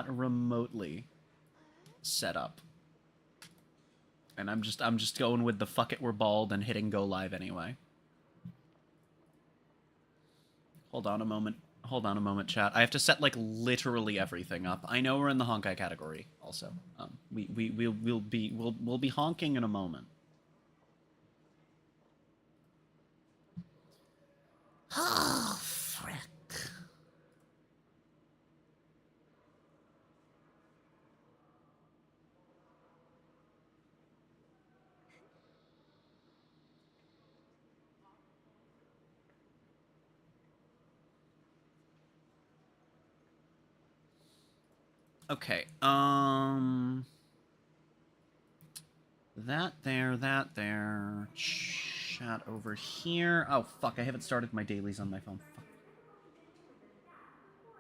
not remotely set up. And I'm just going with the fuck it, we're bald and hitting go live anyway. Hold on a moment. Hold on a moment, chat. I have to set, like, literally everything up. I know we're in the honkai category, also. We'll be honking in a moment. Oh, frick. Okay, that there, chat over here. Oh, fuck, I haven't started my dailies on my phone. Fuck.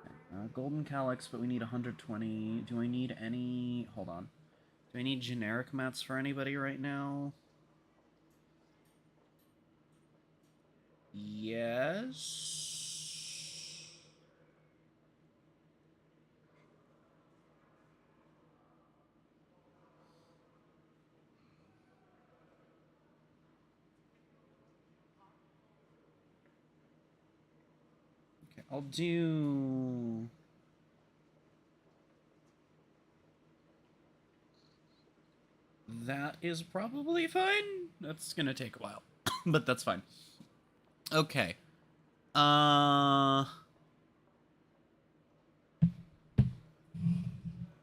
Okay, golden calyx, but we need 120. Do I need any... Hold on. Do I need generic mats for anybody right now? Yes... I'll do... That is probably fine. That's gonna take a while, but that's fine. Okay.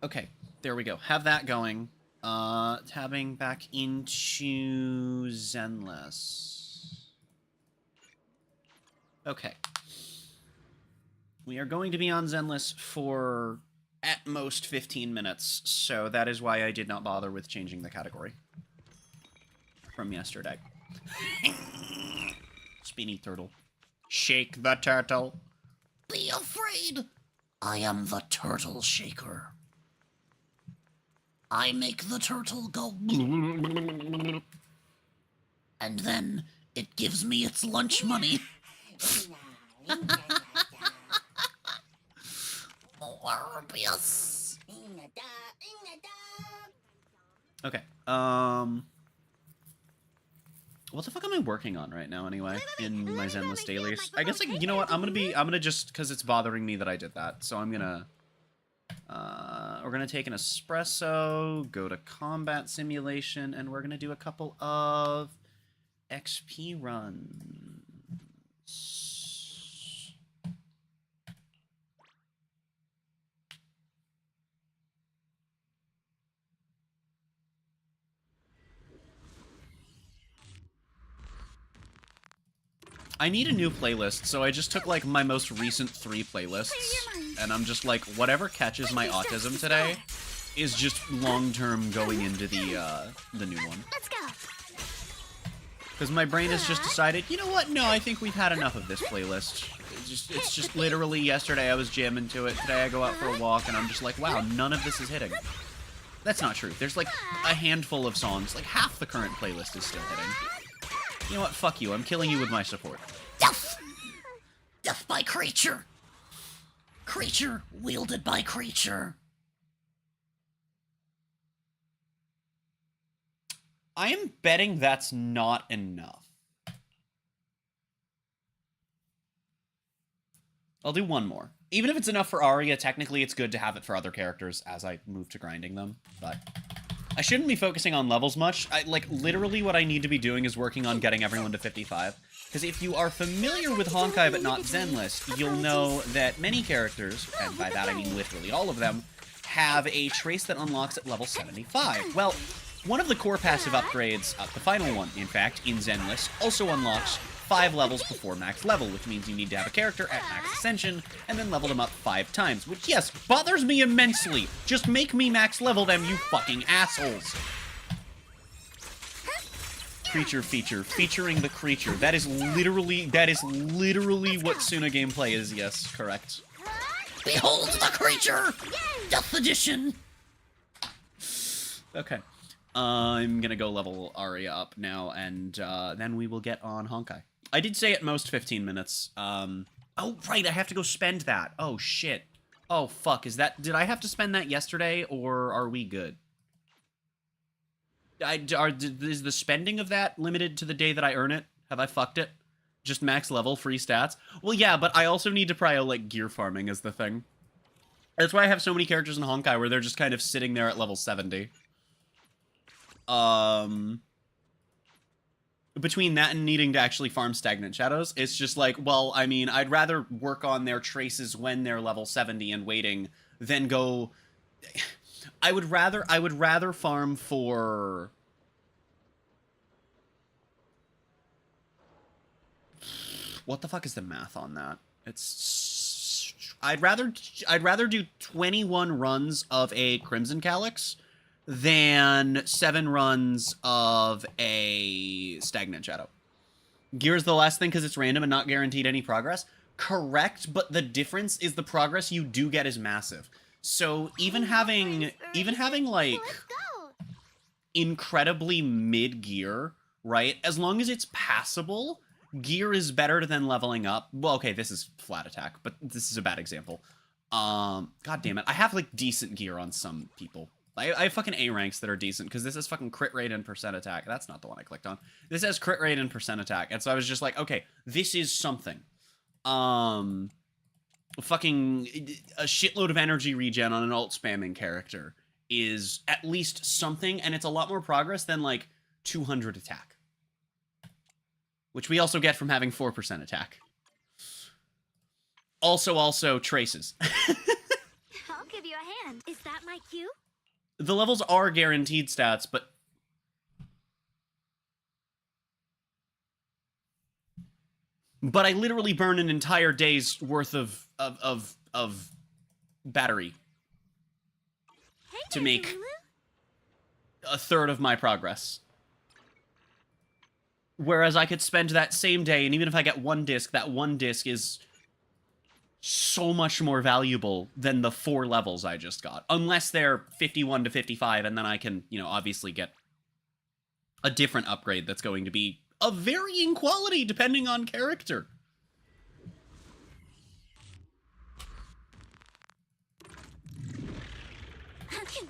Okay, there we go. Have that going. Tabbing back into Zenless. Okay. We are going to be on Zenless for at most 15 minutes, so that is why I did not bother with changing the category from yesterday. Spinny turtle. Shake the turtle. Be afraid. I am the turtle shaker. I make the turtle go... And then it gives me its lunch money. Morbius. Okay. What the fuck am I working on right now anyway in my Zenless dailies? I guess, like, you know what? I'm gonna just, because it's bothering me that I did that, so I'm gonna we're gonna take an espresso, go to combat simulation, and we're gonna do a couple of XP runs. I need a new playlist, so I just took, like, my most recent 3 playlists, and I'm just like, whatever catches my autism today is just long-term going into the new one. Let's go. Because my brain has just decided, you know what, no, I think we've had enough of this playlist. It's just literally yesterday I was jamming to it, today I go out for a walk, and I'm just like, wow, none of this is hitting. That's not true. There's, like, a handful of songs, like, half the current playlist is still hitting. You know what? Fuck you. I'm killing you with my support. Death! Death by creature! Creature wielded by creature. I am betting that's not enough. I'll do one more. Even if it's enough for Arya, technically it's good to have it for other characters as I move to grinding them, but... I shouldn't be focusing on levels much. Like, literally what I need to be doing is working on getting everyone to 55. Because if you are familiar with Honkai but not Zenless, you'll know that many characters, and by that I mean literally all of them, have a trace that unlocks at level 75. Well, one of the core passive upgrades, the final one, in fact, in Zenless, also unlocks 5 levels before max level, which means you need to have a character at max ascension, and then level them up 5 times, which, yes, bothers me immensely. Just make me max level them, you fucking assholes. Creature feature, featuring the creature. That is literally what Suna gameplay is, yes, correct. Behold the creature! Death Edition! Okay. I'm gonna go level Arya up now, and then we will get on Honkai. I did say at most 15 minutes. Oh, right, I have to go spend that. Oh, shit. Oh, fuck. Did I have to spend that yesterday, or are we good? Is the spending of that limited to the day that I earn it? Have I fucked it? Just max level, free stats? Well, yeah, but I also need to prio, like, gear farming as the thing. That's why I have so many characters in Honkai where they're just kind of sitting there at level 70. Between that and needing to actually farm Stagnant Shadows, it's just like, well, I mean, I'd rather work on their traces when they're level 70 and waiting than go... I would rather farm for... What the fuck is the math on that? It's... I'd rather do 21 runs of a Crimson Calyx than 7 runs of a Stagnant Shadow. Gear's the last thing because it's random and not guaranteed any progress. Correct, but the difference is the progress you do get is massive. So even having like incredibly mid gear, right? As long as it's passable, gear is better than leveling up. Well, okay, this is flat attack, but this is a bad example. God damn it. I have like decent gear on some people. I have fucking A ranks that are decent because this is fucking crit rate and percent attack. That's not the one I clicked on. This has crit rate and percent attack. And so I was just like, okay, this is something. Fucking a shitload of energy regen on an alt spamming character is at least something, and it's a lot more progress than like 200 attack. Which we also get from having 4% attack. Also traces. I'll give you a hand. Is that my cue? The levels are guaranteed stats, but... But I literally burn an entire day's worth of battery to make a third of my progress. Whereas I could spend that same day, and even if I get one disc, that one disc is so much more valuable than the 4 levels I just got. Unless they're 51 to 55, and then I can, you know, obviously get a different upgrade that's going to be of varying quality depending on character. Clear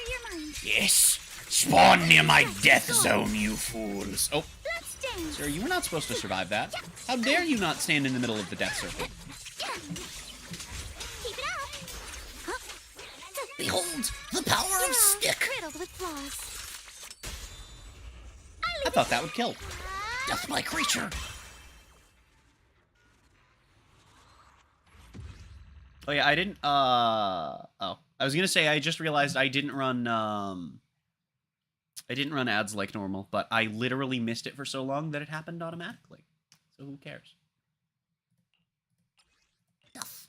your mind. Yes! Spawn near my death zone, you fools! Oh, Bloodstains. sir, you were not supposed to survive that. How dare you not stand in the middle of the death circle? Keep it up. Behold, the power of stick. Riddled with flaws. I thought that would kill. Death my creature. Oh yeah, I didn't, oh. I was gonna say, I just realized I didn't run ads like normal, but I literally missed it for so long that it happened automatically. So who cares? Death.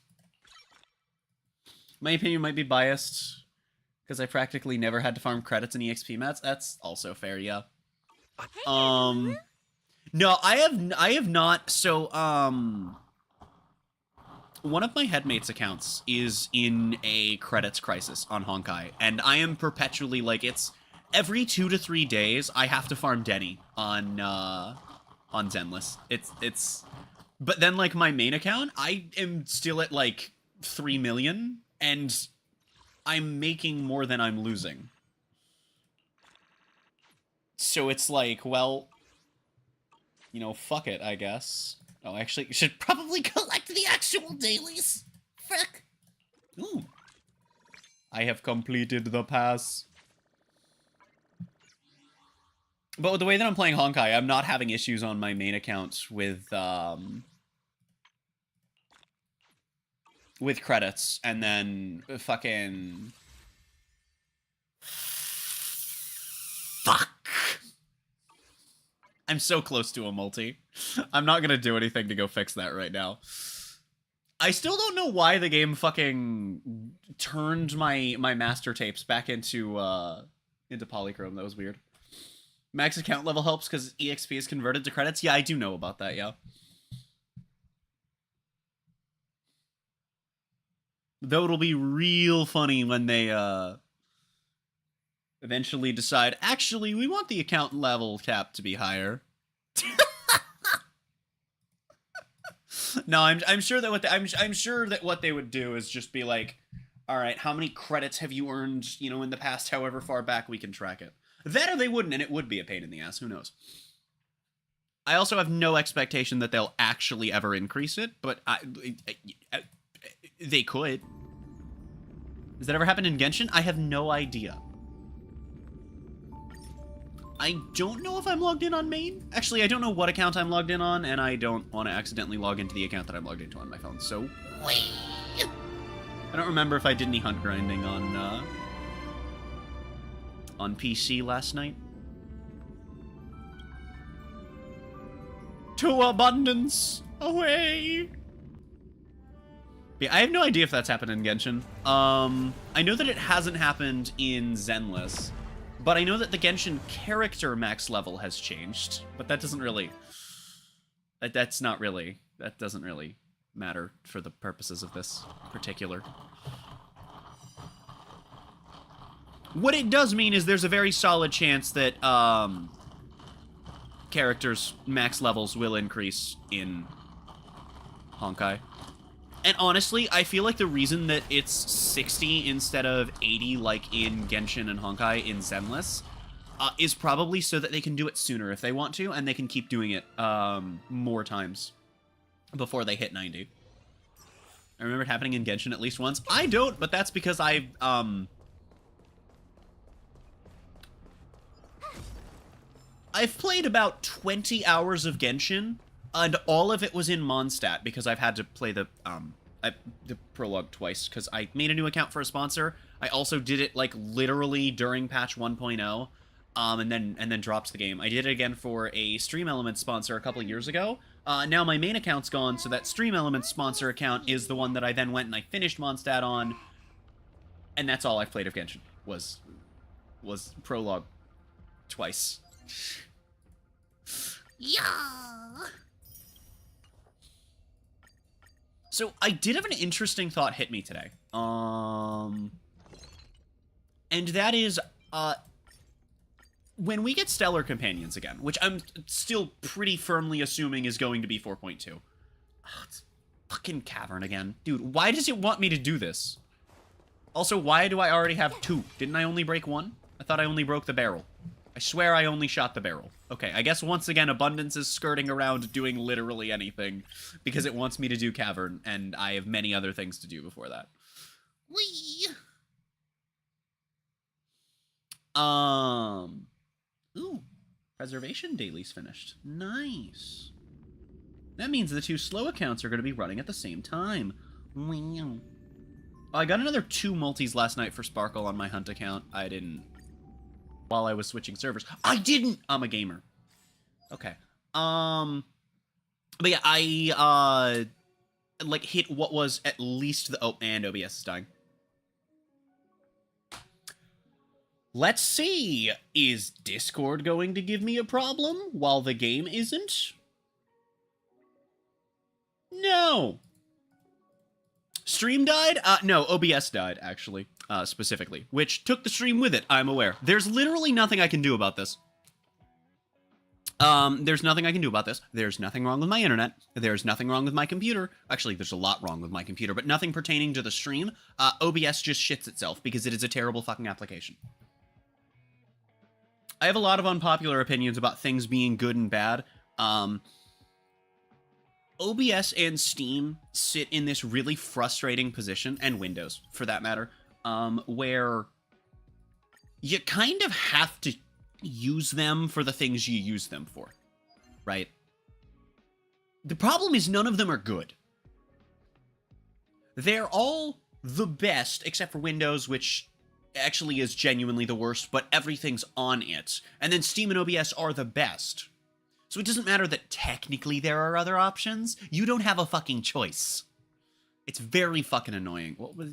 My opinion might be biased, because I practically never had to farm credits in EXP mats. That's also fair, yeah. No, I have not. So, one of my headmates' accounts is in a credits crisis on Honkai, and I am perpetually, like, it's every 2 to 3 days I have to farm Denny on Zenless. It's, but then, like, my main account, I am still at, like, 3 million, and I'm making more than I'm losing. So it's like, well, you know, fuck it, I guess. Oh, actually, you should probably collect the actual dailies. Frick. Ooh. I have completed the pass. But with the way that I'm playing Honkai, I'm not having issues on my main account with credits, and then fucking... Fuck. I'm so close to a multi. I'm not gonna do anything to go fix that right now. I still don't know why the game fucking turned my master tapes back into polychrome. That was weird. Max account level helps because EXP is converted to credits. Yeah, I do know about that, yeah. Though it'll be real funny when they eventually decide, actually, we want the account level cap to be higher. No, I'm sure that I'm sure that what they would do is just be like, all right, how many credits have you earned, you know, in the past, however far back we can track it. That or they wouldn't, and it would be a pain in the ass. Who knows? I also have no expectation that they'll actually ever increase it, but they could. Has that ever happened in Genshin? I have no idea. I don't know if I'm logged in on main. Actually, I don't know what account I'm logged in on, and I don't want to accidentally log into the account that I'm logged into on my phone, so... I don't remember if I did any hunt grinding on PC last night. To abundance, away! Yeah, I have no idea if that's happened in Genshin. I know that it hasn't happened in Zenless, but I know that the Genshin character max level has changed, but that doesn't really... That doesn't really matter for the purposes of this particular. What it does mean is there's a very solid chance that, characters' max levels will increase in Honkai. And honestly, I feel like the reason that it's 60 instead of 80 like in Genshin and Honkai in Zenless is probably so that they can do it sooner if they want to, and they can keep doing it more times before they hit 90. I remember it happening in Genshin at least once. I don't, but that's because I've played about 20 hours of Genshin, and all of it was in Mondstadt because I've had to play the prologue twice because I made a new account for a sponsor. I also did it like literally during patch 1.0, and then dropped the game. I did it again for a Stream Elements sponsor a couple of years ago. Now my main account's gone, so that Stream Elements sponsor account is the one that I then went and I finished Mondstadt on, and that's all I've played of Genshin was prologue twice. Yeah. So I did have an interesting thought hit me today. And that is, when we get Stellar Companions again, which I'm still pretty firmly assuming is going to be 4.2. Oh, it's fucking Cavern again. Dude, why does it want me to do this? Also, why do I already have 2? Didn't I only break 1? I thought I only broke the barrel. I swear I only shot the barrel. Okay, I guess once again Abundance is skirting around doing literally anything because it wants me to do Cavern, and I have many other things to do before that. Wee. Ooh, Preservation Daily's finished. Nice. That means the 2 slow accounts are going to be running at the same time. Wow. Oh, I got another 2 multis last night for Sparkle on my Hunt account. I didn't... While I was switching servers. I didn't! I'm a gamer. Okay. But yeah, I, like, hit what was at least the... Oh, and OBS is dying. Let's see. Is Discord going to give me a problem while the game isn't? No. Stream died? No, OBS died, actually. Specifically, which took the stream with it, I'm aware. There's literally nothing I can do about this. There's nothing I can do about this. There's nothing wrong with my internet. There's nothing wrong with my computer. Actually, there's a lot wrong with my computer, but nothing pertaining to the stream. OBS just shits itself because it is a terrible fucking application. I have a lot of unpopular opinions about things being good and bad. OBS and Steam sit in this really frustrating position, and Windows, for that matter, where you kind of have to use them for the things you use them for, right? The problem is none of them are good. They're all the best, except for Windows, which actually is genuinely the worst, but everything's on it. And then Steam and OBS are the best. So it doesn't matter that technically there are other options. You don't have a fucking choice. It's very fucking annoying. What was,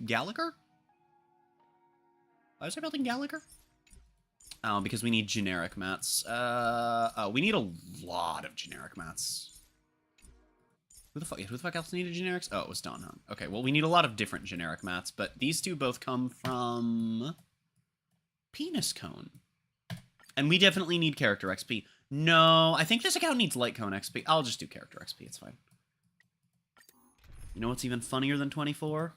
Gallagher? Why was I building Gallagher? Oh, because we need generic mats. Oh, we need a lot of generic mats. Who the fuck else needed generics? Oh, it was Dawn Hunt. Okay, well, we need a lot of different generic mats, but these 2 both come from Penis Cone. And we definitely need character XP. No, I think this account needs Light Cone XP. I'll just do character XP, it's fine. You know what's even funnier than 24?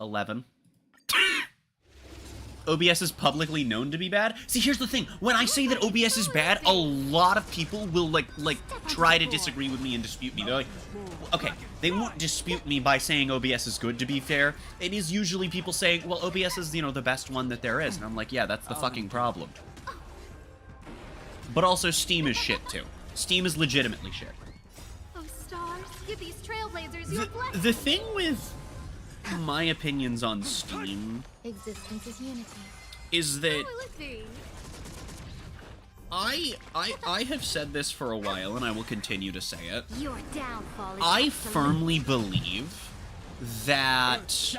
11. OBS is publicly known to be bad. See, here's the thing. When I say that OBS is bad, a lot of people will, like, try to disagree with me and dispute me. They're like, okay, they won't dispute me by saying OBS is good, to be fair. It is usually people saying, well, OBS is, you know, the best one that there is. And I'm like, yeah, that's the fucking problem. But also, Steam is shit, too. Steam is legitimately shit. Oh, stars, give these trailblazers your blessing. The thing with my opinions on Steam Existence is unity. is that Oh, let's see. I have said this for a while, and I will continue to say it. Your downfall is I absolute. firmly believe that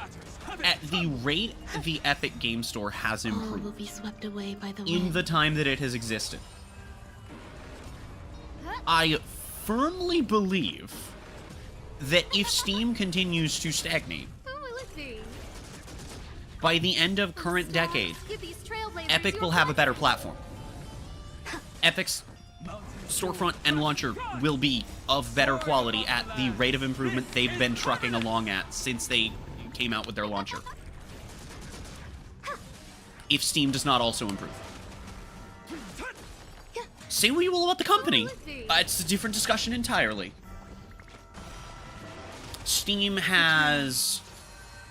at the rate the Epic Game Store has All will improved be swept away by the in wind. the time that it has existed, I firmly believe that if Steam continues to stagnate, Oh, let's see. by the end of current Stars, decade, give these trailblazers Epic your will have a better blessing. platform. Epic's storefront and launcher will be of better quality at the rate of improvement they've been trucking along at since they came out with their launcher. If Steam does not also improve. Say what you will about the company. It's a different discussion entirely. Steam has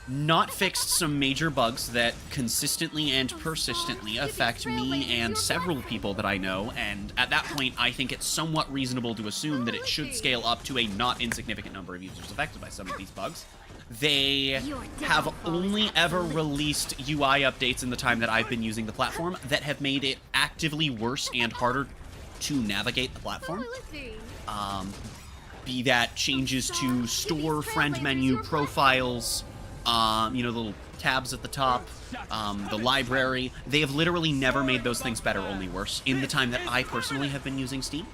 not fixed some major bugs that consistently and persistently affect me and several people that I know, and at that point I think it's somewhat reasonable to assume that it should scale up to a not insignificant number of users affected by some of these bugs. They have only ever released UI updates in the time that I've been using the platform that have made it actively worse and harder to navigate the platform. Oh, let's see. Be that changes to store, friend menu, profiles, you know, the little tabs at the top, the library. They have literally never made those things better, only worse, in the time that I personally have been using Steam.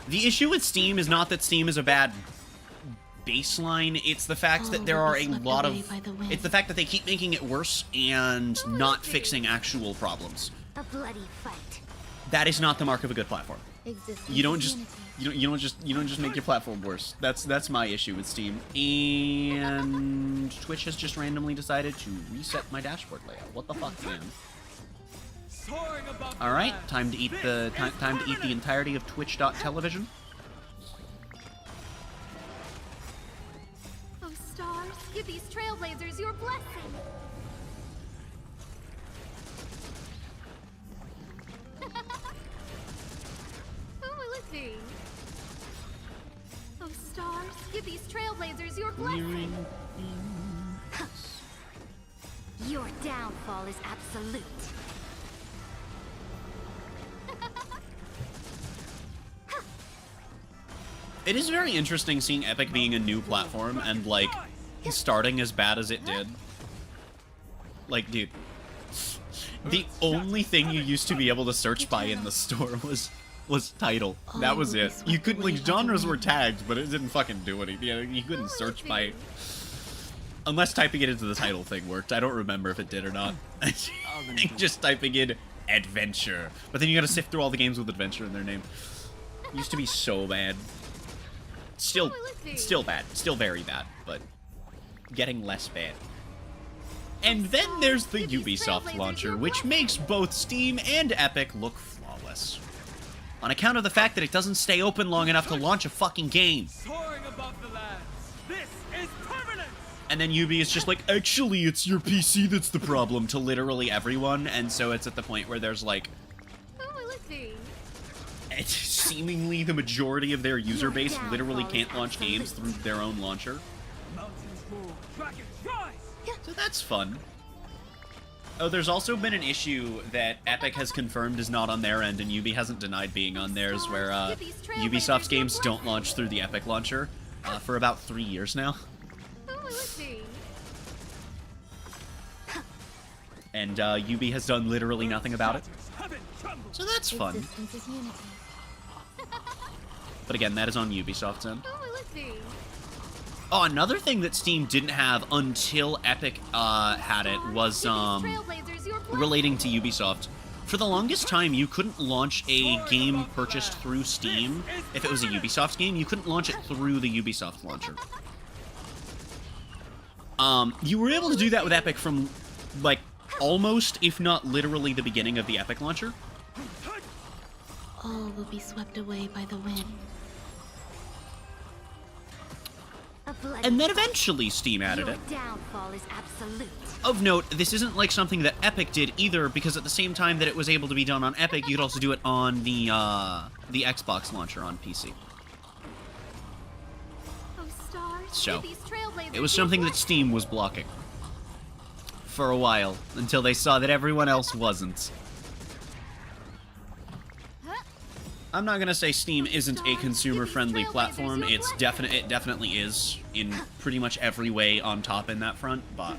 The issue with Steam is not that Steam is a bad baseline, it's the fact that there are a lot of... It's the fact that they keep making it worse and not fixing actual problems. A bloody fight. That is not the mark of a good platform. Existence You don't is just unity. you don't just make your platform worse. That's my issue with Steam. And Twitch has just randomly decided to reset my dashboard layout. What the fuck, man? All right, time to eat the time to eat the entirety of Twitch.television. Oh, stars, give these trailblazers your blessing. Oh, let's see. Oh, stars, give these trailblazers your blessing. Your downfall is absolute. It is very interesting seeing Epic being a new platform and like starting as bad as it did. Like, dude, the only thing you used to be able to search by in the store was title. That was it. You couldn't, like, genres were tagged, but it didn't fucking do anything. You couldn't search by, unless typing it into the title thing worked. I don't remember if it did or not. I think just typing in adventure, but then you gotta sift through all the games with adventure in their name. Used to be so bad. Still bad. Still very bad, but getting less bad. And then there's the Ubisoft launcher, which makes both Steam and Epic look flawless. On account of the fact that it doesn't stay open long enough to launch a fucking game. Soaring above the lands. This is permanent. And then Ubi is just like, actually, it's your PC that's the problem to literally everyone, and so it's at the point where there's like, Oh, let's see. it's seemingly the majority of their user base literally can't launch games through their own launcher. Mountains move. Dragon rise. So that's fun. Oh, there's also been an issue that Epic has confirmed is not on their end, and Ubi hasn't denied being on theirs, where Ubisoft's games don't launch through the Epic launcher for about 3 years now. Oh, let's see. And Ubi has done literally nothing about it. Heaven trembles. So that's fun. Existence is unity. But again, that is on Ubisoft's end. Oh, let's see. Oh, another thing that Steam didn't have until Epic had it was Give these trailblazers your blessing. relating to Ubisoft. For the longest time, you couldn't launch a game purchased through Steam. If it was a Ubisoft game, you couldn't launch it through the Ubisoft launcher. You were able to do that with Epic from, like, almost, if not literally, the beginning of the Epic launcher. All will be swept away by the wind. A bloody And then eventually Steam added Your it. downfall is absolute. Of note, this isn't like something that Epic did either, because at the same time that it was able to be done on Epic, you could also do it on the Xbox launcher on PC. Oh, stars. So, These trailblazers it was do something that what? Steam was blocking. For a while, until they saw that everyone else wasn't. I'm not gonna say Steam isn't a consumer-friendly platform. It definitely is in pretty much every way on top in that front, but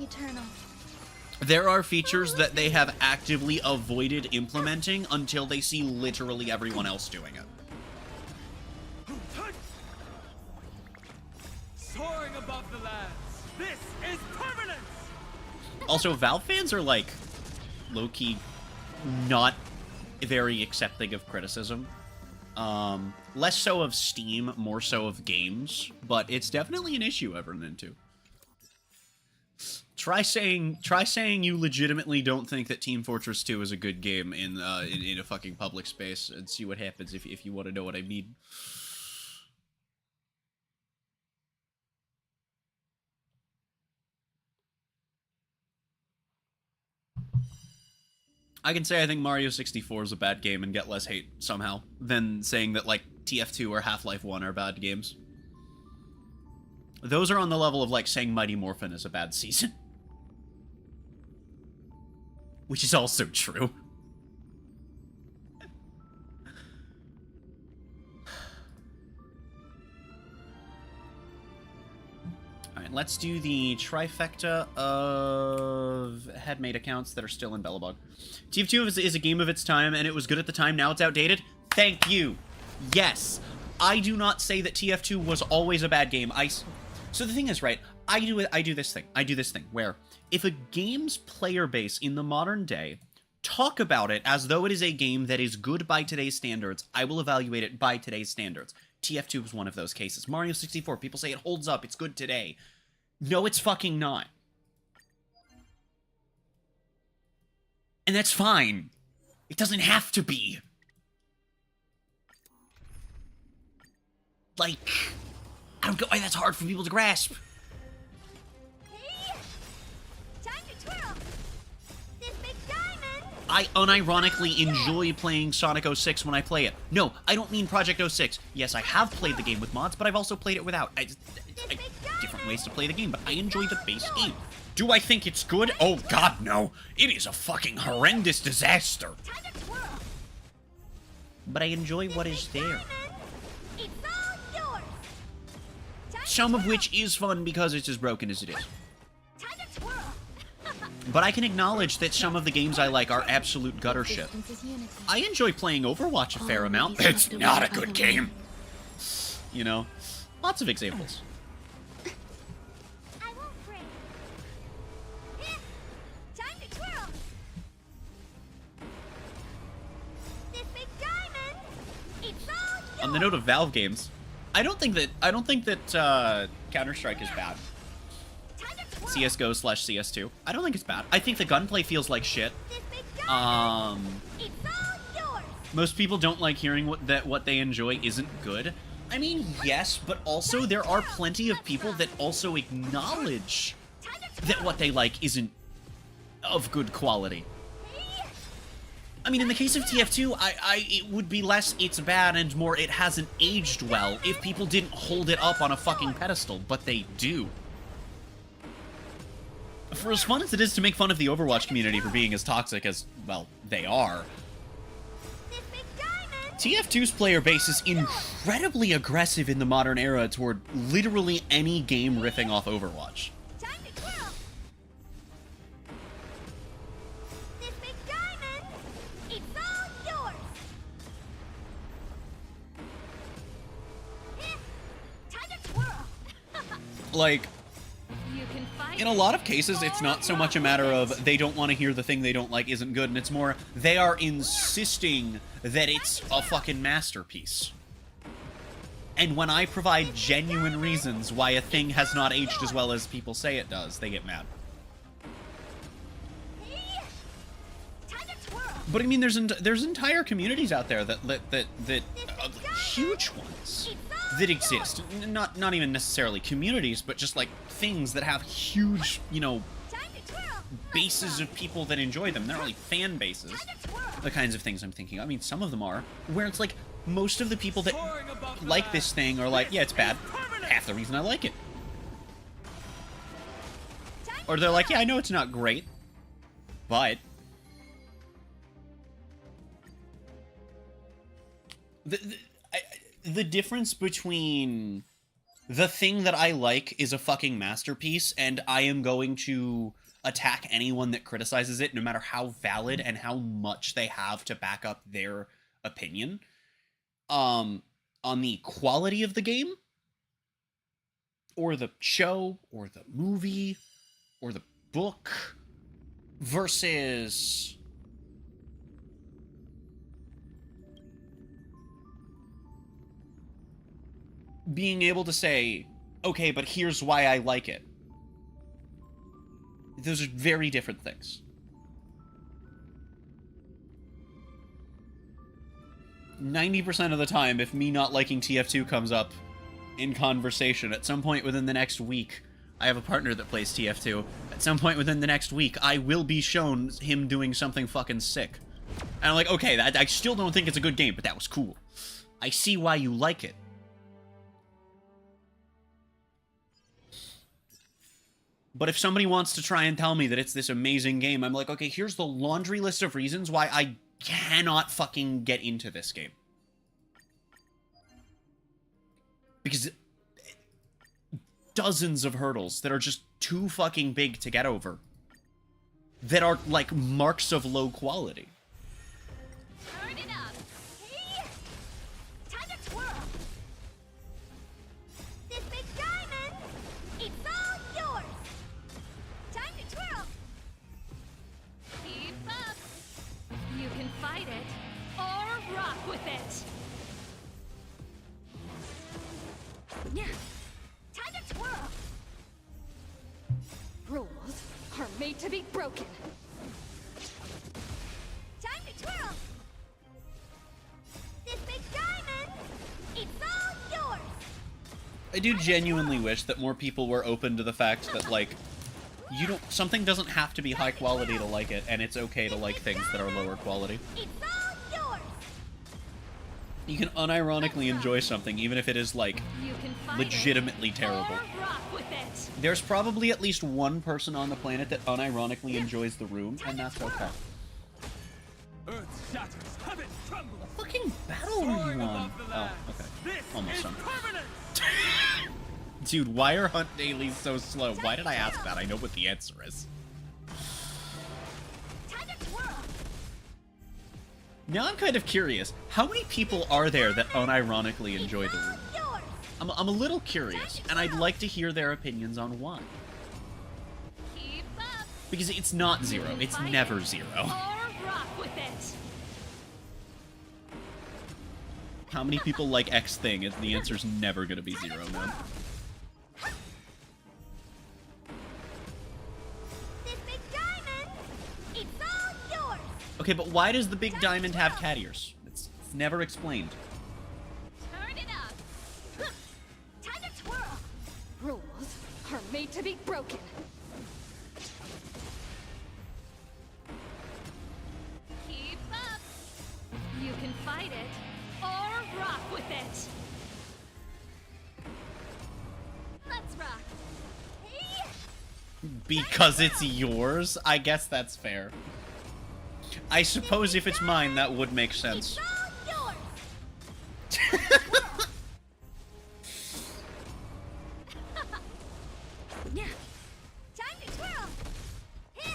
Eternal. there are features that they have actively avoided implementing until they see literally everyone else doing it. Soaring above the lands. This is permanence. Also, Valve fans are, like, low-key not very accepting of criticism. Less so of Steam, more so of games, but it's definitely an issue I've run into. Try saying you legitimately don't think that Team Fortress 2 is a good game in a fucking public space and see what happens if you want to know what I mean. I can say I think Mario 64 is a bad game and get less hate somehow than saying that, like, TF2 or Half-Life 1 are bad games. Those are on the level of, like, saying Mighty Morphin is a bad season. Which is also true. Alright, let's do the trifecta of head-made accounts that are still in Bellabog. TF2 is a game of its time, and it was good at the time, now it's outdated. Thank you! Yes! I do not say that TF2 was always a bad game. So the thing is, right, I do this thing, where if a game's player base in the modern day talk about it as though it is a game that is good by today's standards, I will evaluate it by today's standards. TF2 was one of those cases. Mario 64, people say it holds up, it's good today. No, it's fucking not. And that's fine. It doesn't have to be. Like, I don't get why that's hard for people to grasp. Hey! Time to twirl. This big diamond. I unironically enjoy playing Sonic 06 when I play it. No, I don't mean Project 06. Yes, I have played the game with mods, but I've also played it without. Different ways to play the game, but I enjoy the base game. Do I think it's good? Oh god, no. It is a fucking horrendous disaster. Time to twirl. But I enjoy what is there. Diamond. It's all yours. Time to Some of twirl. which is fun because it's as broken as it is. Time to twirl. But I can acknowledge that some of the games I like are absolute gutter shit. Distance is unity. I enjoy playing Overwatch a fair All amount. will be It's swept not away a by good the game. wind. You know? Lots of examples. I won't break. Time to twirl. This big diamond. It's all yours. On the note of Valve games, I don't think that Counter-Strike is bad. Time to twirl. CS:GO/CS2. I don't think it's bad. I think the gunplay feels like shit. This big diamond. It's all yours. Most people don't like hearing what they enjoy isn't good. I mean, yes, but also there are plenty of people that also acknowledge Time to that what they like isn't of good quality. twirl. I mean, in the case of TF2, it would be less it's bad and more it hasn't aged well if people didn't hold it up on a fucking pedestal, but they do. For as fun as it is to make fun of the Overwatch community for being as toxic as, well, they are, This big diamond. TF2's player base is incredibly aggressive in the modern era toward literally any game riffing off Overwatch. Time to twirl. This big diamond. It's all yours. Time to twirl. Like, You can fight In a lot of cases, it's not so much a matter of they don't want to hear the thing they don't like isn't good, and it's more they are insisting that it's a fucking masterpiece. And when I provide genuine reasons why a thing has not aged as well as people say it does, they get mad. But I mean, there's entire communities out there that huge ones that exist. Not even necessarily communities, but just like things that have huge, you know, bases of people that enjoy them. They're not really fan bases. The kinds of things I'm thinking. I mean, some of them are where it's like most of the people that like this thing are like, yeah, it's bad. Half the reason I like it. Or they're like, yeah, I know it's not great, but the difference between the thing that I like is a fucking masterpiece and I am going to attack anyone that criticizes it, no matter how valid and how much they have to back up their opinion, on the quality of the game, or the show, or the movie, or the book, versus being able to say, okay, but here's why I like it. Those are very different things. 90% of the time, if me not liking TF2 comes up in conversation, at some point within the next week, I have a partner that plays TF2, at some point within the next week, I will be shown him doing something fucking sick. And I'm like, okay, I still don't think it's a good game, but that was cool. I see why you like it. But if somebody wants to try and tell me that it's this amazing game, I'm like, okay, here's the laundry list of reasons why I cannot fucking get into this game. Because dozens of hurdles that are just too fucking big to get over. That are, like, marks of low quality. Turn it up. Hey! Time to twirl. This big diamond, it's all yours. Time to twirl. Keep up. You can fight it or rock with it. Yeah. Time to twirl. Rules are made to be broken. Time to twirl. This big diamond, it's all yours. I do genuinely wish that more people were open to the fact that, like, something doesn't have to be high quality to like it, and it's okay to like things that are lower quality. It's all yours. You can unironically enjoy something, even if it is, like, You can fight legitimately it terrible. or rock with it. There's probably at least one person on the planet that unironically enjoys The Room, and that's okay. Earth shatters, heaven trembles. Fucking battle were you Soaring on? above the Oh, lands. okay. This Almost is done. permanent. Dude, why are hunt dailies so slow? Why did I ask that? I know what the answer is. Time to twirl. Now I'm kind of curious. How many people are there that unironically enjoy The Room? Yours. I'm a little curious, and I'd like to hear their opinions on why. Keep up Because it's not zero. It's never zero. or rock with it. How many people like X thing? The answer's never gonna be zero, man. This big diamond, it's all yours. Okay, but why does the big diamond have cat ears? It's never explained. Turn it up. Time to twirl. Rules are made to be broken. Keep up. You can fight it or rock with it. Let's rock. Hey! Because it's yours? I guess that's fair. I suppose if it's mine, that would make sense. It's all yours. Yeah. Time to twirl. Heh.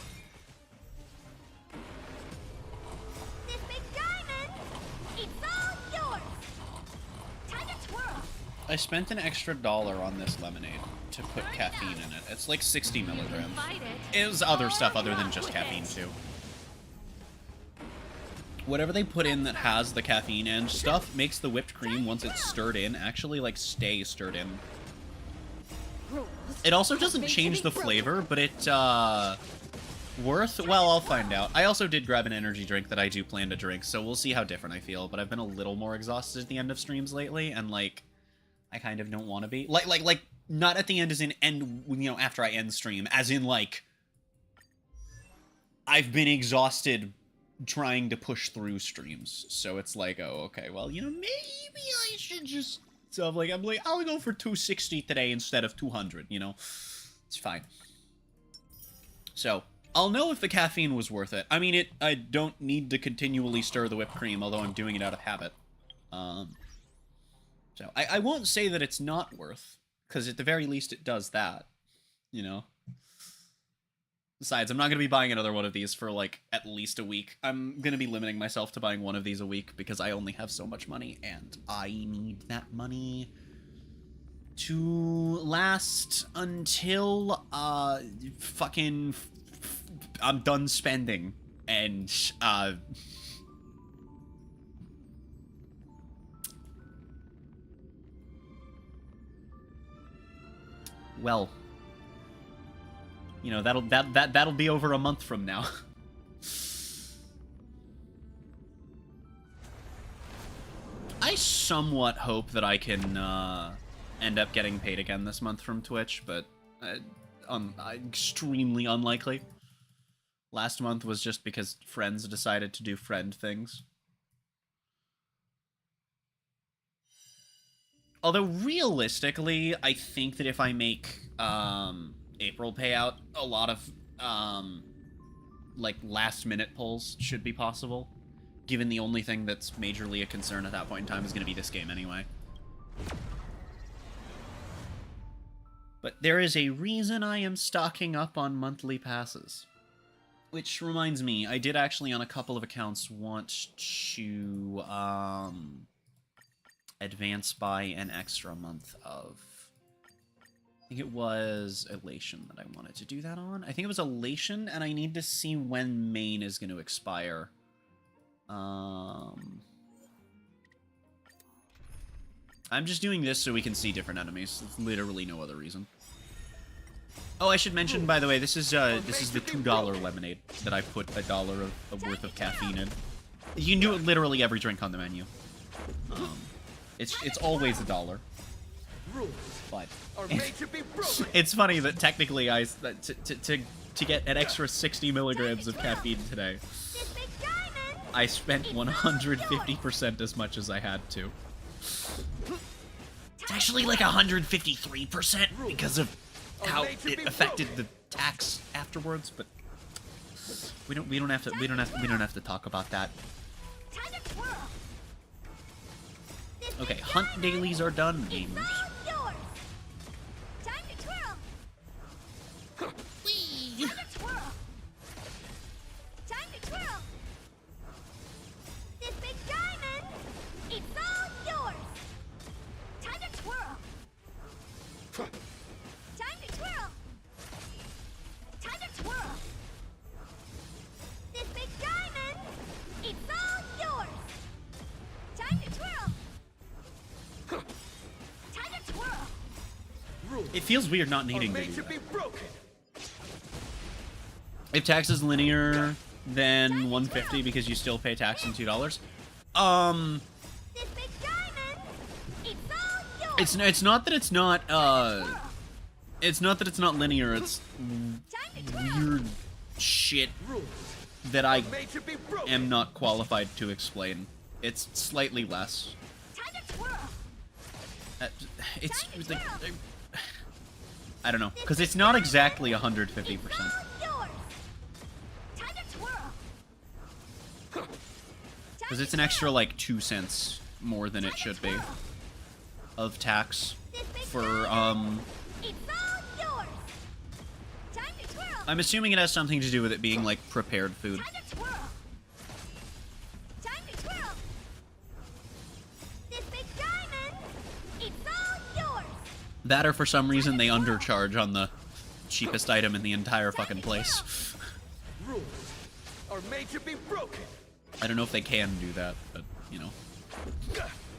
This big diamond, it's all yours. Time to twirl. I spent an extra $1 on this lemonade to put caffeine in it. It's like 60 You can milligrams. fight it. It was other or stuff other than rock just with caffeine it. too. Whatever they put in that has the caffeine and stuff makes the whipped cream, once it's stirred in, actually like stay stirred in. It also doesn't change the flavor, but it, well, I'll find out. I also did grab an energy drink that I do plan to drink, so we'll see how different I feel, but I've been a little more exhausted at the end of streams lately, and, like, I kind of don't want to be. Like, not at the end as in end, you know, after I end stream, as in, like, I've been exhausted trying to push through streams, so it's like, oh, okay, well, you know, maybe I should just... So I'm like, I'll go for 260 today instead of 200, you know? It's fine. So, I'll know if the caffeine was worth it. I mean, I don't need to continually stir the whipped cream, although I'm doing it out of habit. So, I won't say that it's not worth, because at the very least it does that, you know? Besides, I'm not going to be buying another one of these for, like, at least a week. I'm going to be limiting myself to buying one of these a week because I only have so much money, and I need that money to last until, fucking... I'm done spending, and, well... You know, that'll be over a month from now. I somewhat hope that I can end up getting paid again this month from Twitch, but extremely unlikely. Last month was just because friends decided to do friend things. Although realistically, I think that if I make April payout, a lot of like last minute pulls should be possible, given the only thing that's majorly a concern at that point in time is going to be this game anyway. But there is a reason I am stocking up on monthly passes. Which reminds me, I did actually on a couple of accounts want to advance by an extra month of... I think it was Elation that I wanted to do that on. I think it was Elation, and I need to see when Main is going to expire. I'm just doing this so we can see different enemies. There's literally no other reason. Oh, I should mention, by the way, this is the $2 lemonade that I put $1 of worth of caffeine in. You can do it literally every drink on the menu. It's always $1. But it's funny that technically to get an extra 60 milligrams of caffeine today, I spent 150% as much as I had to. It's actually like 153% because of how it affected the tax afterwards, but we don't have to talk about that. Okay, hunt dailies are done, gamers. It feels weird not needing to do that. If tax is linear, then 150 because you still pay tax and $2. It's not that it's not linear. It's weird shit that I am not qualified to explain. It's slightly less. It's like, I don't know, because it's not exactly 150%. Because it's an extra, like, 2 cents more than it should be of tax for, I'm assuming it has something to do with it being, like, prepared food. That or for some reason they undercharge on the cheapest item in the entire fucking place. Rules are made to be broken. I don't know if they can do that, but, you know.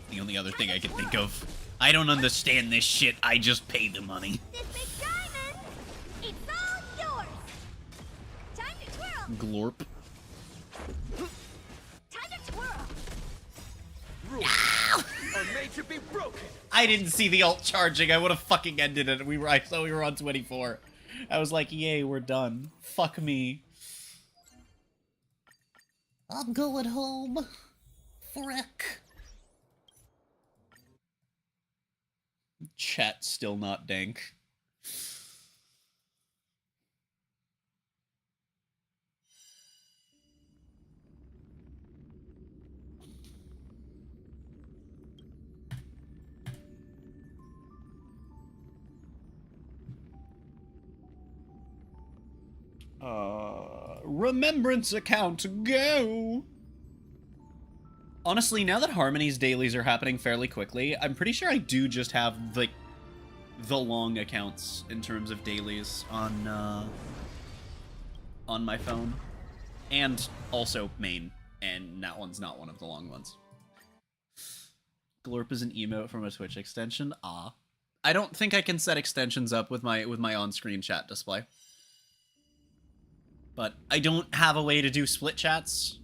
The only other thing I can think of. I don't understand this shit, I just pay the money. This big diamond, it's all yours. Time to twirl. Glorp. Time to twirl. Rules are made to be broken. I didn't see the ult charging, I would have fucking ended it. I saw we were on 24. I was like, yay, we're done. Fuck me. I'm going home. Frick. Chat still not dank. Remembrance account, go! Honestly, now that Harmony's dailies are happening fairly quickly, I'm pretty sure I do just have, like, the long accounts in terms of dailies on my phone. And also main, and that one's not one of the long ones. Glorp is an emote from a Twitch extension? Ah. I don't think I can set extensions up with my on-screen chat display. But I don't have a way to do split chats.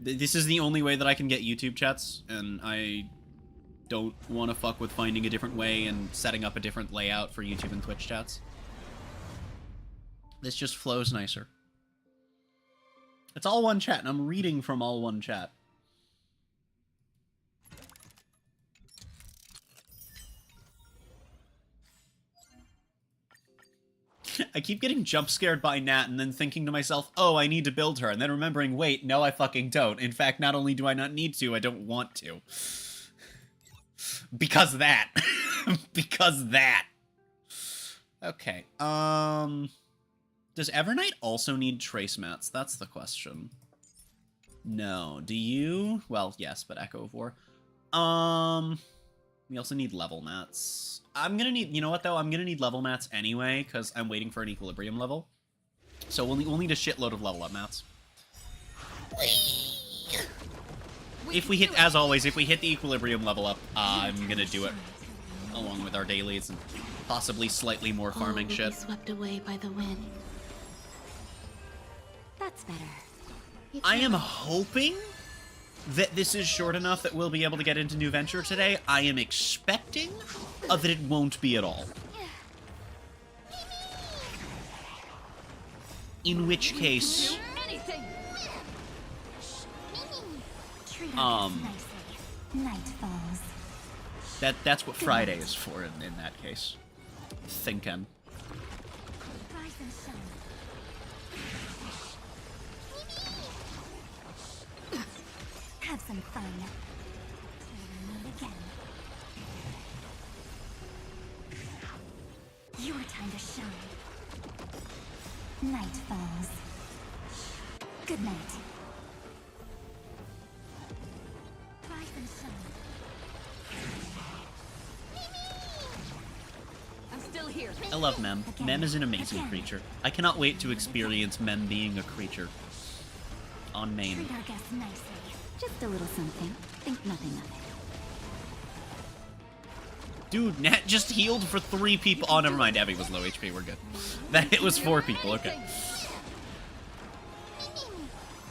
This is the only way that I can get YouTube chats, and I don't want to fuck with finding a different way and setting up a different layout for YouTube and Twitch chats. This just flows nicer. It's all one chat, and I'm reading from all one chat. I keep getting jump scared by Nat and then thinking to myself, oh, I need to build her, and then remembering, wait, no, I fucking don't. In fact, not only do I not need to, I don't want to. Because that. Because that. Okay, does Evernight also need trace mats? That's the question. No. Do you? Well, yes, but Echo of War. We also need level mats. I'm gonna need, you know what though? I'm gonna need level mats anyway, because I'm waiting for an equilibrium level. So we'll need a shitload of level up mats. If we hit, as always, if we hit the equilibrium level up, I'm gonna do it along with our dailies and possibly slightly more farming All will shit. be swept away by the wind. That's better. I am hoping that this is short enough that we'll be able to get into New Venture today. I am expecting that it won't be at all. In which case, Anything. Night falls. that's what Friday is for in that case. Thinking. Rise and shine. Have some fun. Meet again. Your time to shine. Night falls. Good night. Rise and shine. I'm still here. I love Mem. Mem is an amazing creature. I cannot wait to experience Mem being a creature. On main. Treat our guests nicely. Just a little something. Think nothing of it. Dude, Nat just healed for 3 people. Oh, never mind. Abby was low HP. We're good. That hit was 4 people. Okay.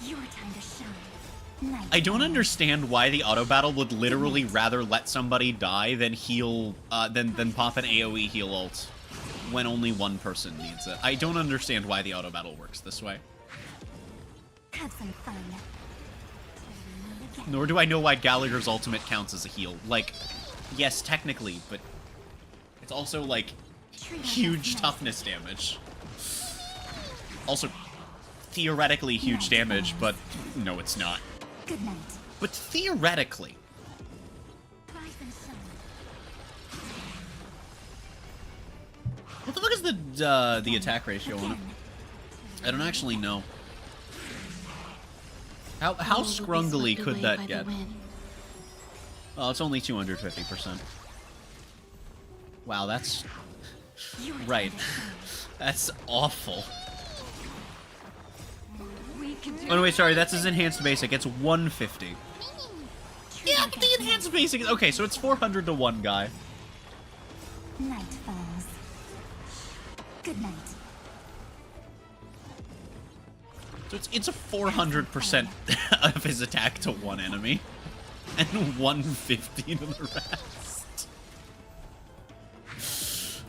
your time to shine. Night I don't falls. understand why the auto battle would literally rather let somebody die than heal, than pop an AoE heal ult when only one person needs it. I don't understand why the auto battle works this way. Have some fun. Nor do I know why Gallagher's ultimate counts as a heal. Like, yes, technically, but it's also, like, huge toughness damage. Also, theoretically huge damage, but no, it's not. Good night. But theoretically. Rise and shine. What the fuck is the attack ratio on it? I don't actually know. How All will be scrungly swept could away that by get? the wind. Oh, it's only 250%. Wow, that's... Right. That's awful. We can do Oh, no, wait, sorry, that's his enhanced basic. It's 150. Yeah, but the enhanced basic... Okay, so it's 400 to 1 guy. Night falls. Good night. So it's a 400% of his attack to one enemy. And 150 to the rest.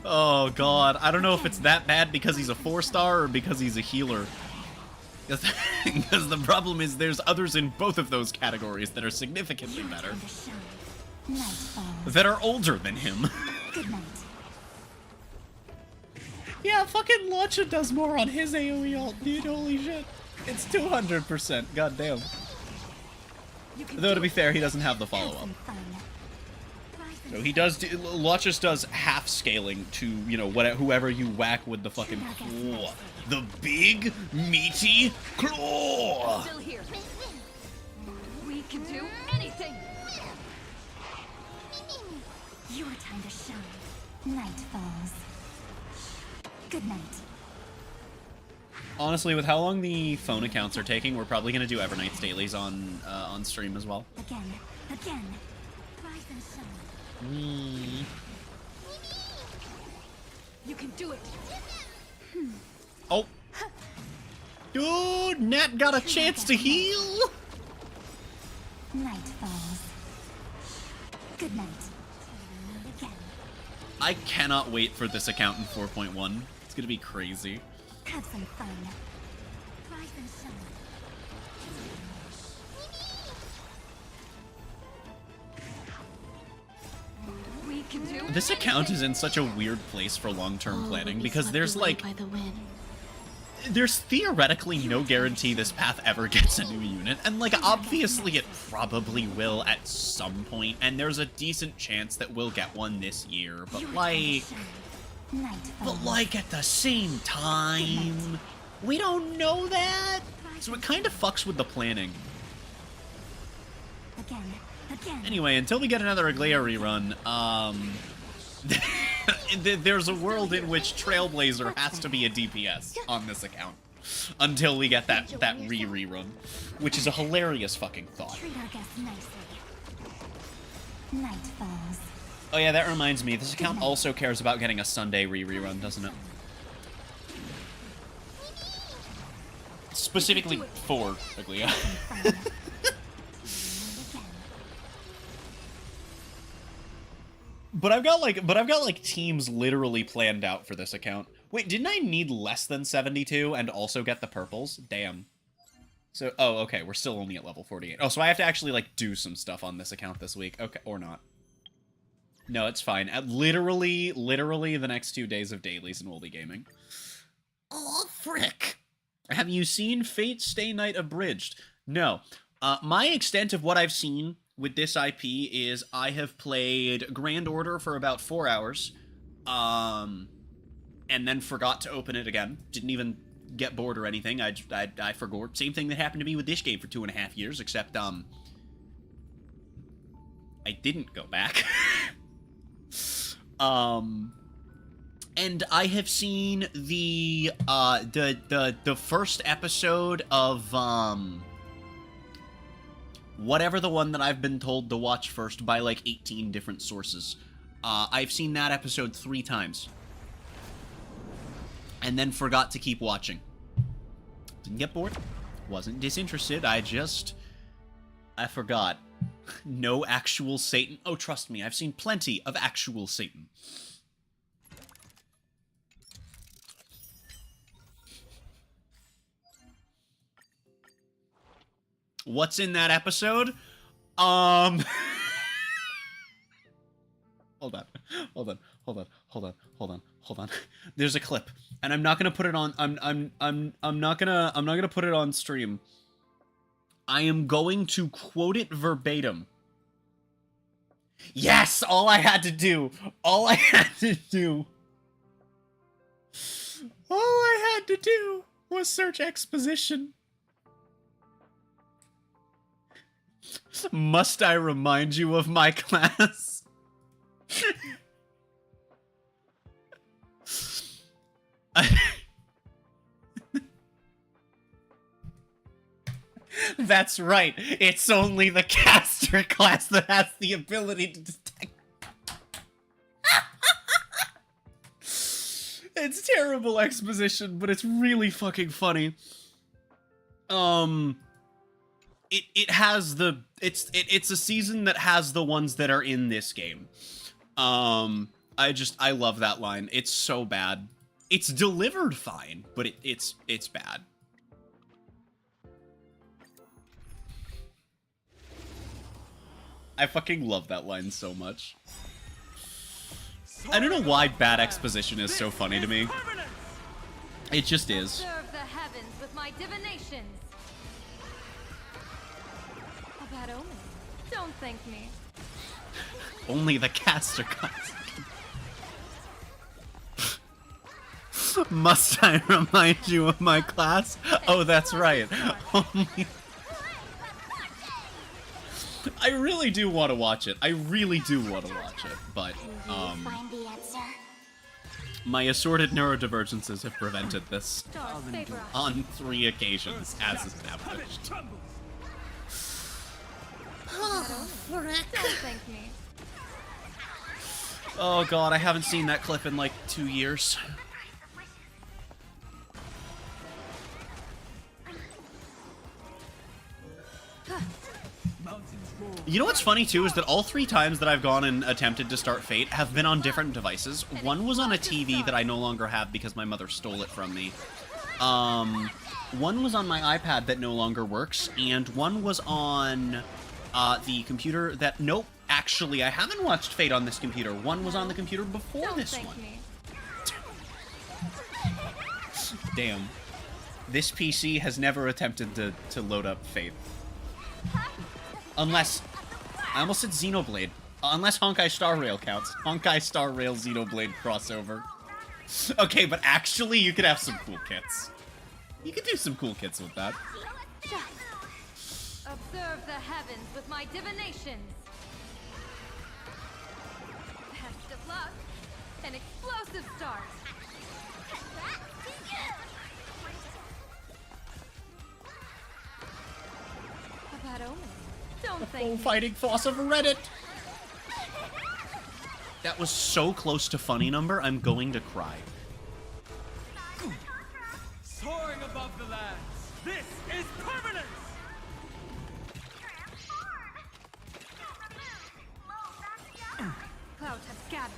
Oh, God. I don't know if it's that bad because he's a 4-star or because he's a healer. Because the problem is there's others in both of those categories that are significantly better. Night falls. That are older than him. Good night. Yeah, fucking Launcha does more on his AoE ult, dude. Holy shit. It's 200%. God damn. Though, to be fair, he doesn't have the follow-up. So he does... Launchus does half scaling to, you know, whoever you whack with the fucking claw. The big, meaty claw! still here. We can do anything. Your time to shine. Night falls. Good night. Honestly, with how long the phone accounts are taking, we're probably going to do Evernight's dailies on stream as well. Again. Rise and shine. You can do it. Oh! Dude, Nat got a chance to heal! Night falls. Good night. Again. I cannot wait for this account in 4.1. It's gonna be crazy. Have some fun. Rise and shine. We can do This account is in such a weird place for long-term All planning will be because swept there's away like... by the wind. There's theoretically no guarantee this path ever gets a new unit, and like obviously it probably will at some point, and there's a decent chance that we'll get one this year, but like... Night falls. But like at the same time, we don't know that, so it kind of fucks with the planning. Again. Anyway, until we get another Aglaia rerun, there's a world in which Trailblazer has to be a DPS on this account until we get that rerun, which is a hilarious fucking thought. Treat our guests nicely. Night falls. Oh yeah, that reminds me, this account also cares about getting a Sunday rerun, doesn't it? Specifically for Aglaia. But I've got like teams literally planned out for this account. Wait, didn't I need less than 72 and also get the purples? Damn. So, oh, okay, we're still only at level 48. Oh, so I have to actually like do some stuff on this account this week. Okay, or not. No, it's fine. Literally the next 2 days of dailies and we'll be gaming. Oh, frick. Have you seen Fate Stay Night Abridged? No. My extent of what I've seen with this IP is I have played Grand Order for about 4 hours, and then forgot to open it again. Didn't even get bored or anything. I forgot. Same thing that happened to me with this game for 2.5 years, except, I didn't go back. And I have seen the first episode of, whatever the one that I've been told to watch first by like 18 different sources. I've seen that episode 3 times. And then forgot to keep watching. Didn't get bored. Wasn't disinterested. I forgot. No actual Satan. Oh, trust me, I've seen plenty of actual Satan. What's in that episode? Hold on. There's a clip, and I'm not gonna put it on. I'm not gonna put it on stream. I am going to quote it verbatim. Yes, all I had to do was search exposition. Must I remind you of my class? That's right. It's only the caster class that has the ability to detect. It's terrible exposition, but it's really fucking funny. It has the it's a season that has the ones that are in this game. I love that line. It's so bad. It's delivered fine, but it's bad. I fucking love that line so much. I don't know why bad exposition is so funny to me. It just is. Observe the heavens with my divinations. A bad omen. Don't thank me. Only the caster class. Must I remind you of my class? Oh, that's right. Only... I really do want to watch it. I really do want to watch it, but Find the answer. my assorted neurodivergences have prevented this Stars favor us. on 3 occasions, as established. Oh, frick. Don't thank me. Oh god, I haven't seen that clip in like 2 years. You know what's funny too is that all 3 times that I've gone and attempted to start Fate have been on different devices. One was on a TV that I no longer have because my mother stole it from me. One was on my iPad that no longer works, and one was on the computer that, nope, actually I haven't watched Fate on this computer. One was on the computer before Don't this thank one. me. Damn. This PC has never attempted to load up Fate. Unless... I almost said Xenoblade. Unless Honkai Star Rail counts. Honkai Star Rail Xenoblade crossover. Okay, but actually you could have some cool kits. You could do some cool kits with that. Observe the heavens with my divinations. Best of luck. An explosive start. A bad omen. Don't thank me. Fighting Foss of Reddit! That was so close to funny number, I'm going to cry. Soaring above the lands. This is permanence. Clouds have scattered.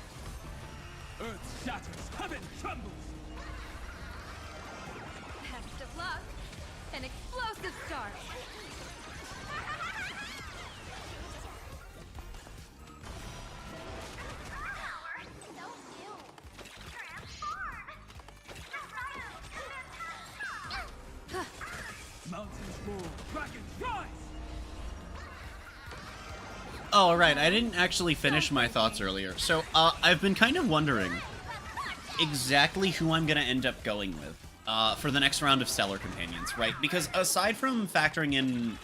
Earth shatters. Heaven trembles. Best of luck. An explosive start. Mountains roar. Dragons rise. Oh, right, I didn't actually finish my thoughts earlier. So, I've been kind of wondering exactly who I'm gonna end up going with for the next round of Stellar Companions, right? Because aside from factoring in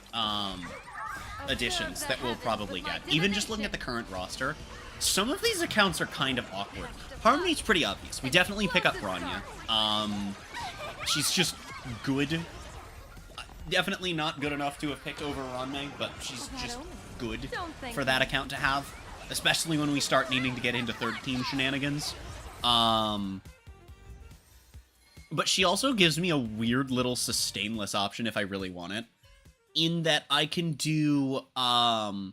additions that we'll probably get, even just looking at the current roster, some of these accounts are kind of awkward. Harmony's pretty obvious. We definitely pick up Bronya. She's just good. Definitely not good enough to have picked over Ranmei, but she's just good for that account to have, especially when we start needing to get into third team shenanigans. But she also gives me a weird little sustainless option if I really want it, in that I can do Asta,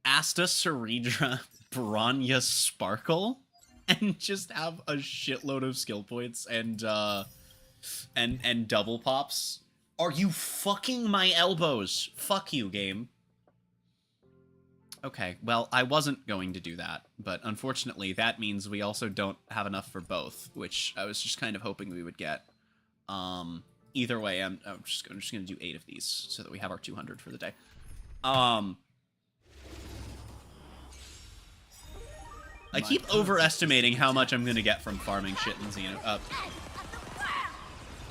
Ceridra, Bronya, Sparkle, and just have a shitload of skill points and double pops. Are you fucking my elbows? Fuck you, game. Okay, well, I wasn't going to do that, but unfortunately that means we also don't have enough for both, which I was just kind of hoping we would get. Either way, I'm just going to do 8 of these so that we have our 200 for the day. I keep overestimating how much I'm going to get from farming shit in Xeno.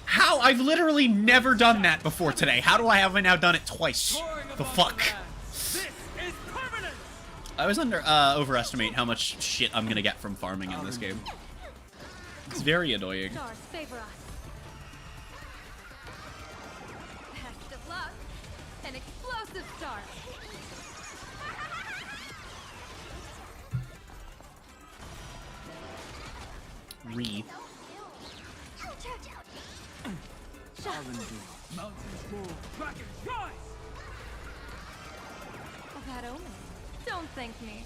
How? I've literally never done that before today. How do I have now done it twice? The fuck? This I always overestimate how much shit I'm gonna get from farming in this game. It's very annoying. Stars favor us. Best of luck. An explosive start. Mountains fall back and rise! Oh, that omen. Don't thank me.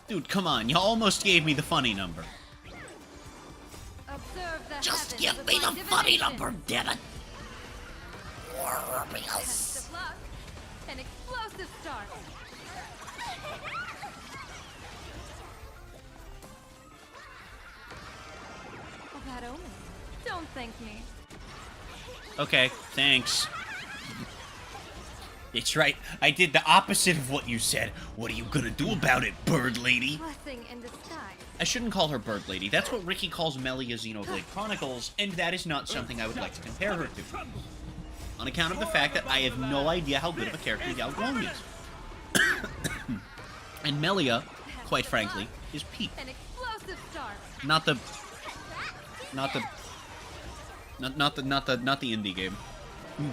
Dude, come on. You almost gave me the funny number. Observe the Just heavens give with me my the funny divination. number, damn it! Best Orbeus. of luck. An explosive start. Oh, that omen. Don't thank me. Okay, thanks. It's right. I did the opposite of what you said. What are you gonna do about it, bird lady? Blessing in disguise. I shouldn't call her bird lady. That's what Ricky calls Melia Xenoblade Chronicles, and that is not something I would like to compare her to. On account of the fact that I have no idea how good of a character Yao Guang is. And Melia, quite frankly, is peak. An explosive start. Not the indie game.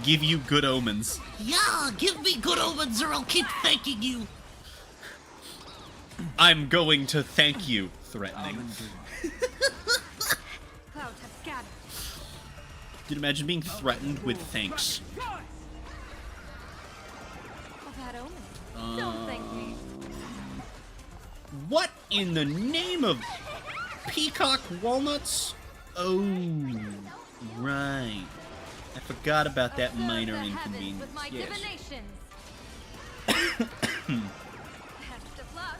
Give you good omens. Yeah, give me good omens or I'll keep thanking you. I'm going to thank you, threatening. Clouds have scattered. Can you imagine being threatened with thanks? Oh, that omen. Don't thank me. What in the name of peacock walnuts? Oh, right. I forgot about that Observe minor the heavens inconvenience. with my Yes. divinations. Best of luck.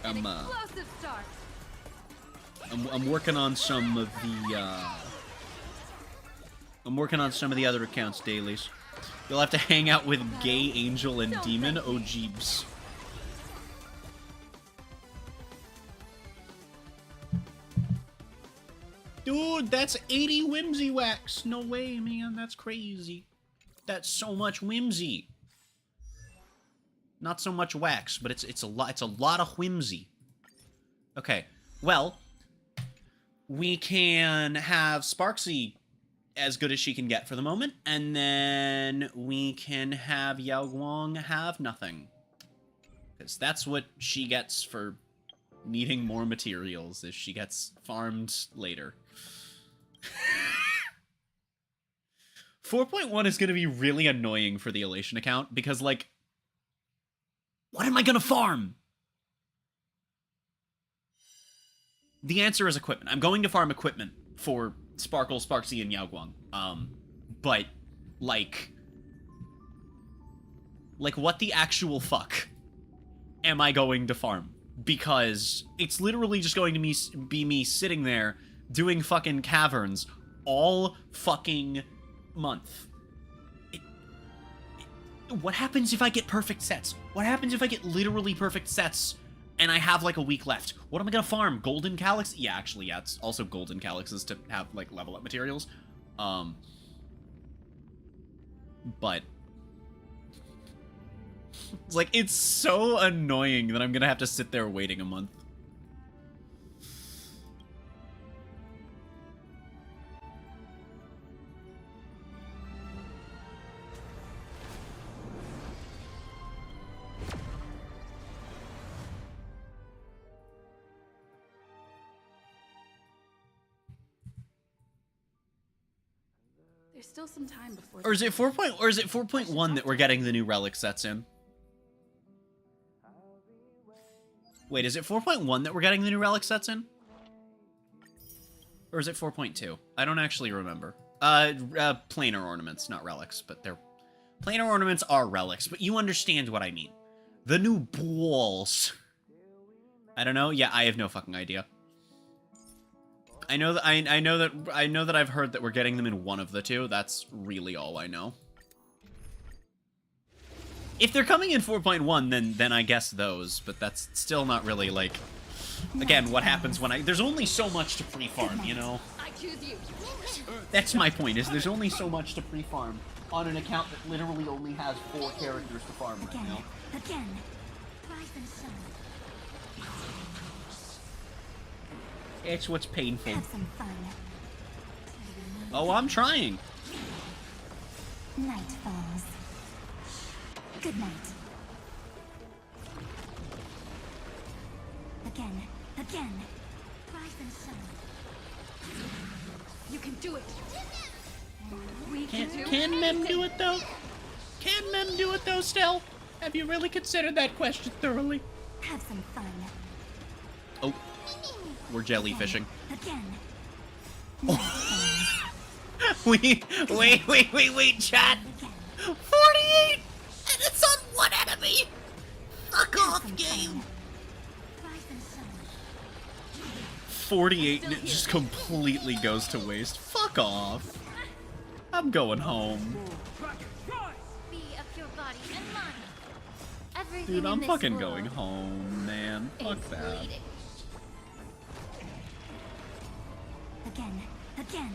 An explosive start. I'm working on some of the I'm working on some of the other accounts dailies. You'll have to hang out with Gay Angel and Demon. Oh jeebs. Dude, that's 80 whimsy wax. No way, man. That's crazy. That's so much whimsy. Not so much wax, but it's a lot of whimsy. Okay. Well, we can have Sparksy as good as she can get for the moment, and then we can have Yao Guang have nothing. Because that's what she gets for needing more materials, is she gets farmed later. 4.1 is going to be really annoying for the Elation account, because, like, what am I going to farm? The answer is equipment. I'm going to farm equipment for Sparkle, Sparksy, and Yao Guang. But, like, what the actual fuck am I going to farm? Because it's literally just going to be me sitting there doing fucking caverns all fucking month. What happens if I get perfect sets? What happens if I get literally perfect sets and I have like a week left? What am I gonna farm? Golden calyx? Yeah, actually, yeah, it's also golden calyxes to have like level up materials. But it's like, it's so annoying that I'm gonna have to sit there waiting a month. There's still some time before. Or is it 4.1 that we're getting the new relic sets in? Wait, is it 4.1 that we're getting the new relic sets in? Or is it 4.2? I don't actually remember. Planar ornaments, not relics, but they're... Planar ornaments are relics, but you understand what I mean. The new balls. I don't know. Yeah, I have no fucking idea. I know that I know that I've heard that we're getting them in one of the two. That's really all I know. If they're coming in 4.1, then I guess those, but that's still not really like. Again, what happens when there's only so much to pre-farm, you know? I choose you. That's my point, is there's only so much to pre-farm on an account that literally only has 4 characters to farm right Again. now. Again. Rise and shine. It's what's painful. Have some fun. Oh, I'm trying. Night falls. Good night. Again. Again. Rise and shine. You can do it. We can do Can Mem anything. do it though? Can Mem do it though still? Have you really considered that question thoroughly? Have some fun. Oh, we're jellyfishing. Again. Wait, chat. Again. 48! And it's on one enemy! Fuck off, game! Rise and shine. 48 and it just completely goes to waste. Fuck off. I'm going home. Be of your body and mind. Everything Dude, in I'm this fucking world going home, man. Fuck is that. fleeting. Again. Again.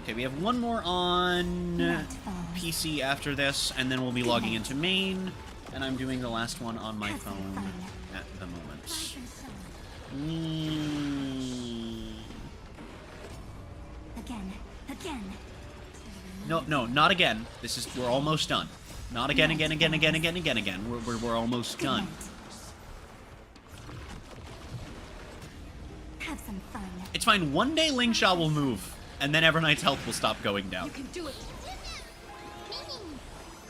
Okay, we have one more on PC after this, and then we'll be logging into main, and I'm doing the last one on my phone at the moment. Rise and shine. Again. Again. No, not again. This is, we're almost done. Not again. We're almost Good done. night. Have some fun. It's fine. One day Lingshaw will move, and then Evernight's health will stop going down. You can do it.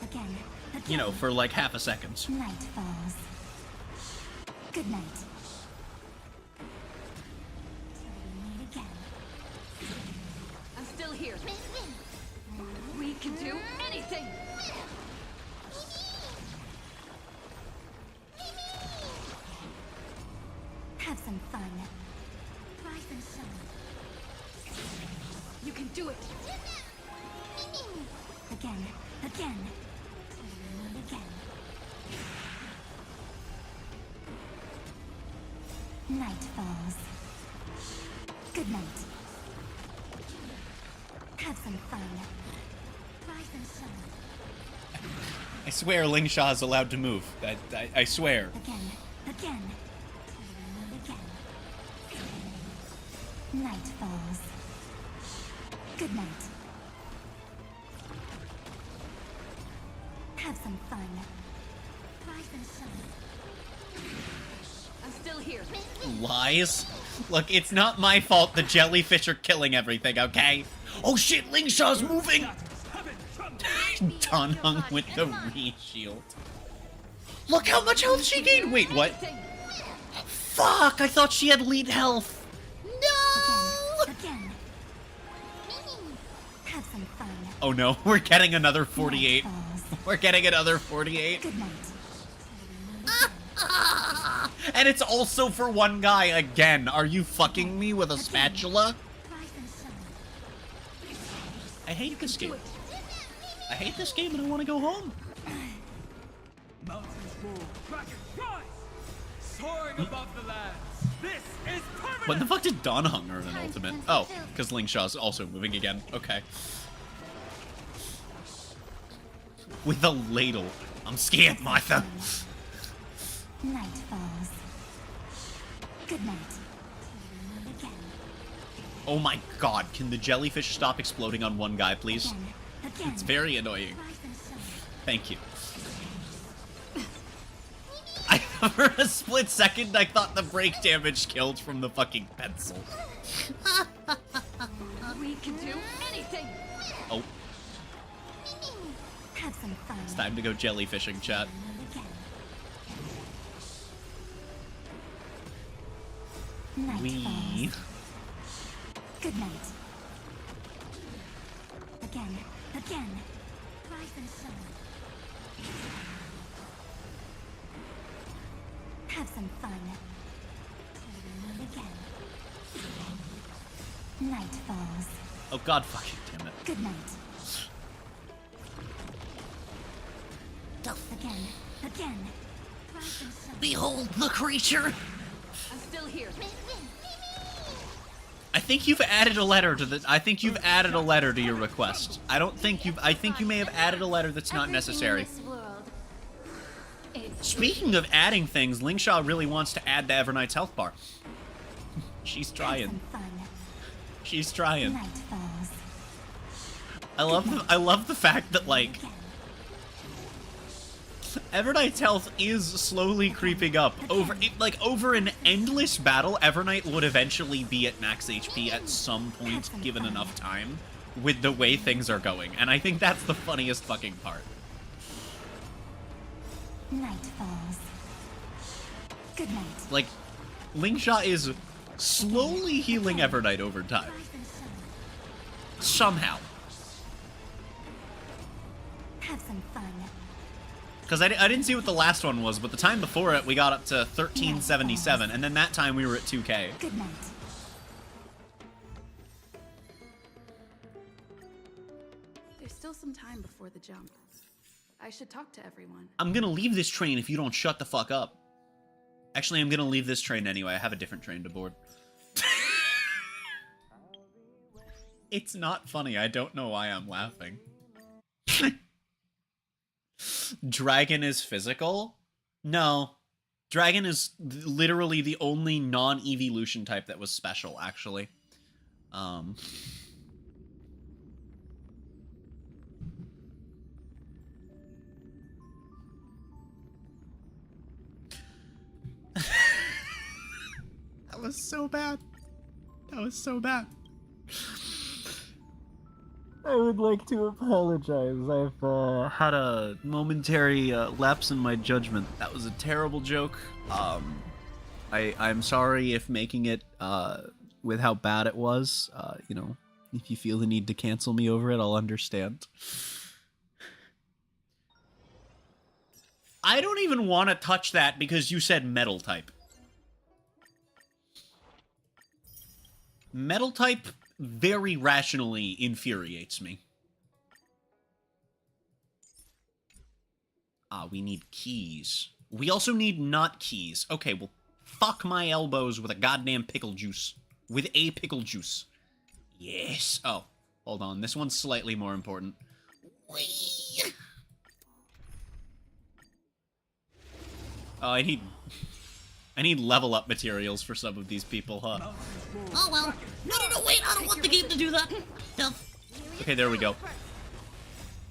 Again. Again. You know, for like half a second. Night falls. Good night. Again. I'm still here. We can do anything. Have some fun. Rise and shine. You can do it. Again. Again. Again. Night falls. Good night. Have some fun. Rise and shine. I swear Lingshaw is allowed to move. I swear. Again. Again. Again. Night falls. Good night. Have some fun. Rise and shine. I'm still here. Lies? Look, it's not my fault the jellyfish are killing everything, okay? Oh shit, Lingshaw's moving! Donhung with the re-shield. Look how much health she gained! Wait, what? Anything. Fuck, I thought she had lead health! Again. Again. Have some fun. Oh no, we're getting another 48. Night falls. We're getting another 48. Good night. And it's also for one guy again. Are you fucking me with a spatula? Rise and shine. I hate this game. I hate this game and I want to go home. Mountains move, dragons rise! Soaring above the lands. This is permanent! When the fuck did Donhung earn an ultimate? Oh, because Lingshaw's also moving again. Okay. With a ladle. I'm scared, Martha. Night falls. Good night. Again. Oh my god, can the jellyfish stop exploding on one guy, please? Again. Again. It's very annoying. Rise and shine. Thank you. For a split second, I thought the break damage killed from the fucking pencil. We can do anything. Oh, Have some fun. it's time to go jellyfishing, chat. Again. Night We... falls. Good night. Again. Again. Rise and shine. Have some fun. Again. Night falls. Oh god fucking damn it. Good night. Again. Again. Rise and shine. Behold the creature! I'm still here. I think you've added a letter to the. I think you've added a letter to your request. I don't think you've. I think you may have added a letter that's not necessary. Everything in this world is Speaking of adding things, Lingshaw really wants to add the Evernight's health bar. She's trying. She's trying. I love the fact that like Evernight's health is slowly creeping up. Over an endless battle, Evernight would eventually be at max HP at some point, given enough time, with the way things are going. And I think that's the funniest fucking part. Night falls. Good night. Like, Lingshaw is slowly healing Evernight over time. Somehow. Have some fun. Because I didn't see what the last one was, but the time before it, we got up to 1377, and then that time we were at 2K. Good night. There's still some time before the jump. I should talk to everyone. I'm gonna leave this train if you don't shut the fuck up. Actually, I'm gonna leave this train anyway. I have a different train to board. It's not funny. I don't know why I'm laughing. Dragon is physical? No. Dragon is literally the only non-evolution type that was special, actually. That was so bad. That was so bad. I would like to apologize. I've had a momentary lapse in my judgment. That was a terrible joke. I'm sorry if making it with how bad it was. You know, if you feel the need to cancel me over it, I'll understand. I don't even want to touch that because you said metal type. Metal type very rationally infuriates me. We need keys. We also need not keys. Okay, well, fuck my elbows with a goddamn pickle juice. With a pickle juice. Yes. Oh, hold on. This one's slightly more important. Whee! Oh, I need level up materials for some of these people, huh? Oh well. No, wait, I don't want the game to do that. No. Okay, there we go.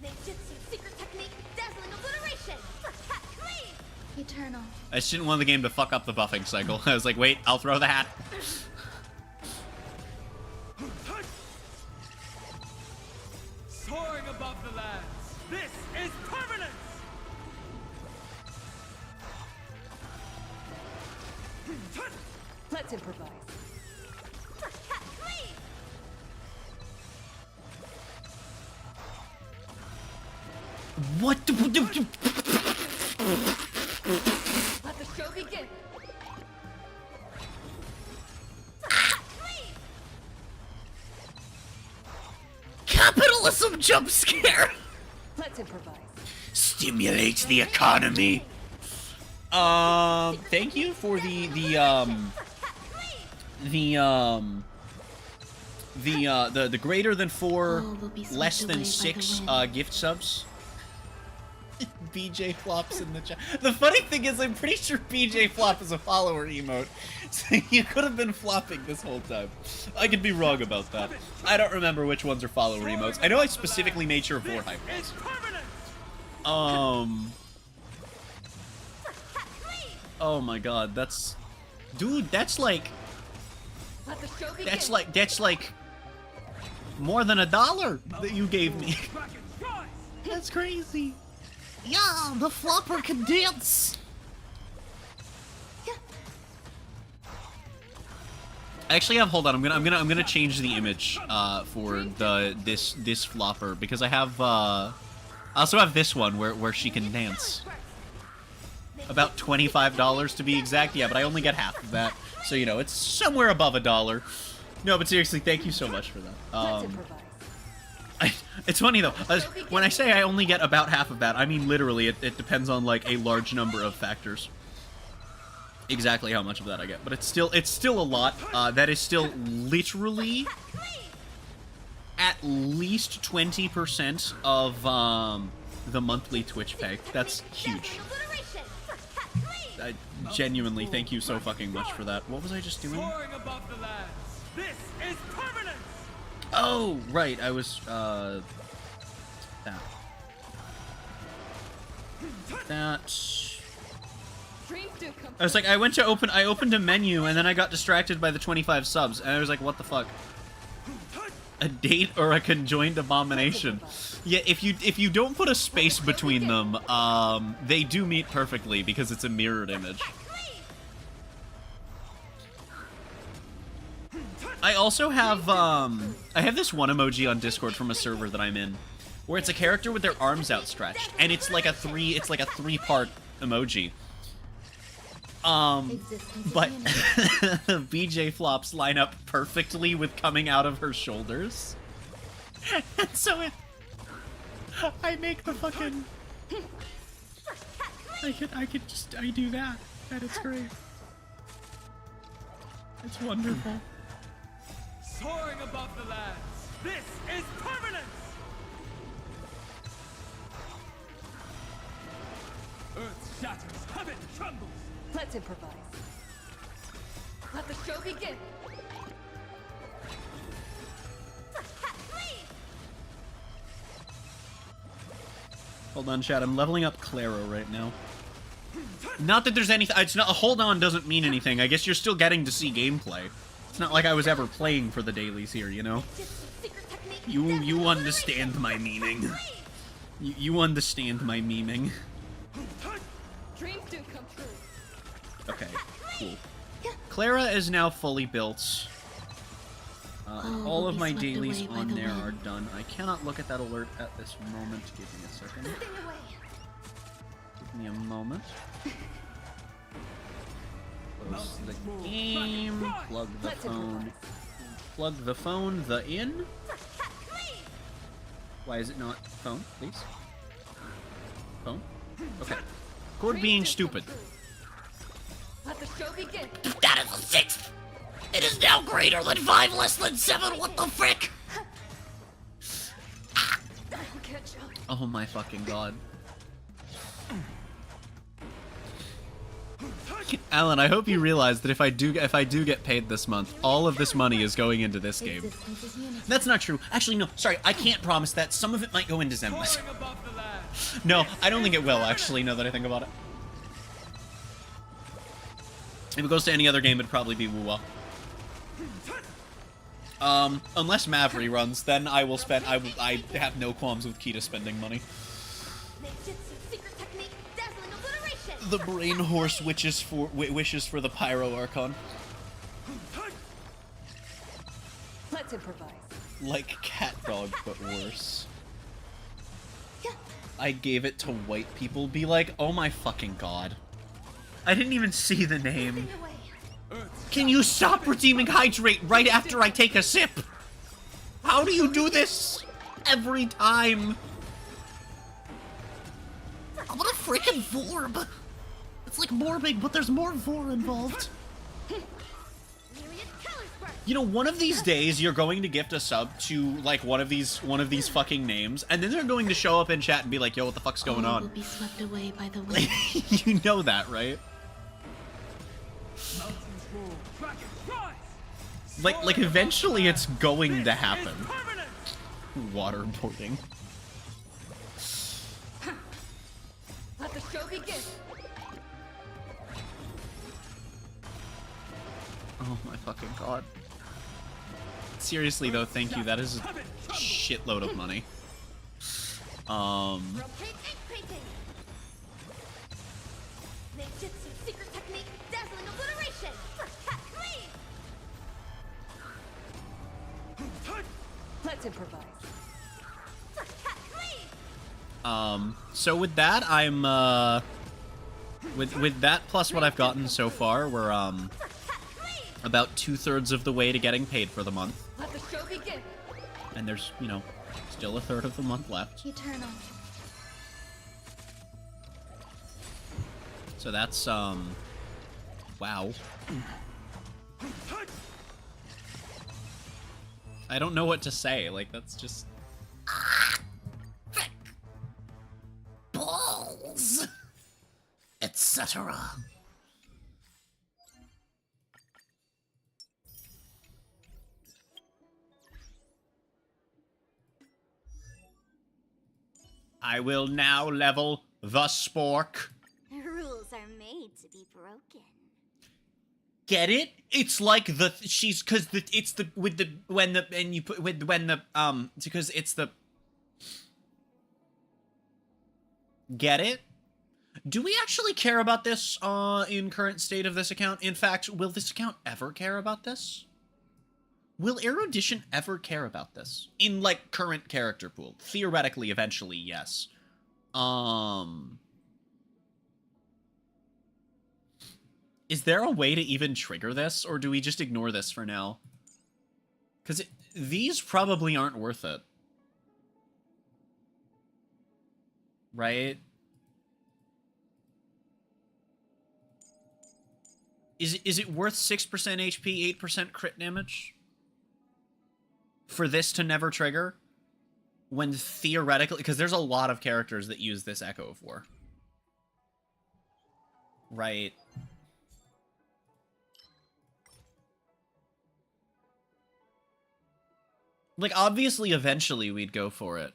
Ninjutsu secret technique, dazzling obliteration. Cut clean. Eternal. I just didn't want the game to fuck up the buffing cycle. I was like, wait, I'll throw the hat. Soaring above the lands. This is permanence. Let's improvise. Cut clean. What the... Let the show begin. Capitalism jump scare! Let's improvise. Stimulates the economy. Thank you for the greater than 4, All will be less swept than away by 6 the wind. gift subs. BJ Flops in the chat. The funny thing is, I'm pretty sure BJ Flop is a follower emote, so you could have been flopping this whole time. I could be wrong about that. I don't remember which ones are follower emotes. I know I specifically made sure Vorhype was. Oh my god, that's... Dude, that's like... Let the show begin. That's like... more than $1 that you gave me. That's crazy. Yeah, the flopper can dance. I actually have... Hold on, I'm gonna change the image for this flopper because I have I also have this one where she can dance. About $25 to be exact. Yeah, but I only get half of that. So, you know, it's somewhere above $1. No, but seriously, thank you so much for that. Let's improvise. It's funny, though. When I say I only get about half of that, I mean literally. It depends on, like, a large number of factors. exactly how much of that I get, but it's still a lot. That is still literally at least 20% of the monthly Twitch pay. That's huge. I genuinely thank you so fucking much for that. What was I just doing? Soaring above the lands. This is permanence. Oh, right. I was that. Dreams do come I was like, I opened a menu and then I got distracted by the 25 subs and I was like, what the fuck? A date or a conjoined abomination? Yeah, if you don't put a space between them, they do meet perfectly because it's a mirrored image. I also have I have this one emoji on Discord from a server that I'm in, where it's a character with their arms outstretched, and it's like a three-part emoji. But BJ flops line up perfectly with coming out of her shoulders. And so I make the fucking I do that. And it's great. It's wonderful. Soaring above the lands. This is permanence. Earth shatters, heaven trembles. Let's improvise. Let the show begin. Hold on, chat. I'm leveling up Claro right now. Not that there's anything. It's not. Hold on doesn't mean anything. I guess you're still getting to see gameplay. It's not like I was ever playing for the dailies here, you know. You understand my meaning. You understand my memeing. Dreams do come true. Okay, cool. Clara is now fully built. All of my dailies on there are done. I cannot look at that alert at this moment. Give me a second. Give me a moment. Close the game. Plug the phone. Plug the phone. The in. Why is it not phone, please? Phone? Okay. Cord being stupid. Let the show begin. That is a 6! It is now greater than 5 less than 7, what the frick? I'll catch you. Oh my fucking god. Alan, I hope you realize that if I do get paid this month, all of this money is going into this game. That's not true. Actually, no. Sorry, I can't promise that. Some of it might go into Zenless. Soaring above the lands. No, I don't think it will, actually, now that I think about it. If it goes to any other game, it'd probably be Wuwa. Unless Mav reruns, then I will spend. I have no qualms with Kita spending money. The brain horse wishes for the Pyro Archon. Let's improvise. Like Cat Dog, but worse. I gave it to white people. Be like, oh my fucking god. I didn't even see the name. Can you stop redeeming Hydrate right after I take a sip? How do you do this? Every time. What a freaking Vorb! It's like Morbig, but there's more Vor involved. You know, one of these days you're going to gift a sub to like one of these fucking names, and then they're going to show up in chat and be like, "Yo, what the fuck's going on?" Will be swept away by the wind. You know that, right? Mountains roar, dragons rise. Like eventually it's going to happen. Is permanent. Waterboarding. Let the show begin. Oh my fucking god. Seriously though, thank you. That is a shitload of money. Let's improvise. So with that, I'm with that plus what I've gotten so far, we're about 2/3 of the way to getting paid for the month. Let the show begin. And there's, you know, still 1/3 of the month left. Eternal. So that's, wow, Wow. I don't know what to say. Like, that's just... Balls, etc. I will now level the spork. Rules are made to be broken. Get it? It's like the she's because the it's the with the when the and you put with when the because it's the get it? Do we actually care about this in current state of this account? In fact, will this account ever care about this? Will Erudition ever care about this in like current character pool? Theoretically, eventually, yes. Is there a way to even trigger this, or do we just ignore this for now? Because these probably aren't worth it. Right? Is it worth 6% HP, 8% crit damage? For this to never trigger? When theoretically... Because there's a lot of characters that use this Echo for. Right. Like, obviously, eventually we'd go for it.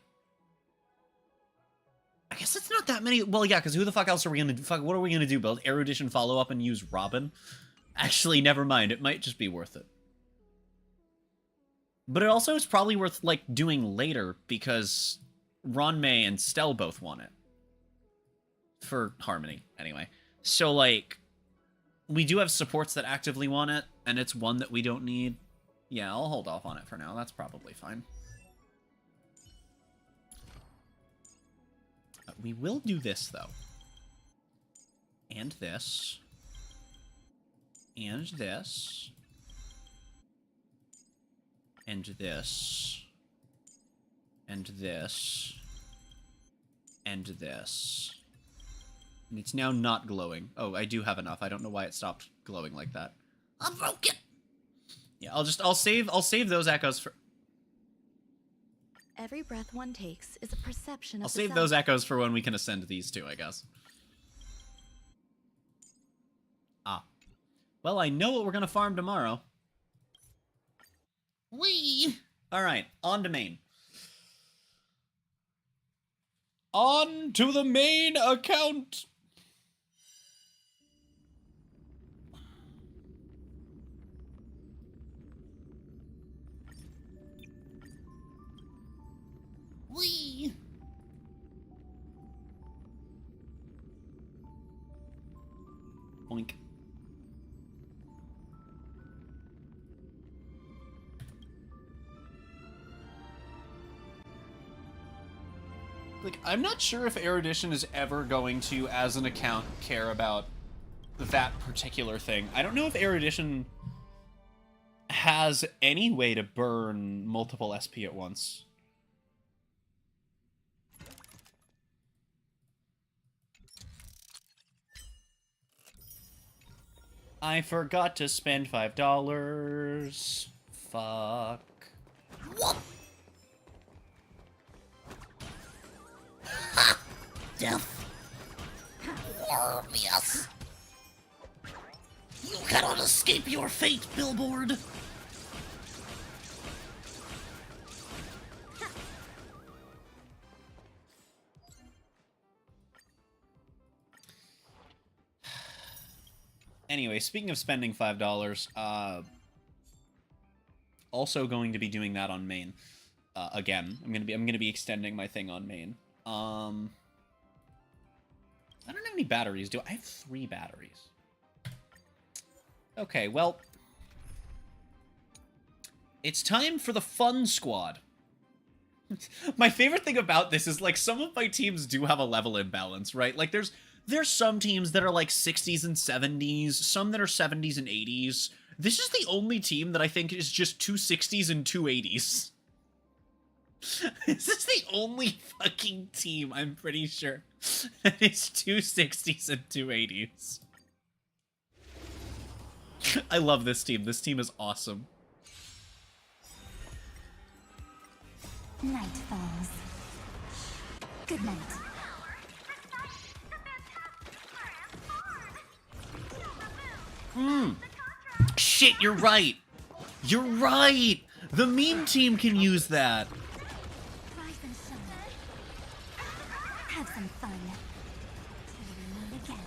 I guess it's not that many... Well, yeah, because who the fuck else are we gonna... What are we gonna do? Build Erudition follow-up and use Robin? Actually, never mind. It might just be worth it. But it also is probably worth, like, doing later, because Ron May and Stell both want it. For Harmony, anyway. So, like, we do have supports that actively want it, and it's one that we don't need. Yeah, I'll hold off on it for now. That's probably fine. We will do this, though. And this. And this. And this. And this. And this. And it's now not glowing. Oh, I do have enough. I don't know why it stopped glowing like that. I'm broken. Yeah, I'll save those echoes for... Every breath one takes is a perception of I'll the save self. those echoes for when we can ascend these two, I guess. Ah. Well, I know what we're gonna farm tomorrow. Wee. Alright, on to main. On to the main account! Wee. Boink. Like, I'm not sure if Erudition is ever going to, as an account, care about that particular thing. I don't know if Erudition has any way to burn multiple SP at once. I forgot to spend $5. Fuck. What? Ha! Death. Glorious. You cannot escape your fate, Billboard. Anyway, speaking of spending $5, also going to be doing that on main. Again, I'm gonna be extending my thing on main. I don't have any batteries, do I? I have 3 batteries. Okay, well, it's time for the fun squad. My favorite thing about this is, like, some of my teams do have a level imbalance, right? Like, there's some teams that are like 60s and 70s, some that are 70s and 80s. This is the only team that I think is just 2 60s and 2 80s. This is the only fucking team, I'm pretty sure, that is 2 60s and 2 80s. I love this team. This team is awesome. Night falls. Good night. Shit, you're right. You're right. The meme team can use that. Rise and shine. Have some fun. Till we meet again.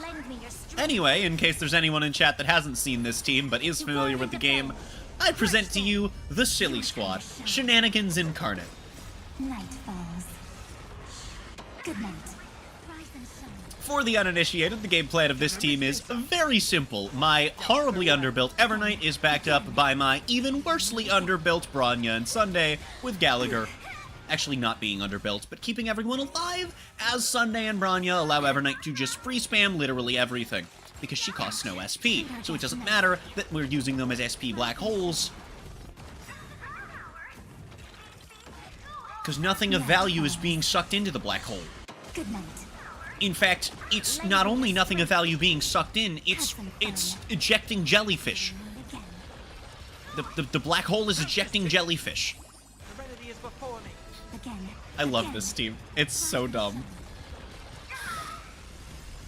Lend me your strength. Anyway, in case there's anyone in chat that hasn't seen this team but is familiar with the game, I present to you the Silly Squad, Shenanigans Incarnate. Night falls. Good night. Rise and shine. For the uninitiated, the game plan of this team is very simple. My horribly underbuilt Evernight is backed up by my even worsely underbuilt Bronya and Sunday, with Gallagher actually not being underbuilt, but keeping everyone alive, as Sunday and Bronya allow Evernight to just free spam literally everything, because she costs no SP, so it doesn't matter that we're using them as SP black holes, because nothing of value is being sucked into the black hole. Good night. In fact, it's not only nothing of value being sucked in, it's ejecting jellyfish. The black hole is ejecting jellyfish. Serenity is before me. Again. I love this team. It's so dumb.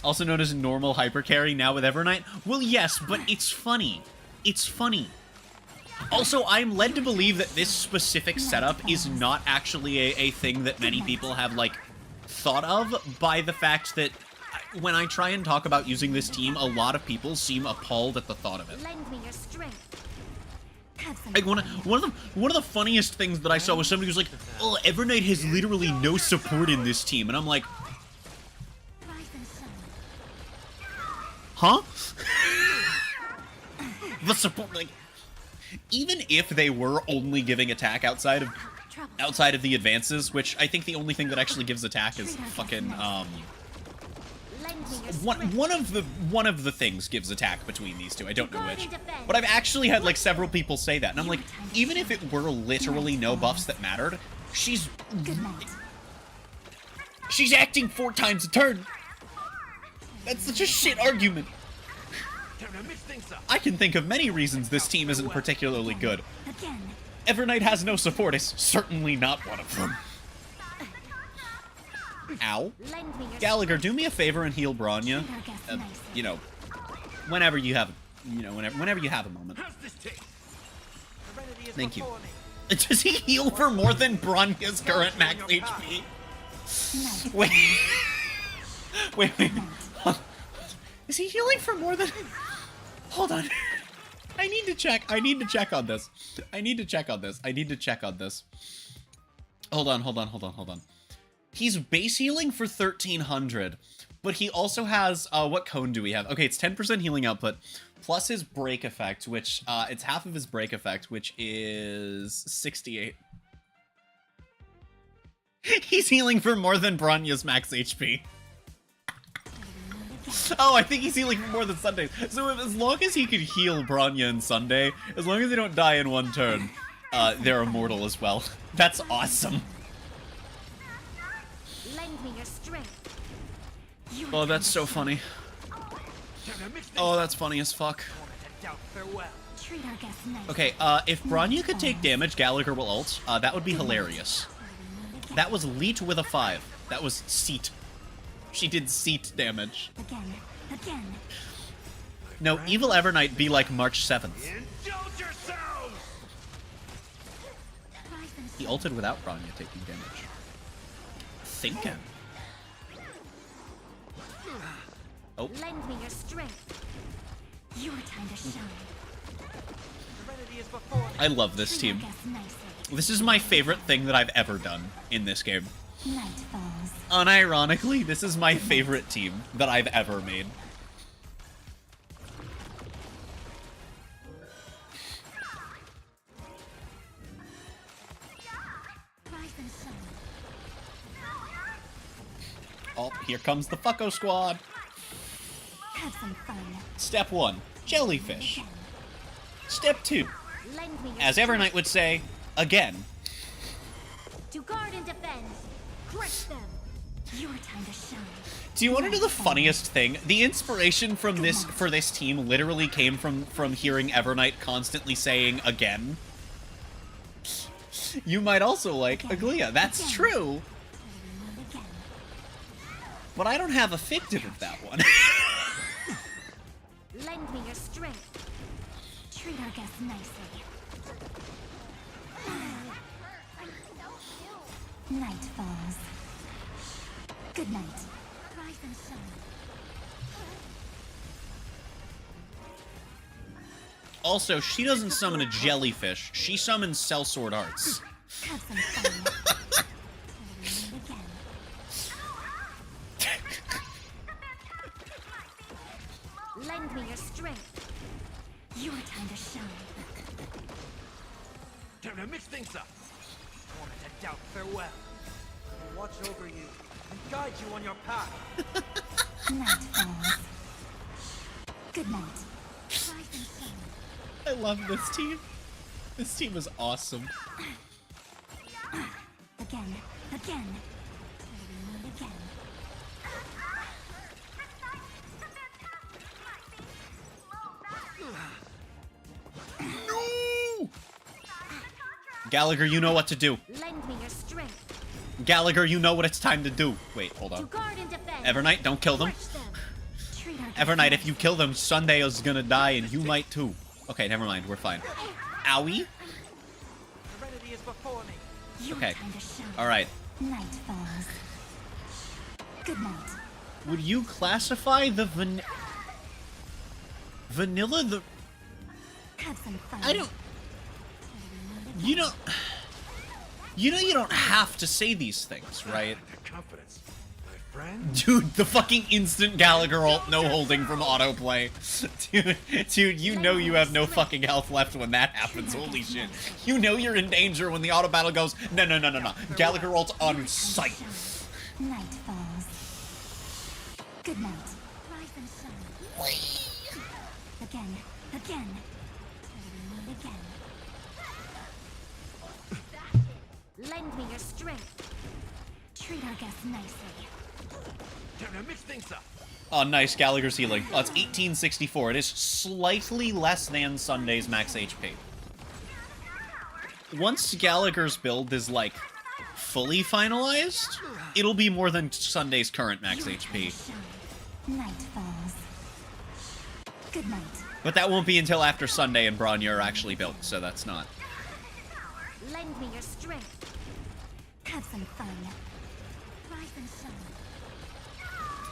Also known as normal hyper carry now with Evernight. Well, yes, but it's funny. It's funny. Also, I'm led to believe that this specific setup is not actually a thing that many people have, like, thought of by the fact that when I try and talk about using this team, a lot of people seem appalled at the thought of it. Lend me your strength. Have some Like one of the funniest things that I saw was somebody who was like, "Oh, Evernight has literally no support in this team," and I'm like, rise and shine. "Huh?" The support, like, even if they were only giving attack outside of the advances, which I think the only thing that actually gives attack is fucking Lend me your strength. one of the things gives attack between these two. I don't know which. But I've actually had like several people say that, and I'm like, even if it were literally no buffs that mattered, she's Good night. acting 4 times a turn. That's such a shit argument. Time to mix things up. I can think of many reasons this team isn't particularly good. Again. Evernight has no support is certainly not one of them. Ow. Lend me your Gallagher, do me a favor and heal Bronya. Treat our guests nicely. You know, whenever you have a moment. How's this taste? Serenity is Thank you. before me. Does he heal for more than Bronya's current max HP? Wait. Wait. Is he healing for more than... Hold on. I need to check on this. Hold on. He's base healing for 1300, but he also has, what cone do we have? Okay, it's 10% healing output, plus his break effect, which, it's half of his break effect, which is 68. He's healing for more than Bronya's max HP. Oh, I think he's healing for more than Sunday. So as long as he can heal Bronya and Sunday, as long as they don't die in one turn, they're immortal as well. That's awesome. Lend me your strength. Oh, that's so funny. Time to mix things Oh, that's funny as fuck. up. Doubt farewell. Treat our guests nicely. Okay, if Bronya could take damage, Gallagher will ult. That would be hilarious. That was Leet with a 5. That was Seat. She did Seat damage. Again. No, Evil Evernight be like March 7th. Indulge yourselves! Rise and He ulted without Bronya taking damage. Thinking. Oh, lend me your strength. Your time to shine. Serenity is before me. I love this Treat our team. guests nicely. This is my favorite thing that I've ever done in this game. Night falls. Unironically, this is my favorite team that I've ever made. Rise and shine. Oh, here comes the Fucko Squad. Have some fun. Step 1, jellyfish. Step 2, Lend me your as Evernight would say, again. to guard and defend. Crush them. Your time to shine. Do you want to know the funniest thing? The inspiration from this team literally came from hearing Evernight constantly saying again. You might also like Aglia. That's true. But I don't have a fictive of that one. Lend me your strength. Treat our guests nicely. Night falls. Good night. Rise and shine. Also, she doesn't summon a jellyfish. She summons sellsword arts. Have some fun. Lend me your strength. Your time to shine. Time to mix things up. Moment to doubt farewell. I'll watch over you and guide you on your path. Night falls. Good night. Rise and shine. I love this team. This team is awesome. Again. Again. Again. No! Gallagher, you know what to do. Lend me your strength. Gallagher, you know what it's time to do. Wait, hold To on. guard and defend. Evernight, don't kill them. Crush them. Treat our guests Evernight, if you nicely. kill them, Sunday is gonna die and you might too. Okay, never mind, we're fine. Owie? Serenity is before me. Your Okay. time to shine. Alright. Night falls. Good night. Would you classify the vanilla the... Have some fun. I don't... You don't... You know you don't have to say these things, right? Confidence, my friend. Dude, the fucking instant Gallagher ult no holding from autoplay. Dude, you know you have no fucking health left when that happens. Holy shit. You know you're in danger when the auto battle goes, no. Gallagher ult's on sight. Night falls. Good night. Rise and shine. Again. Again. Again. Lend me your strength. Treat our guests nicely. Time to mix things up. Oh, nice. Gallagher's healing. Oh, it's 1864. It is slightly less than Sunday's max HP. Once Gallagher's build is, like, fully finalized, it'll be more than Sunday's current max Your time to HP. shine. Night falls. Good night. But that won't be until after Sunday and Bronja are actually built, so that's not. Lend me your strength. Have some fun. Rise and shine.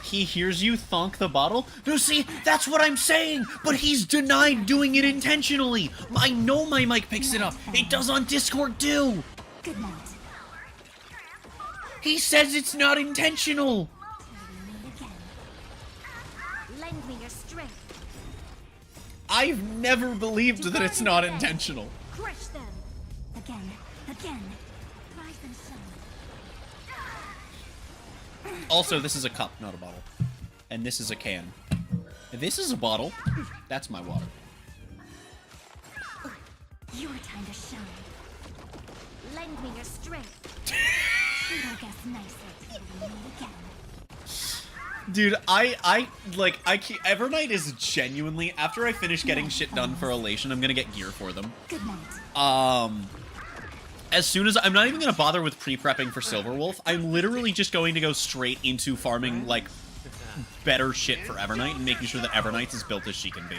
He hears you thonk the bottle? No, see, that's what I'm saying! But he's denied doing it intentionally! I know my mic picks it up. It does on Discord too! Good night. He says it's not intentional! Again. Lend me your strength. I've never believed that it's not intentional. Crush them. Again. Again. Rise and shine. Also, this is a cup, not a bottle. And this is a can. This is a bottle. That's my water. Your time to shine. Lend me your strength. Treat our guests nicely. Again. Dude, Evernight is genuinely, after I finish getting shit done for Elation, I'm gonna get gear for them. Good night. As soon as, I'm not even gonna bother with pre-prepping for Silverwolf, I'm literally just going to go straight into farming, like, better shit for Evernight and making sure that Evernight's as built as she can be.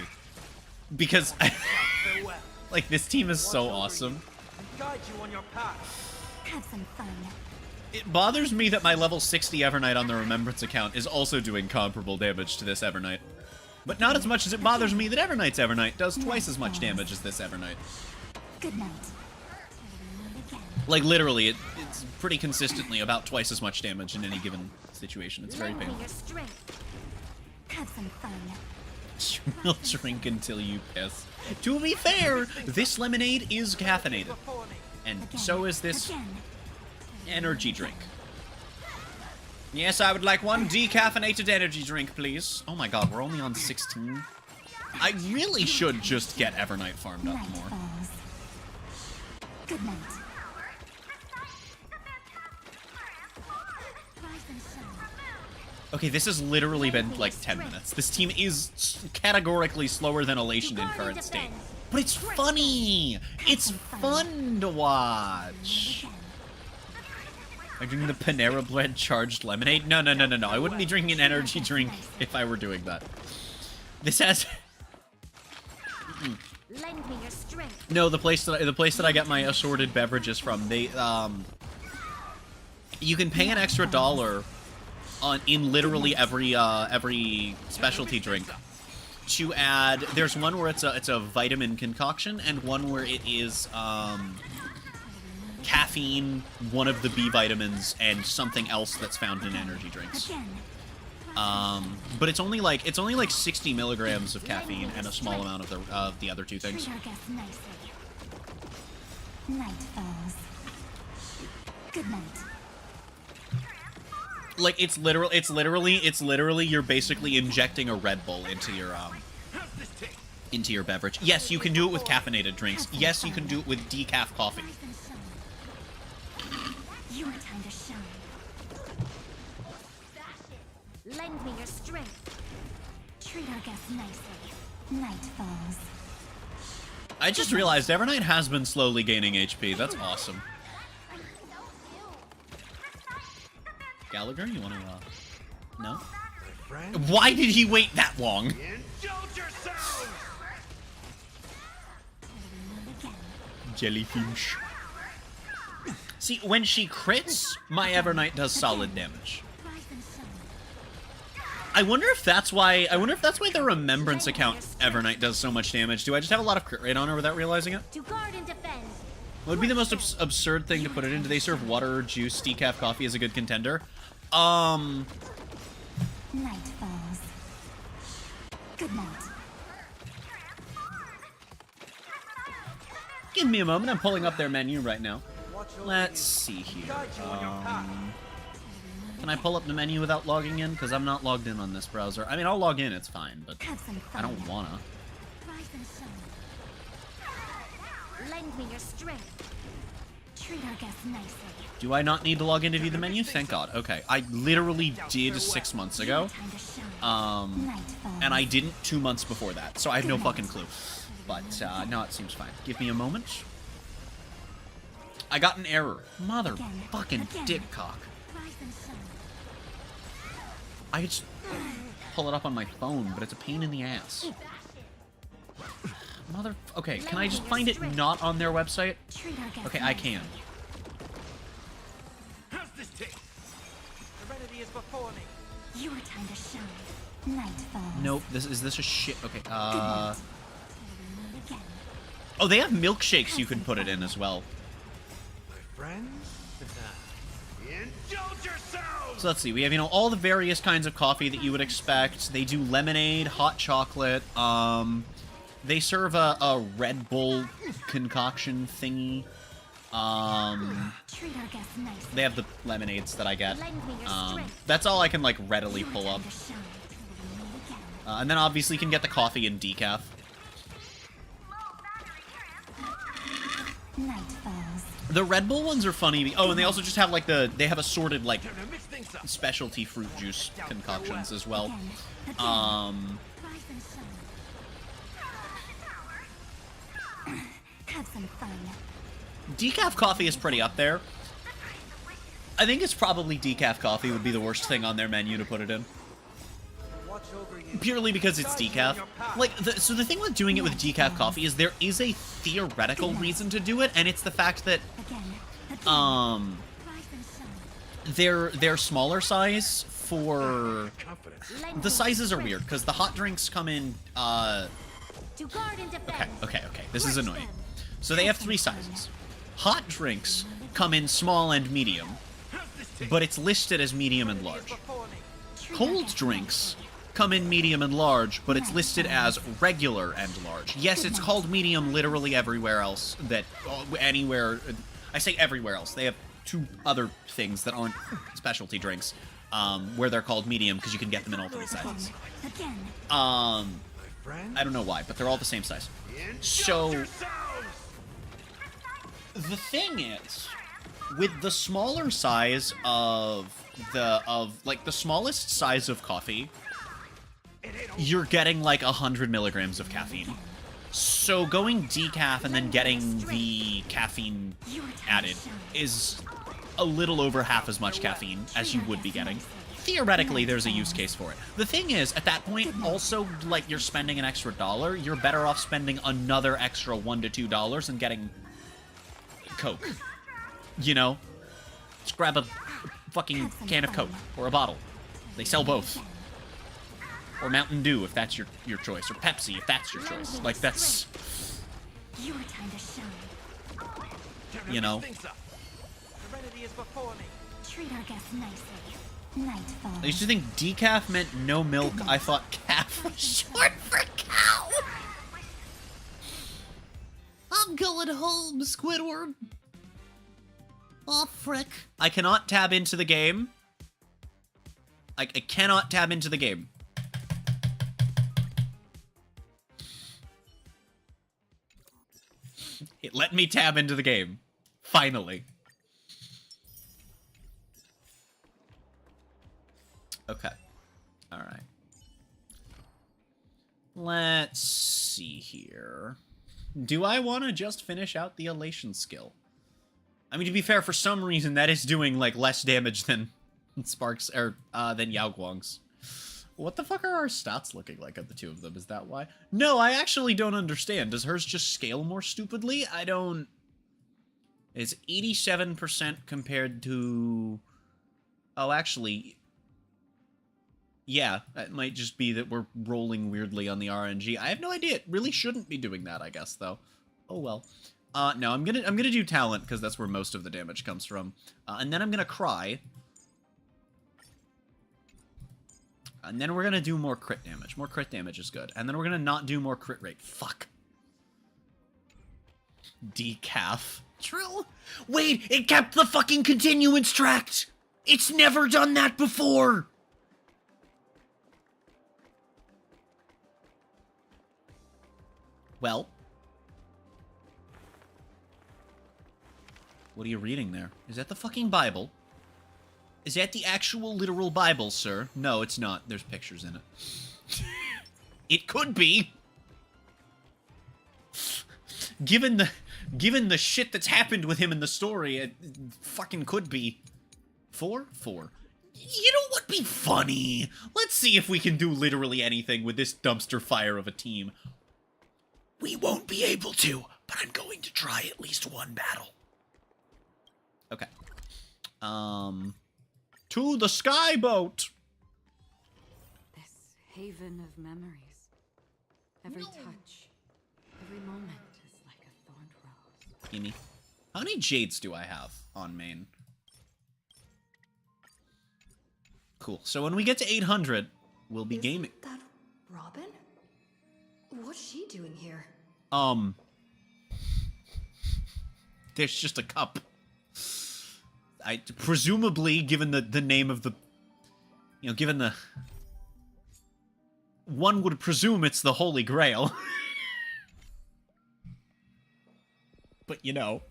Because, Farewell. like, this team is so awesome. And guide you on your path. Have some fun. It bothers me that my level 60 Evernight on the Remembrance account is also doing comparable damage to this Evernight. But not as much as it bothers me that Evernight's Evernight does twice as much damage as this Evernight. Good night. Again. Like, literally, it's pretty consistently about twice as much damage in any given situation. It's very Lend me painful. your strength. Have some fun. You will drink until you piss. To be fair, this lemonade is caffeinated. Before me. And Again. so is this Again. energy drink. Yes, I would like one decaffeinated energy drink, please. Oh my god, we're only on 16. I really should just get Evernight farmed up Night more. falls. Good night. Rise and shine. Okay, this has literally been like 10 minutes. This team is categorically slower than Elation in current state. But it's funny! It's fun to watch! I'm drinking the Panera Bread charged lemonade? No. I wouldn't be drinking an energy drink if I were doing that. This has... Lend me your strength. No, the place that I get my assorted beverages from, they, you can pay an extra $1 in literally every specialty drink to add. There's one where it's a vitamin concoction, and one where it is caffeine, one of the B vitamins, and something else that's found in energy drinks. But it's only like 60 milligrams of caffeine and a small amount of the other two things. Night falls. Good night. Like it's literally you're basically injecting a Red Bull into your beverage. Yes, you can do it with caffeinated drinks. Yes, you can do it with decaf coffee. Your time to shine. Lend me your strength. Treat our guests nicely. Night falls. I just realized Evernight has been slowly gaining HP. That's awesome. Gallagher, you want to, no? Why did he wait that long? Jellyfish. See, when she crits, my Evernight does solid damage. I wonder if that's why the Remembrance account Evernight does so much damage. Do I just have a lot of crit rate on her without realizing it? To guard and defend. What would be the most absurd thing to put it in? Do they serve water, juice, decaf coffee as a good contender? Night falls. Good night. Give me a moment. I'm pulling up their menu right now. Let's see here. Can I pull up the menu without logging in? Because I'm not logged in on this browser. I mean, I'll log in. It's fine, but I don't wanna. Rise and shine. Lend me your strength. Treat our guests nicely. Do I not need to log in to view the menu? Thank God. Okay, I literally did 6 months ago. And I didn't 2 months before that, so I have no fucking clue. But, no, it seems fine. Give me a moment. I got an error. Motherfucking dickcock. I could just pull it up on my phone, but it's a pain in the ass. Okay, can I just find it not on their website? Okay, I can. How's this take? Serenity is before me. Your time to shine. Night falls. Nope, is this a shit? Okay, oh, they have milkshakes you can put it in as well. My friends? Indulge yourselves! So let's see, we have, all the various kinds of coffee that you would expect. They do lemonade, hot chocolate, they serve a Red Bull concoction thingy. They have the lemonades that I get. That's all I can, readily pull up. And then obviously you can get the coffee and decaf. Night falls. The Red Bull ones are funny. Oh, and they also just have, they have assorted, specialty fruit juice concoctions as well. Have some fun. Decaf coffee is pretty up there. I think it's probably decaf coffee would be the worst thing on their menu to put it in. Purely because it's decaf. So the thing with doing it with decaf coffee is there is a theoretical reason to do it, and it's the fact that, their smaller size for... The sizes are weird, because the hot drinks come in, Okay, this is annoying. So they have 3 sizes. Hot drinks come in small and medium, but it's listed as medium and large. Cold drinks come in medium and large, but it's listed as regular and large. Yes, it's called medium literally everywhere else anywhere. I say everywhere else. They have 2 other things that aren't specialty drinks, where they're called medium because you can get them in all 3 sizes. I don't know why, but they're all the same size. So, the thing is, with the smaller size of the smallest size of coffee, you're getting like 100 milligrams of caffeine. So going decaf and then getting the caffeine added is a little over half as much caffeine as you would be getting. Theoretically, there's a use case for it. The thing is, at that point, also, like, you're spending an extra $1, you're better off spending another extra $1 to $2 and getting Coke. You know? Just grab a fucking can of Coke, or a bottle. They sell both. Or Mountain Dew, if that's your choice, or Pepsi, if that's your choice. Like, that's... Your time to shine. You know? Treat our guests nicely. Nightfall. I used to think decaf meant no milk. I thought calf was short for cow. I'm going home, Squidward. Oh, frick. I cannot tab into the game. I cannot tab into the game. It let me tab into the game. Finally. Okay. Alright. Let's see here. Do I want to just finish out the elation skill? I mean, to be fair, for some reason, that is doing, like, less damage than Sparks, or, than Yao Guang's. What the fuck are our stats looking like of the two of them? Is that why? No, I actually don't understand. Does hers just scale more stupidly? I don't... It's 87% compared to... Oh, actually... Yeah, that might just be that we're rolling weirdly on the RNG. I have no idea. It really shouldn't be doing that, I guess, though. Oh, well. No, I'm gonna do talent, because that's where most of the damage comes from. And then I'm gonna cry. And then we're gonna do more crit damage. More crit damage is good. And then we're gonna not do more crit rate. Fuck. Decaf. Trill? Wait, it kept the fucking continuance tracked! It's never done that before! Well. What are you reading there? Is that the fucking Bible? Is that the actual literal Bible, sir? No, it's not. There's pictures in it. It could be. Given the shit that's happened with him in the story, it fucking could be. 4? 4. You know what would be funny? Let's see if we can do literally anything with this dumpster fire of a team. We won't be able to, but I'm going to try at least one battle. Okay. To the skyboat! This haven of memories. Every touch, every moment is like a thorned rose. Gimme. How many jades do I have on main? Cool. So when we get to 800, we'll be gaming. That Robin? What's she doing here? There's just a cup. Presumably, given the name of the... You know, given the... One would presume it's the Holy Grail. But, you know...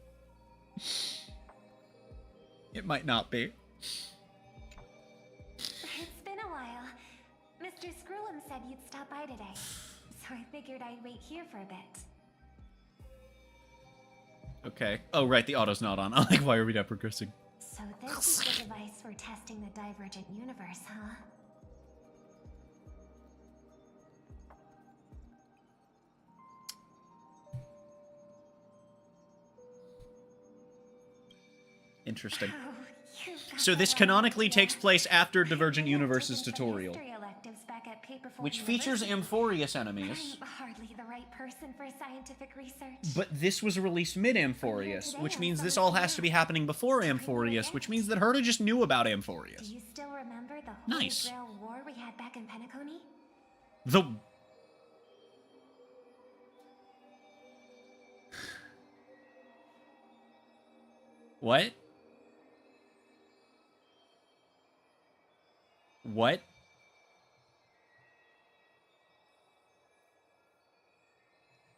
It might not be. It's been a while. Mr. Screw'em said you'd stop by today, so I figured I'd wait here for a bit. Okay. Oh, right, the auto's not on. I'm like, why are we not progressing? So this is the device for testing the divergent universe, huh? Interesting. Oh, So this canonically takes place after Divergent Universe's tutorial, which features Amphoreus enemies. I'm hardly the right person for scientific research. But this was released mid-Amphoreus, which means this all has to be happening before Amphoreus, which means that Herta just knew about Amphoreus. Do you still remember the Holy Nice. Grail war we had back in Penacony? The... What? What?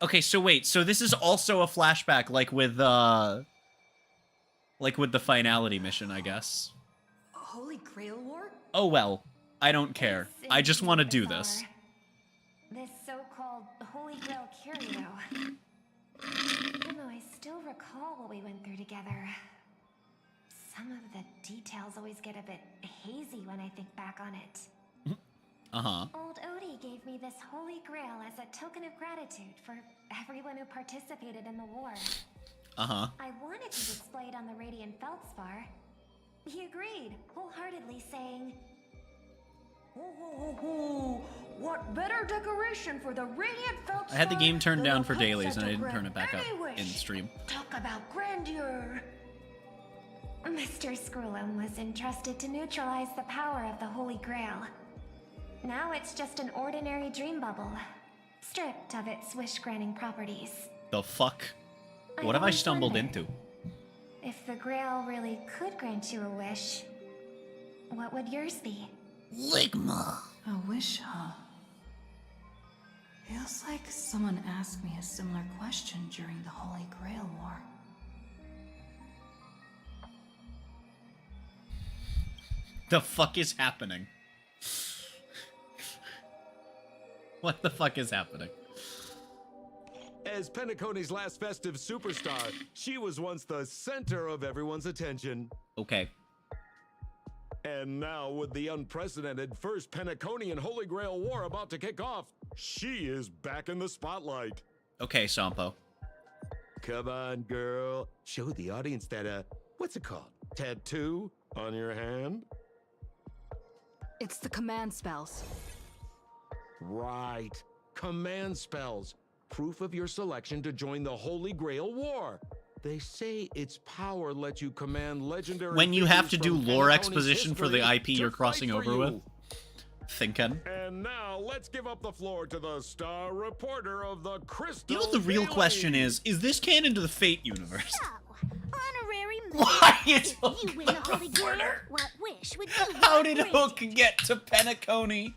Okay, so wait, so this is also a flashback, like with the finality mission, I guess. Holy Grail War? Oh well, I don't care. It's I just want to do bizarre. this. This so-called Holy Grail curio. Even though I still recall what we went through together, some of the details always get a bit hazy when I think back on it. Uh-huh. Old Odie gave me this Holy Grail as a token of gratitude for everyone who participated in the war. Uh-huh. I wanted to display it on the Radiant Feldspar. He agreed, wholeheartedly saying, What better decoration for the Radiant Feldspar? I had the game turned than down a for pub dailies set and I to didn't turn grant it back up any wish. in stream. Talk about grandeur. Mr. Screwlum was entrusted to neutralize the power of the Holy Grail. Now it's just an ordinary dream bubble, stripped of its wish-granting properties. The fuck? What have I always stumbled wondered, into? if the Grail really could grant you a wish, what would yours be? Ligma. A wish, huh? Feels like someone asked me a similar question during the Holy Grail War. The fuck is happening? What the fuck is happening? As Penacony's last festive superstar, she was once the center of everyone's attention. Okay. And now, with the unprecedented first Penaconian Holy Grail War about to kick off, she is back in the spotlight. Okay, Sampo. Come on, girl. Show the audience that, what's it called? Tattoo on your hand? It's the command spells. Right. Command spells. Proof of your selection to join the Holy Grail War. They say its power lets you command legendary. When you have to do figures from lore Penacony's exposition for the history IP to you're fight crossing for over you. with. Thinking. And now let's give up the floor to the star reporter of the Crystal. You know what the real Daily. question is this canon to the Fate universe? So, honorary Why is if Hook you win the Holy Grail, what wish would you How want did granted? Hook get to Penacony?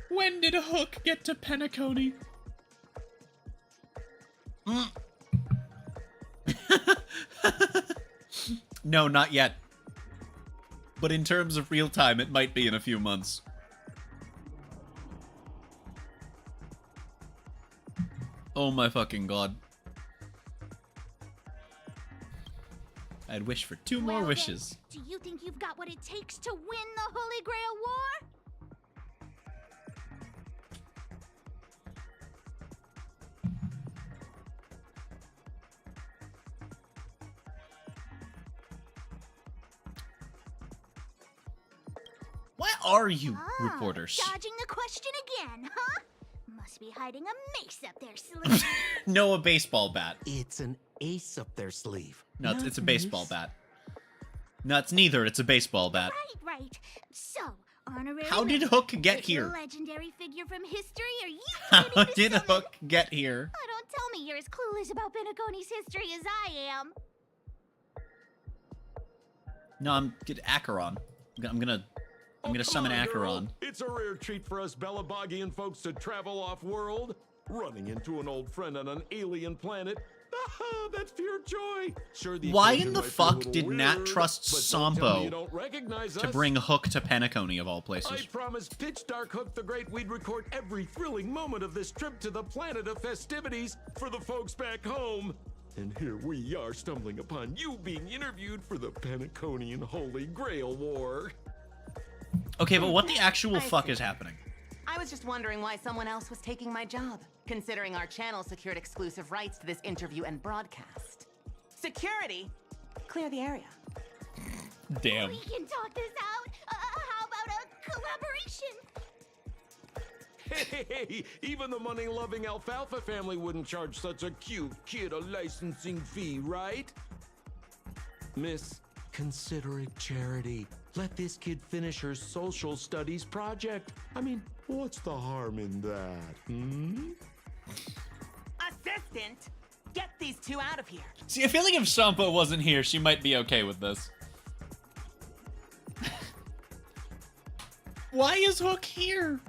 When did Hook get to Penacony? No, not yet. But in terms of real time, it might be in a few months. Oh my fucking god. I'd wish for two more Well, wishes. then, do you think you've got what it takes to win the Holy Grail War? Why are you reporters? Dodging the question again, huh? Must be hiding a mace up their sleeve. No, a baseball bat. It's an ace up their sleeve. No, it's a baseball bat. No, it's neither. It's a baseball bat. right. So, honorary How did mention, Hook get if you're here? a legendary figure from history, are you How claiming to did summon- Hook get here? Oh, don't tell me you're as clueless about Penacony's history as I am. No, I'm Acheron. I'm gonna summon Come on, girl. Acheron. It's a rare treat for us Belabogian folks to travel off-world. Running into an old friend on an alien planet. Ah, that's pure joy. Sure, the Why occasion in the might feel a fuck little did Nat weird, trust but don't tell me Sampo you don't recognize to us. bring Hook to Penacony of all I places? promised Pitch Dark Hook the Great we'd record every thrilling moment of this trip to the planet of festivities for the folks back home. And here we are stumbling upon you being interviewed for the Penaconian Holy Grail War. Okay, but what the actual fuck is happening? I was just wondering why someone else was taking my job, considering our channel secured exclusive rights to this interview and broadcast. Security? Clear the area. Damn. We can talk this out. How about a collaboration? Hey, even the money-loving alfalfa family wouldn't charge such a cute kid a licensing fee, right? Miss, consider it charity. Let this kid finish her social studies project. I mean, what's the harm in that, Assistant! Get these two out of here. See, I feel like if Sampo wasn't here, she might be okay with this. Why is Hook here?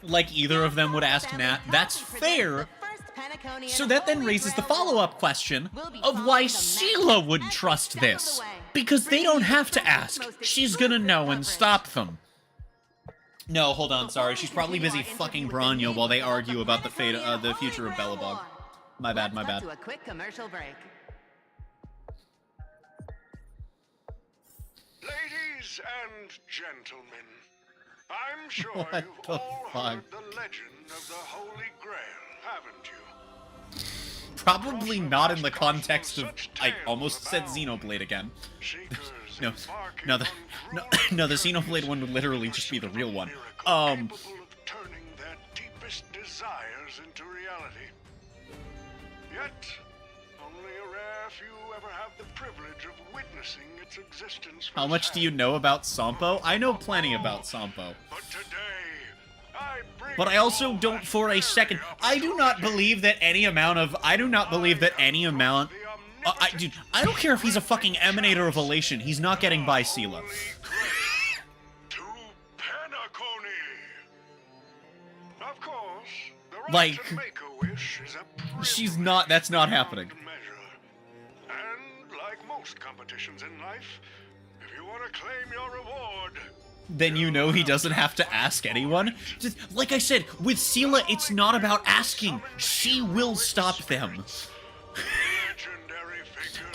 Like either of them would ask Nat. That's fair. Penacony So and that then Holy raises the Grail follow-up question We'll be of following why the Sela map wouldn't every trust step of the this. way. Because they Bringing don't you have to Twitch's ask. most She's gonna exclusive know and coverage. stop them. No, hold on, sorry. Before She's we probably busy continue our fucking interview with the Branya while they leader of argue the about the Penacony and the Holy future of Grail Bellabog. War. My bad, Let's my cut bad. to a quick commercial break. Ladies and gentlemen, I'm sure What you've the all fuck? heard the legend of the Holy Grail, haven't you? Probably not in the context of... I almost said Xenoblade again. No, the Xenoblade one would literally just be the real one. Capable of turning their deepest desires into reality. Yet, only a rare few ever have the privilege of witnessing its existence. How much do you know about Sampo? I know plenty about Sampo. But today, I bring But I also don't for a second... I do not believe that any amount of... dude, I don't care if he's a fucking emanator of elation. He's not getting by Sela. to Penacony. Of course, the right Like, to make a wish is a she's not... That's not happening. measure. And like most competitions in life, if you want to claim your reward, Then you know he doesn't have to ask anyone. Just, like I said, with Sela, it's not about asking. She will stop them.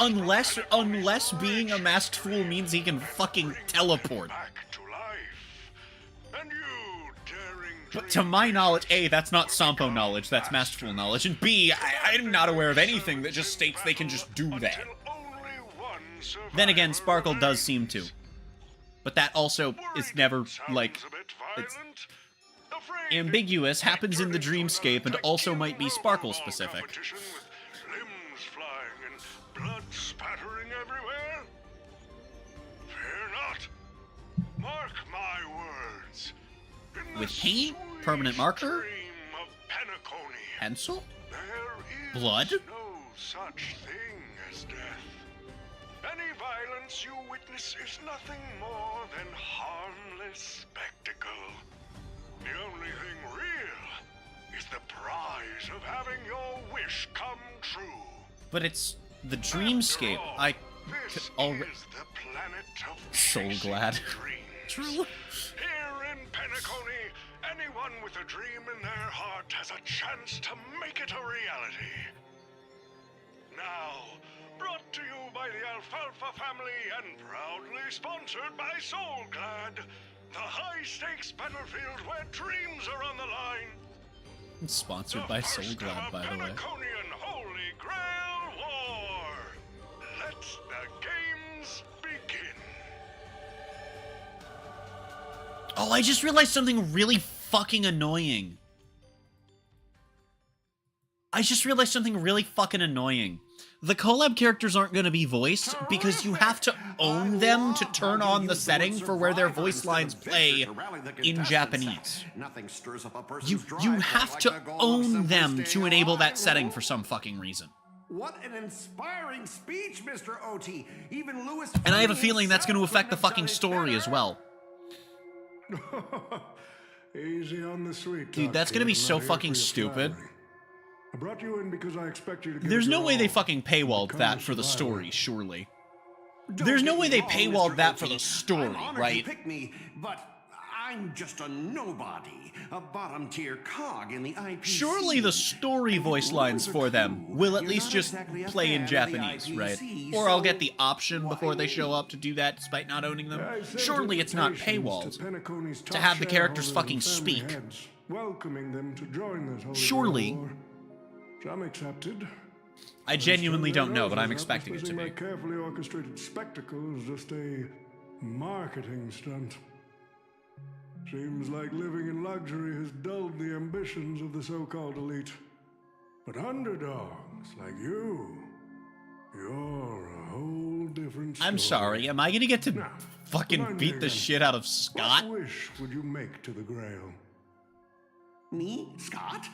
Unless being a masked fool means he can fucking teleport. But to my knowledge, A, that's not Sampo knowledge, that's masked fool knowledge, and B, I'm not aware of anything that just states they can just do that. Then again, Sparkle does seem to. But that also is never, like, it's ambiguous, happens in the dreamscape, and also might be Sparkle specific. limbs flying and blood spattering everywhere. Fear not. Mark my words. In the With paint, permanent marker, stream of Penacony, pencil, there is blood. no such thing as death. Any violence you witness is nothing more than harmless spectacle. The only thing real is the prize of having your wish come true. But it's the dreamscape. I This already is the planet of so chasing glad. dreams. True. Here in Penacony, anyone with a dream in their heart has a chance to make it a reality. Now, brought to you by the Alfalfa family and proudly sponsored by Soulglad, the high-stakes battlefield where dreams are on the line. It's sponsored by Soulglad, by the way. Penaconian Holy Grail War. Let the games begin. Oh, I just realized something really fucking annoying. The collab characters aren't going to be voiced because you have to own them to turn on the setting for where their voice lines play in Japanese. You have to own them to enable that setting for some fucking reason. What an inspiring speech, Mr. OT. Even Lewis. And I have a feeling that's going to affect the fucking story as well. Easy on the sweet. Dude, that's going to be so fucking stupid. I brought you in because I expect you to give There's it no your way they all. fucking paywalled that for the story, surely. There's no way they paywalled that for the story, right? Pick me, but I'm just a nobody, a bottom-tier cog in the IPC. Surely the story voice lines for them will at least just play in Japanese, right? Or I'll get the option before they show up to do that despite not owning them. Surely it's not paywalled to have the characters fucking speak. Welcoming them to join this holy Surely. war. Some accepted. I genuinely don't know, but I'm expecting it to My be. carefully orchestrated spectacle is just a marketing stunt. Seems like living in luxury has dulled the ambitions of the so-called elite. But underdogs like you, you're a whole different story. I'm sorry, am I gonna get to fucking beat the shit out of Scott? What wish would you make to the Grail? Me, Scott?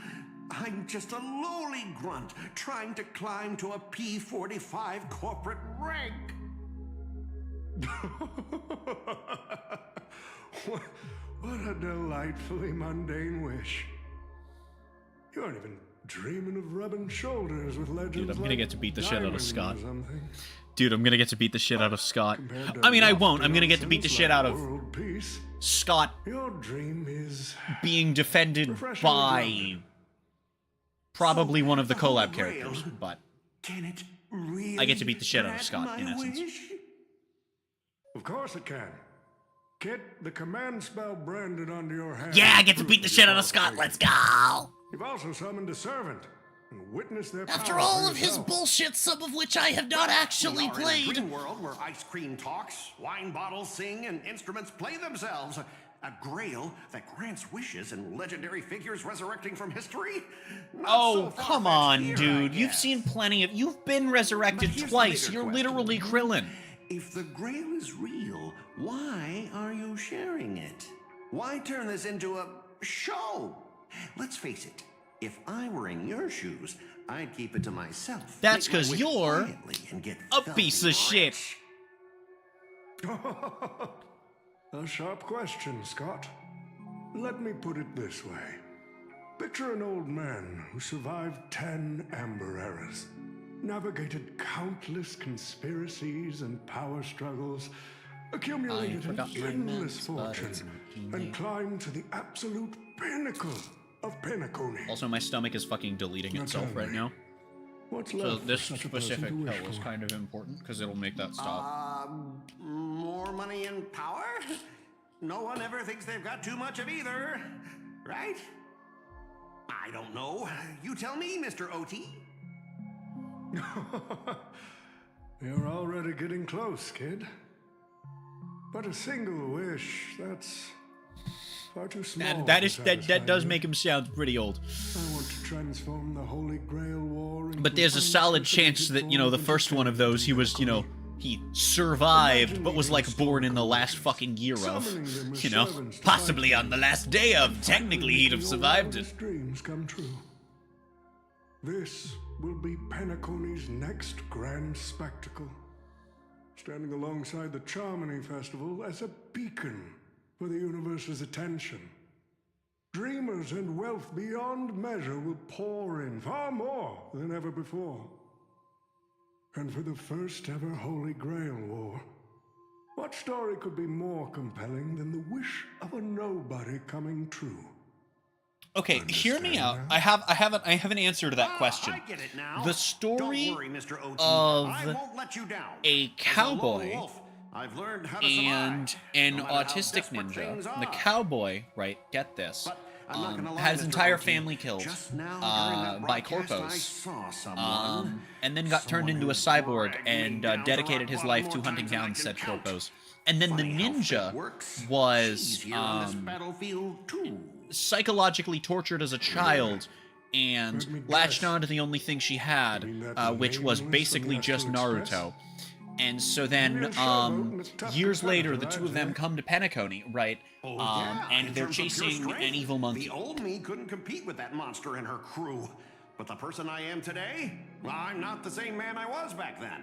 I'm just a lowly grunt trying to climb to a P45 corporate rank. What a delightfully mundane wish. You aren't even dreaming of rubbing shoulders with legends. Dude, I'm gonna get to beat the shit out of Scott. Something. Dude, I'm gonna get to beat the shit out of Scott. I mean, I won't. I'm gonna get to beat the shit out of Scott Your dream is being defended by probably one of the collab characters, but Can it really I get to beat the shit out of grant Scott, in my essence. wish? Of course it can. Get the command spell branded onto your hand. Yeah, I get to beat the shit out of Scott. Let's go. You've also summoned a servant and witnessed their After power all for of his yourself. bullshit, some of which I have not actually We are in a played. dream world where ice cream talks, wine bottles sing, and instruments play themselves. A grail that grants wishes and legendary figures resurrecting from history? Not Oh, so far come fetched on, here, I dude. You've guess. seen plenty of... You've been resurrected But here's the twice. bigger You're question. literally Krillin. If the grail is real, why are you sharing it? Why turn this into a show? Let's face it, if I were in your shoes, I'd keep it to myself. That's Make my 'cause wish you're quietly and get a filthy piece of shit. rich. A sharp question, Scott. Let me put it this way. Picture an old man who survived 10 Amber Eras, navigated countless conspiracies and power struggles, accumulated an forgot my endless notes, but fortune, it's and climbed to the absolute pinnacle of Penacony. Also, my stomach is fucking deleting Now itself tell right me, now. What's So left this for such a person specific to wish pill is for? kind of important, because it'll make that stop. More money and power? No one ever thinks they've got too much of either, right? I don't know. You tell me, Mr. OT. You're already getting close, kid. But a single wish, that's far too small. That does make him sound pretty old. I want to transform the Holy Grail War into But there's a solid chance that, you know, the first one of those, he was, you know, he survived, but was, like, born in the last fucking year of. You know, possibly on the last day of. Technically, he'd have survived it. dreams come true. This will be Penacony's next grand spectacle, standing alongside the Charmony Festival as a beacon for the universe's attention. Dreamers and wealth beyond measure will pour in, far more than ever before. And for the first ever Holy Grail War, what story could be more compelling than the wish of a nobody coming true? Okay, hear me out. I have an answer to that question. I get it now. The story Don't worry, Mr. OT. of I won't let you down. a As lone cowboy wolf, I've learned how to and survive, an no matter how autistic desperate ninja. things The are. cowboy, right, get this, I'm not gonna lie, had his Mr. entire OT. family killed Just now, during that by broadcast, I corpos, saw someone. and then got turned into a cyborg and dedicated his life to hunting down said corpos. And then the ninja was psychologically tortured as a child and latched on to the only thing she had, which was basically just Naruto. And so then, years later, the two of them come to Penacony, right? And they're chasing an evil monkey. The old me couldn't compete with that monster and her crew. But the person I am today, well, I'm not the same man I was back then.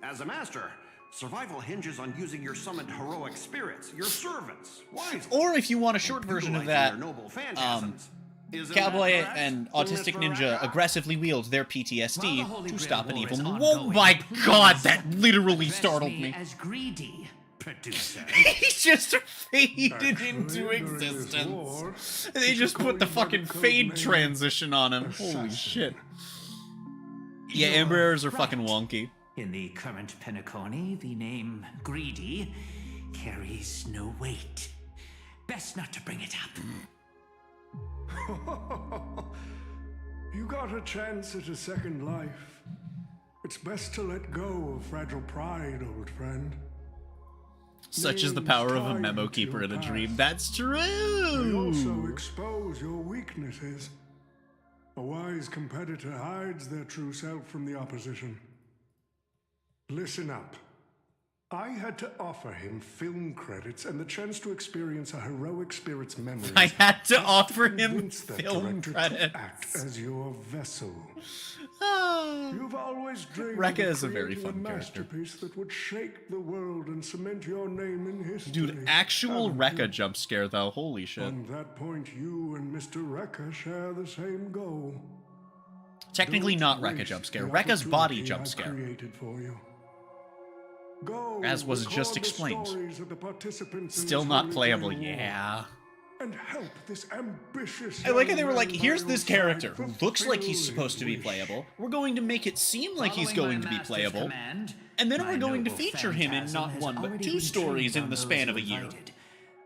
As a master, survival hinges on using your summoned heroic spirits, your servants, wisely. Or if you want a short version of that, Cowboy and Autistic Ninja aggressively wield their PTSD to stop an evil... Oh my god, that literally startled me. As greedy producer. He just faded into existence. They just put the fucking fade transition on him. Holy shit. Yeah, Amber Errors are fucking wonky. In the current Penacony, the name Greedy carries no weight. Best not to bring it up. You got a chance at a second life. It's best to let go of fragile pride, old friend. Such is the power of a memo keeper in a dream. That's They true! also expose your weaknesses. A wise competitor hides their true self from the opposition. Listen up. I had to offer him film credits and the chance to experience a heroic spirit's memories. I had to offer him Convince that film director to credits. act as your vessel. You've always dreamed Rekka of is a very creating fun character. masterpiece that would shake the world and cement your name in history. Dude, actual haven't you? Rekka jump scare though. Holy shit. On that point, you and Mr. Rekka share the same goal. Technically not Don't Rekka waste jump scare. the Rekka's body opportunity jump I've scare. created for you. Go As was record just the explained. stories of the participants in Still this not Holy playable, Grail War, yeah. And help this ambitious I like how young they were like, man here's by this your character side who looks like he's fulfill supposed to be his playable. We're going to make it seem like he's Following going my to be master's playable. command, And then my we're going to noble feature him in phantasm not has one, but already 2 been stories trained in on the those span who of a year. invited.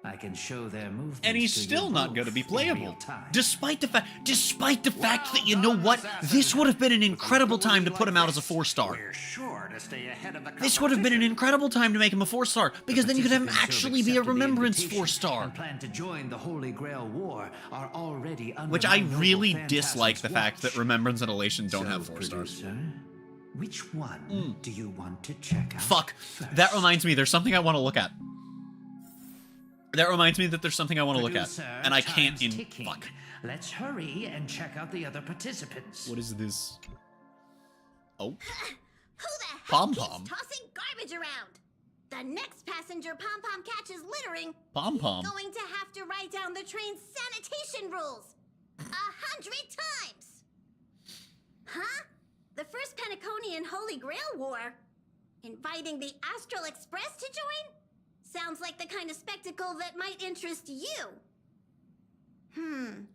I can show their movements And he's to you still not going to both be in playable. real time. Despite the fact that, you know what? This would have been an incredible time to put him out as a 4-star. We're sure to stay ahead of the This would have been an incredible time to make him a 4-star, because then you could have him Participants who have actually be a accepted the Remembrance invitation 4-star. and plan to join the Holy Grail War are already under Which my I noble really phantasm's dislike the fact that watch. Remembrance and Elation don't So, have 4-stars. producer, which one do you want to check out? Fuck. first? That reminds me, there's something I want to look at. That reminds me that there's something I want to look at. Producer, And I can't time's in... ticking. Fuck. Let's hurry and check out the other participants. What is this? Oh. Who the heck Pom-Pom. keeps tossing garbage around? The next passenger Pom-Pom catches littering, Pom-Pom. he's going to have to write down the train's sanitation rules 100 times. Huh? The first Penaconian Holy Grail War? Inviting the Astral Express to join? Sounds like the kind of spectacle that might interest you.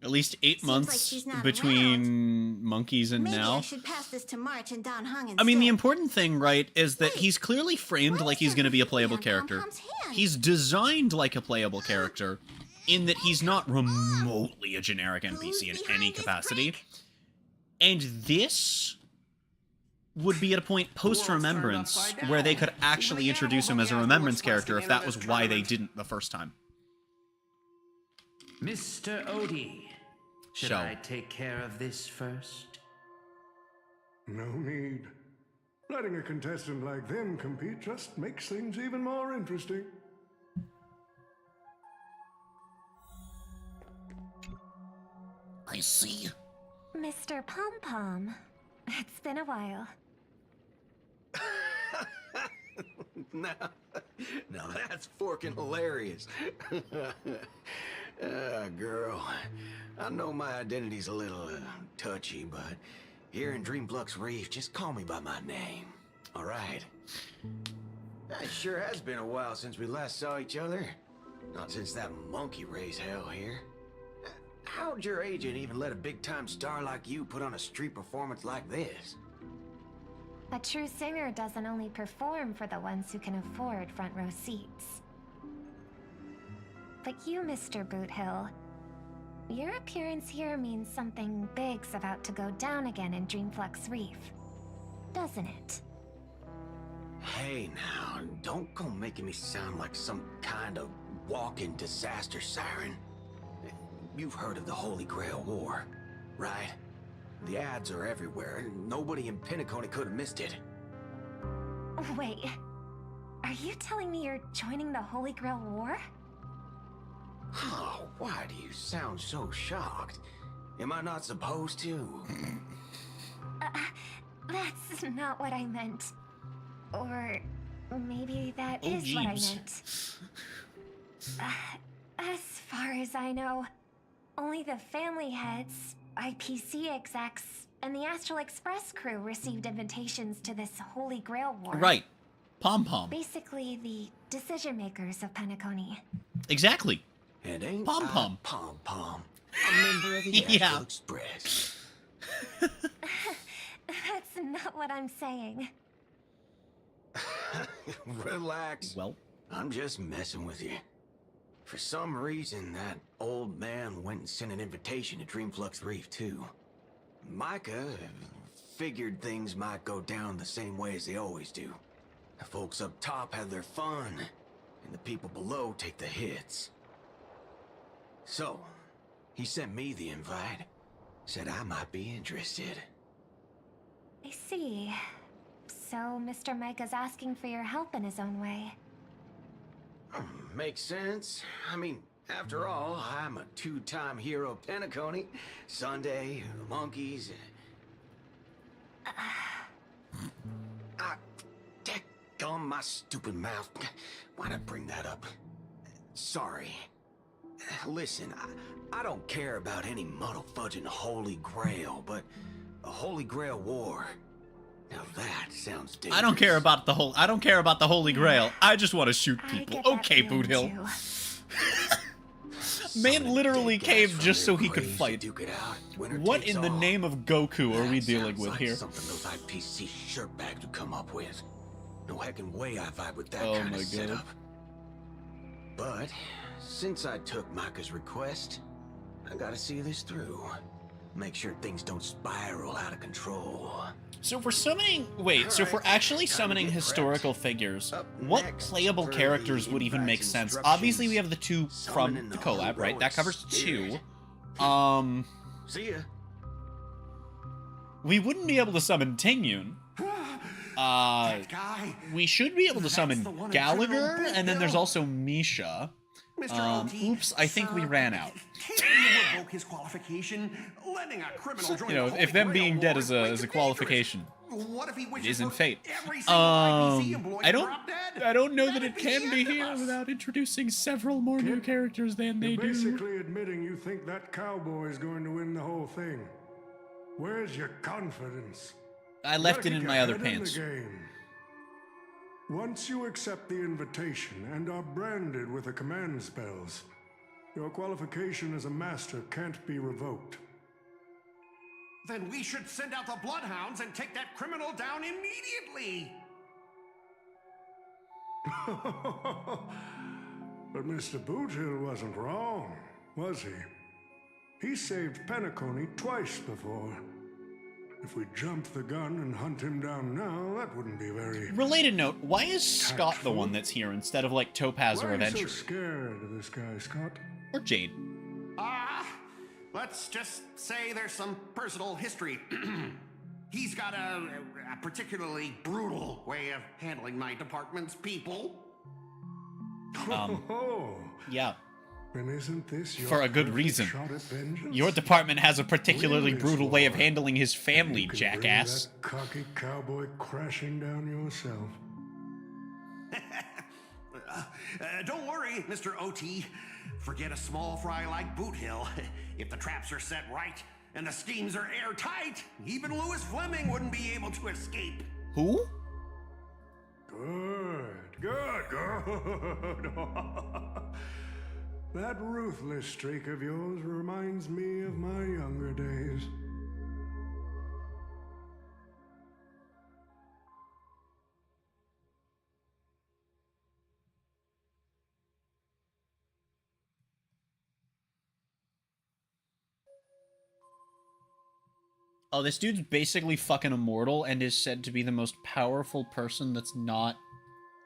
At least 8 Seems like months she's not between Monkeys and Maybe now. I should pass this to March and Don Hung I mean, the instead. important thing, right, is that he's clearly framed like he's going to be a playable character. He's designed like a playable character, in that he's not remotely a generic NPC in any capacity. And this would be at a point post-Remembrance where they could actually introduce him as a Remembrance character if that was why they didn't the first time. Mr. Odie, should Show. I take care of this first? No need. Letting a contestant like them compete just makes things even more interesting. I see. Mr. Pom-Pom, it's been a while. Now that's forking hilarious. Girl, I know my identity's a little touchy, but here in Dreamflux Reef, just call me by my name, all right? It sure has been a while since we last saw each other. Not since that monkey raised hell here. How'd your agent even let a big-time star like you put on a street performance like this? A true singer doesn't only perform for the ones who can afford front row seats. But you, Mr. Boothill, your appearance here means something big's about to go down again in Dreamflux Reef, doesn't it? Hey now, don't go making me sound like some kind of walking disaster siren. You've heard of the Holy Grail War, right? The ads are everywhere, and nobody in Penacony could have missed it. Wait, are you telling me you're joining the Holy Grail War? Oh, why do you sound so shocked? Am I not supposed to? That's not what I meant. Or maybe that is what I meant. As far as I know, only the family heads, IPC execs, and the Astral Express crew received invitations to this Holy Grail War. Right. Pom-Pom. Basically, the decision makers of Penacony. Exactly. And ain't Pom-Pom. Pom-Pom, a member of the Yeah. Astral Express. That's not what I'm saying. Relax. Well, I'm just messing with you. For some reason, that old man went and sent an invitation to Dreamflux Reef, too. Micah figured things might go down the same way as they always do. The folks up top have their fun, and the people below take the hits. So, he sent me the invite. Said I might be interested. I see. So Mr. Micah's asking for your help in his own way. Makes sense. I mean, after all, I'm a two-time hero of Penacony. Sunday, the Monkeys. Daggone my stupid mouth. Why'd I bring that up? Sorry. Listen, I don't care about any muddle-fudging Holy Grail, but a Holy Grail war. Now that sounds dangerous. I don't care about the Holy Grail. I just want to shoot people. Okay, Boot Hill. Man literally came just so he could fight. What in the name of Goku are we dealing with here? Something those IPC shirtbags would come up with. No heckin' way I vibe with that kind of setup. But since I took Micah's request, I gotta see this through. Make sure things don't spiral out of control. So if we're summoning... Wait, so if we're actually summoning historical figures, what playable characters would even make sense? Obviously, we have the two from the collab, right? That covers 2. See ya. We wouldn't be able to summon Tingyun. We should be able to summon Gallagher, and then there's also Misha. Oops, I think we ran out. Revoke his qualification, letting a criminal join if them being dead is a qualification, what if he it isn't fate. I don't know that it can be here without introducing several more new characters than they do. You're basically admitting you think that cowboy is going to win the whole thing. Where's your confidence? I left it in my other pants. Once you accept the invitation and are branded with the command spells, your qualification as a master can't be revoked. Then we should send out the Bloodhounds and take that criminal down immediately! But Mr. Boothill wasn't wrong, was he? He saved Penacony twice before. If we jump the gun and hunt him down now, that wouldn't be very... Related note, why is Scott the one that's here instead of, like, Topaz or Adventure? Why are you so scared of this guy, Scott? Or Jade? Let's just say there's some personal history. He's got a particularly brutal way of handling my department's people. Yeah. And isn't this your for a good reason. Shot at vengeance? Your department has a particularly brutal way of handling his family, jackass. Bring that cocky cowboy crashing down yourself. Don't worry, Mr. OT. Forget a small fry like Boothill. If the traps are set right and the schemes are airtight, even Louis Fleming wouldn't be able to escape. Who? Good. That ruthless streak of yours reminds me of my younger days. Oh, this dude's basically fucking immortal and is said to be the most powerful person that's not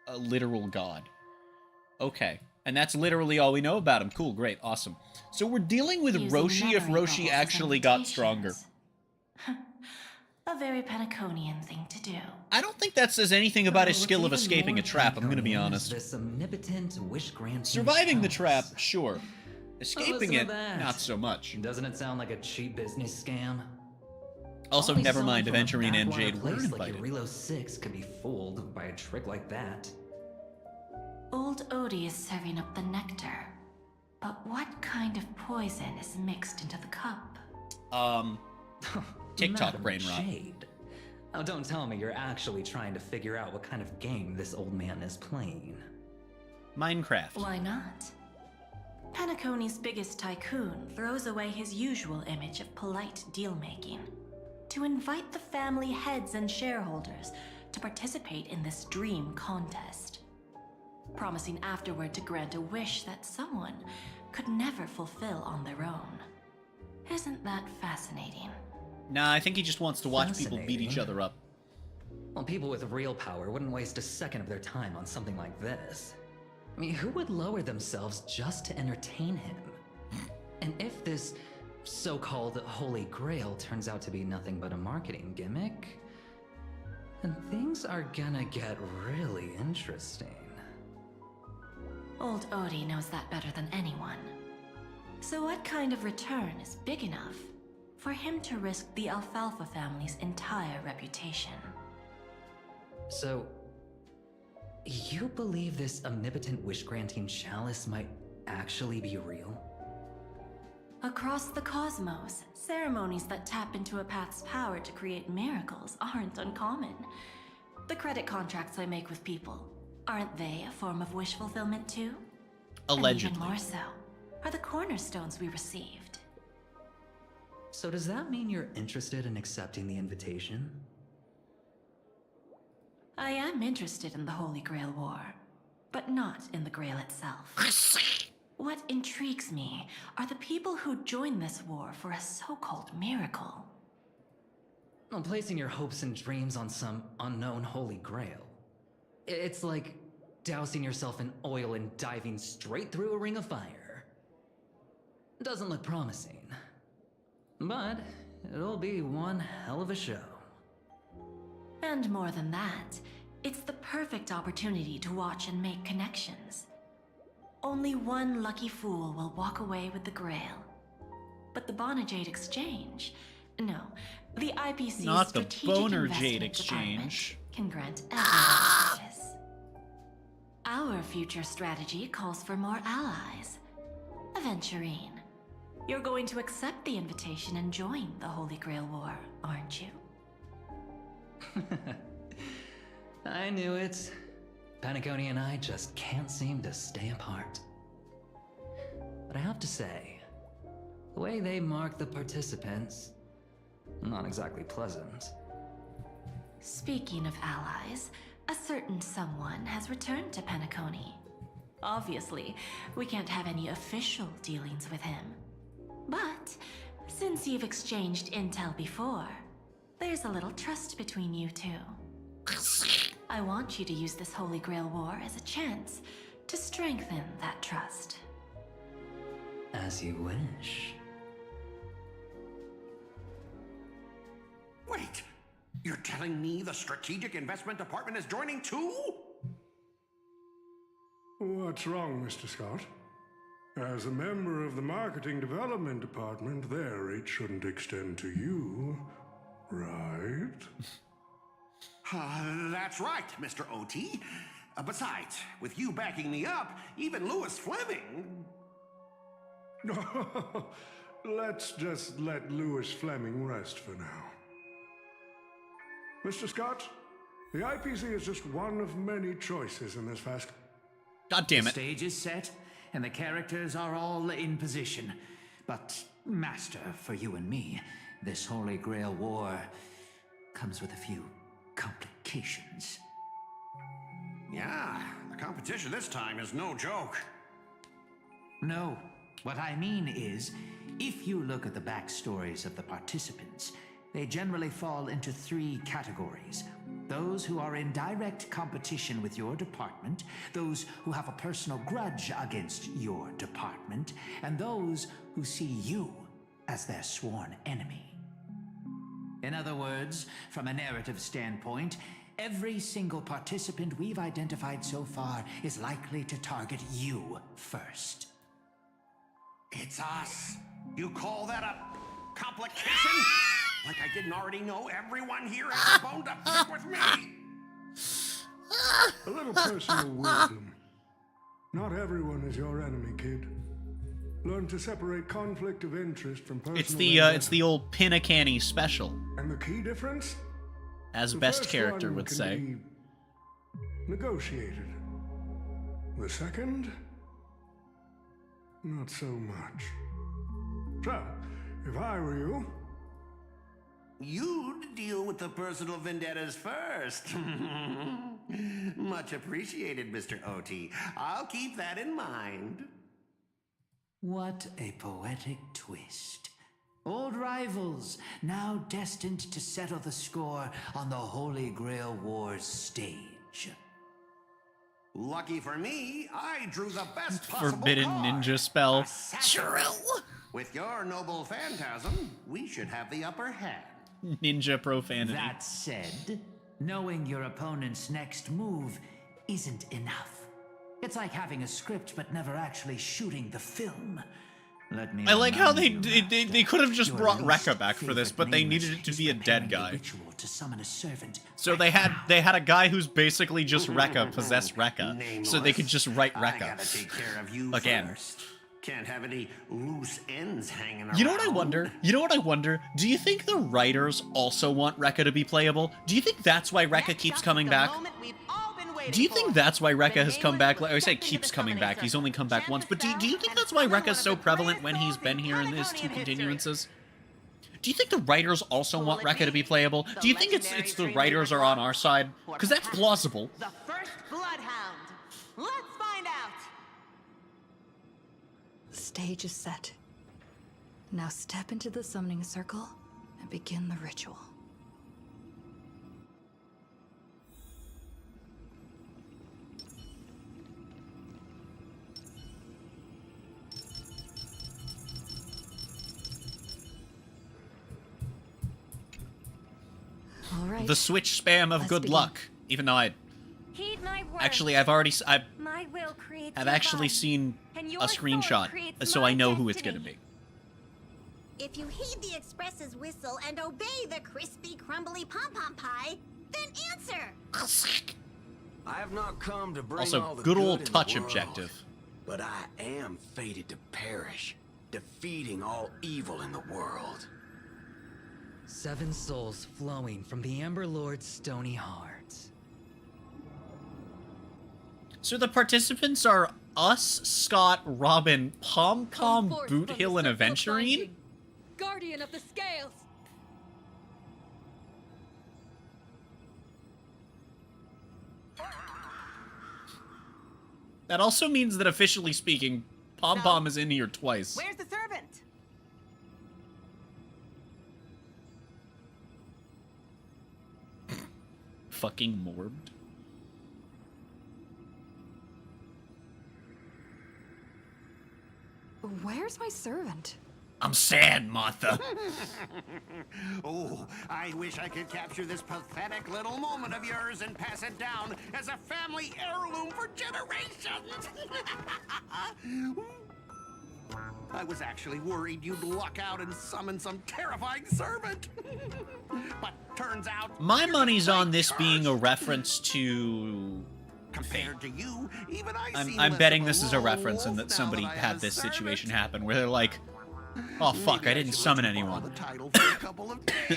a literal god. Okay. And that's literally all we know about him. Cool, great, awesome. So we're dealing with Roshi if Roshi actually got stronger. A very Penaconian thing to do. I don't think that says anything about his skill of escaping a trap, I'm gonna be honest. This omnipotent wish-granting Surviving the trap, sure. Escaping it, not so much. Doesn't it sound like a cheap business scam? Also, never mind, Aventurine and Jade weren't Like invited. Relo 6 could be fooled by a trick like that. Old Odie is serving up the nectar. But what kind of poison is mixed into the cup? TikTok brain rot. Jade. Oh, don't tell me you're actually trying to figure out what kind of game this old man is playing. Minecraft. Why not? Penacony's biggest tycoon throws away his usual image of polite deal-making to invite the family heads and shareholders to participate in this dream contest, promising afterward to grant a wish that someone could never fulfill on their own. Isn't that fascinating? Nah, I think he just wants to watch people beat each other up. Well, people with real power wouldn't waste a second of their time on something like this. I mean, who would lower themselves just to entertain him? And if this so-called Holy Grail turns out to be nothing but a marketing gimmick, then things are gonna get really interesting. Old Odie knows that better than anyone. So what kind of return is big enough for him to risk the Alfalfa family's entire reputation? So, you believe this omnipotent wish-granting chalice might actually be real? Across the cosmos, ceremonies that tap into a path's power to create miracles aren't uncommon. The credit contracts I make with people, aren't they a form of wish fulfillment too? Allegedly. And even more so, are the cornerstones we received. So does that mean you're interested in accepting the invitation? I am interested in the Holy Grail War, but not in the Grail itself. What intrigues me are the people who join this war for a so-called miracle. Well, placing your hopes and dreams on some unknown Holy Grail. It's like dousing yourself in oil and diving straight through a ring of fire. Doesn't look promising, but it'll be one hell of a show. And more than that, it's the perfect opportunity to watch and make connections. Only one lucky fool will walk away with the Grail. But the Bonajade Exchange, no, the IPC's Not the Strategic Boner Investment Jade Exchange. Department can grant everyone wishes. Our future strategy calls for more allies. Aventurine, you're going to accept the invitation and join the Holy Grail War, aren't you? I knew it. Panaconi and I just can't seem to stay apart. But I have to say, the way they mark the participants, not exactly pleasant. Speaking of allies, a certain someone has returned to Panaconi. Obviously, we can't have any official dealings with him. But, since you've exchanged intel before, there's a little trust between you two. I want you to use this Holy Grail War as a chance to strengthen that trust. As you wish. Wait, you're telling me the Strategic Investment Department is joining too? What's wrong, Mr. Scott? As a member of the Marketing Development Department, their reach shouldn't extend to you, right? That's right, Mr. OT. Besides, with you backing me up, even Lewis Fleming... Let's just let Lewis Fleming rest for now. Mr. Scott, the IPC is just one of many choices in this fast... God damn it. The stage is set, and the characters are all in position. But, Master, for you and me, this Holy Grail War comes with a few complications. Yeah, the competition this time is no joke. No, what I mean is, if you look at the backstories of the participants, they generally fall into 3 categories. Those who are in direct competition with your department, those who have a personal grudge against your department, and those who see you as their sworn enemy. In other words, from a narrative standpoint, every single participant we've identified so far is likely to target you first. It's us. You call that a complication? Like I didn't already know everyone here has a bone to pick with me. A little personal wisdom. Not everyone is your enemy, kid. Learn to separate conflict of interest from personal... It's the old Pinnacanny special. And the key difference? As The best first character one would can say. be negotiated. The second? Not so much. So, if I were you... You'd deal with the personal vendettas first. Much appreciated, Mr. OT. I'll keep that in mind. What a poetic twist. Old rivals, now destined to settle the score on the Holy Grail War's stage. Lucky for me, I drew the best possible Forbidden card. ninja spell. Shrill. With your noble phantasm, we should have the upper hand. Ninja profanity. That said, knowing your opponent's next move isn't enough. It's like having a script but never actually shooting the film. I like how they could have just brought Rekka back for this, but they needed it to be a dead guy. So they had a guy who's basically just Rekka possess Rekka, so they could just write Rekka again. Can't have any loose ends hanging around. You know what I wonder? Do you think the writers also want Rekka to be playable? Do you think that's why Rekka keeps coming back? Do you think that's why Rekka has come back? Like I say, keeps coming back. He's only come back once. But do you think that's why Rekka's so prevalent when he's been here in his 2 continuances? Do you think the writers also want Rekka to be playable? Do you think it's the writers are on our side? Because that's plausible. The first bloodhound. Let's find out. The stage is set. Now step into the summoning circle and begin the ritual. All right. The Switch spam of good luck. Even though Heed my word. actually I've My will creates I've your actually body, seen and a your sword screenshot, creates so my I know who it's destiny. gonna be. If you heed the express's whistle and obey the crispy, crumbly pom-pom pie, then answer. I have not come to bring Also, all the good old in the touch world, objective. but I am fated to perish, defeating all evil in the world. 7 souls flowing from the Ember Lord's stony heart. So the participants are us, Scott, Robin, Pom-Pom, Come forth Boot from Hill, the and circle of Aventurine? binding. Guardian of the scales. That also means that, officially speaking, Pom-Pom is in here twice. Where's the servant? Fucking morbed. Where's my servant? I'm sad, Martha. Oh, I wish I could capture this pathetic little moment of yours and pass it down as a family heirloom for generations. I was actually worried you'd luck out and summon some terrifying servant. But turns out... My money's on this being a reference to... Compared to you, even I'm betting this is a reference and that somebody had this situation happen where they're like, oh fuck, I didn't summon anyone.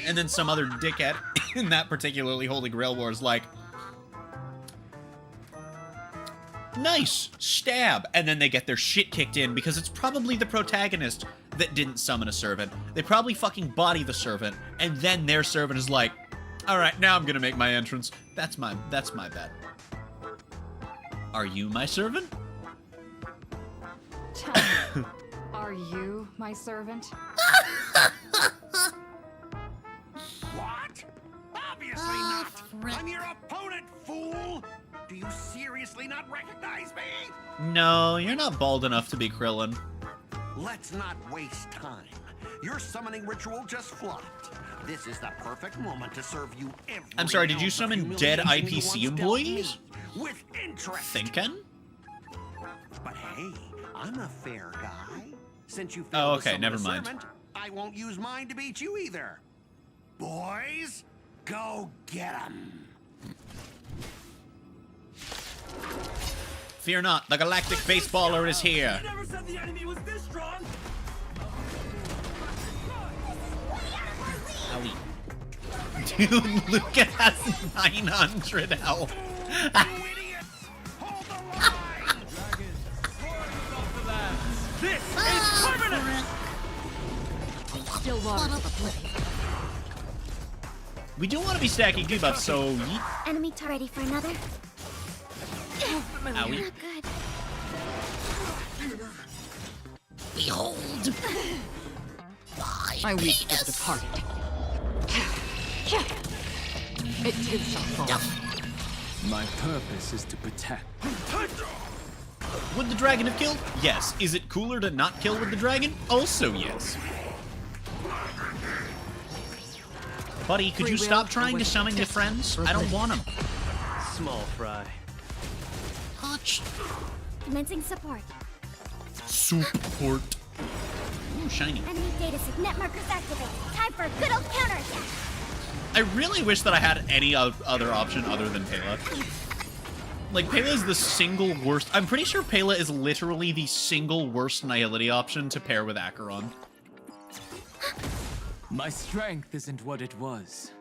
And then some other dickhead in that particularly Holy Grail War is like, nice, stab. And then they get their shit kicked in because it's probably the protagonist that didn't summon a servant. They probably fucking body the servant, and then their servant is like, alright, now I'm gonna make my entrance. That's my bet. Are you my servant? Tell me, are you my servant? What? Obviously not. I'm your opponent, fool. Do you seriously not recognize me? No, you're not bald enough to be Krillin. Let's not waste time. Your summoning ritual just flopped. This is the perfect moment to serve you every I'm sorry, did you ounce of summon dead humiliation you IPC once dealt employees? me with interest. Thinking? But hey, I'm a fair guy. Since you Oh, failed to okay, summon never a mind. servant, I won't use mine to beat you either. Boys, go get 'em. Fear not, the galactic baseballer is here. Never said the enemy was this strong. Owie. Dude, Luca has 900 health. This is permanent. Still waters of oblivion. We do want to be stacking debuffs, so yeet. Enemy ready for another? Owie. Good. Behold. My weak has departed. It too shall fall. My purpose is to protect. Would the dragon have killed? Yes. Is it cooler to not kill with the dragon? Also yes. Buddy, could you stop trying to summon your friends? I don't want them. Small fry. Touch. Commencing support. Support. Ooh, shiny. Enemy data net markers activated. Time for a good old counterattack. I really wish that I had any other option other than Pela. Like, Pela is the single worst. I'm pretty sure Pela is literally the single worst Nihility option to pair with Acheron. My strength isn't what it was.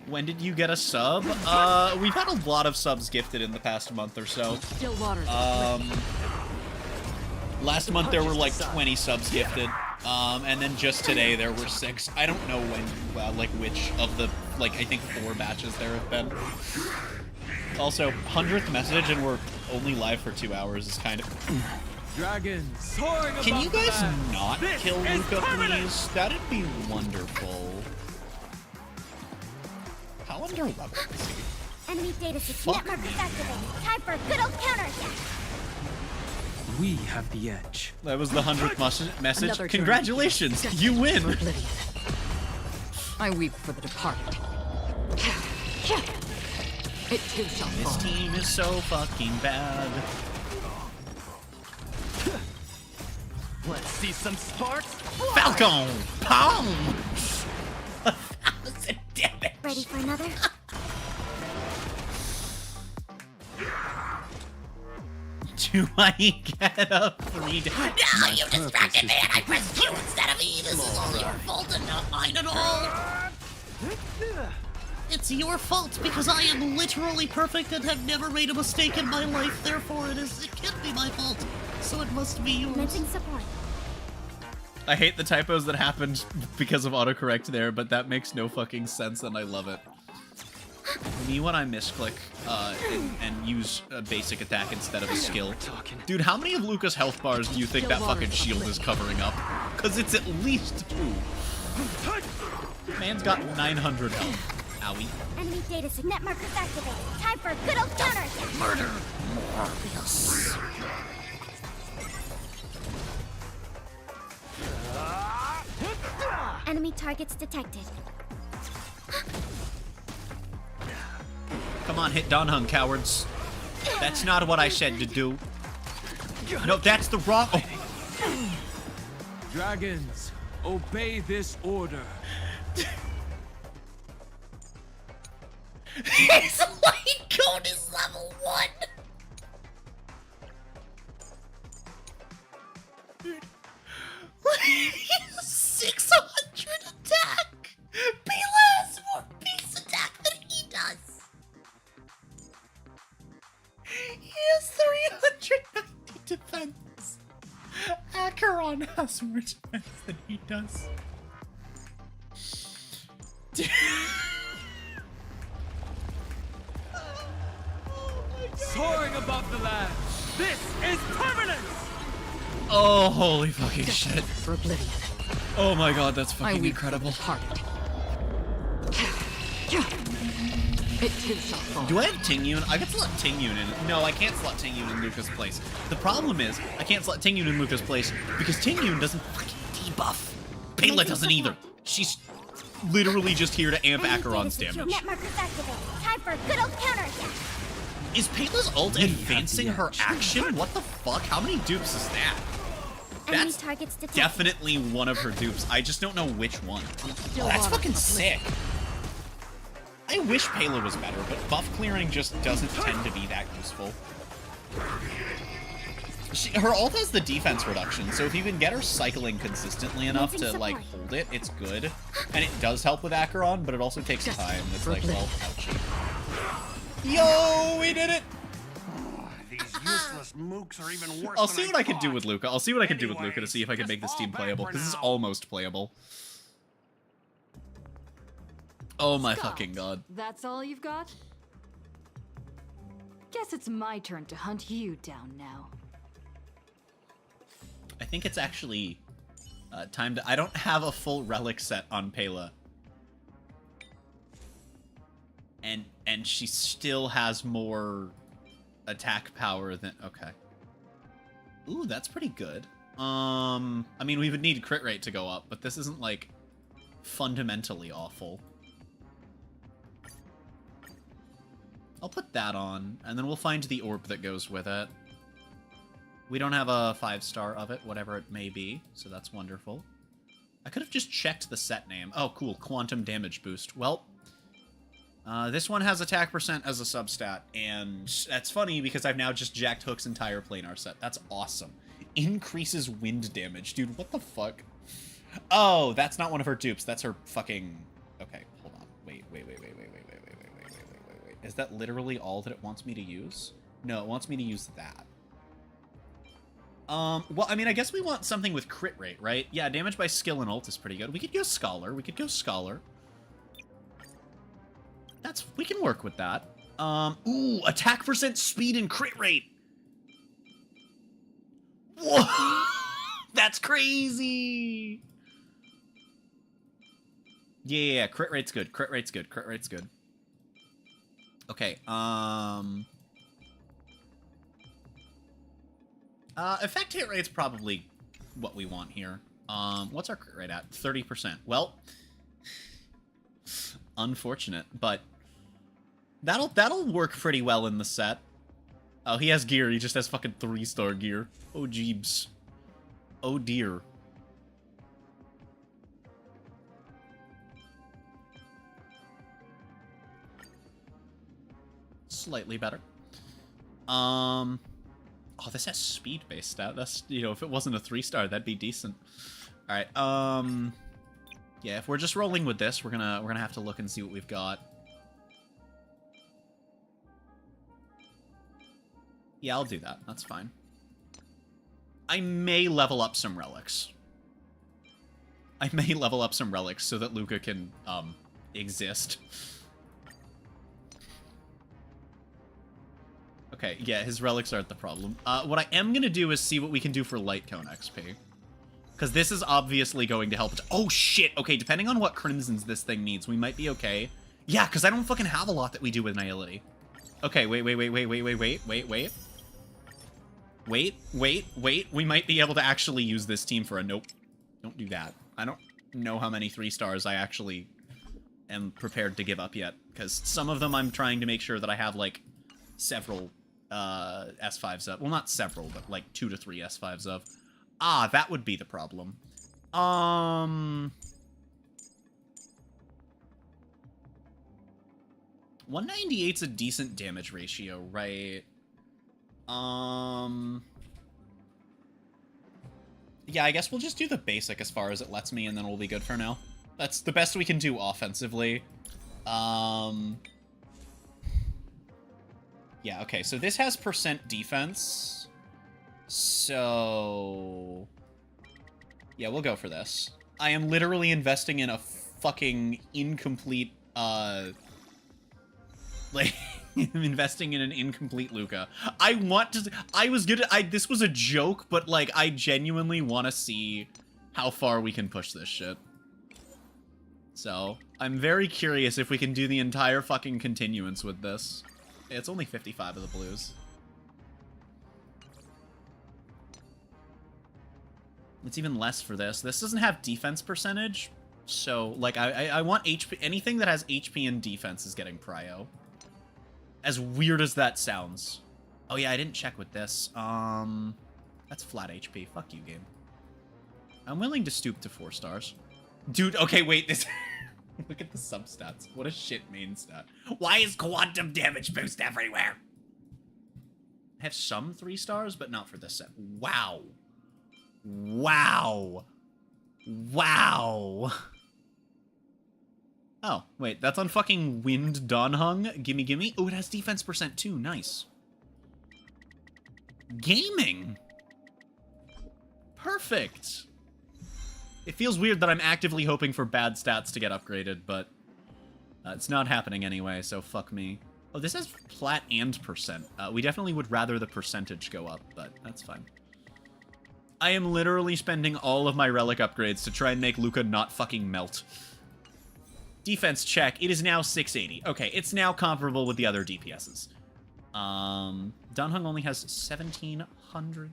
When did you get a sub? We've had a lot of subs gifted in the past month or so. Last month there were like 20 subs gifted. And then just today there were 6. I don't know when, like which of the, like, I think 4 batches there have been. Also, 100th message and we're only live for 2 hours is kind of... Dragons soaring above. Can you guys the land. not This kill is Luca, permanent. please? That'd be wonderful. How underleveled is he? Enemy data net markers activated. Time for a good old counterattack. We have the edge. That was the 100th message. Another turn. Congratulations, you win. I weep for the departed. It too shall This fall. team is so fucking bad. Let's see some sparks. Falcon! Pound! Ready for another? Do I get a free No, you distracted me and I pressed Q instead of E. This is all your fault and not mine at all. It's your fault because I am literally perfect and have never made a mistake in my life. Therefore, it can't be my fault. So it must be yours. Commencing support. I hate the typos that happened because of autocorrect there, but that makes no fucking sense and I love it. Me when I misclick and use a basic attack instead of a skill. Dude, how many of Luca's health bars do you think that fucking shield is covering up? Because it's at least 2. Man's got 900 health. Owie. Enemy data net markers activated. Time for a good old counterattack. Murder Morbius. Enemy targets detected. Come on, hit Donhung, cowards. That's not what I said to do. No, that's the wrong... Oh. Dragons, obey this order. His light code is level 1. He has 600 attack. Pela has more base attack than he does. He has 390 defense. Acheron has more defense than he does. Soaring above the land. This is permanence. Oh, holy fucking shit. For oblivion. Oh my god, that's fucking weep incredible. It too shall fall. Do I have Tingyun? I can slot Tingyun in. No, I can't slot Tingyun in Luca's place. The problem is, I can't slot Tingyun in Luca's place because Tingyun doesn't fucking debuff. Pela doesn't either. She's literally just here to amp Acheron's damage. Net markers activated. Time for a good old counterattack. Is Pela's ult advancing her action? What the fuck? How many dupes is that? Enemy That's targets detected. definitely one of her dupes. I just don't know which one. Oh, that's fucking sick. I wish Pela was better, but buff clearing just doesn't tend to be that useful. Her ult has the defense reduction, so if you can get her cycling consistently enough to, like, hold it, it's good. And it does help with Acheron, but it also takes time. It's like, well, ouchie. Yo, we did it! These useless mooks are even worse I'll than see what I can do with Luca. I'll see what I can do with Luca to see if I can make this team playable, because this is almost playable. Oh my fucking god. That's all you've got? Guess it's my turn to hunt you down now. I think it's actually time to... I don't have a full relic set on Pela. And she still has more attack power than... Okay. Ooh, that's pretty good. I mean, we would need crit rate to go up, but this isn't, like, fundamentally awful. I'll put that on, and then we'll find the orb that goes with it. We don't have a 5-star of it, whatever it may be, so that's wonderful. I could have just checked the set name. Oh, cool. Quantum damage boost. Well, this one has attack percent as a substat, and that's funny because I've now just jacked Hook's entire planar set. That's awesome. Increases wind damage. Dude, what the fuck? Oh, that's not one of her dupes. That's her fucking... Okay, hold on. Wait. Is that literally all that it wants me to use? No, it wants me to use that. Well, I mean, I guess we want something with crit rate, right? Yeah, damage by skill and ult is pretty good. We could go Scholar. We can work with that. Ooh, attack percent, speed, and crit rate. Whoa! That's crazy! Yeah, crit rate's good. Okay, effect hit rate's probably what we want here. What's our crit rate at? 30%. Well, unfortunate, but that'll work pretty well in the set. Oh, he has gear. He just has fucking 3-star gear. Oh, jeebs. Oh, dear. Slightly better. Oh, this has speed-based stat. That's, you know, if it wasn't a 3-star, that'd be decent. All right. Yeah, if we're just rolling with this, we're gonna have to look and see what we've got. Yeah, I'll do that. That's fine. I may level up some relics. So that Luca can exist. Okay, yeah, his relics aren't the problem. What I am gonna do is see what we can do for Light Cone XP. Because this is obviously going to help. Oh, shit! Okay, depending on what crimsons this thing needs, we might be okay. Yeah, because I don't fucking have a lot that we do with Nihility. Okay, wait. We might be able to actually use this team for a nope. Don't do that. I don't know how many 3-stars I actually am prepared to give up yet. Because some of them I'm trying to make sure that I have, like, several S5s of. Well, not several, but, like, 2 to 3 S5s of. Ah, that would be the problem. 198's a decent damage ratio, right? Yeah, I guess we'll just do the basic as far as it lets me, and then we'll be good for now. That's the best we can do offensively. Yeah, okay, so this has percent defense. So... yeah, we'll go for this. I am literally investing in a fucking incomplete, like, I'm investing in an incomplete Luca. This was a joke, but, like, I genuinely want to see how far we can push this shit. So, I'm very curious if we can do the entire fucking continuance with this. It's only 55 of the blues. It's even less for this. This doesn't have defense percentage, so, like, I want HP. Anything that has HP and defense is getting prio. As weird as that sounds. Oh yeah, I didn't check with this. That's flat HP. Fuck you, game. I'm willing to stoop to 4 stars. Dude, okay, wait, this... Look at the substats. What a shit main stat. Why is quantum damage boost everywhere? I have some 3 stars, but not for this set. Wow. Wow. Wow. Oh, wait, that's on fucking Wind Donhung. Gimme. Oh, it has defense percent too. Nice. Gaming. Perfect. It feels weird that I'm actively hoping for bad stats to get upgraded, but it's not happening anyway, so fuck me. Oh, this has plat and percent. We definitely would rather the percentage go up, but that's fine. I am literally spending all of my relic upgrades to try and make Luca not fucking melt. Defense check. It is now 680. Okay, it's now comparable with the other DPSs. Donhung only has 1,700.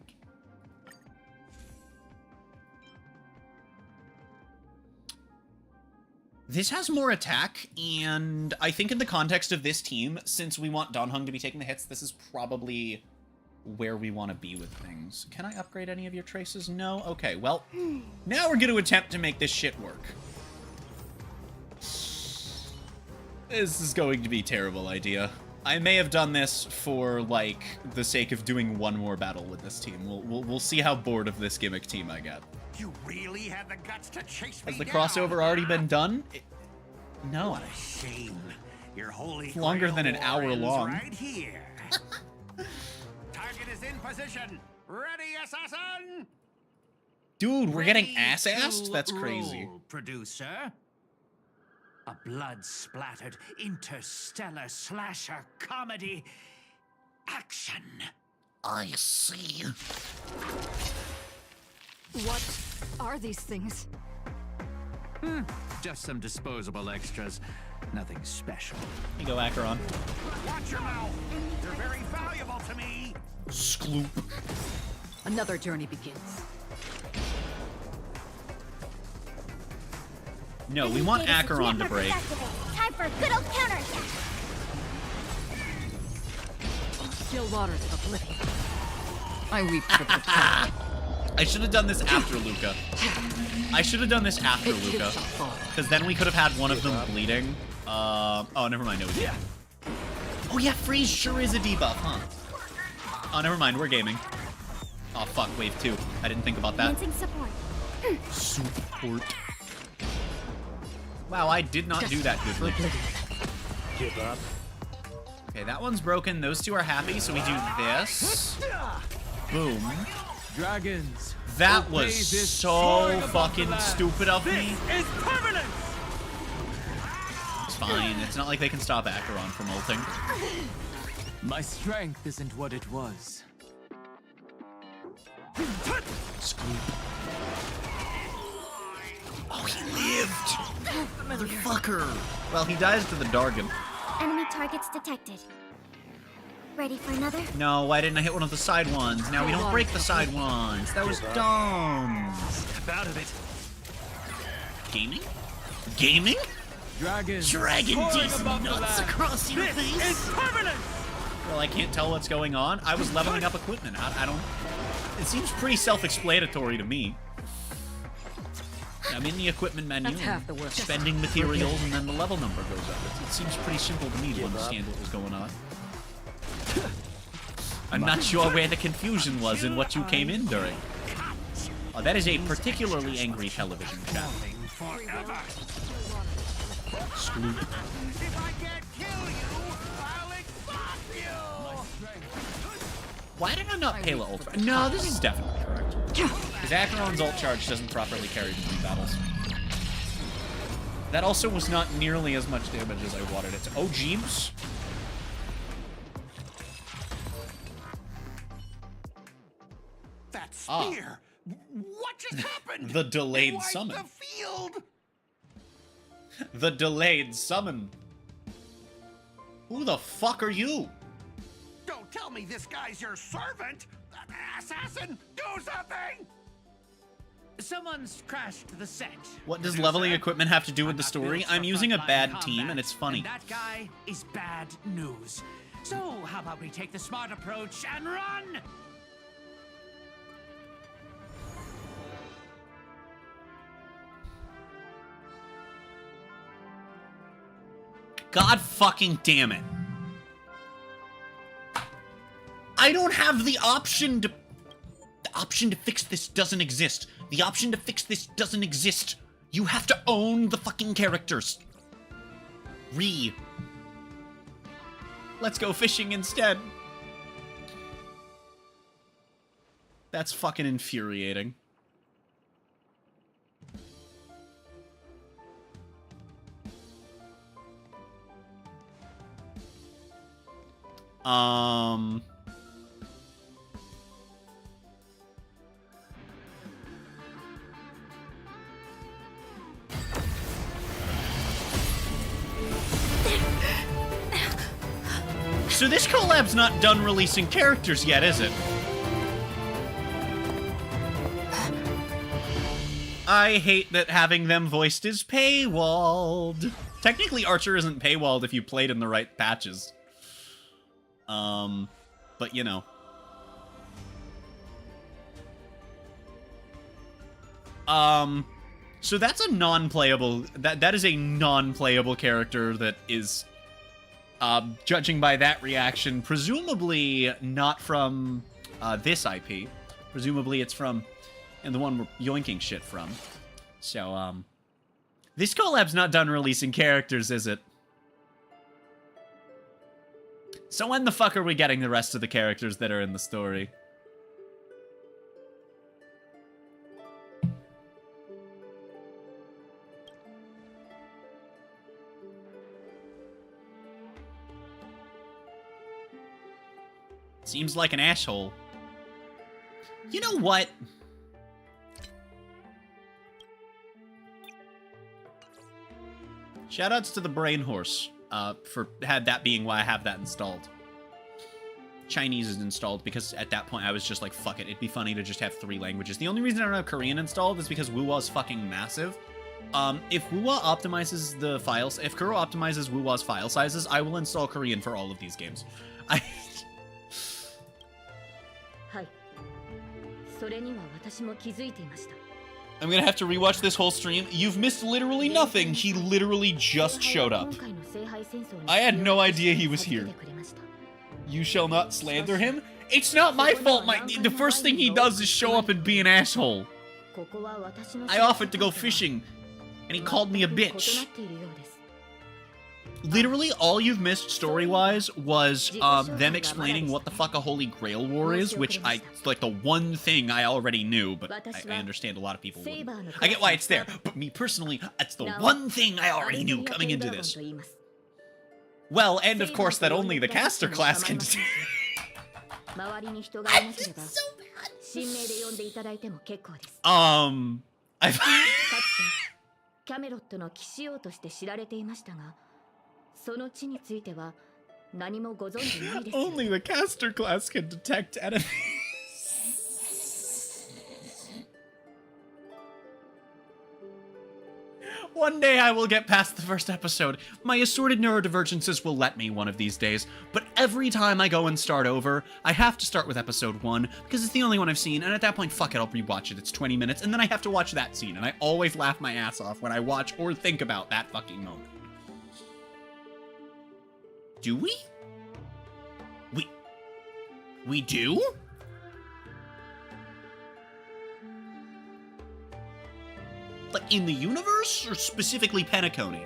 This has more attack, and I think in the context of this team, since we want Donhung to be taking the hits, this is probably where we want to be with things. Can I upgrade any of your traces? No? Okay, well, now we're going to attempt to make this shit work. This is going to be a terrible idea. I may have done this for, like, the sake of doing one more battle with this team. We'll see how bored of this gimmick team I get. You really had the guts to chase me Has the down, crossover already been done? No. What a shame. Your holy It's longer grail than an hour war ends long. Right here. Target is in position. Ready, assassin? Dude, we're getting Ready ass-assed? to That's crazy. roll, producer. A blood-splattered interstellar slasher comedy action. I see. What are these things? Just some disposable extras. Nothing special. Here you go, Acheron. Watch your mouth. They're very valuable to me. Skloop. Another journey begins. No, we want Acheron to break. Time for a good old counterattack. Still waters of oblivion. I weep for the I should have done this after Luca. I should have done this after Luca. Because then we could have had one of them bleeding. Oh, never mind. No, we didn't. Oh, yeah, freeze sure is a debuff, huh? Oh, never mind. We're gaming. Oh, fuck. Wave 2. I didn't think about that. Support. Support. Wow, I did not do that goodly. Give up. Okay, that one's broken. Those two are happy, so we do this. Boom. Dragons. That obey was this so soaring above the fucking land. stupid of me. This is permanent. It's fine. It's not like they can stop Acheron from ulting. My strength isn't what it was. Oh, he lived! Motherfucker! Well, he dies to the Dargon. Enemy targets detected. Ready for another? No, why didn't I hit one of the side ones? Now we don't break the side ones. That was dumb. Step out of it. Gaming? Gaming? Dragons. Dragon soaring these above the nuts land. across your This face. is permanent. Well, I can't tell what's going on. I was leveling up equipment. I don't... It seems pretty self-explanatory to me. I'm in the equipment menu, That's half the work. spending materials, and then the level number goes up. It seems pretty simple to me to understand what was going on. I'm not sure where the confusion was in what you came in during. Oh, that is a particularly angry television chat. Skloop. If I can't kill you, I'll exhaust you. Why did I not Pela ult? No, this is definitely correct. Because Acheron's ult charge doesn't properly carry between battles. That also was not nearly as much damage as I wanted it to. Oh, Jeeves. That spear. What just happened? The delayed It wiped summon. The field. The delayed summon. Who the fuck are you? Don't tell me this guy's your servant. Assassin, do something. Someone's crashed the set. What does leveling equipment have to do with the story? I'm using a bad team, and it's funny. And that guy is bad news. So how about we take the smart approach and run? God fucking damn it. I don't have the option to... The option to fix this doesn't exist. The option to fix this doesn't exist. You have to own the fucking characters. Let's go fishing instead. That's fucking infuriating. So this collab's not done releasing characters yet, is it? I hate that having them voiced is paywalled. Technically, Archer isn't paywalled if you played in the right patches. But you know. So that's a non-playable, that is a non-playable character that is, judging by that reaction, presumably not from, this IP. Presumably it's from, and the one we're yoinking shit from. So, this collab's not done releasing characters, is it? So when the fuck are we getting the rest of the characters that are in the story? Seems like an asshole. You know what? Shoutouts to the Brain Horse, for that being why I have that installed. Chinese is installed because at that point I was just like, fuck it, it'd be funny to just have 3 languages. The only reason I don't have Korean installed is because Wuwa's fucking massive. If Wuwa optimizes the files, if Kuro optimizes Wuwa's file sizes, I will install Korean for all of these games. I'm gonna have to rewatch this whole stream. You've missed literally nothing. He literally just showed up. I had no idea he was here. You shall not slander him? It's not my fault. The first thing he does is show up and be an asshole. I offered to go fishing, and he called me a bitch. Literally, all you've missed story-wise was them explaining what the fuck a Holy Grail War is, which like the one thing I already knew, but I understand a lot of people wouldn't. I get why it's there, but me personally, that's the one thing I already knew coming into this. Well, and of course that only the caster class can do. I feel so bad. Only the caster class can detect enemies. One day I will get past the first episode. My assorted neurodivergences will let me one of these days, but every time I go and start over, I have to start with episode 1, because it's the only one I've seen, and at that point, fuck it, I'll rewatch it. It's 20 minutes, and then I have to watch that scene, and I always laugh my ass off when I watch or think about that fucking moment. Do we? We do? Like, in the universe, or specifically Penacony?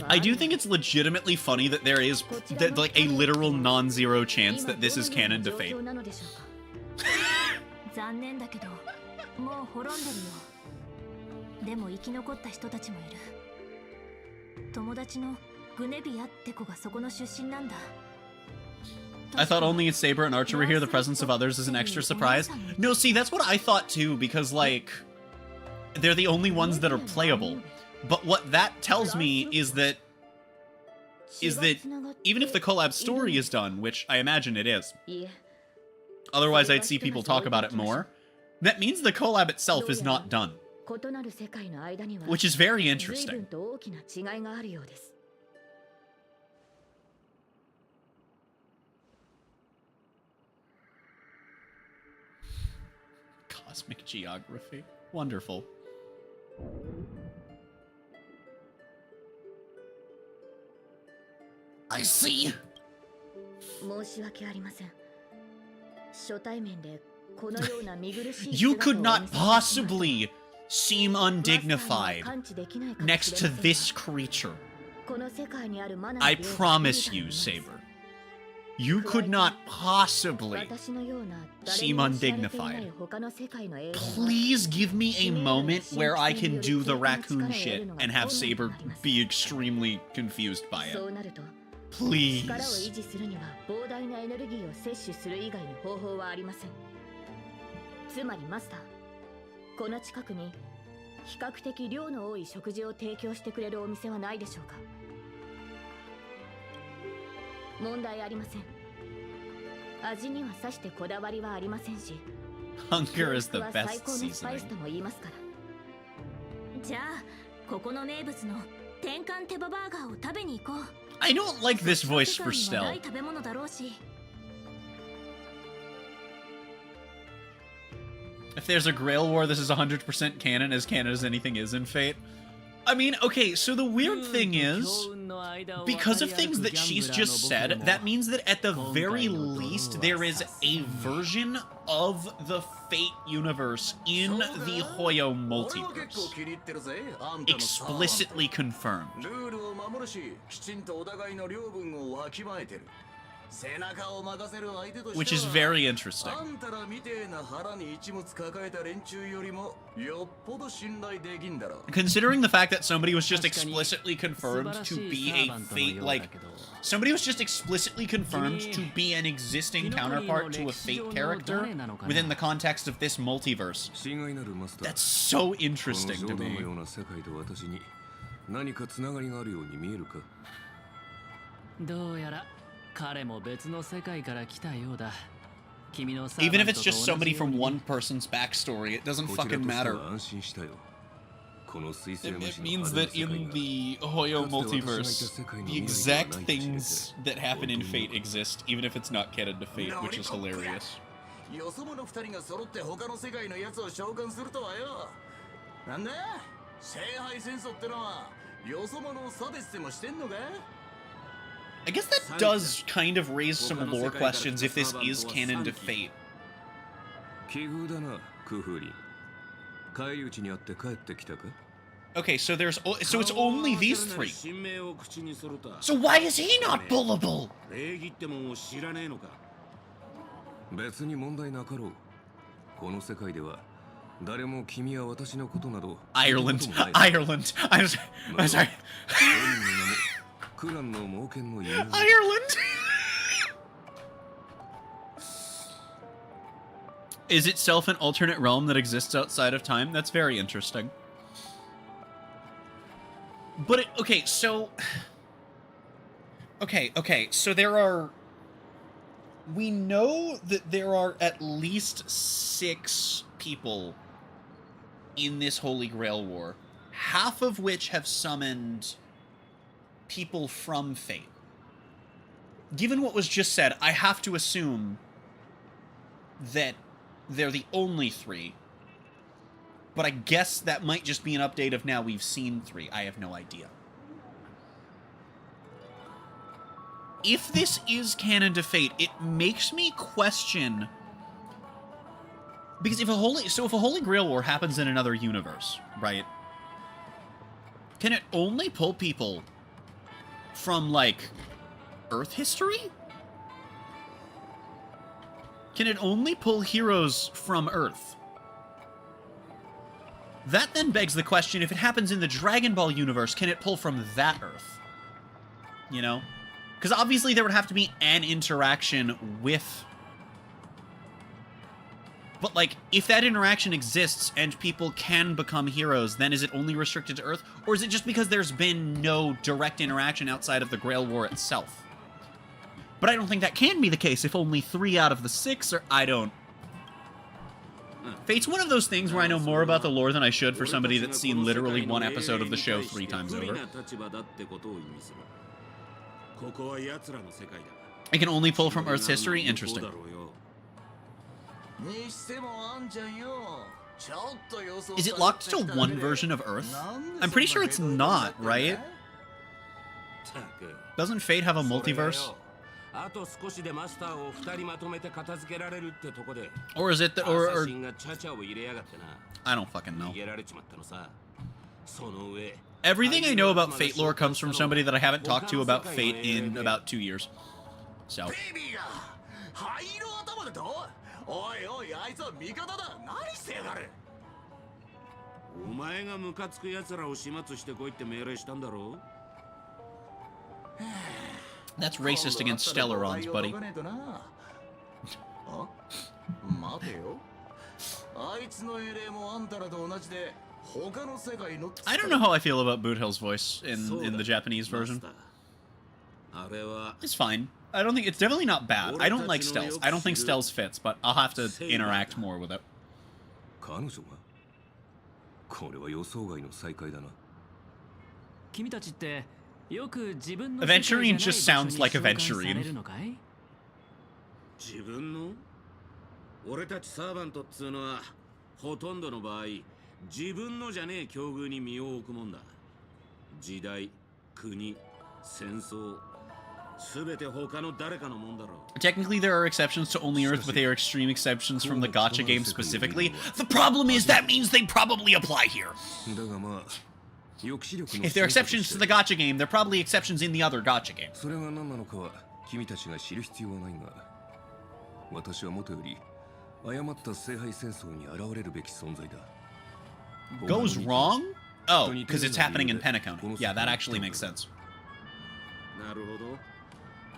I do think it's legitimately funny that there is, like, a literal non-zero chance that this is canon to Fate. 残念だけど、もう滅んでるよ。でも生き残った人たちもいる。友達のグネビアって子がそこの出身なんだ。I thought only in Saber and Archer were here. The presence of others is an extra surprise. No, see, that's what I thought too, because, like, they're the only ones that are playable. But what that tells me is that even if the collab story is done, which I imagine it is, otherwise I'd see people talk about it more, that means the collab itself is not done. Which is very interesting. Cosmic geography. Wonderful. I see. You could not possibly seem undignified next to this creature. I promise you, Saber. You could not possibly seem undignified. Please give me a moment where I can do the raccoon shit and have Saber be extremely confused by it. Please. Hunger is the best seasoning. じゃあ、ここの名物の天幹手羽バーガーを食べに行こう。I don't like this voice for Stell. If there's a Grail War, this is 100% canon as anything is in Fate. I mean, okay, so the weird thing is, because of things that she's just said, that means that at the very least, there is a version of the Fate universe in the Hoyo multiverse. Explicitly confirmed. Which is very interesting. Considering the fact that somebody was just explicitly confirmed to be a Fate, like, somebody was just explicitly confirmed to be an existing counterpart to a Fate character within the context of this multiverse. That's so interesting to me. Even if it's just somebody from one person's backstory, it doesn't fucking matter. It means that in the Hoyo multiverse, the exact things that happen in Fate exist, even if it's not canon to Fate, which is hilarious. I guess that does kind of raise some lore questions if this is canon to Fate. Okay, so it's only these three. So why is he not bullible? Ireland. Ireland. I'm sorry. Ireland! Is itself an alternate realm that exists outside of time? That's very interesting. But, okay, so... Okay, so there are... We know that there are at least 6 people in this Holy Grail War, half of which have summoned people from Fate. Given what was just said, I have to assume that they're the only 3. But I guess that might just be an update of now we've seen 3. I have no idea. If this is canon to Fate, it makes me question... Because if a Holy Grail War happens in another universe, right? Can it only pull people from, like, Earth history? Can it only pull heroes from Earth? That then begs the question, if it happens in the Dragon Ball universe, can it pull from that Earth? You know? Because obviously there would have to be an interaction with... But, like, if that interaction exists and people can become heroes, then is it only restricted to Earth? Or is it just because there's been no direct interaction outside of the Grail War itself? But I don't think that can be the case if only 3 out of the 6 are... I don't... Fate's one of those things where I know more about the lore than I should for somebody that's seen literally one episode of the show 3 times over. I can only pull from Earth's history? Interesting. Is it locked to one version of Earth? I'm pretty sure it's not, right? Doesn't Fate have a multiverse? Or is it or I don't fucking know. Everything I know about Fate lore comes from somebody that I haven't talked to about Fate in about 2 years. So. That's racist against Stellarons, buddy. I don't know how I feel about Boot Hill's voice in the Japanese version. It's fine. I don't think it's definitely not bad. I don't like Stell's. I don't think Stell's fits, but I'll have to interact more with it. Aventurine just sounds like Aventurine. 自分の俺たちサーバントっつうのはほとんどの場合自分のじゃねえ境遇に身を置くもんだ。時代、国、戦争、すべて他の誰かのもんだろう。 Technically, there are exceptions to Only Earth, but they are extreme exceptions from the gacha game specifically. The problem is that means they probably apply here. If there are exceptions to the gacha game, there are probably exceptions in the other gacha game. それが何なのかは君たちが知る必要はないが、私はもとより誤った聖杯戦争に現れるべき存在だ。 Goes wrong? Oh, because it's happening in Penacony. Yeah, that actually makes sense.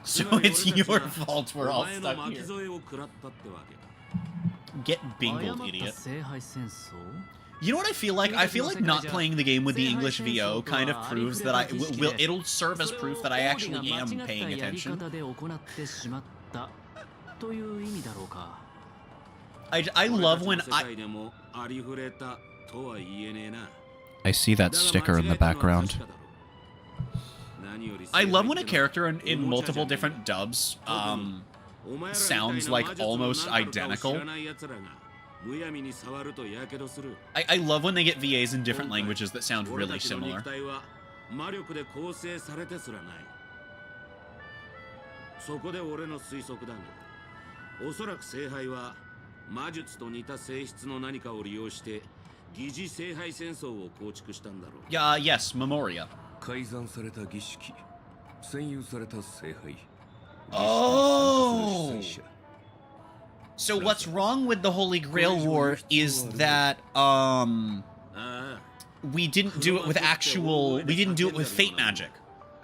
So it's your fault we're all stuck here. Get bingled, idiot. You know what I feel like? I feel like not playing the game with the English VO kind of proves that it'll serve as proof that I actually am paying attention. I love when I see that sticker in the background. I love when a character in multiple different dubs sounds like almost identical. I love when they get VAs in different languages that sound really similar. Yes, Memoria. Oh! So what's wrong with the Holy Grail War is that, we didn't do it with we didn't do it with fate magic.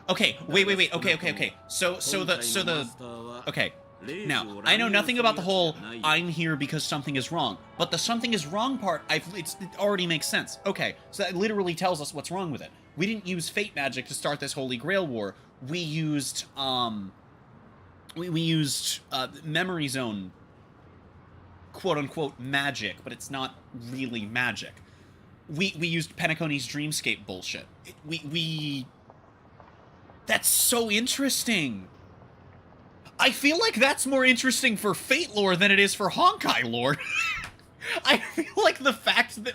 Okay, wait, okay. So okay. Now, I know nothing about the whole, I'm here because something is wrong. But the something is wrong part, it already makes sense. Okay, so that literally tells us what's wrong with it. We didn't use fate magic to start this Holy Grail War. We used, Memory Zone, quote-unquote, magic, but it's not really magic. We used Penacony's Dreamscape bullshit. That's so interesting! I feel like that's more interesting for Fate lore than it is for Honkai lore. I feel like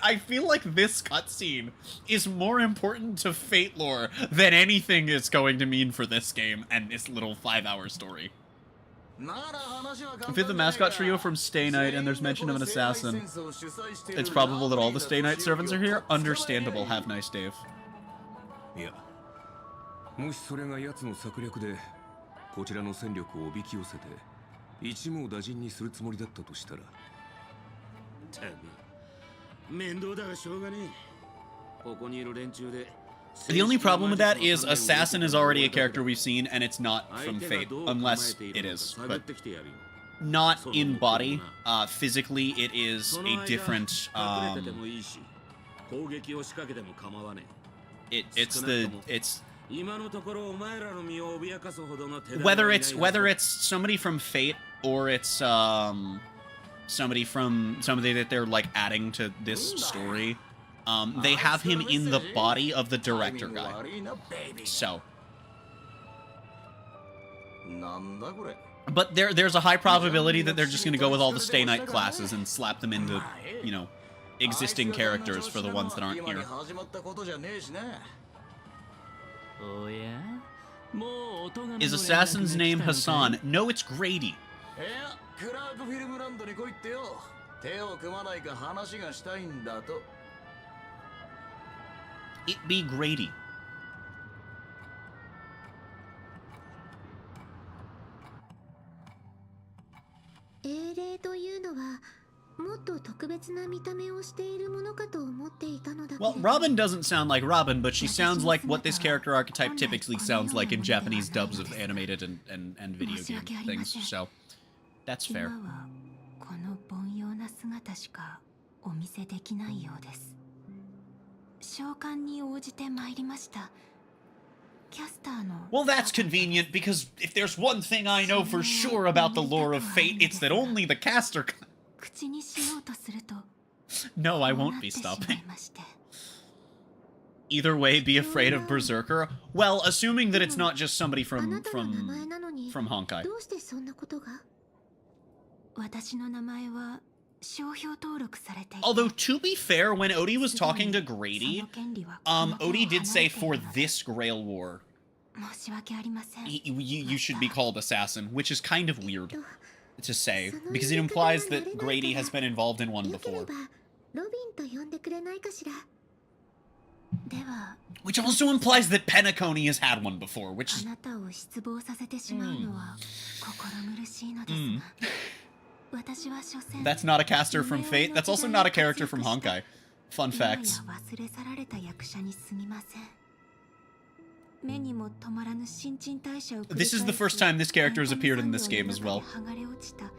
I feel like this cutscene is more important to Fate lore than anything is going to mean for this game and this little 5-hour story. If you're the mascot trio from Stay Night and there's mention of an assassin, it's probable that all the Stay Night servants are here. Understandable. Have nice, Dave. Yeah. こちらの戦力をおびき寄せて一網打尽にするつもりだったとしたらたぶん面倒だがしょうがねえここにいる連中で The only problem with that is Assassin is already a character we've seen and it's not from Fate, unless it is, but not in body. Physically, it is a different, whether it's somebody from Fate or it's somebody that they're like adding to this story, they have him in the body of the director guy. So, but there's a high probability that they're just going to go with all the Stay Night classes and slap them into, you know, existing characters for the ones that aren't here. Is Assassin's name Hassan? No, it's Grady. It be Grady. Well, Robin doesn't sound like Robin, but she sounds like what this character archetype typically sounds like in Japanese dubs of animated and video game things, so that's fair. Well, that's convenient, because if there's one thing I know for sure about the lore of Fate, it's that only the caster... No, I won't be stopping. Either way, be afraid of Berserker. Well, assuming that it's not just somebody from Honkai. どうしてそんなことが？私の名前は商標登録されていて。 Although, to be fair, when Odie was talking to Grady, Odie did say for this Grail War, 申し訳ありません。 you should be called Assassin, which is kind of weird to say, because it implies that Grady has been involved in one before. ロビンと呼んでくれないかしら。では、 Which also implies that Penacony has had one before, which あ is... なたを失望させてしまうのは心苦しいのですが。私は所詮 That's not a caster from Fate. That's also not a character from Honkai. Fun facts. 今や忘れ去られた役者にすみません。目にも止まらぬ新陳代謝を繰り返 This す is the first time this character has appeared in this game as well. 剥がれ落ちた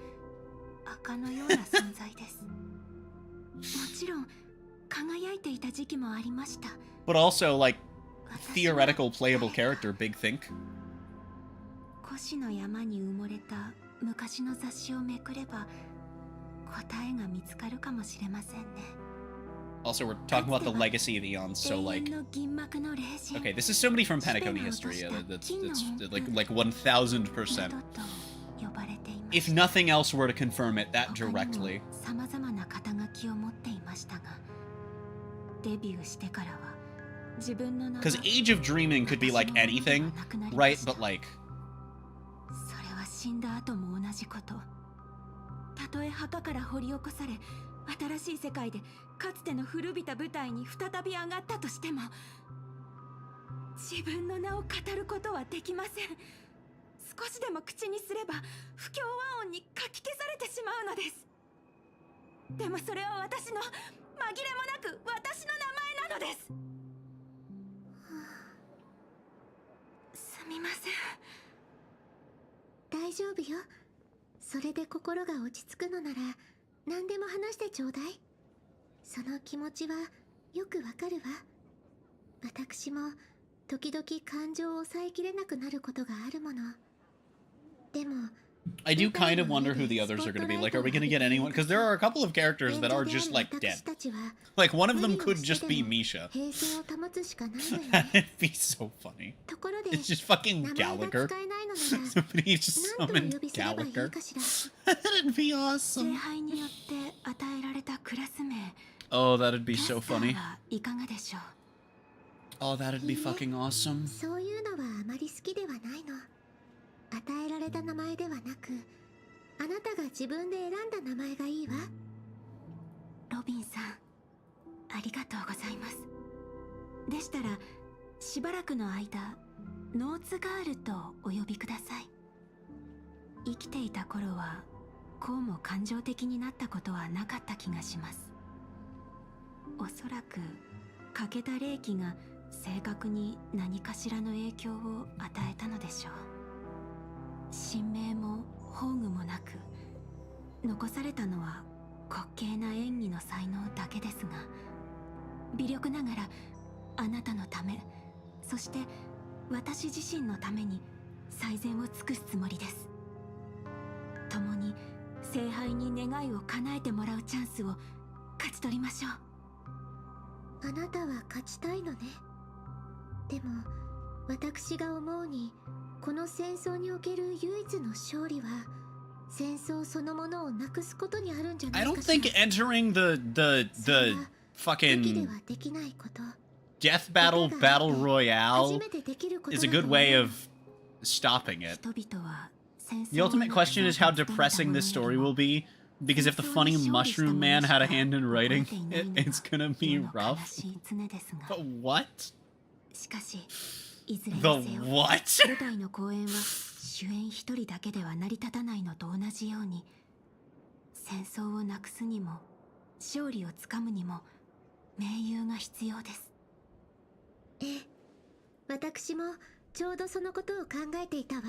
赤のような存在です。もちろん輝いていた時期もありました。 But also, like, theoretical playable character, Big Think. 古紙の山に埋もれた昔の雑誌をめくれば答えが見つかるかもしれませんね。 Also, we're talking about the legacy of Eons, so, like... Okay, this is somebody from Penacony history. That's like 1000%. If nothing else were to confirm it that directly. 様々な肩書きを持っていましたが、デビューしてからは自分の名 Because Age of Dreaming could be like anything, right? But like... それは死んだ後も同じこと。たとえ墓から掘り起こされ、新しい世界でかつての古びた舞台に再び上がったとしても、自分の名を語ることはできません。少しでも口にすれば不協和音にかき消されてしまうのです。でもそれは私の紛れもなく私の名前なのです。すみません。大丈夫よ。それで心が落ち着くのなら何でも話してちょうだい。その気持ちはよくわかるわ。私も時々感情を抑えきれなくなることがあるもの。でも I do kind of wonder who the others are going to be. Like, are we going to get anyone? Because there are a couple of characters that are just, like, dead. Like, one of them could just be Misha. That'd be so funny. It's just fucking Gallagher. Somebody just summoned Gallagher. That'd be awesome. Oh, that'd be so funny. Oh, that'd be fucking awesome. そういうのはあまり好きではないの。与えられた名前ではなく、あなたが自分で選んだ名前がいいわ。ロビンさん、ありがとうございます。でしたら、しばらくの間、ノーツガールとお呼びください。生きていた頃は、こうも感情的になったことはなかった気がします。おそらく、欠けた霊気が正確に何かしらの影響を与えたのでしょう。神明も宝具もなく、残されたのは滑稽な演技の才能だけですが、微力ながらあなたのため、そして私自身のために最善を尽くすつもりです。共に聖杯に願いを叶えてもらうチャンスを勝ち取りましょう。あなたは勝ちたいのね。でも私が思うに、この戦争における唯一の勝利は戦争そのものをなくすことにあるんじゃないかしら。 I don't think entering the fucking death battle royale is a good way of stopping it. The ultimate question is how depressing this story will be, because if the funny mushroom man had a hand in writing it, it's gonna be rough. But what? The what? 舞台の公演は主演一人だけでは成り立たないのと同じように、戦争をなくすにも勝利をつかむにも盟友が必要です。ええ、私もちょうどそのことを考えていたわ。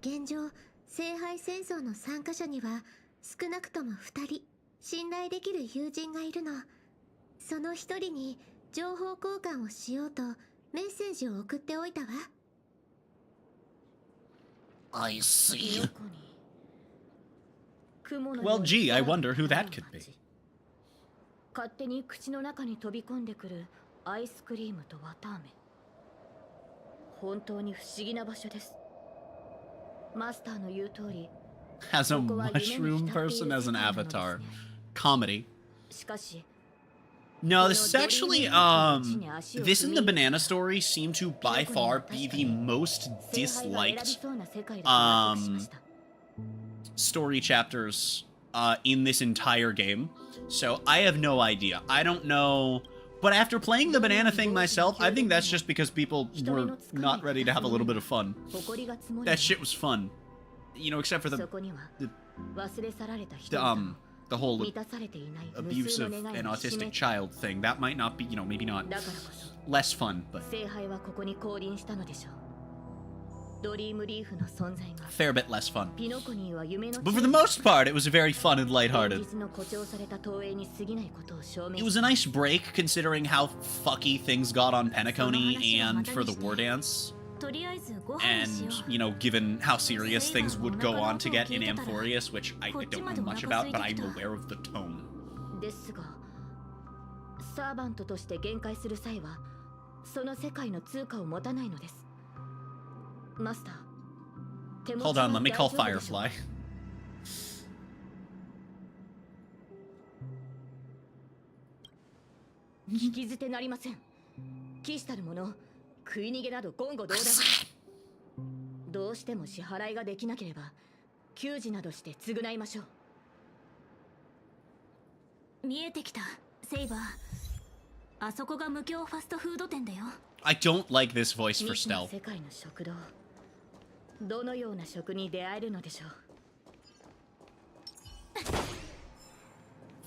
現状、聖杯戦争の参加者には少なくとも2人信頼できる友人がいるの。その一人に情報交換をしようとメッセージを送っておいたわ。I see. Well, gee, I wonder who that could be. 勝手に口の中に飛び込んでくるアイスクリームと綿あめ。本当に不思議な場所です。マスターの言う通り、 Has a mushroom person as an avatar. Comedy. しかし No, this is actually, this and the banana story seem to by far be the most disliked, story chapters, in this entire game. So I have no idea. I don't know. But after playing the banana thing myself, I think that's just because people were not ready to have a little bit of fun. That shit was fun. You know, except for the whole abusive and autistic child thing. That might not be, you know, maybe not less fun, but fair bit less fun. But for the most part, it was very fun and lighthearted. It was a nice break considering how fucky things got on Penacony and for the war dance. And, you know, given how serious things would go on to get in Amphoreus, which I don't know much about, but I'm aware of the tone. Hold on, let me call Firefly. I don't like this voice for stealth.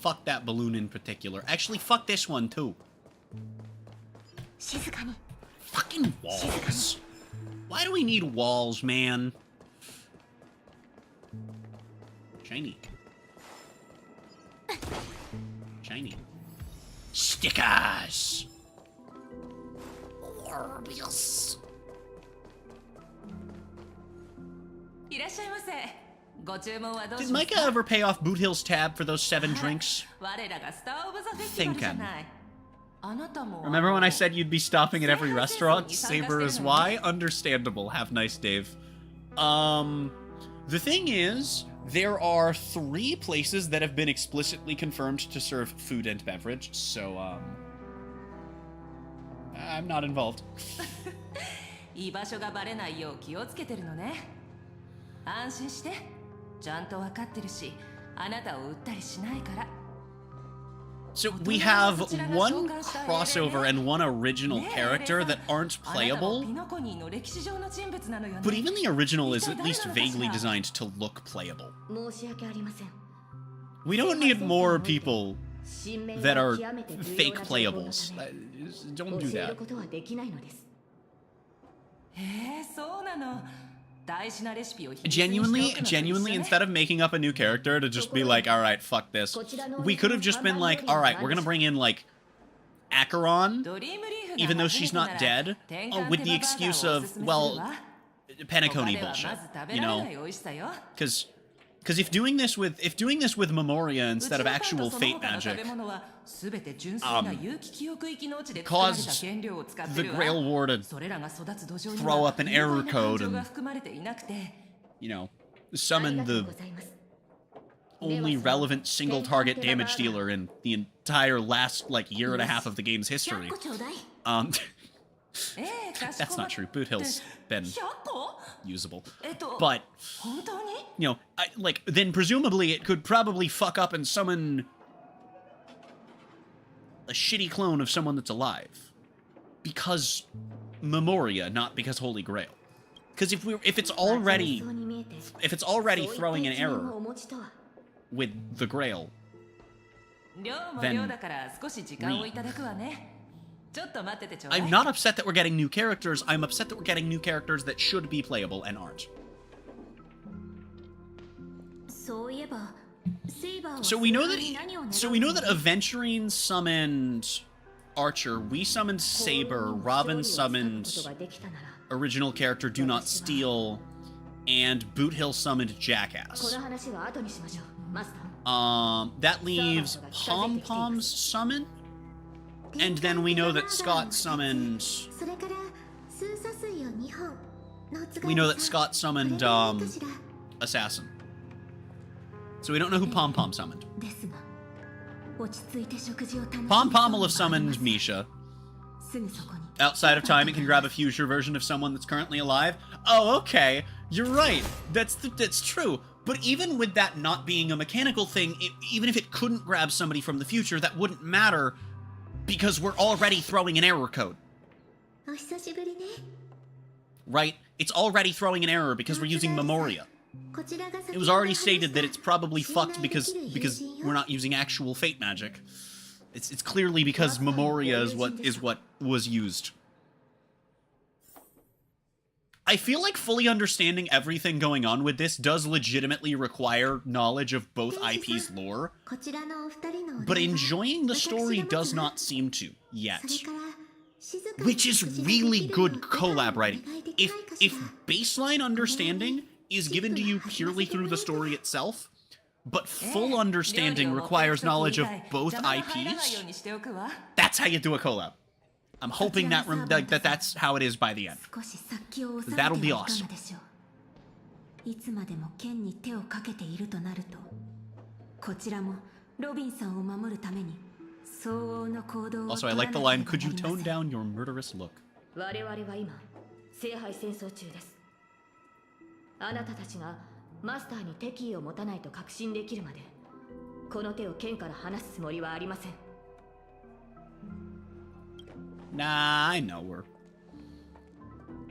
Fuck that balloon in particular. Actually, fuck this one too. Fucking walls. Why do we need walls, man? Shiny. Shiny. Stickers! Orbius. Did Micah ever pay off Boot Hill's tab for those 7 drinks? Thinkin'. Remember when I said you'd be stopping at every restaurant? Saber is why? Understandable. Have nice, Dave. The thing is, there are 3 places that have been explicitly confirmed to serve food and beverage, so, I'm not involved. So we have one crossover and one original character that aren't playable, but even the original is at least vaguely designed to look playable. We don't need more people that are fake playables. Don't do that. Genuinely, instead of making up a new character to just be like, alright, fuck this, we could have just been like, alright, we're gonna bring in, like, Acheron, even though she's not dead, with the excuse of, well, Penacony bullshit, you know? Because if doing this with Memoria instead of actual fate magic, caused the Grail War to throw up an error code and, you know, summon the only relevant single target damage dealer in the entire last, like, year and a half of the game's history. That's not true. Boot Hill's been usable. But, you know, then presumably it could probably fuck up and summon a shitty clone of someone that's alive. Because Memoria, not because Holy Grail. Because if it's already throwing an error with the Grail, then I'm not upset that we're getting new characters, I'm upset that we're getting new characters that should be playable and aren't. So we know that Aventurine summoned Archer, we summoned Saber, Robin summoned original character Do Not Steal, and Boot Hill summoned Jackass. That leaves Pom Pom's summon? And then we know that Scott summoned... We know that Scott summoned, Assassin. So we don't know who Pom Pom summoned. Pom Pom will have summoned Misha. Outside of time, it can grab a future version of someone that's currently alive. Oh, okay. You're right. That's true. But even with that not being a mechanical thing, even if it couldn't grab somebody from the future, that wouldn't matter because we're already throwing an error code. Right? It's already throwing an error because we're using Memoria. It was already stated that it's probably fucked because we're not using actual fate magic. It's clearly because Memoria is what was used. I feel like fully understanding everything going on with this does legitimately require knowledge of both IP's lore, but enjoying the story does not seem to yet. Which is really good collab writing. If baseline understanding is given to you purely through the story itself, but full understanding requires knowledge of both IPs, that's how you do a collab. I'm hoping that's how it is by the end. That'll be awesome. Also, I like the line, "Could you tone down your murderous look?" あなたたちがマスターに敵意を持たないと確信できるまでこの手を剣から離すつもりはありません。 Nah, I know her.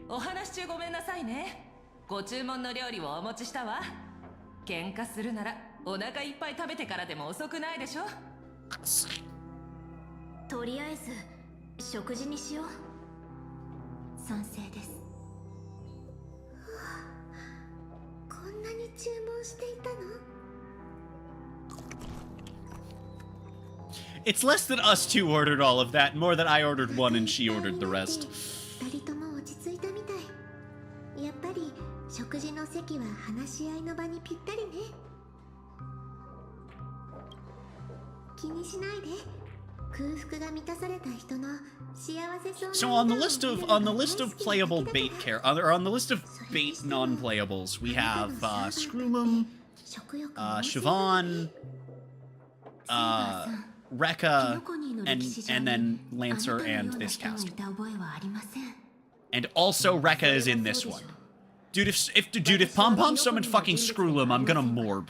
お話中ごめんなさいね。ご注文の料理をお持ちしたわ。喧嘩するならお腹いっぱい食べてからでも遅くないでしょ。とりあえず食事にしよう。賛成です。 It's less that us two ordered all of that, more that I ordered one and she ordered the rest. やっぱり食事の席は話し合いの場にぴったりね。気にしないで。空腹が満たされた人の幸せそうな。 So on the list of playable bait on the list of bait non-playables, we have Scroolum, Siobhan, Rekka, and then Lancer and this cast. And also Rekka is in this one. Dude, if Pom Pom summoned fucking Scroolum, I'm gonna morb.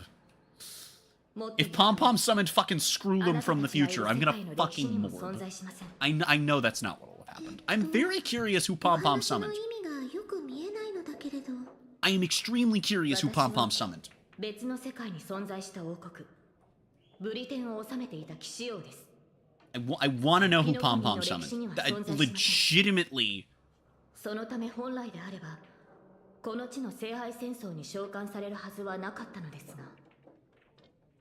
If Pom Pom summoned fucking Scroolum from the future, I'm gonna fucking morb. I know that's not what will have happened. I'm very curious who Pom Pom summoned. I am extremely curious who Pom Pom summoned. I want to know who Pom Pom summoned. Legitimately. そのため本来であればこの地の聖杯戦争に召喚されるはずはなかったのですが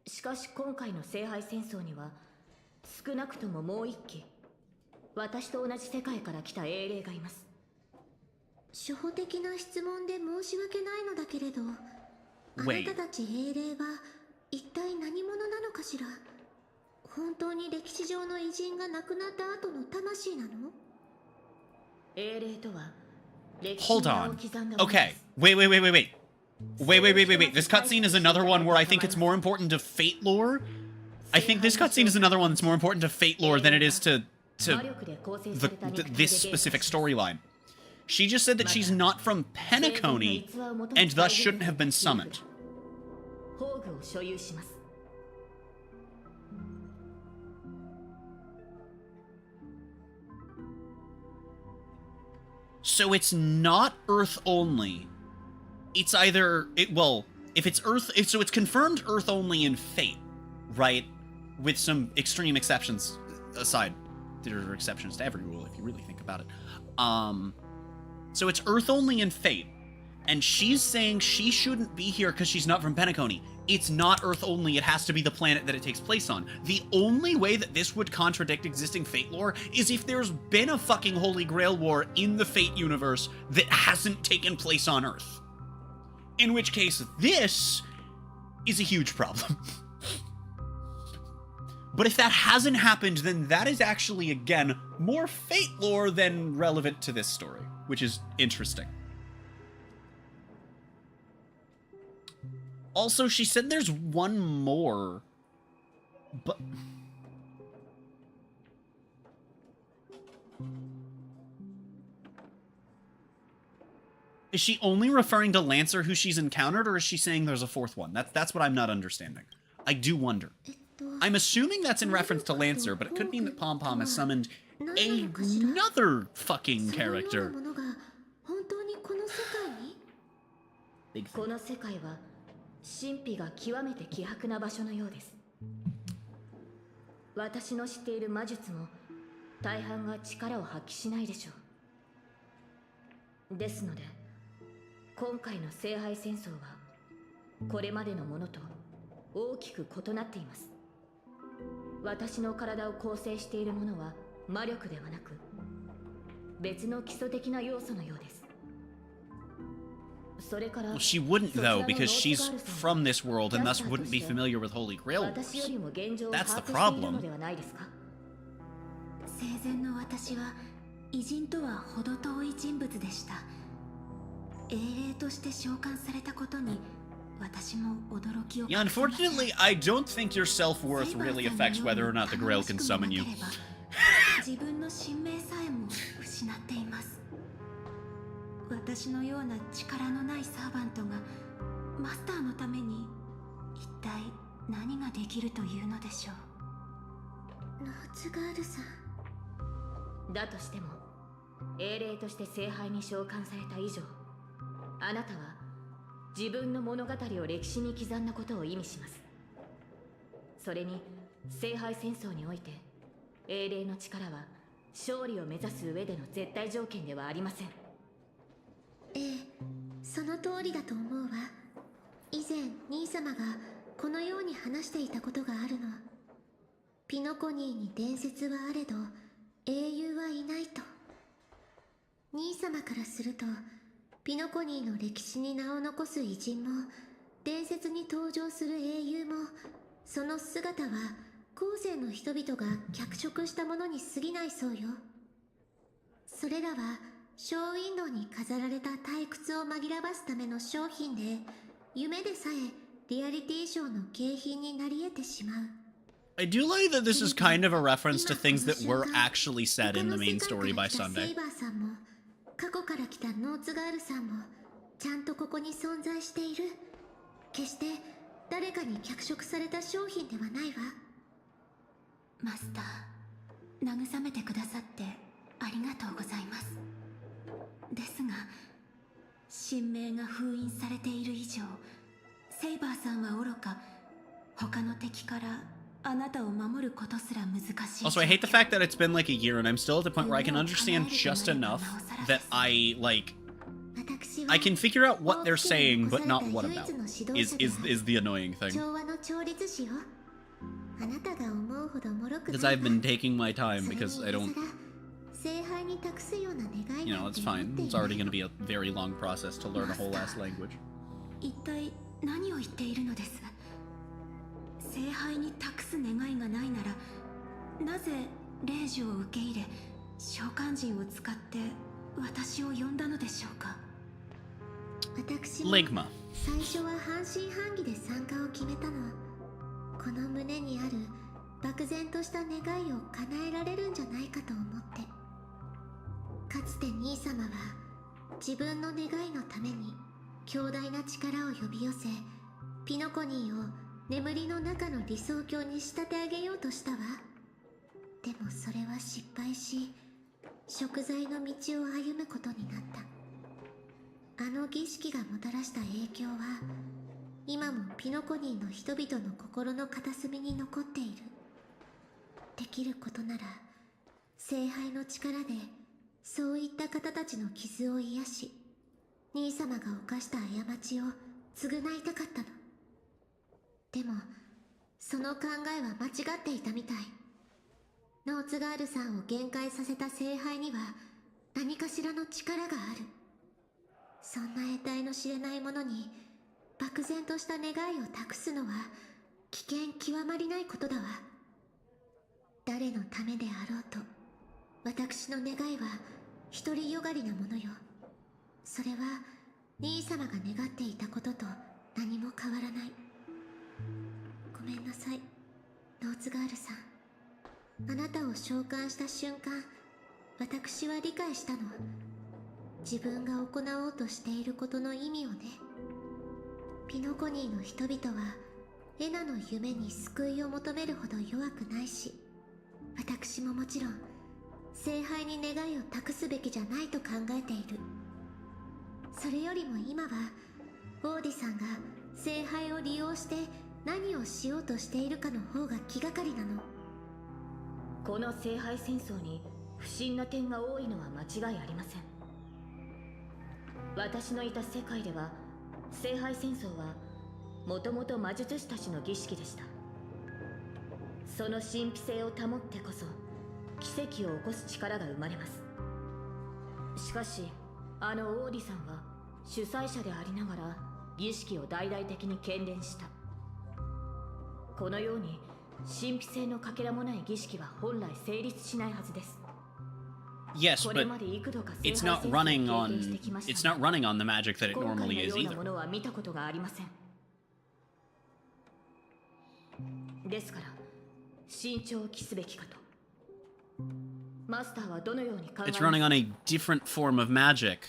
しかし今回の聖杯戦争には少なくとももう一機私と同じ世界から来た英霊がいます。初歩的な質問で申し訳ないのだけれど、あなたたち英霊は一体何者なのかしら。本当に歴史上の偉人が亡くなった後の魂なの？ Hold on. Okay. Wait. This cutscene is another one where I think it's more important to Fate lore. I think this cutscene is another one that's more important to Fate lore than it is to this specific storyline. She just said that she's not from Penacony, and thus shouldn't have been summoned. So it's not Earth only. It's either if it's Earth, so it's confirmed Earth only in Fate, right? With some extreme exceptions aside. There are exceptions to every rule if you really think about it. So it's Earth only in Fate, and she's saying she shouldn't be here because she's not from Penacony. It's not Earth only, it has to be the planet that it takes place on. The only way that this would contradict existing Fate lore is if there's been a fucking Holy Grail war in the Fate universe that hasn't taken place on Earth. In which case, this is a huge problem. But if that hasn't happened, then that is actually, again, more Fate lore than relevant to this story, which is interesting. Also, she said there's one more, but... Is she only referring to Lancer who she's encountered, or is she saying there's a fourth one? That's what I'm not understanding. I do wonder. I'm assuming that's in reference to Lancer, but it could mean that Pom Pom has summoned another fucking character. この世界は神秘が極めて希薄な場所のようです。私の知っている魔術も大半が力を発揮しないでしょう。ですので、今回の聖杯戦争はこれまでのものと大きく異なっています。私の体を構成しているものは魔力ではなく別の基礎的な要素のようです。 Well, she wouldn't, though, because she's from this world and thus wouldn't be familiar with Holy Grail wars. That's the problem. 生前の私は偉人とは程遠い人物でした。英霊として召喚されたことに私も驚きを。Yeah, unfortunately, I don't think your self-worth really affects whether or not the Grail can summon you. 自分の神明さえも失っています。私のような力のないサーバントがマスターのために一体何ができるというのでしょう。ノーツガールさん。だとしても英霊として聖杯に召喚された以上、あなたは自分の物語を歴史に刻んだことを意味します。それに聖杯戦争において英霊の力は勝利を目指す上での絶対条件ではありません。ええ、その通りだと思うわ。以前兄様がこのように話していたことがあるの。ピノコニーに伝説はあれど英雄はいないと。兄様からするとピノコニーの歴史に名を残す偉人も伝説に登場する英雄もその姿は後世の人々が脚色したものに過ぎないそうよ。それらはショーウィンドウに飾られた退屈を紛らわすための商品で夢でさえリアリティショーの景品になり得てしまう。 I do like that this is kind of a reference to things that were actually said in the main story by Sunday. 過去から来たノーツガールさんもちゃんとここに存在している。決して誰かに脚色された商品ではないわ。マスター、慰めてくださってありがとうございます。ですが神明が封印されている以上、セイバーさんはおろか他の敵からあなたを守ることすら難しい。 Also, I hate the fact that it's been like a year and I'm still at the point where I can understand just enough that I can figure out what they're saying, but not what about, is the annoying thing. Because I've been taking my time because I don't... You know, it's fine. It's already going to be a very long process to learn a whole ass language. 一体何を言っているのです。聖杯に託す願いがないならなぜ霊樹を受け入れ召喚人を使って私を呼んだのでしょうか。私も最初は半信半疑で参加を決めたの。この胸にある漠然とした願いを叶えられるんじゃないかと思って。かつて兄様は自分の願いのために強大な力を呼び寄せピノコニーを眠りの中の理想郷に仕立て上げようとしたわ。でもそれは失敗し贖罪の道を歩むことになった。あの儀式がもたらした影響は今もピノコニーの人々の心の片隅に残っている。できることなら聖杯の力でそういった方たちの傷を癒し兄様が犯した過ちを償いたかったの。でもその考えは間違っていたみたい。ノーツガールさんを限界させた聖杯には何かしらの力がある。そんな得体の知れないものに漠然とした願いを託すのは危険極まりないことだわ。誰のためであろうと、私の願いは独りよがりなものよ。それは兄様が願っていたことと何も変わらない。ごめんなさい、ノーツガールさん。あなたを召喚した瞬間、私は理解したの。自分が行おうとしていることの意味をね。ピノコニーの人々はエナの夢に救いを求めるほど弱くないし、私ももちろん聖杯に願いを託すべきじゃないと考えている。それよりも今はオーディさんが聖杯を利用して何をしようとしているかの方が気がかりなの。この聖杯戦争に不審な点が多いのは間違いありません。私のいた世界では聖杯戦争はもともと魔術師たちの儀式でした。その神秘性を保ってこそ奇跡を起こす力が生まれます。しかしあのオーディさんは主催者でありながら儀式を大々的に喧伝した。このように神秘性のかけらもない儀式は本来成立しないはずです。Yes, but it's not running on the magic that it normally is either. ですから慎重を期すべきかと。マスターはどのように考えますか？ It's running on a different form of magic.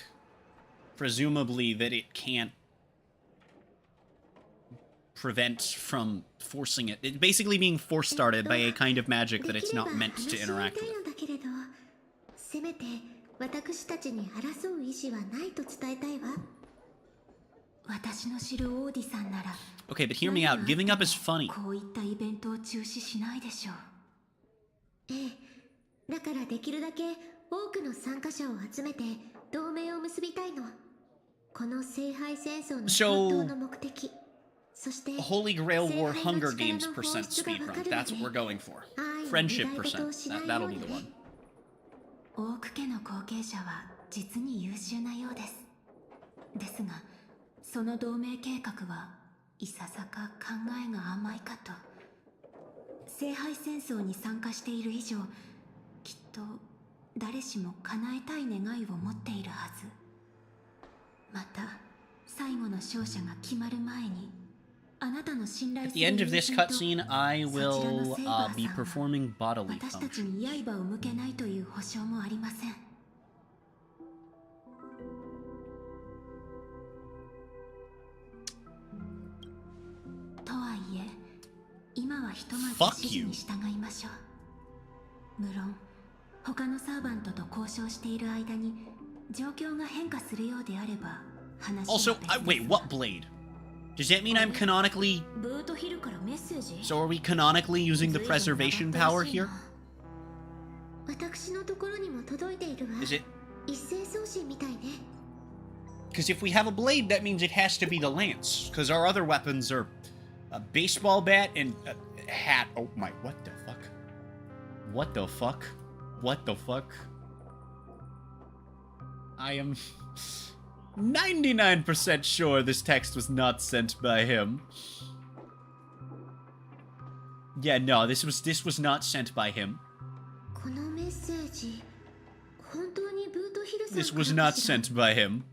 Presumably that it can't prevent from forcing it. It's basically being force started by a kind of magic that it's not meant to interact with. せめて私たちに争う意思はないと伝えたいわ。私の知るオーディさんなら Okay, but hear me out. Giving up is funny. こういったイベントを中止しないでしょう。ええ、だからできるだけ多くの参加者を集めて同盟を結びたいの。この聖杯戦争の本当の目的。そして Holy Grail War Hunger Games percent speedrun. That's what we're going for. Friendship percent. That'll be the one. オーク家の後継者は実に優秀なようです。ですが、その同盟計画はいささか考えが甘いかと。聖杯戦争に参加している以上、きっと誰しも叶えたい願いを持っているはず。また、最後の勝者が決まる前に、あなたの信頼 At the end of this cutscene, I will be performing bodily 私たち functions. に刃を向けないという保証もありません。とはいえ、今はひとまず指示に従いましょう。無論、他のサーバントと交渉している間に状況が変化するようであれば話は別です。 Also, wait, what blade? Does that mean I'm canonically... So are we canonically using the preservation power here? Is it? Because if we have a blade, that means it has to be the lance. Because our other weapons are a baseball bat and a hat. Oh my, what the fuck? What the fuck? What the fuck? I am 99% sure this text was not sent by him. Yeah, no, this was not sent by him. This was not sent by him.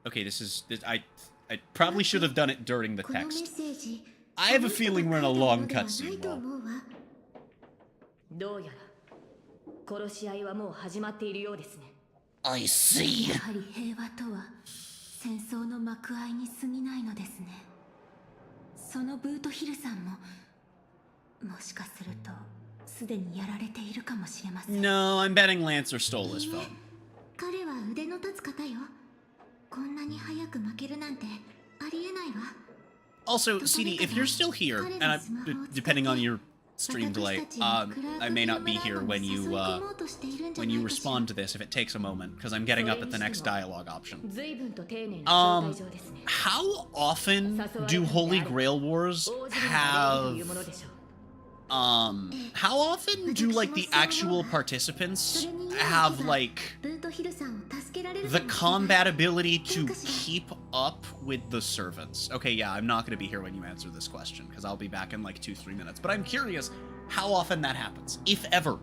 Okay, I probably should have done it during the text. I have a feeling we're in a long cutscene, though. どうやら殺し合いはもう始まっているようですね。I see. やはり平和とは戦争の幕間に過ぎないのですね。そのブートヒルさんももしかするとすでにやられているかもしれません。 No, I'm betting Lancer stole his phone. 彼は腕の立つ方よ。こんなに早く負けるなんてありえないわ。 Also, CD, if you're still here, and depending on your stream delay, I may not be here when you respond to this if it takes a moment, because I'm getting up at the next dialogue option. How often do Holy Grail Wars have... how often do, like, the actual participants have, like... The combat ability to keep up with the servants. Okay, yeah, I'm not going to be here when you answer this question, because I'll be back in like 2-3 minutes. But I'm curious how often that happens, if ever.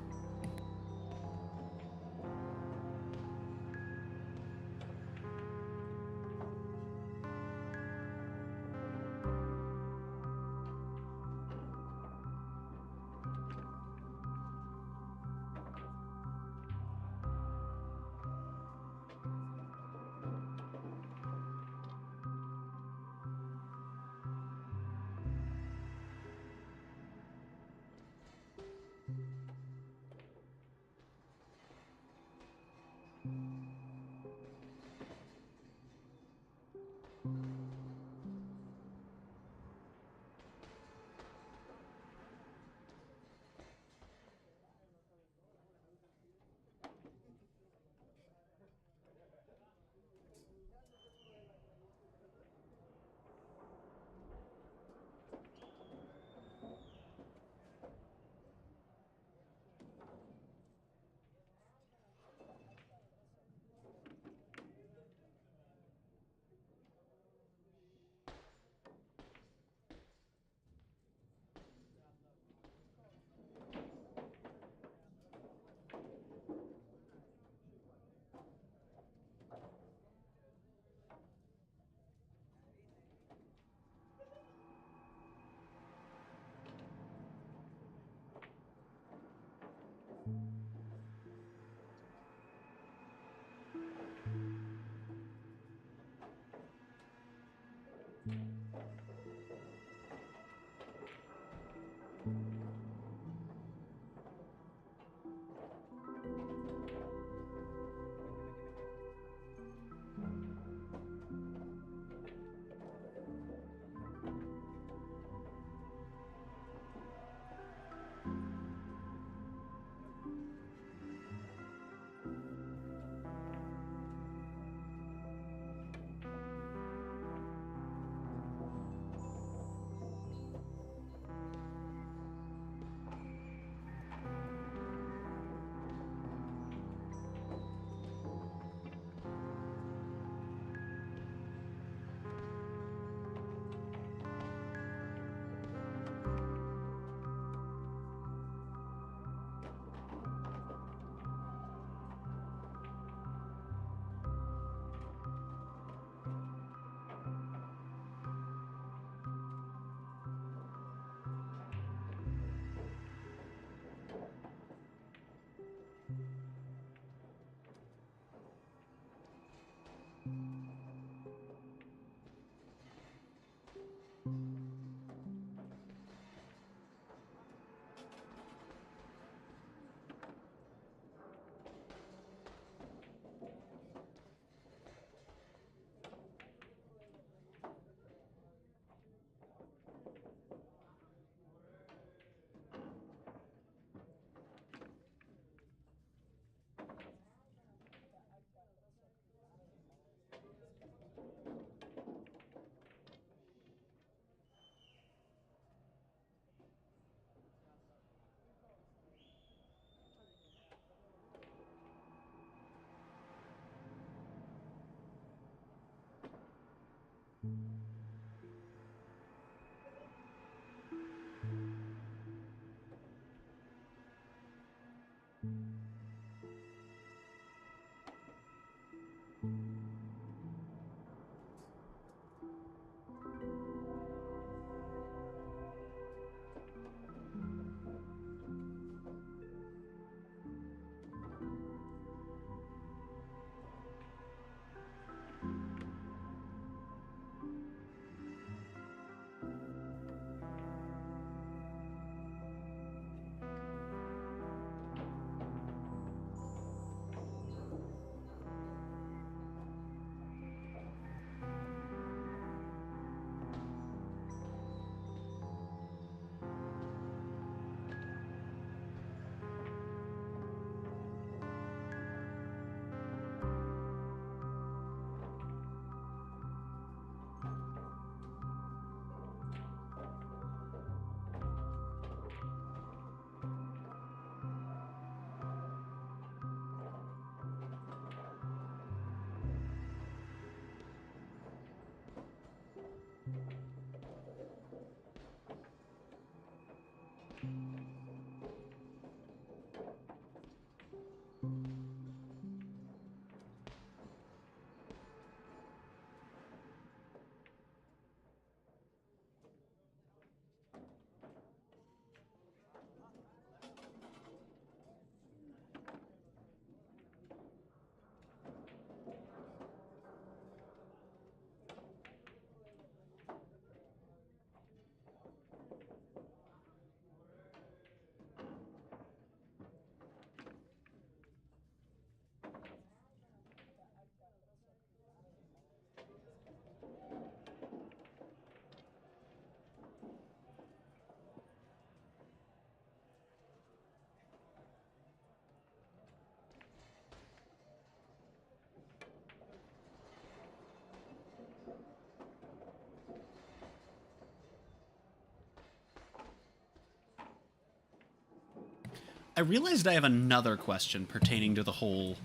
I realized I have another question pertaining to the whole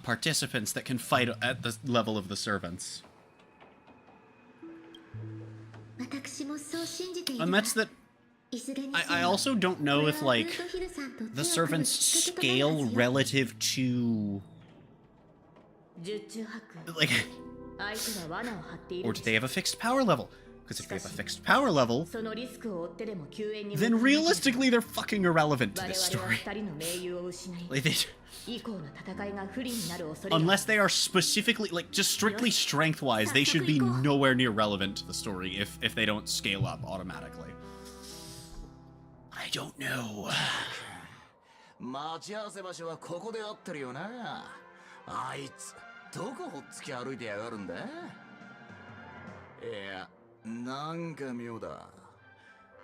participants that can fight at the level of the servants. And that's that I also don't know if, like, the servants scale relative to, like, or do they have a fixed power level? Because if they have a fixed power level, then realistically they're fucking irrelevant to this story. Like, unless they are specifically, like, just strictly strength-wise, they should be nowhere near relevant to the story if they don't scale up automatically. I don't know. 待ち合わせ場所はここで合ってるよな。あいつどこほっつき歩いてやがるんだ。いや、なんか妙だ。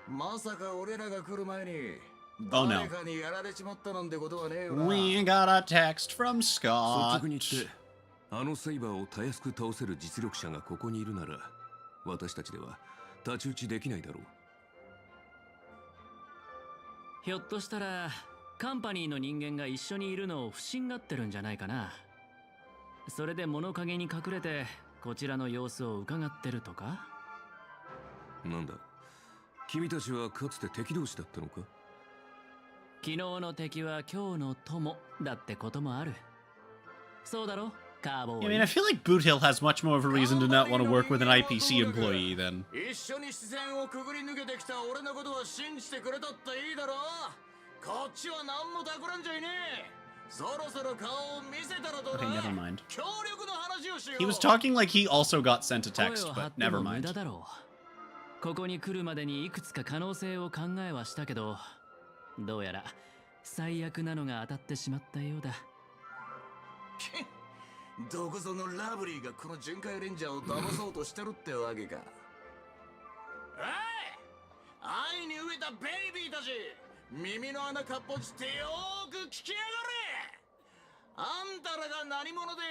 まさか俺らが来る前に誰かにやられちまったなんてことはねえよな。We got a text from Scott. 率直に言って、あのセイバーをたやすく倒せる実力者がここにいるなら、私たちでは太刀打ちできないだろう。ひょっとしたらカンパニーの人間が一緒にいるのを不審がってるんじゃないかな。それで物陰に隠れてこちらの様子を伺ってるとか。なんだ、君たちはかつて敵同士だったのか。昨日の敵は今日の友だってこともある。そうだろ、カーボーイ。I mean, I feel like Boot Hill has much more of a reason to not want to work with an IPC employee than. 一緒に視線をくぐり抜けてきた俺のことは信じてくれたっていいだろ。こっちは何も企んじゃいねえ。そろそろ顔を見せたらどうだ。 Okay, never mind. 協力の話をしよう。 He was talking like he also got sent a text, but never mind. ここに来るまでにいくつか可能性を考えはしたけど、どうやら最悪なのが当たってしまったようだ。どこぞのラブリーがこの巡回レンジャーを騙そうとしてるってわけか。おい、愛に飢えたベイビーたち、耳の穴かっぽじってよーく聞きやがれ。あんたらが何者で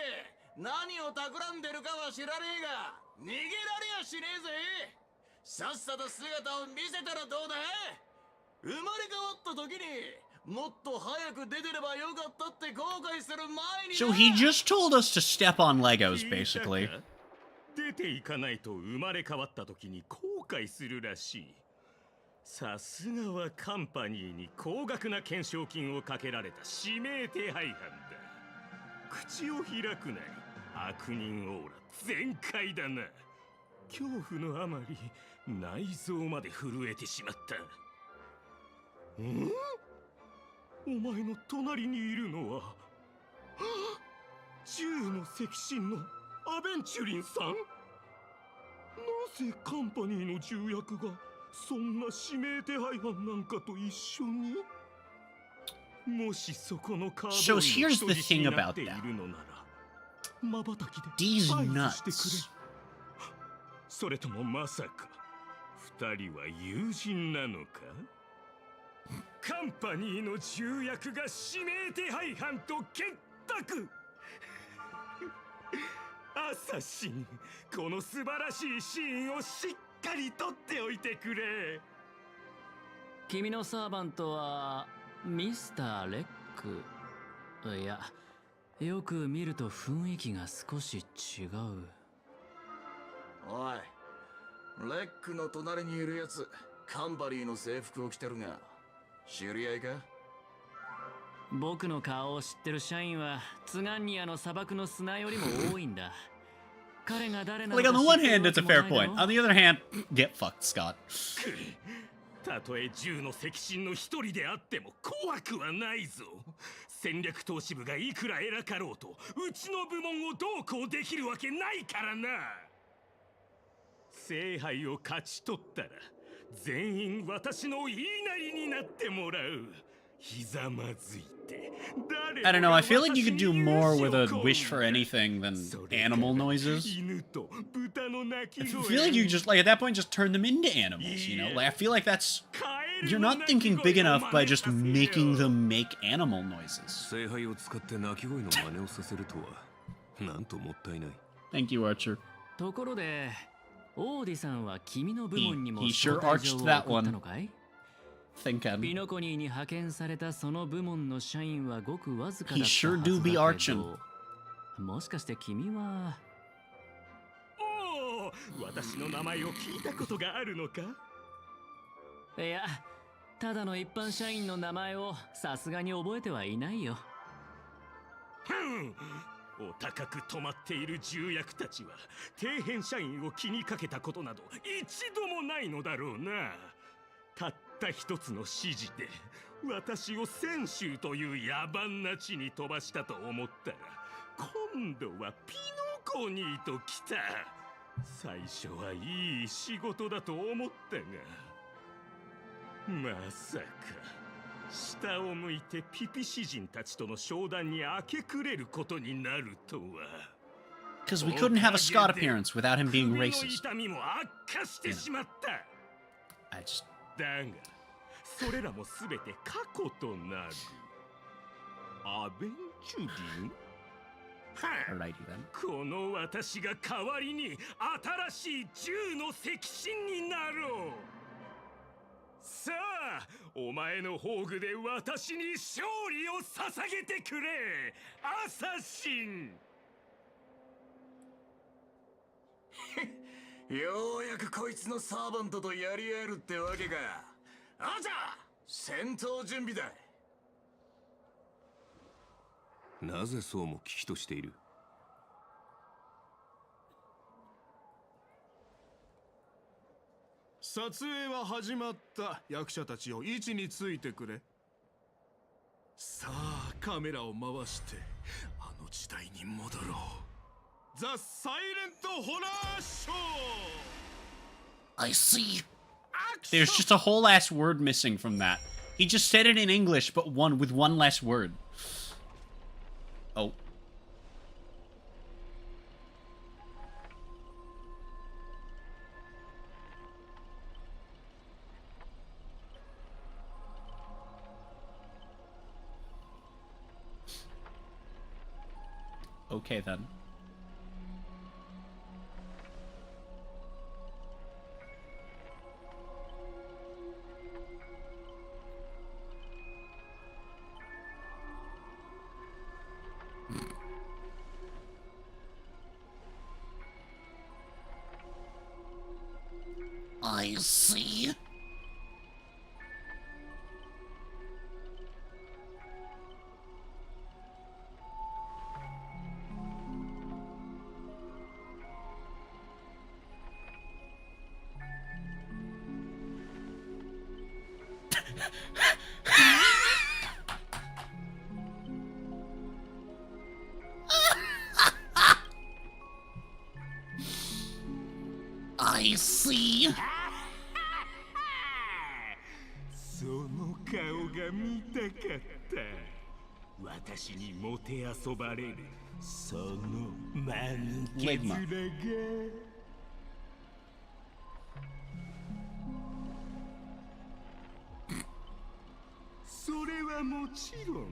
何を企んでるかは知らねえが、逃げられやしねえぜ。さっさと姿を見せたらどうだ。生まれ変わった時にもっと早く出てればよかったって後悔する前に。 So he just told us to step on Legos, basically. 出ていかないと生まれ変わった時に後悔するらしい。さすがはカンパニーに高額な懸賞金をかけられた指名手配犯だ。口を開くなり悪人オーラ全開だな。恐怖のあまり内臓まで震えてしまった。お前の隣にいるのは銃の赤心のアベンチュリンさん。なぜカンパニーの重役がそんな指名手配犯なんかと一緒に。もしそこのカードに人質になっているのなら瞬きで合図してくれ。それともまさか二人は友人なのか。カンパニーの重役が指名手配犯と結託。アサシン、この素晴らしいシーンをしっかり撮っておいてくれ。君のサーバントはミスター・レック。いや、よく見ると雰囲気が少し違う。おい、レックの隣にいるやつ、カンパニーの制服を着てるが知り合いか。僕の顔を知ってる社員はツガンニアの砂漠の砂よりも多いんだ。彼が誰なのか。 Like on the one hand, it's a fair point. On the other hand, get fucked, Scott. たとえ銃の赤心の一人であっても怖くはないぞ。戦略投資部がいくら偉かろうとうちの部門をどうこうできるわけないからな。聖杯を勝ち取ったら全員私の言いなりになってもらう。ひざまずいて。 I don't know, I feel like you could do more with a wish for anything than animal noises. I feel like you just, like, at that point, just turn them into animals, you know? Like, I feel like that's... You're not thinking big enough by just making them make animal noises. Thank you, Archer. ところで、オーディさんは君の部門にも He sure arched that one. thinking. ピノコニーに派遣されたその部門の社員はごくわずかだ He った sure はず do だ be け arching. ど、もしかして君はおお、私の名前を聞いたことがあるのか？いや、ただの一般社員の名前をさすがに覚えてはいないよ。お高く止まっている重役たちは底辺社員を気にかけたことなど一度もないのだろうな。たった一つの指示で私を泉州という野蛮な地に飛ばしたと思ったら、今度はピノコニーと来た。最初はいい仕事だと思ったが、まさか下を向いてピピ詩人たちとの商談に明け暮れることになるとは。 Because we couldn't have a Scott appearance without him being 首の racist. 痛みも悪化してしまった。 I just... だがそれらもすべて過去となる。アベンチュリン？ Alrighty then. この私が代わりに新しい銃の石神になろう。さあ、お前の宝具で私に勝利を捧げてくれ、アサシン。ようやくこいつのサーバントとやり合えるってわけか。あじゃあ、戦闘準備だ。なぜそうも危機としている？撮影は始まった。役者たちを位置についてくれ。さあ、カメラを回してあの時代に戻ろう。ザ・サイレント・ホラー・ショー。 I see. There's just a whole ass word missing from that. He just said it in English, but with one less word. Oh. Okay then. I see. I see. その顔が見たかった。私にもてあそばれるその間抜け面が。それはもちろん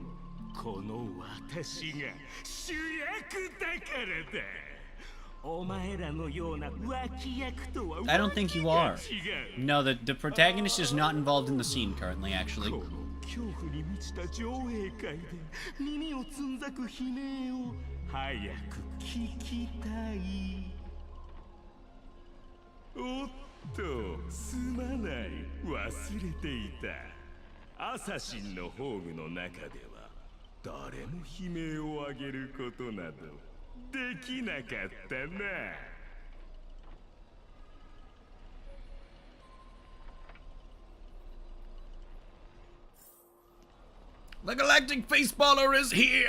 この私が主役だからだ。お前らのような脇役とは I don't think you are. No, the protagonist is not involved in the scene currently, actually. 恐怖に満ちた上映会で耳をつんざく悲鳴を早く聞きたい。おっと、すまない、忘れていた。アサシンの宝具の中では誰も悲鳴を上げることなどできなかったな。The Galactic Faceballer is here!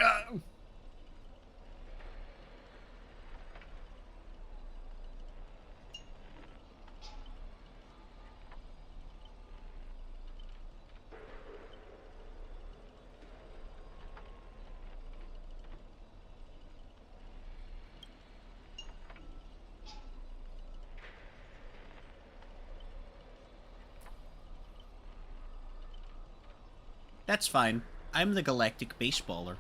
That's fine. I'm the Galactic Baseballer.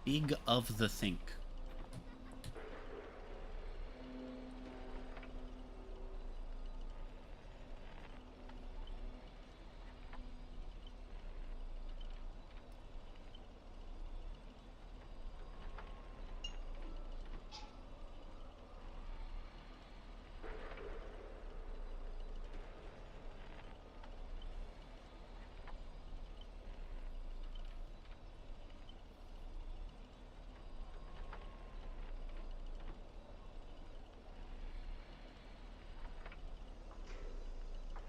Big of the think.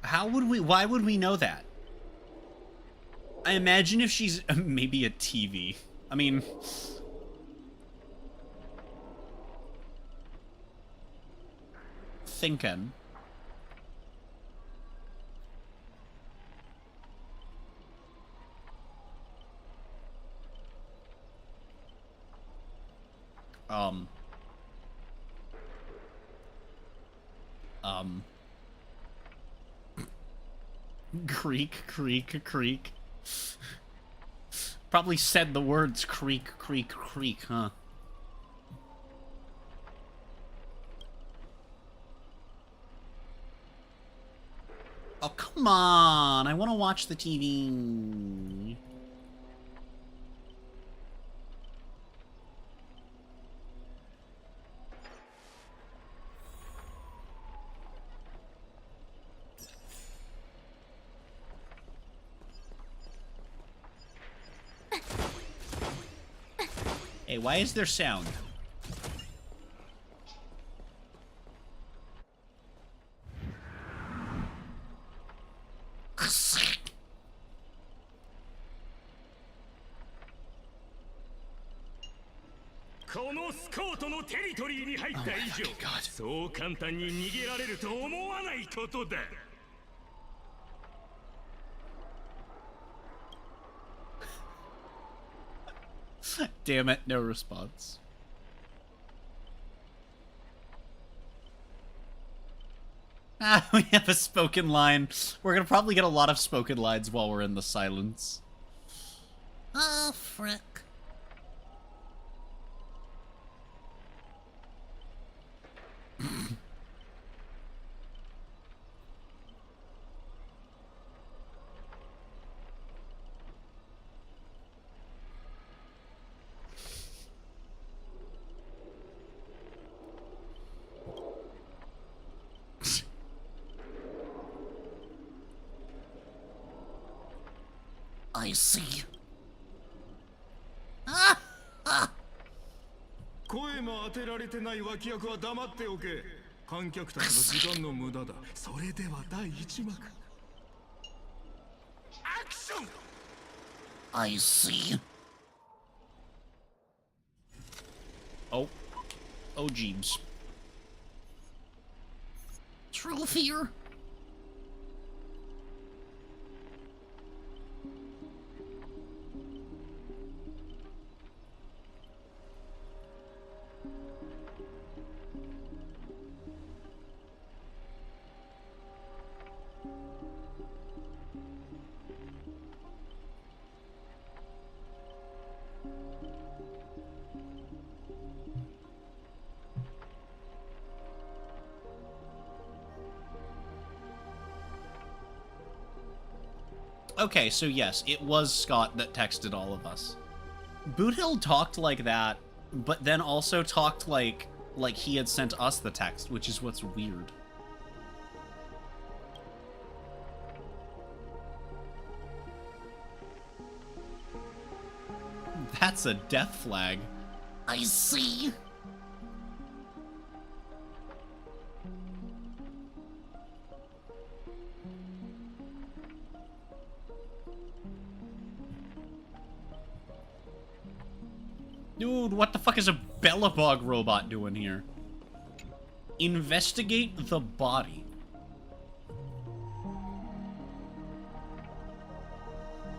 How would we, why would we know that? I imagine if she's maybe a TV. I mean, thinking. Creak. Probably said the words creak, huh? Oh, come on. I want to watch the TV. Hey, why is there sound? Damn it, no response. Ah, we have a spoken line. We're gonna probably get a lot of spoken lines while we're in the silence. Oh, frick. I see. Ah! Ah! 声も当てられてない脇役は黙っておけ。観客たちの時間の無駄だ。それでは第一幕。アクション I see. Oh. Oh, Jeeves. True fear. Okay, so yes, it was Scott that texted all of us. Boothill talked like that, but then also talked like he had sent us the text, which is what's weird. That's a death flag. I see. Dude, what the fuck is a Bellabog robot doing here? Investigate the body.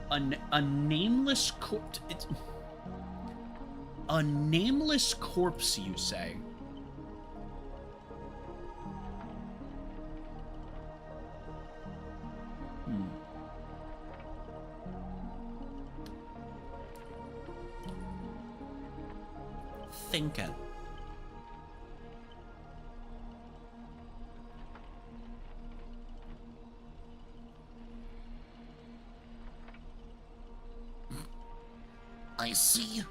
A nameless corpse. A nameless corpse, you say? thinking? I see.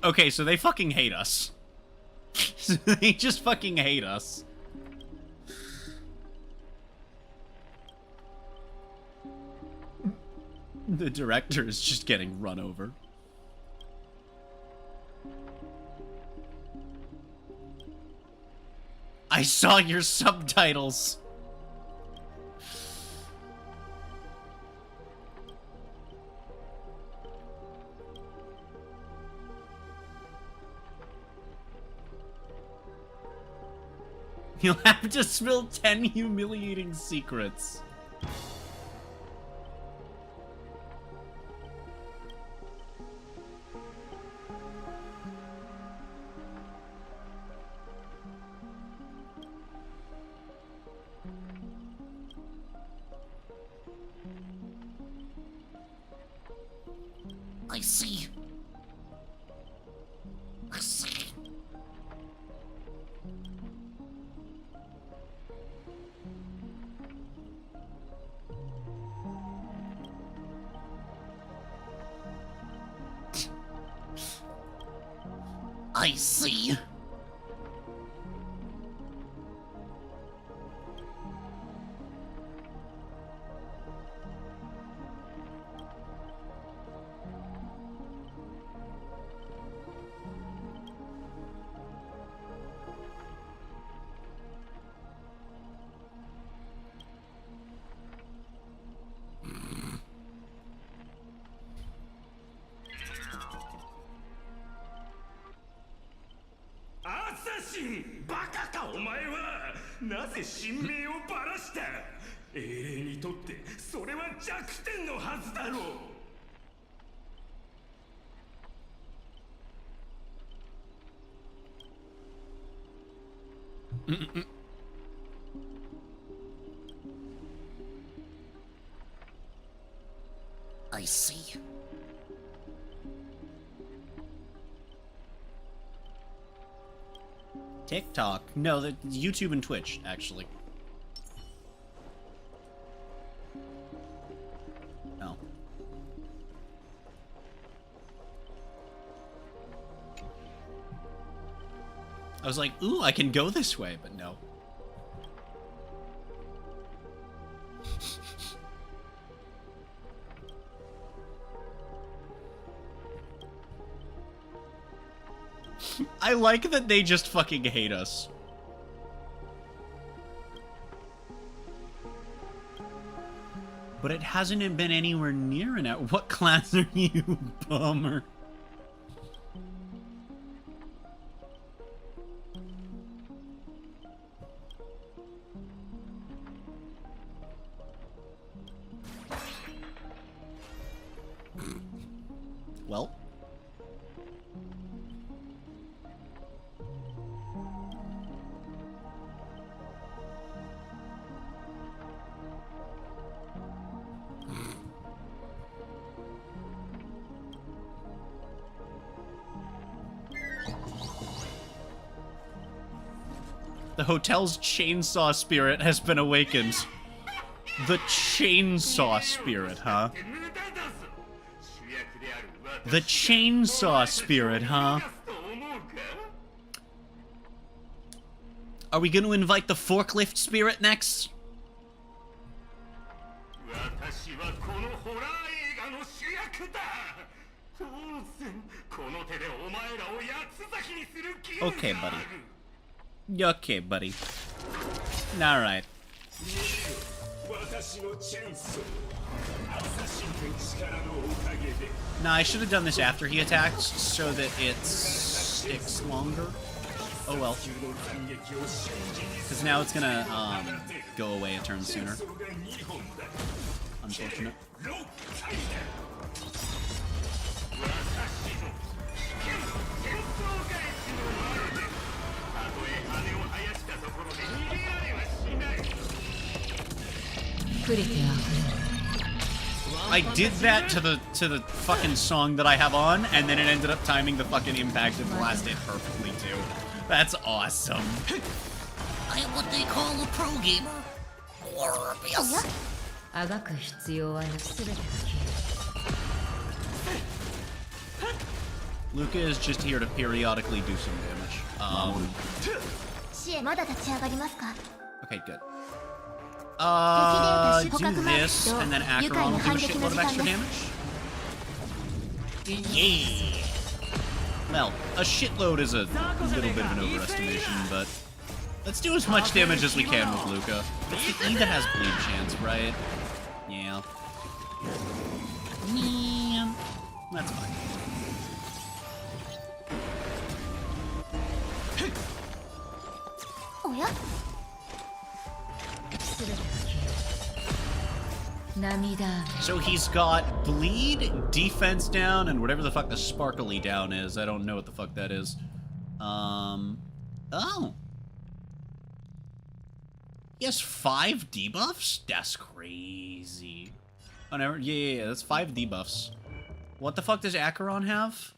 Okay, so they fucking hate us. They just fucking hate us. The director is just getting run over. I saw your subtitles. You'll have to spill 10 humiliating secrets. I see. I see. I see. I see. TikTok? No, the YouTube and Twitch, actually. No. I was like, ooh, I can go this way, but no. I like that they just fucking hate us. But it hasn't been anywhere near enough. What class are you, bummer? Well. The hotel's chainsaw spirit has been awakened. The chainsaw spirit, huh? The chainsaw spirit, huh? Are we going to invite the forklift spirit next? Okay, buddy. Okay, buddy. Alright. Nah, I should have done this after he attacked, so that it sticks longer. Oh well. Because now it's gonna, go away a turn sooner. Unfortunate. I did that to the fucking song that I have on, and then it ended up timing the fucking impact and blast it perfectly too. That's awesome. I am what they call a pro gamer. Glorious. Luca is just here to periodically do some damage. Okay, good. Do this, and then Acheron will do a shitload of extra damage. Yeah! Well, a shitload is a little bit of an overestimation, but let's do as much damage as we can with Luca. It's the E that has bleed chance, right? Yeah. Yeah. That's fine. So he's got bleed, defense down, and whatever the fuck the sparkly down is. I don't know what the fuck that is. Oh. He has 5 debuffs? That's crazy. Oh, never. Yeah, that's 5 debuffs. What the fuck does Acheron have?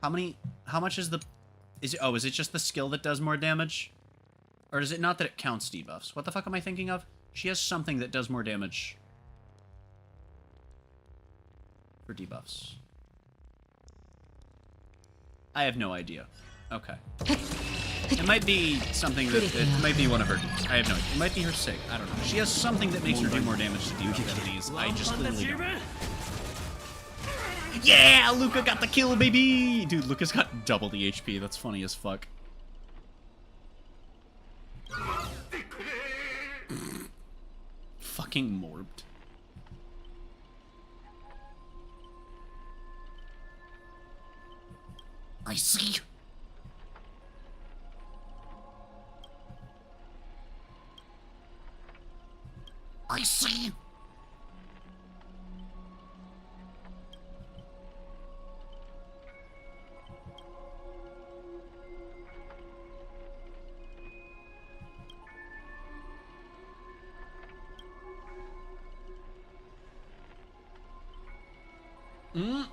How much is the... is it just the skill that does more damage? Or is it not that it counts debuffs? What the fuck am I thinking of? She has something that does more damage for debuffs. I have no idea. Okay. It might be something that... it might be one of her debuffs. I have no idea. It might be her sig. I don't know. She has something that makes her do more damage to debuff enemies. I just literally don't. Yeah! Luca got the kill, baby! Dude, Luca's got double the HP. That's funny as fuck. Fucking morbed. I see. I see. Mm.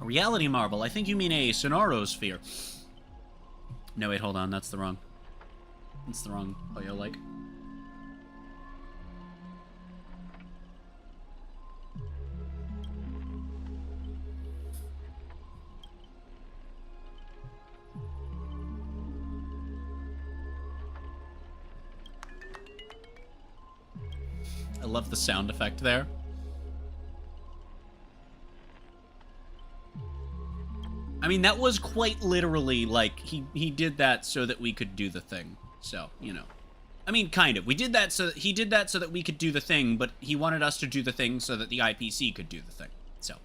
A reality marble. I think you mean a Sonaro sphere. No, wait, hold on. That's the wrong. That's the wrong Poyo-like. I love the sound effect there. I mean, that was quite literally, like, he did that so that we could do the thing. So, you know. I mean, kind of. He did that so that we could do the thing, but he wanted us to do the thing so that the IPC could do the thing. So,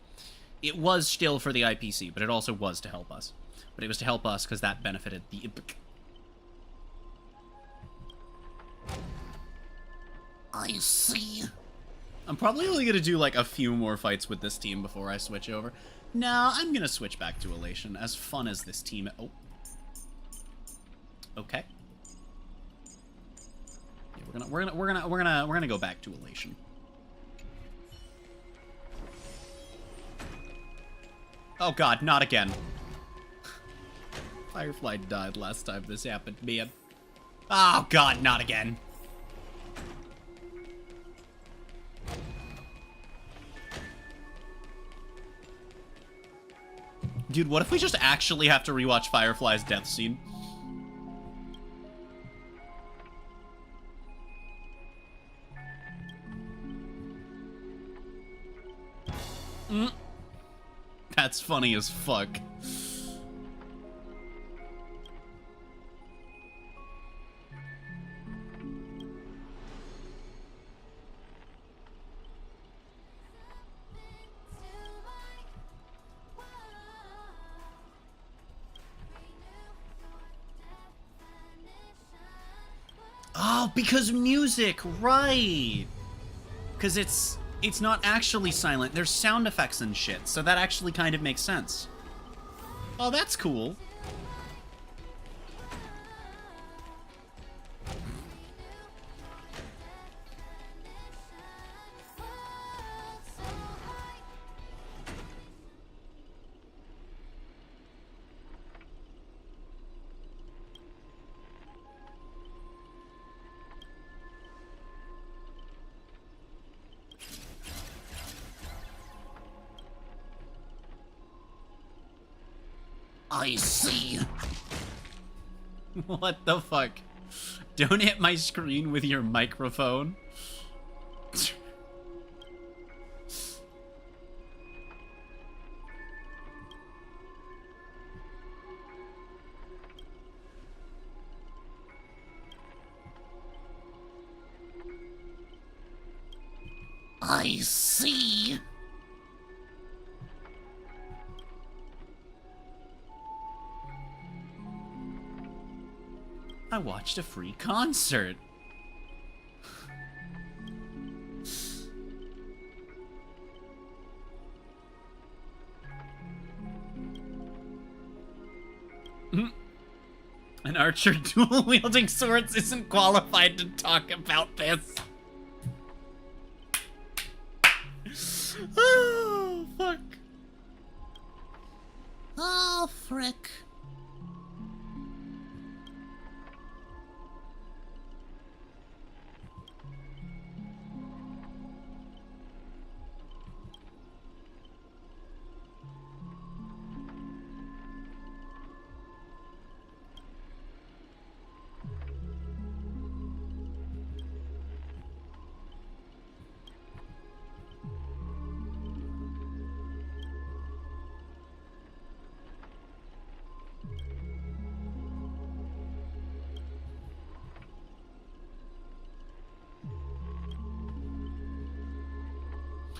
it was still for the IPC, but it also was to help us. But it was to help us because that benefited the IPC. I see. I'm probably only going to do, like, a few more fights with this team before I switch over. No, I'm gonna switch back to Elation. As fun as this team. Oh. Okay. Yeah, we're gonna go back to Elation. Oh God, not again. Firefly died last time this happened, man. Oh God, not again. Dude, what if we just actually have to rewatch Firefly's death scene? That's funny as fuck. Oh, because music, right? Because it's not actually silent. There's sound effects and shit, so that actually kind of makes sense. Oh, that's cool. I see. What the fuck? Don't hit my screen with your microphone. I see. I watched a free concert. An archer dual-wielding swords isn't qualified to talk about this. Oh, fuck. Oh, frick.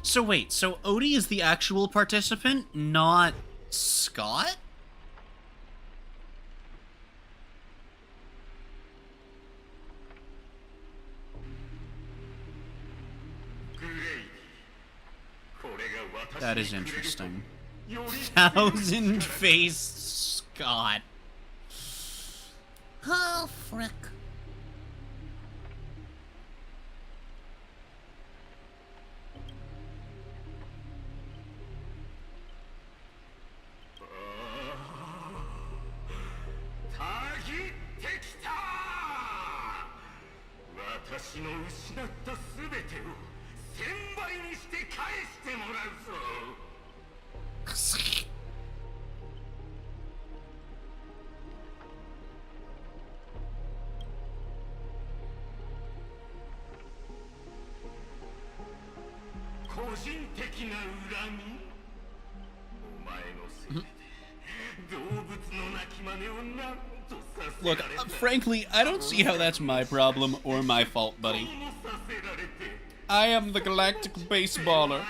So wait, so Odie is the actual participant, not Scott? That is interesting. Thousand-faced Scott. Oh, frick. Look, frankly, I don't see how that's my problem or my fault, buddy. I am the galactic baseballer.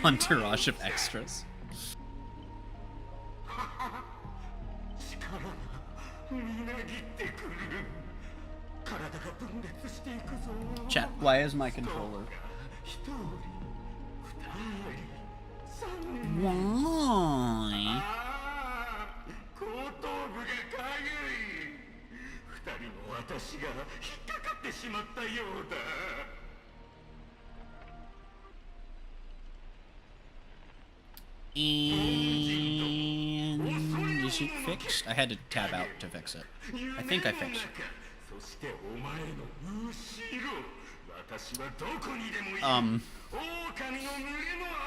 Entourage of extras. Chat, why is my controller? Why? Is it fixed? I had to tab out to fix it. I think I fixed it.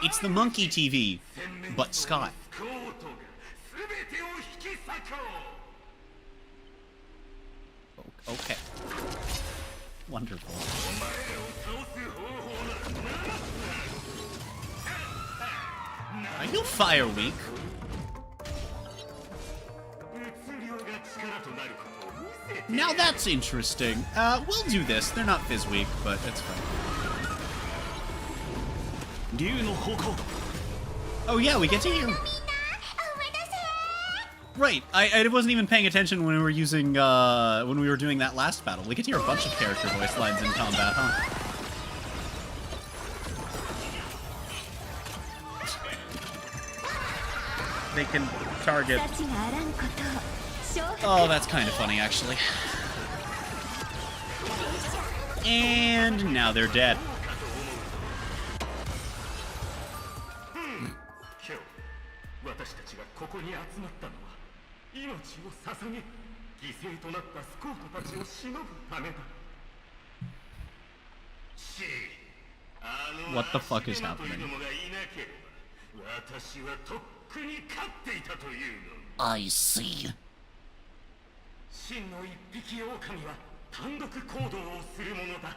It's the monkey TV, but Scott. Okay. Wonderful. Are you fire weak? Now that's interesting. We'll do this. They're not fizz weak, but that's fine. Oh yeah, we get to hear. Right, I wasn't even paying attention when we were using, when we were doing that last battle. We get to hear a bunch of character voice lines in combat, huh? They can target. Oh, that's kind of funny, actually. And now they're dead. What the fuck is happening? I see. 真の一匹狼は単独行動をするものだ。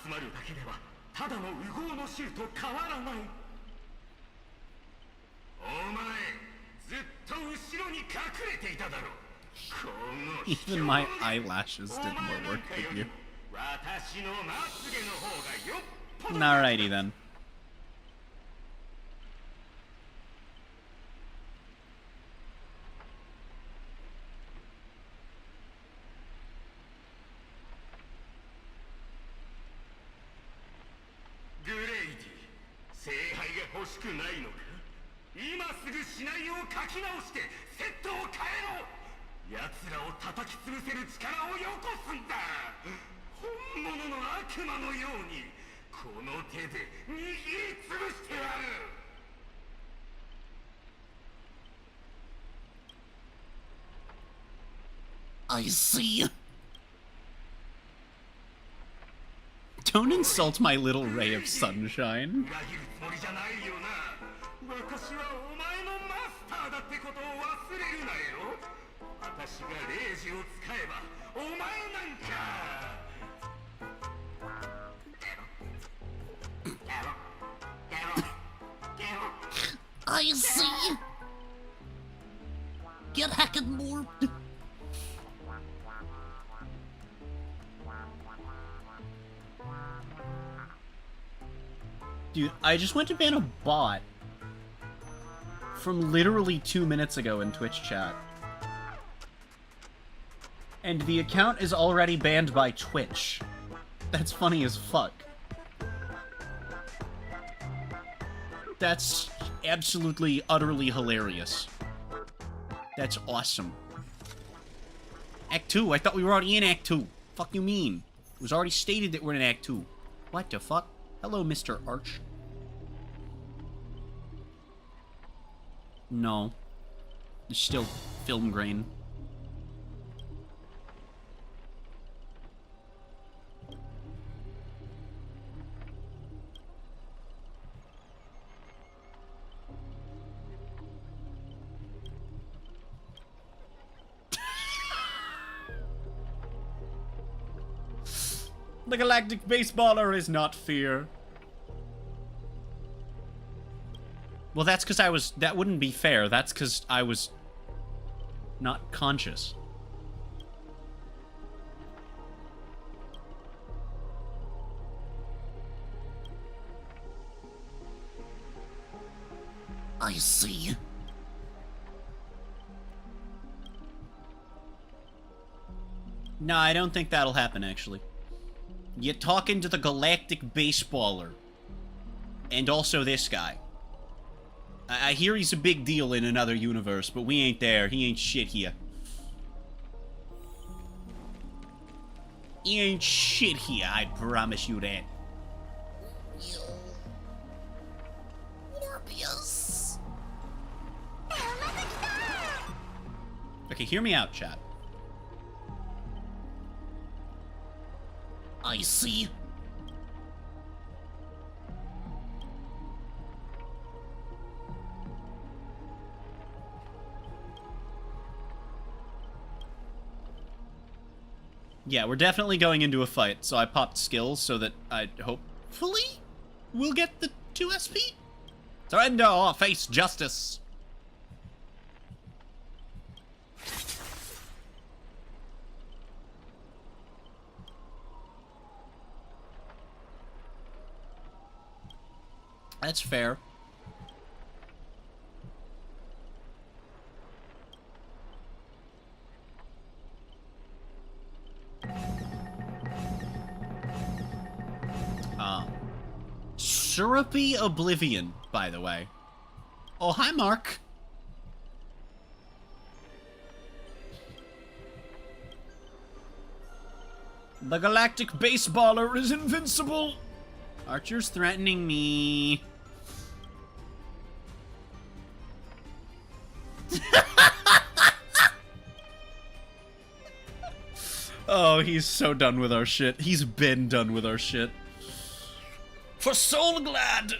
集まるだけではただの烏合の衆と変わらない。お前ずっと後ろに隠れていただろう。 Even my eyelashes did more work with you. Alrighty then. I see. Don't insult my little ray of sunshine. I see. Get hacking more. Dude, I just went to ban a bot from literally 2 minutes ago in Twitch chat. And the account is already banned by Twitch. That's funny as fuck. That's absolutely, utterly hilarious. That's awesome. Act 2? I thought we were already in Act 2. Fuck you mean? It was already stated that we're in Act 2. What the fuck? Hello, Mr. Arch. No. There's still film grain. The galactic baseballer is not fear. Well, that's because I was... That wouldn't be fair. That's because I was... not conscious. I see. No, I don't think that'll happen, actually. You're talking to the galactic baseballer. And also this guy. I hear he's a big deal in another universe, but we ain't there. He ain't shit here. He ain't shit here, I promise you that. Morbius. Okay, hear me out, chat. I see. Yeah, we're definitely going into a fight, so I popped skills so that I hopefully will get the 2 SP? Surrender or face justice. That's fair. Syrupy Oblivion, by the way. Oh, hi, Mark. The galactic baseballer is invincible. Archer's threatening me. Oh, he's so done with our shit. He's been done with our shit. For Soul Glad!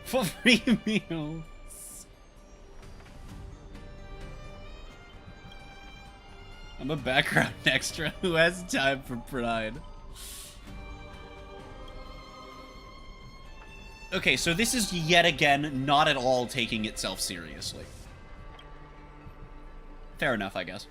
For free meals. I'm a background extra who has time for pride. Okay, so this is yet again not at all taking itself seriously. Fair enough, I guess.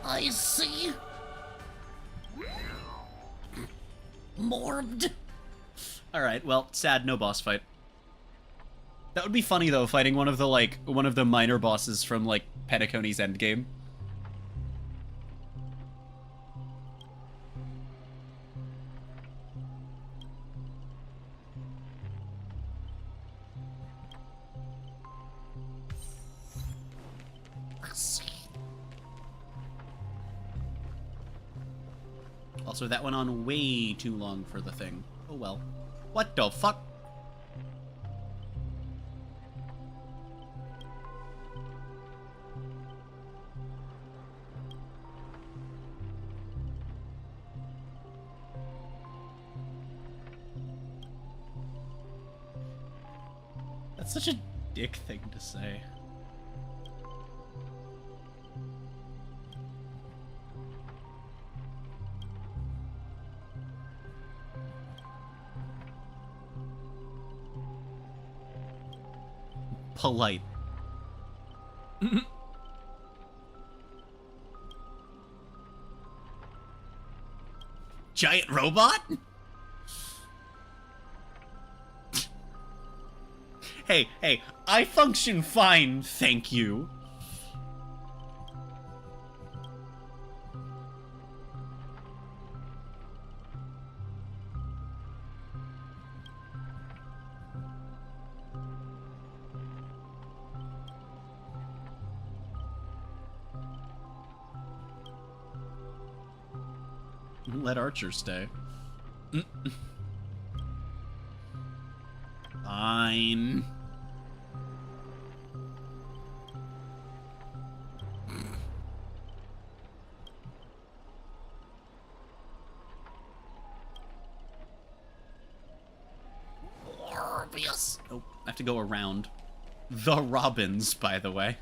I see. Morbed. Alright, well, sad, no boss fight. That would be funny, though, fighting one of the minor bosses from, like, Penacony's endgame. Also, that went on way too long for the thing. Oh well. What the fuck? That's such a dick thing to say. Polite. Giant robot? Hey, I function fine, thank you. Let Archer stay. Fine. Morbius. Oh, I have to go around. The Robins, by the way.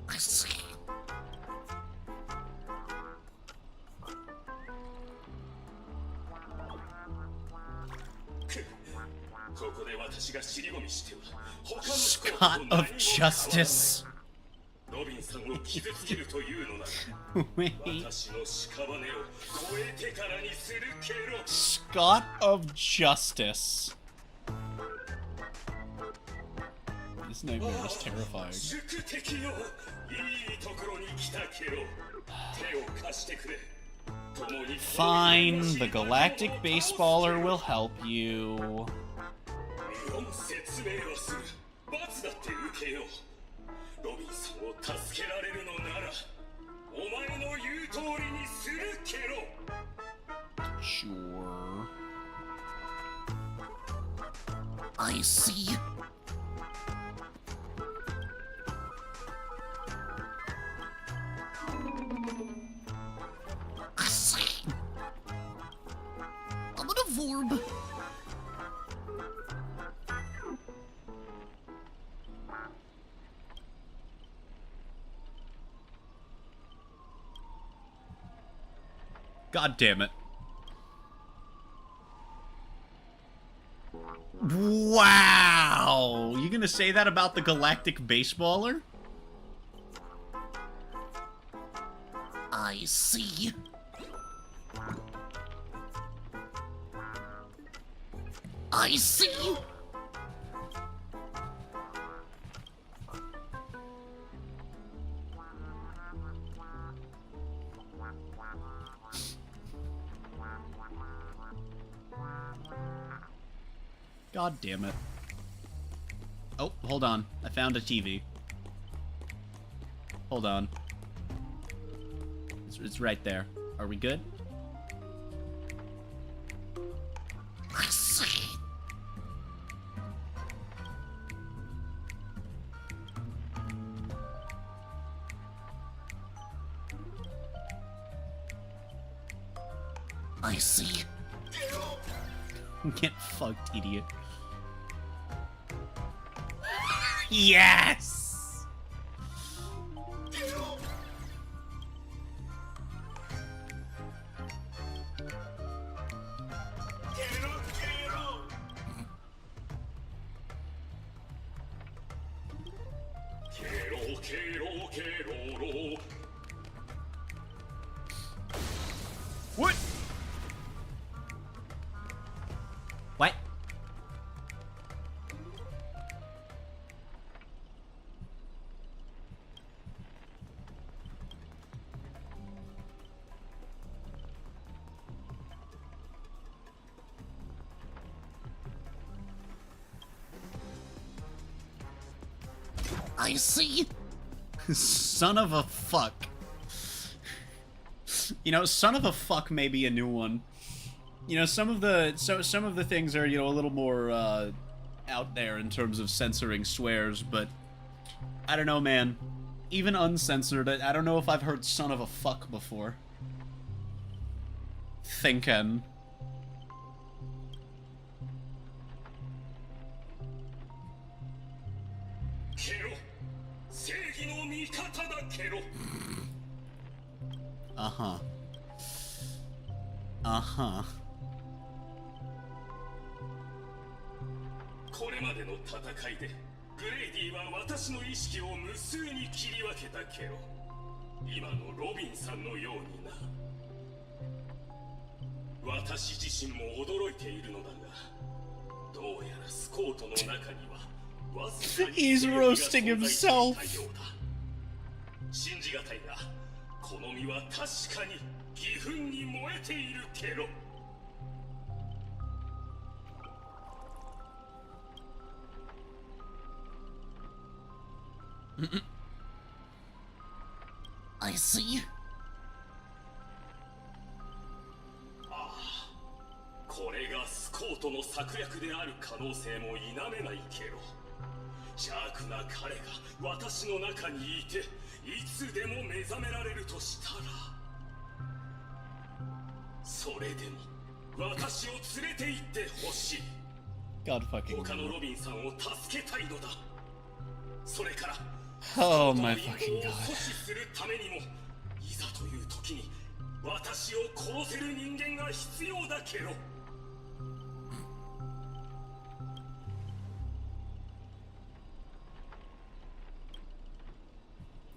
I see. Scott of Justice. ロビンさんを傷つけるというのなら Wait. 私の屍を越えてからにするけろ Scott of Justice. This nightmare is terrifying. 宿敵よいいところに来たけろ手を貸してくれ Fine, the galactic baseballer will help you. 無論説明はする罰だって受けようロビンさんを助けられるのならお前の言う通りにするけろ Sure. I see. I see. I'm gonna vorb. God damn it. Wow! You gonna say that about the galactic baseballer? I see. I see. God damn it. Oh, hold on. I found a TV. Hold on. It's right there. Are we good? I see. I see. Get fucked, idiot. Yes! What? What? I see. Son of a fuck. You know, son of a fuck may be a new one. You know, some of the things are, you know, a little more out there in terms of censoring swears, but I don't know, man. Even uncensored, I don't know if I've heard son of a fuck before. Thinking. Uh-huh. Uh-huh. これまでの戦いでグレイディは私の意識を無数に切り分けたけど今のロビンさんのようにな私自身も驚いているのだがどうやらスコートの中にはわずかに He's roasting himself. 信じがたいがこの身は確かに義憤に燃えているけろ I see. これがスコートの策略である可能性も否めないけど邪悪な彼が私の中にいていつでも目覚められるとしたらそれでも私を連れて行ってほしい God fucking 他のロビンさんを助けたいのだそれから Oh my fucking god. 阻止するためにもいざという時に私を殺せる人間が必要だけど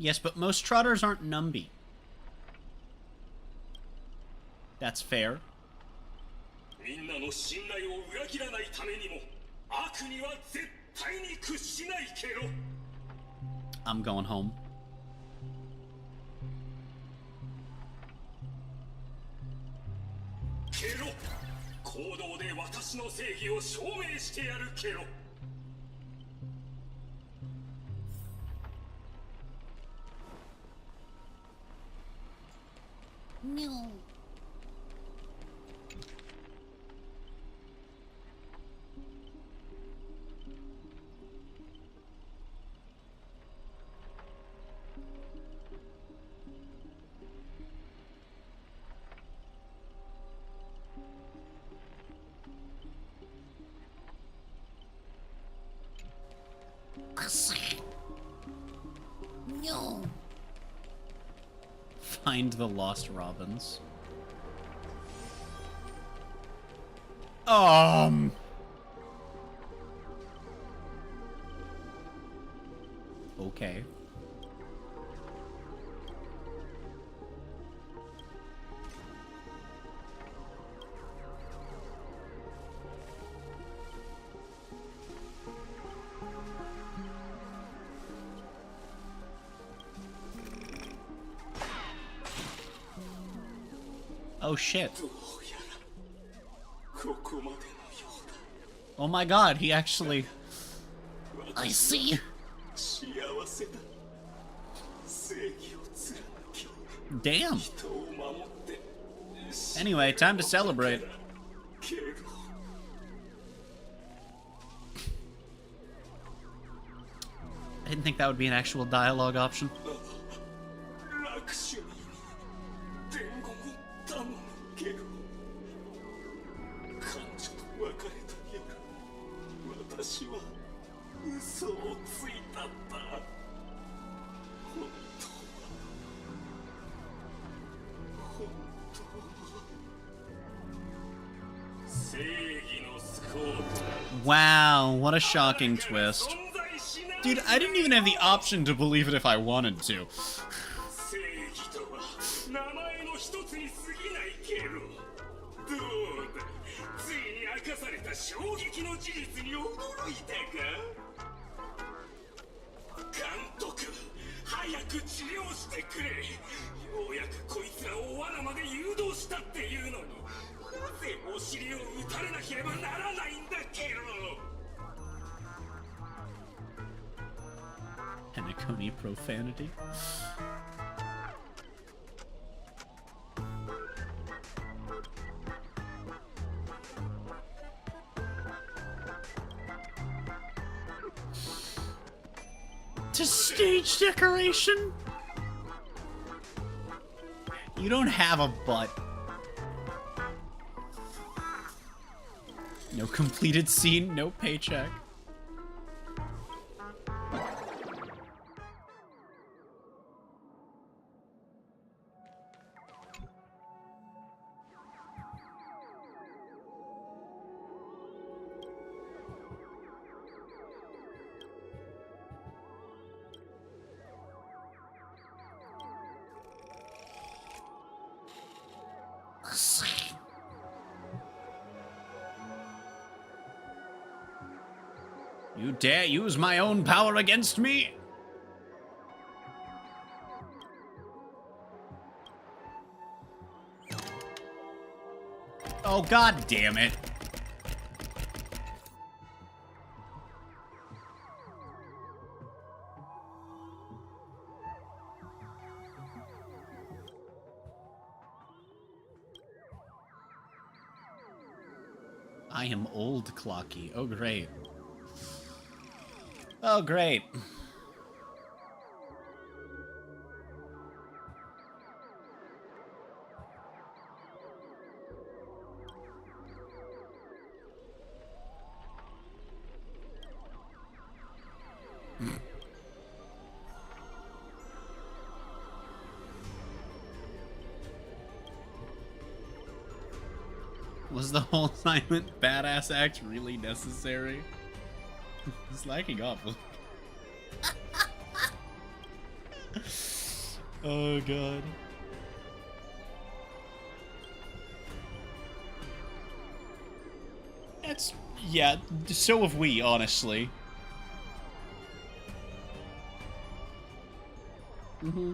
Yes, but most trotters aren't Numby. That's fair. I'm going home. No. No. Find the lost robins. Okay. Oh shit. Oh my god, he actually... I see. Damn. Anyway, time to celebrate. I didn't think that would be an actual dialogue option. Wow, what a shocking twist. Dude, I didn't even have the option to believe it if I wanted to. Penacony profanity. To stage decoration? You don't have a butt. No completed scene, no paycheck. You dare use my own power against me? Oh, god damn it. I am old, Clocky. Oh, great. Oh, great. Was the whole silent badass act really necessary? It's lacking off. Oh god. That's, yeah, so have we, honestly. Mm-hmm.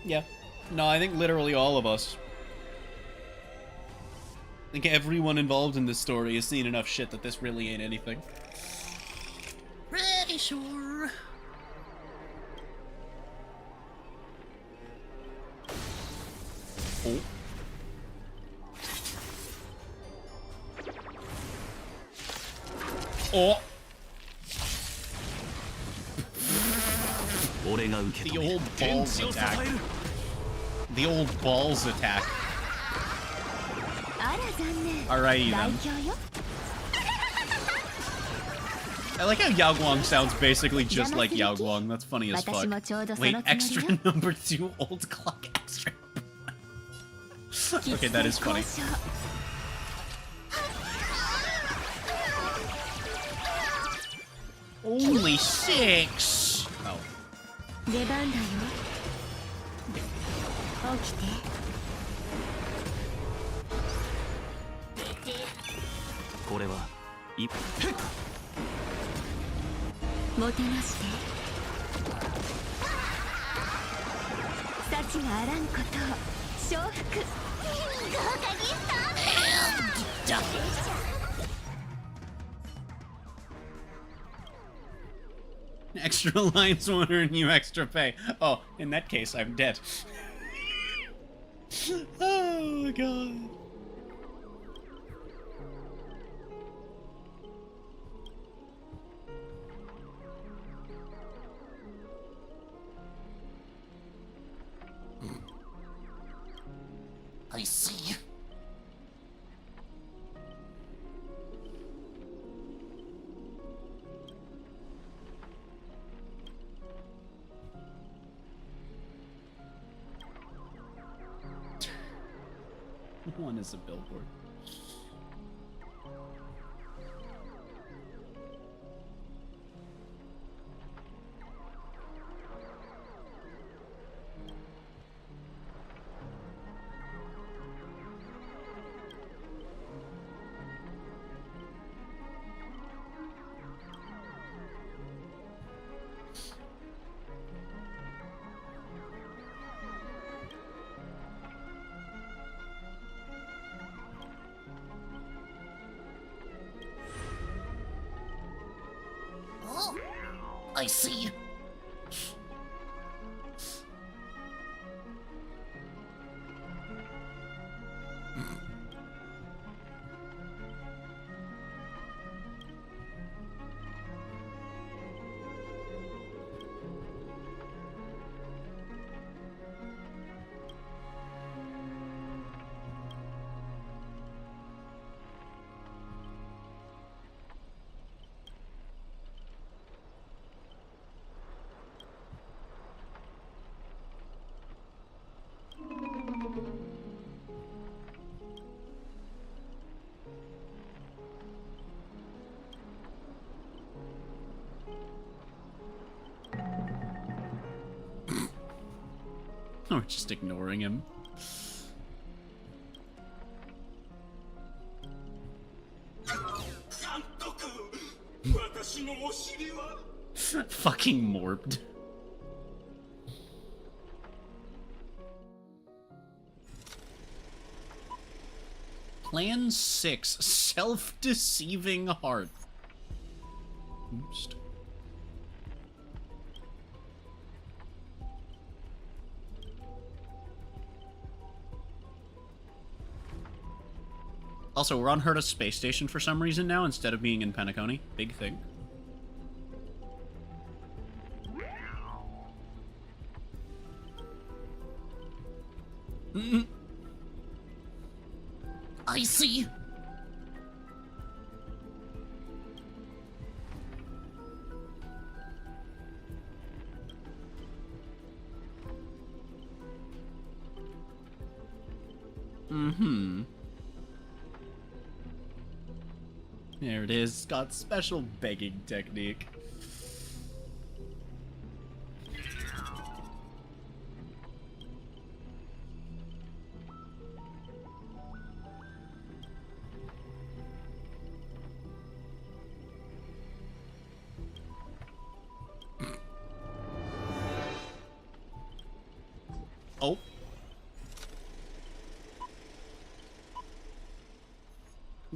Yeah. No, I think literally all of us. I think everyone involved in this story has seen enough shit that this really ain't anything. Pretty sure. Oh. Oh. The old balls attack. The old balls attack. Alrighty then. I like how Yao Guang sounds basically just like Yao Guang. That's funny as fuck. Wait, extra number 2 old clock extra. Okay, that is funny. Only 6. Oh. 出番だよ。起きて。これは一もてなして。幸があらんことを承服。豪華ギフト。Extra lines won't earn you extra pay. Oh, in that case, I'm dead. Oh, God. I see. One is a billboard. Oh, I see. We're just ignoring him. Fucking morbed. Plan 6, self-deceiving heart. Oops. Also, we're on Herta's space station for some reason now, instead of being in Penacony. Big thing. I see. Mm-hmm. There it is. Got special begging technique.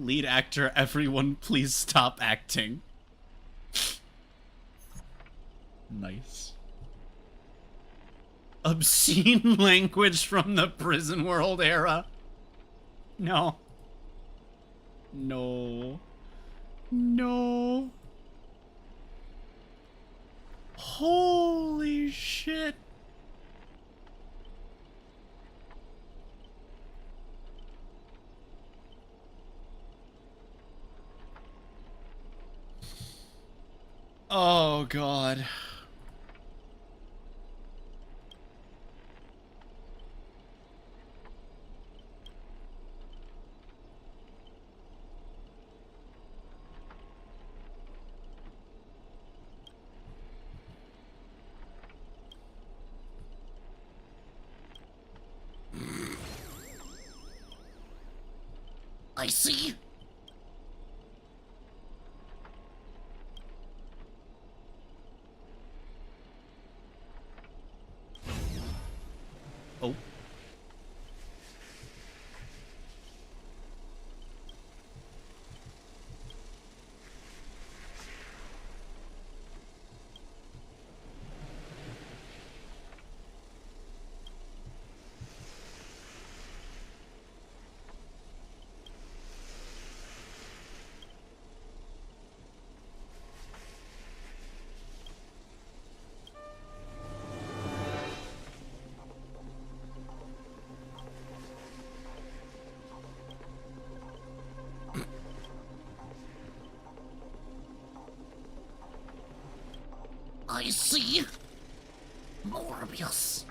Lead actor, everyone please stop acting. Nice. Obscene language from the prison world era. No. No. No. Holy shit. Oh, God. I see. Oh. I see. Morbius.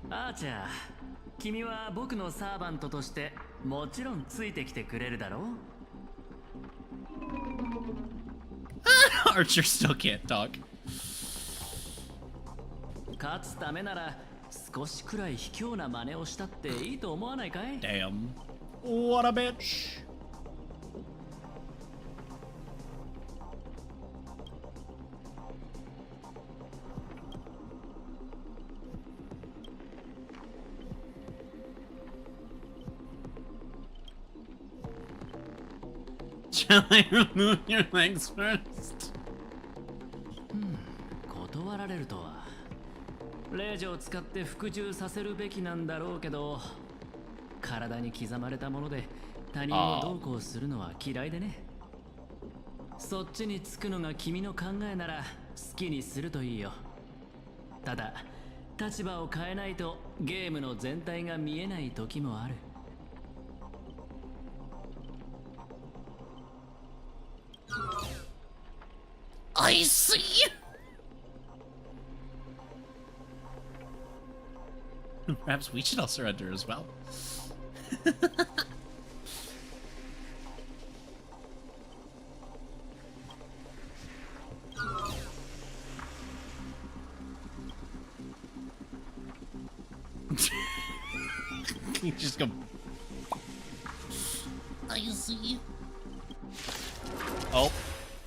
アーチャー、君は僕のサーバントとしてもちろんついてきてくれるだろう? Archer still can't talk. 勝つためなら少しくらい卑怯な真似をしたっていいと思わないかい? Damn. What a bitch. Shall I remove your legs first? 断られるとは。令状を使って服従させるべきなんだろうけど、体に刻まれたもので他人をどうこうするのは嫌いでね。そっちにつくのが君の考えなら好きにするといいよ。ただ、立場を変えないとゲームの全体が見えない時もある。I see. Perhaps we should all surrender as well. You just go. I see. Oh.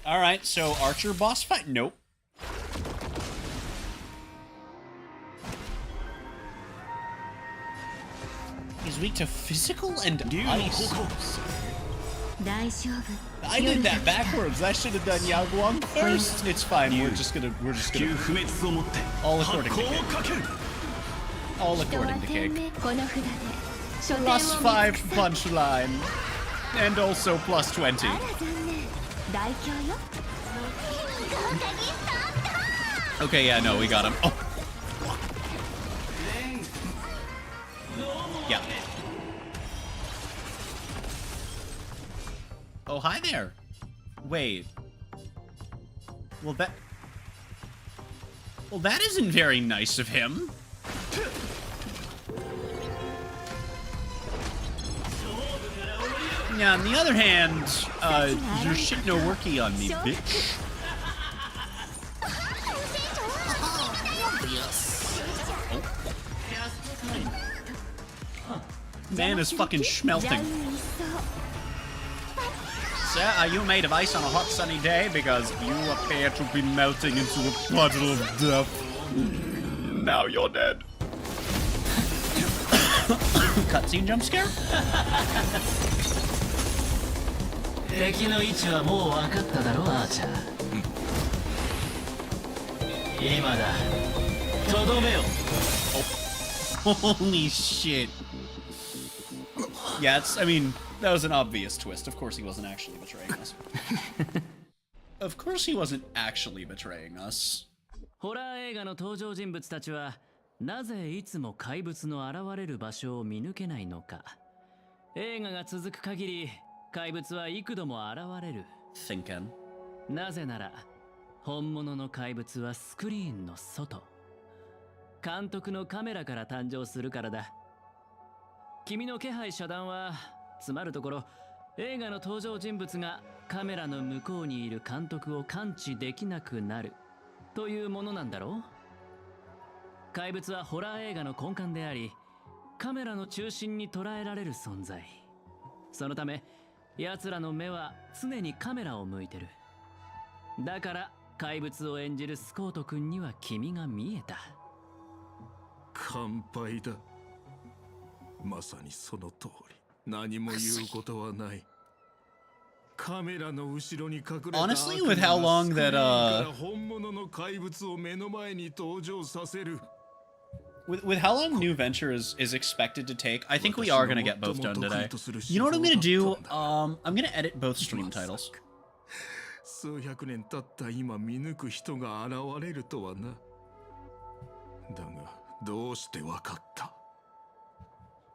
Alright, so Archer boss fight? Nope. He's weak to physical and ice. I did that backwards. I should have done Yaguang first. It's fine. We're just gonna all according to Cake. All according to Cake. Plus 5 punchline. And also plus 20. Okay, yeah, no, we got him. Oh. Yeah. Oh, hi there. Wait. Well, that isn't very nice of him. Now, on the other hand, your shit no worky on me, bitch. Man is fucking schmelting. Sir, are you made of ice on a hot sunny day? Because you appear to be melting into a puddle of death. Now you're dead. Cutscene jump scare? 敵の位置はもう分かっただろ、アーチャー。今だ。とどめよ。Holy shit. Yeah, I mean, that was an obvious twist. Of course he wasn't actually betraying us. Of course he wasn't actually betraying us. ホラー映画の登場人物たちはなぜいつも怪物の現れる場所を見抜けないのか。映画が続く限り怪物は幾度も現れる。Thinking. なぜなら本物の怪物はスクリーンの外、監督のカメラから誕生するからだ。君の気配遮断はつまるところ、映画の登場人物がカメラの向こうにいる監督を感知できなくなるというものなんだろう。怪物はホラー映画の根幹であり、カメラの中心に捉えられる存在。そのため奴らの目は常にカメラを向いてる。だから怪物を演じるスコート君には君が見えた。乾杯だ。まさにその通り。何も言うことはない。カメラの後ろに隠れた Honestly, with how long that本物の怪物を目の前に登場させる。With how long New Venture is expected to take, I think we are going to get both done today. You know what I'm going to do? I'm going to edit both stream titles. 数百年経った今見抜く人が現れるとはな。だがどうしてわかった？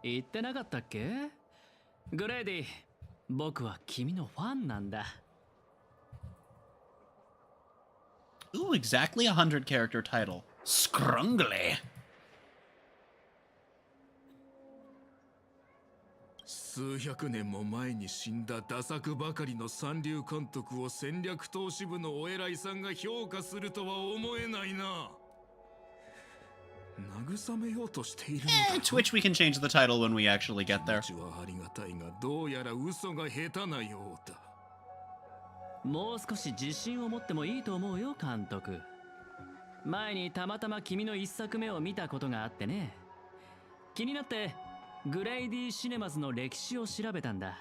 言ってなかったっけ？グレイディ、僕は君のファンなんだ。Ooh, exactly 100 character title. Scrungly. 数百年も前に死んだダ作ばかりの三流監督を戦略投資部のお偉いさんが評価するとは思えないな。慰めようとしているのだ。Twitch, we can change the title when we actually get there. はありがたいがどうやら嘘が下手なようだ。もう少し自信を持ってもいいと思うよ、監督。前にたまたま君の一作目を見たことがあってね。気になってグレイディシネマズの歴史を調べたんだ。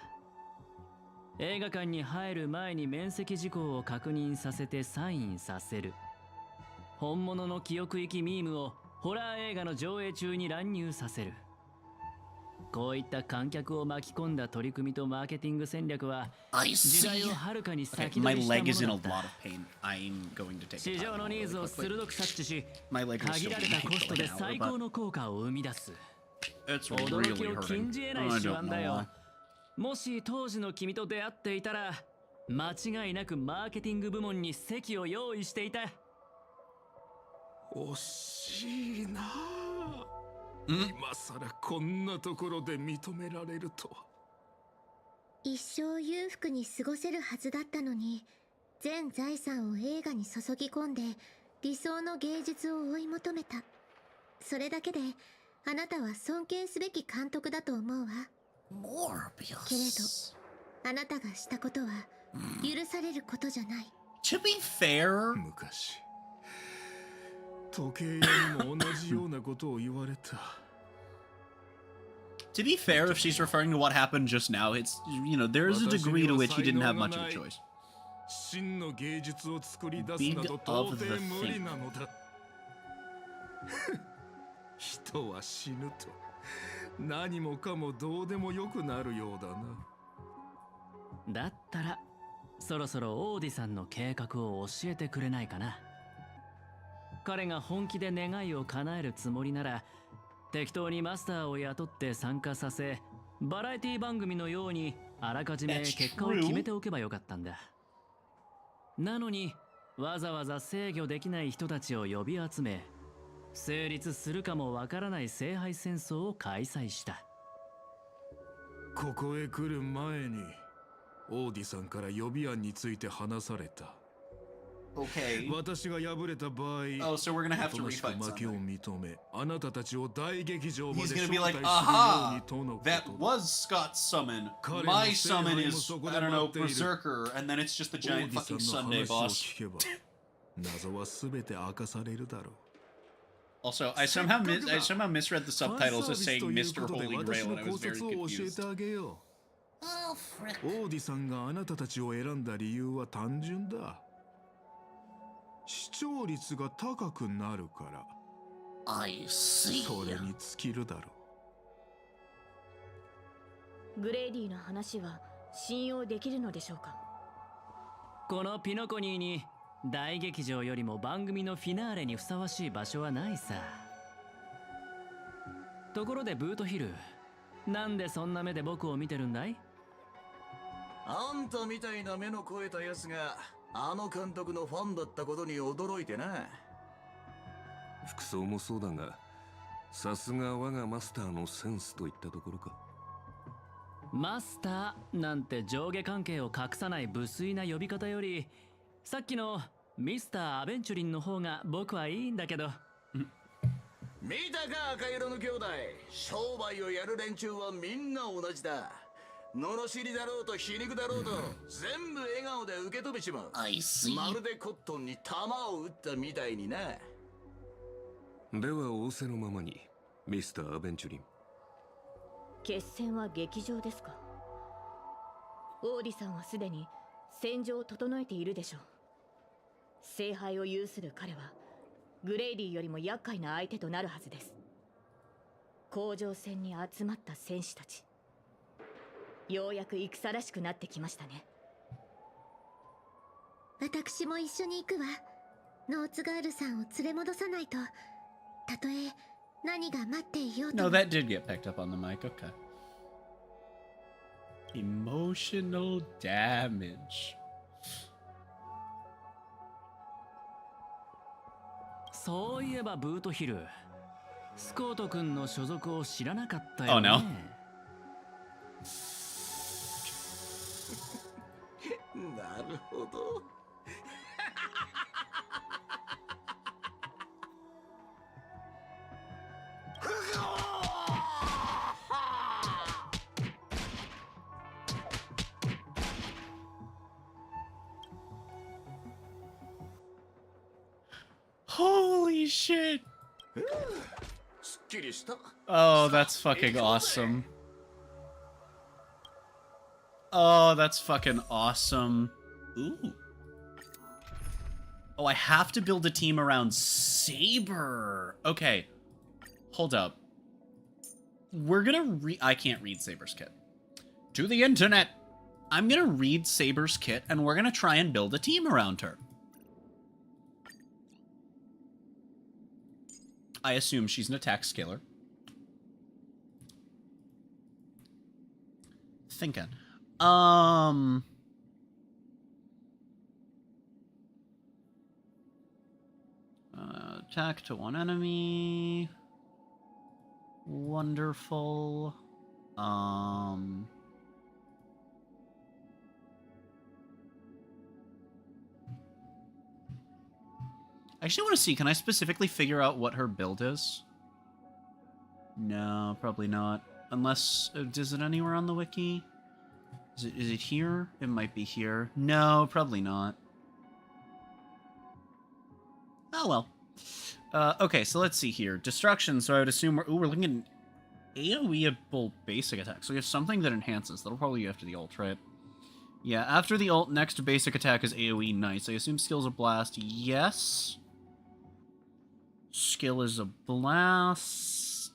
映画館に入る前に面積事項を確認させてサインさせる。本物の記憶域ミームをホラー映画の上映中に乱入させる。こういった観客を巻き込んだ取り組みとマーケティング戦略は時代をはるかに先取りしたものだった。市場のニーズを鋭く察知し、限られたコストで最高の効果を生み出す。驚きを禁じ得ない手腕だよ。もし当時の君と出会っていたら、間違いなくマーケティング部門に席を用意していた。惜しいな。今さらこんなところで認められるとは。一生裕福に過ごせるはずだったのに、全財産を映画に注ぎ込んで理想の芸術を追い求めた。それだけであなたは尊敬すべき監督だと思うわ。けれどあなたがしたことは許されることじゃない。To be fair, 昔時計屋にも同じようなことを言われた。To be fair, if she's referring to what happened just now, it's, you know, there is a degree to which he didn't have much of a choice. 真の芸術を作り出すなど到底無理なのだ。人は死ぬと何もかもどうでもよくなるようだな。だったらそろそろオーディさんの計画を教えてくれないかな。彼が本気で願いを叶えるつもりなら、適当にマスターを雇って参加させ、バラエティ番組のようにあらかじめ結果を決めておけばよかったんだ。なのにわざわざ制御できない人たちを呼び集め、成立するかもわからない聖杯戦争を開催した。ここへ来る前にオーディさんから予備案について話された。Okay. 私が敗れた場合、oh, so we're gonna have to refight 負けを認め、あなたたちを大劇場まで He's 招 gonna be 待 like, するよう aha, にとのこと。 that was Scott's summon. My summon is, I don't know, Berserker, and then it's just the giant fucking Sunday boss. 謎はすべて明かされるだろう。Also, I somehow misread the subtitles as saying Mr. Holy Grail, and I was very confused. Oh, frick. 王子さんがあなたたちを選んだ理由は単純だ。視聴率が高くなるから。I see. それに尽きるだろう。グレイディの話は信用できるのでしょうか。このピノコニーに大劇場よりも番組のフィナーレにふさわしい場所はないさ。ところでブートヒル、なんでそんな目で僕を見てるんだい？あんたみたいな目の肥えたやつがあの監督のファンだったことに驚いてな。服装もそうだが、さすが我がマスターのセンスといったところか。マスターなんて上下関係を隠さない無粋な呼び方より、さっきのミスター・アベンチュリンの方が僕はいいんだけど。見たか赤色の兄弟、商売をやる連中はみんな同じだ。罵りだろうと皮肉だろうと全部笑顔で受け止めちまう。まるでコットンに弾を撃ったみたいにな。では仰せのままにミスター・アベンチュリン。決戦は劇場ですか。オーディさんはすでに戦場を整えているでしょう。聖杯を有する彼はグレイディよりも厄介な相手となるはずです。甲状戦に集まった戦士たち、ようやく戦らしくなってきましたね。私も一緒に行くわ。ノーツガールさんを連れ戻さないと。たとえ何が待っていようと。 No, that did get picked up on the mic. Okay. Emotional damage. そういえばブートヒル、スコート君の所属を知らなかったよね。Oh no. なるほど。Holy shit! すっきりした。 Oh, that's fucking awesome. Oh, that's fucking awesome. Ooh. Oh, I have to build a team around Saber. Okay. Hold up. We're gonna I can't read Saber's kit. To the internet! I'm gonna read Saber's kit, and we're gonna try and build a team around her. I assume she's an attack scaler. Thinking. Attack to one enemy. Wonderful. I actually want to see, can I specifically figure out what her build is? No, probably not. Unless, is it anywhere on the wiki? Is it here? It might be here. No, probably not. Oh well. Okay, so let's see here. Destruction, so I would assume we're looking at an AoE-able basic attack. So we have something that enhances. That'll probably be after the ult, right? Yeah, after the ult, next basic attack is AoE Nice. I assume skill's a blast. Yes. Skill is a blast.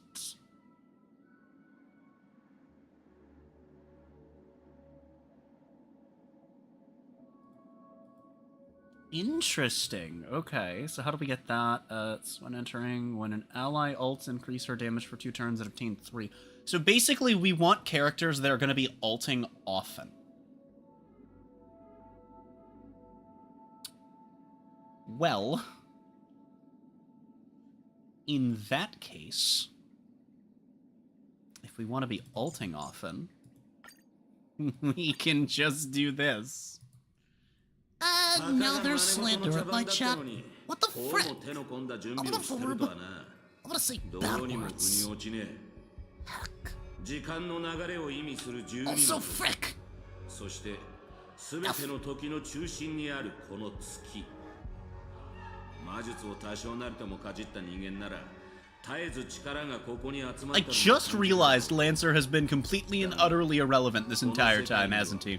Interesting. Okay, so how do we get that? It's when entering, when an ally ults, increase her damage for 2 turns and obtain 3. So basically, we want characters that are going to be ulting often. Well, in that case, if we want to be ulting often, we can just do this. Now there's slander at my chat. What the frick? I'm gonna verb. I'm gonna say bad words. Heck. Also frick. そして全ての時の中心にあるこの月。魔術を多少なりともかじった人間なら I just realized Lancer has been completely and utterly irrelevant this entire time, hasn't he?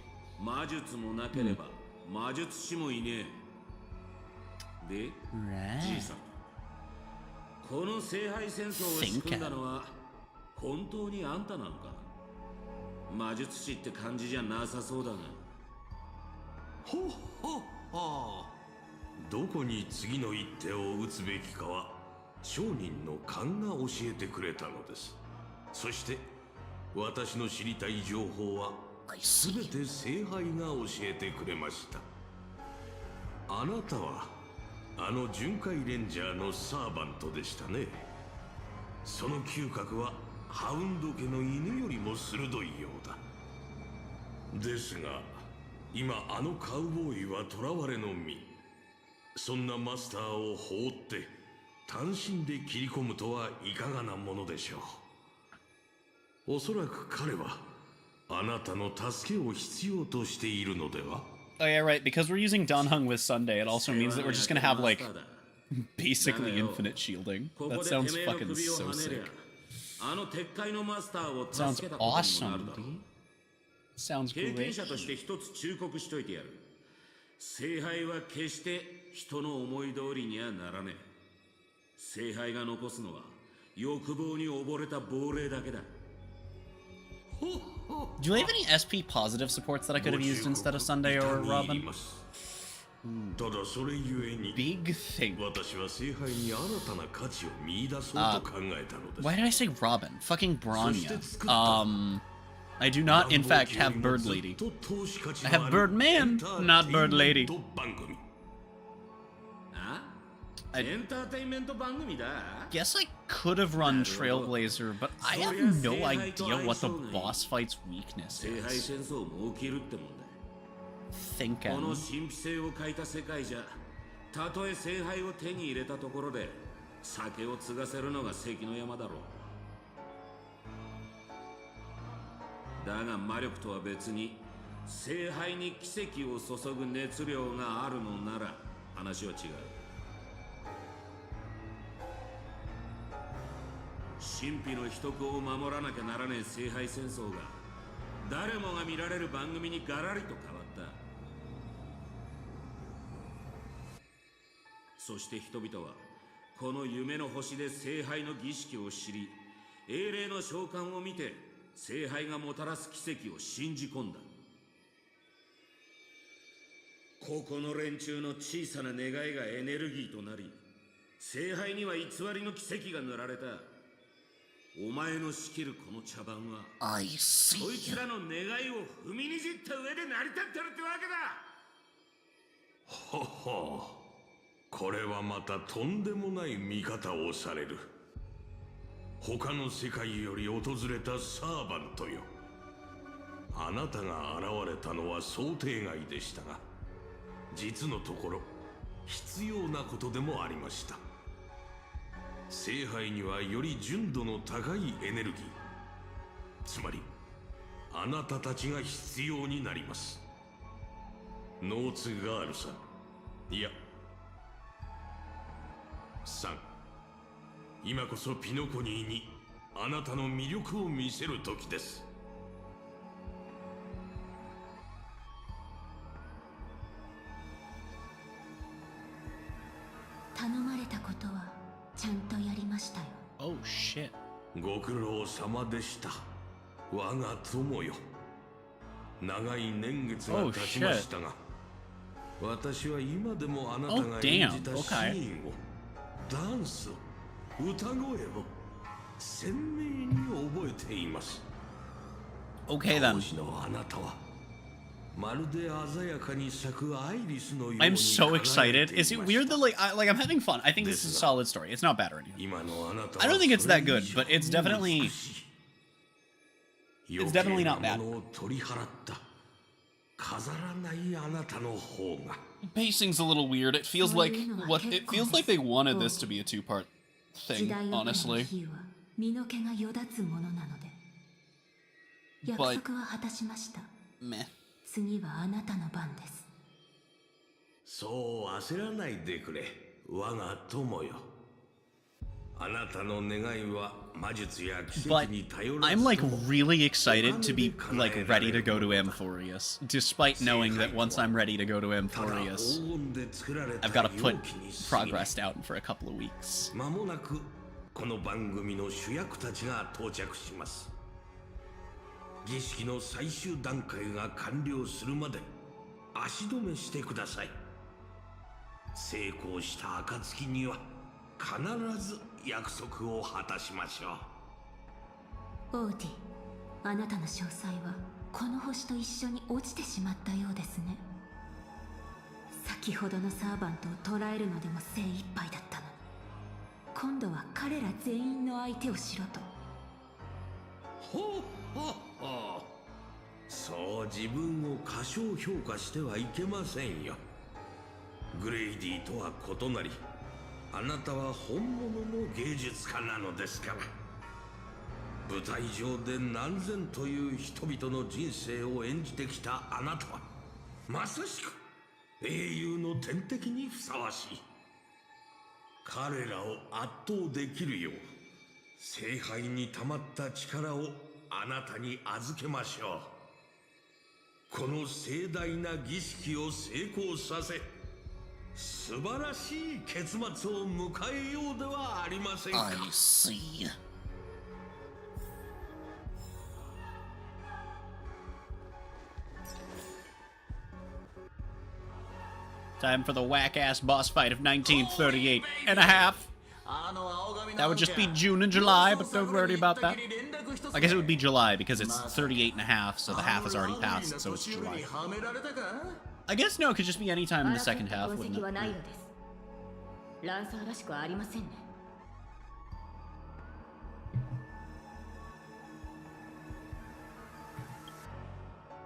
Right. この聖杯戦争を仕組んだのは本当にあんたなのか？魔術師って感じじゃなさそうだが。ほっほっほ。どこに次の一手を打つべきかは商人の勘が教えてくれたのです。そして私の知りたい情報はすべて聖杯が教えてくれました。あなたはあの巡回レンジャーのサーバントでしたね。その嗅覚はハウンド家の犬よりも鋭いようだ。ですが今あのカウボーイは囚われの身。そんなマスターを放って単身で切り込むとはいかがなものでしょう。おそらく彼はあなたの助けを必要としているのでは？ Oh yeah, right. Because we're using Danheng with Sunday, it also means that we're just gonna have, like, basically infinite shielding. That sounds fucking so sick. Sounds awesome, dude. Sounds great. 聖杯は決して人の思い通りにはならねえ。聖杯が残すのは欲望に溺れた亡霊だけだ。 Do you have any SP positive supports that I could have used instead of Sunday or Robin? Big thing. Why did I say Robin? Fucking Bronya. I do not, in fact, have Bird Lady. I have Bird Man, not Bird Lady. I guess I could have run Trailblazer, but I have no idea what the boss fight's weakness is. Thinking. この神秘性を欠いた世界じゃ、たとえ聖杯を手に入れたところで酒を継がせるのが関の山だろう。だが魔力とは別に聖杯に奇跡を注ぐ熱量があるのなら話は違う。神秘の秘匿を守らなきゃならねえ聖杯戦争が誰もが見られる番組にガラリと変わった。そして人々はこの夢の星で聖杯の儀式を知り、英霊の召喚を見て聖杯がもたらす奇跡を信じ込んだ。ここの連中の小さな願いがエネルギーとなり、聖杯には偽りの奇跡が塗られた。お前の仕切るこの茶番は、そいつらの願いを踏みにじった上で成り立ってるってわけだ。ほほう。これはまたとんでもない見方をされる。他の世界より訪れたサーバントよ。あなたが現れたのは想定外でしたが、実のところ必要なことでもありました。聖杯にはより純度の高いエネルギー、つまりあなたたちが必要になります。ノーツガールさん、いやさん、今こそピノコニーにあなたの魅力を見せる時です。頼まれたことはちゃんとやりましたよ。Oh shit. ご苦労様でした。我が友よ。長い年月が経ちましたが、私は今でもあなたが演じたシーンを、ダンスを、歌声を鮮明に覚えています。Okay then. 当時のあなたはまるで鮮やかに咲くアイリスのように I'm so excited. Is it weird that I'm having fun? I think this is a solid story. It's not bad or anything. I don't think it's that good, but it's definitely not bad. Pacing's a little weird. It feels like they wanted this to be a two-part thing, honestly. But meh. 次はあなたの番です。そう焦らないでくれ、我が友よ。But I'm like really excited to be like ready to go to Amphoreus, despite knowing that once I'm ready to go to Amphoreus, I've got to put progress down for a couple of weeks. 間もなくこの番組の主役たちが到着します。儀式の最終段階が完了するまで足止めしてください。成功した暁には必ず約束を果たしましょう。オーディ、あなたの詳細はこの星と一緒に落ちてしまったようですね。先ほどのサーバントを捕らえるのでも精一杯だったのに、今度は彼ら全員の相手をしろと。ほうほうほう。そう自分を過小評価してはいけませんよ。グレイディとは異なり、あなたは本物の芸術家なのですから。舞台上で何千という人々の人生を演じてきたあなたは、まさしく英雄の天敵にふさわしい。彼らを圧倒できるよう、聖杯に溜まった力をあなたに預けましょう。この盛大な儀式を成功させ、素晴らしい結末を迎えようではありませんか。I see. Time for the whack-ass boss fight of 1938 and a half. That would just be June and July, but don't worry about that. I guess it would be July because it's 38 and a half, so the half has already passed, so it's July. I guess no, it could just be any time in the second half, wouldn't it? ランサーらしくありませんね。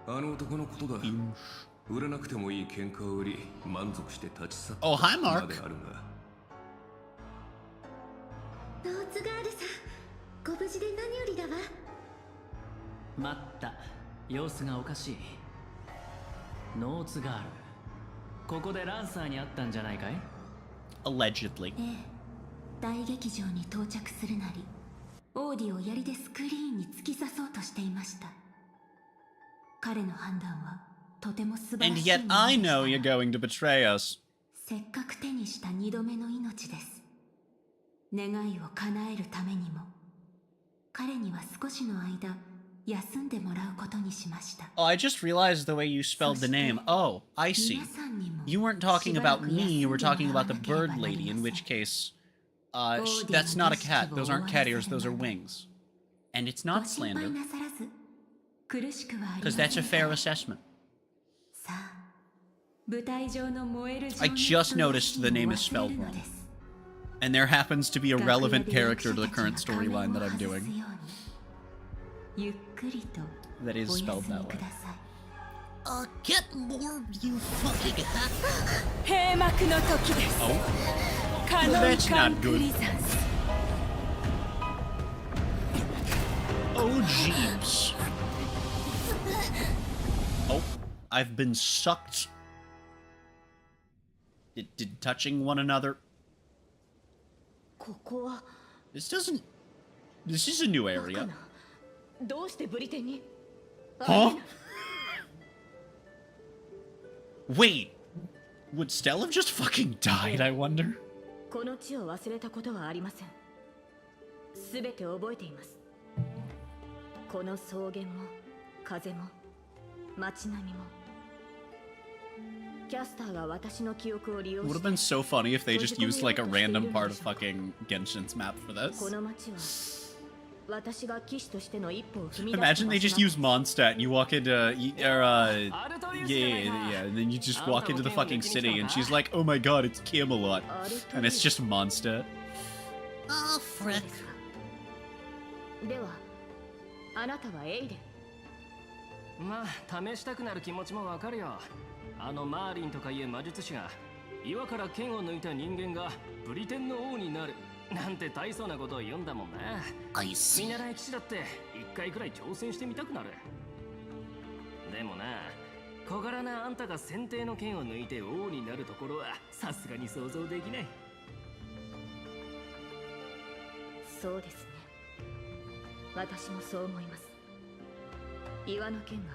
あの男のことだ。売らなくてもいい喧嘩を売り、満足して立ち去った。Oh, hi, Mark. まであるが。ノーツガールさん、ご無事で何よりだわ。待った。様子がおかしい。ノーツガール。ここでランサーに会ったんじゃないかい？ Allegedly. ええ、大劇場に到着するなり、オーディを槍でスクリーンに突き刺そうとしていました。彼の判断はとても素晴らしい。 And yet I know you're going to betray us. せっかく手にした2度目の命です。願いを叶えるためにも、彼には少しの間休んでもらうことにしました。 Oh, I just realized the way you spelled the name. Oh, I see. You weren't talking about me, you were talking about the bird lady, in which case, that's not a cat. Those aren't cat ears, those are wings. And it's not slander. Because that's a fair assessment. I just noticed the name is spelled wrong. And there happens to be a relevant character to the current storyline that I'm doing. That is spelled that way. Get more, you fucking Oh. That's not good. Oh, jeeps. Oh, I've been sucked. Did touching one another? This is a new area. Huh? Wait, would Stella have just fucking died, I wonder? この地を忘れたことはありません。すべて覚えています。この草原も風も街並みも。キャスターが私の記憶を利用して。 Would have been so funny if they just used like a random part of fucking Genshin's map for this. この街は私が騎士としての一歩を踏み出す。 Imagine they just use Mondstadt and you walk into, yeah, and then you just walk into the fucking city and she's like, oh my god, it's Camelot. And it's just Mondstadt. Oh, frick. では、あなたはエイデン。まあ、試したくなる気持ちもわかるよ。あのマーリンとかいう魔術師が岩から剣を抜いた人間がブリテンの王になるなんて大層なことを言うんだもんな。見習い騎士だって一回くらい挑戦してみたくなる。でもな、小柄なあんたが先帝の剣を抜いて王になるところはさすがに想像できない。そうですね。私もそう思います。岩の剣が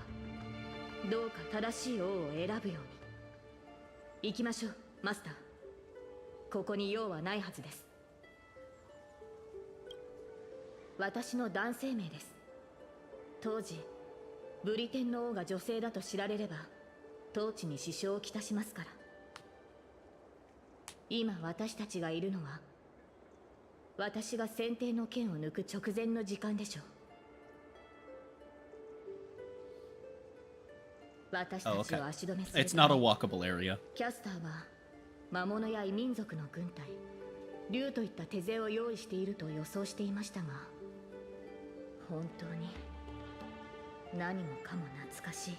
どうか正しい王を選ぶように。行きましょう、マスター。ここに用はないはずです。私の男性名です。当時ブリテンの王が女性だと知られれば統治に支障をきたしますから。今私たちがいるのは私が先手の剣を抜く直前の時間でしょう。私たちを足止めする It's not a walkable area. キャスターは魔物や異民族の軍隊、竜といった手勢を用意していると予想していましたが、本当に何もかも懐かしい。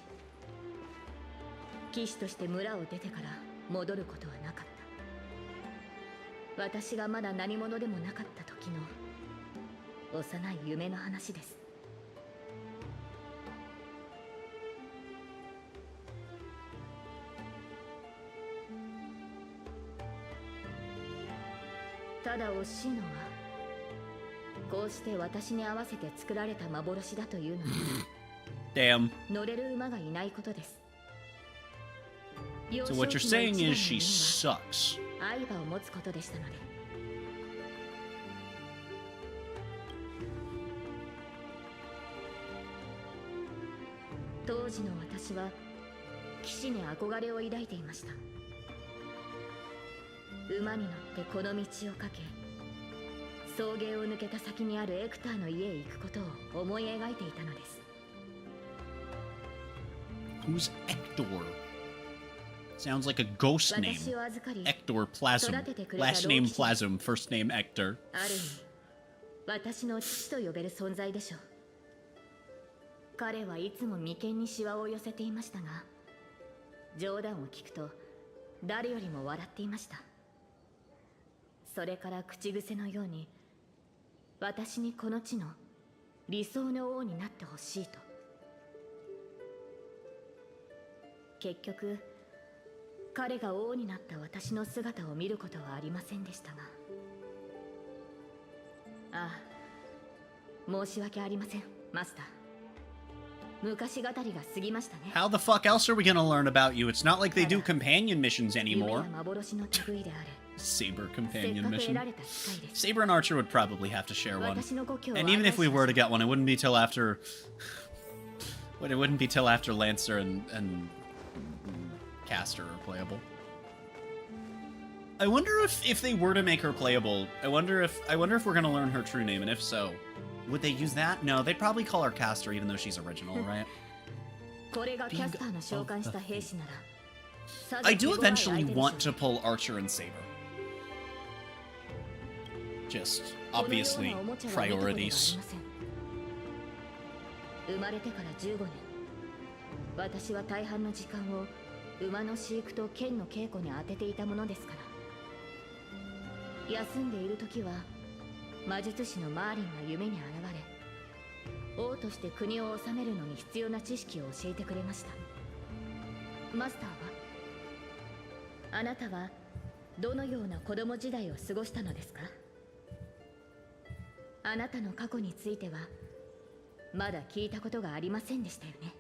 騎士として村を出てから戻ることはなかった。私がまだ何者でもなかった時の幼い夢の話です。ただ惜しいのは、こうして私に合わせて作られた幻だというのにDamn. 乗れる馬がいないことです。 So what you're saying is she sucks. 愛馬を持つことでしたので。当時の私は騎士に憧れを抱いていました。馬に乗ってこの道をかけ、草原を抜けた先にあるエクターの家へ行くことを思い描いていたのです。 Who's Ector? Sounds like a ghost name. Ector Plasm. Last name Plasm, first name Ector. ある意味、私の父と呼べる存在でしょう。彼はいつも眉間にシワを寄せていましたが、冗談を聞くと誰よりも笑っていました。それから口癖のように、私にこの地の理想の王になってほしいと。結局彼が王になった私の姿を見ることはありませんでしたが、ああ、申し訳ありません、マスター。昔語りが過ぎましたね。 How the fuck else are we gonna learn about you? It's not like they do companion missions 夢 anymore. や幻の類である。 Saber companion せっかく得 mission. られた機会です。 Saber and Archer would probably have to share one. 私の故郷を And even if we 案内 were to get one, it wouldn't be till after. But it wouldn't be till after Lancer and Caster are playable. I wonder if they were to make her playable, I wonder if we're gonna learn her true name, and if so, would they use that? No, they'd probably call her Caster, even though she's original, right? これがキャスターの召喚した兵士なら、さぞ I do 手強い eventually 相手でしょう。 want to pull Archer and Saber. Just obviously このようなおもちゃは見たことがあり priorities. ません。生まれてから15年、私は大半の時間を馬の飼育と剣の稽古に当てていたものですから。休んでいる時は魔術師のマーリンが夢に現れ、王として国を治めるのに必要な知識を教えてくれました。マスターは、あなたはどのような子供時代を過ごしたのですか？あなたの過去についてはまだ聞いたことがありませんでしたよね。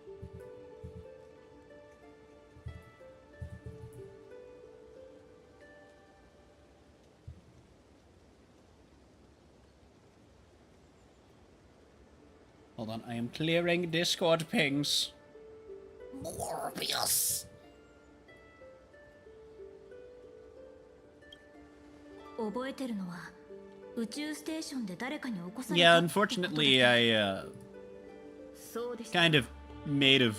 Hold on, I am clearing Discord pings. Morbius. 覚えてるのは宇宙ステーションで誰かに起こされ Yeah, た。 unfortunately, I そうでした。 kind of made of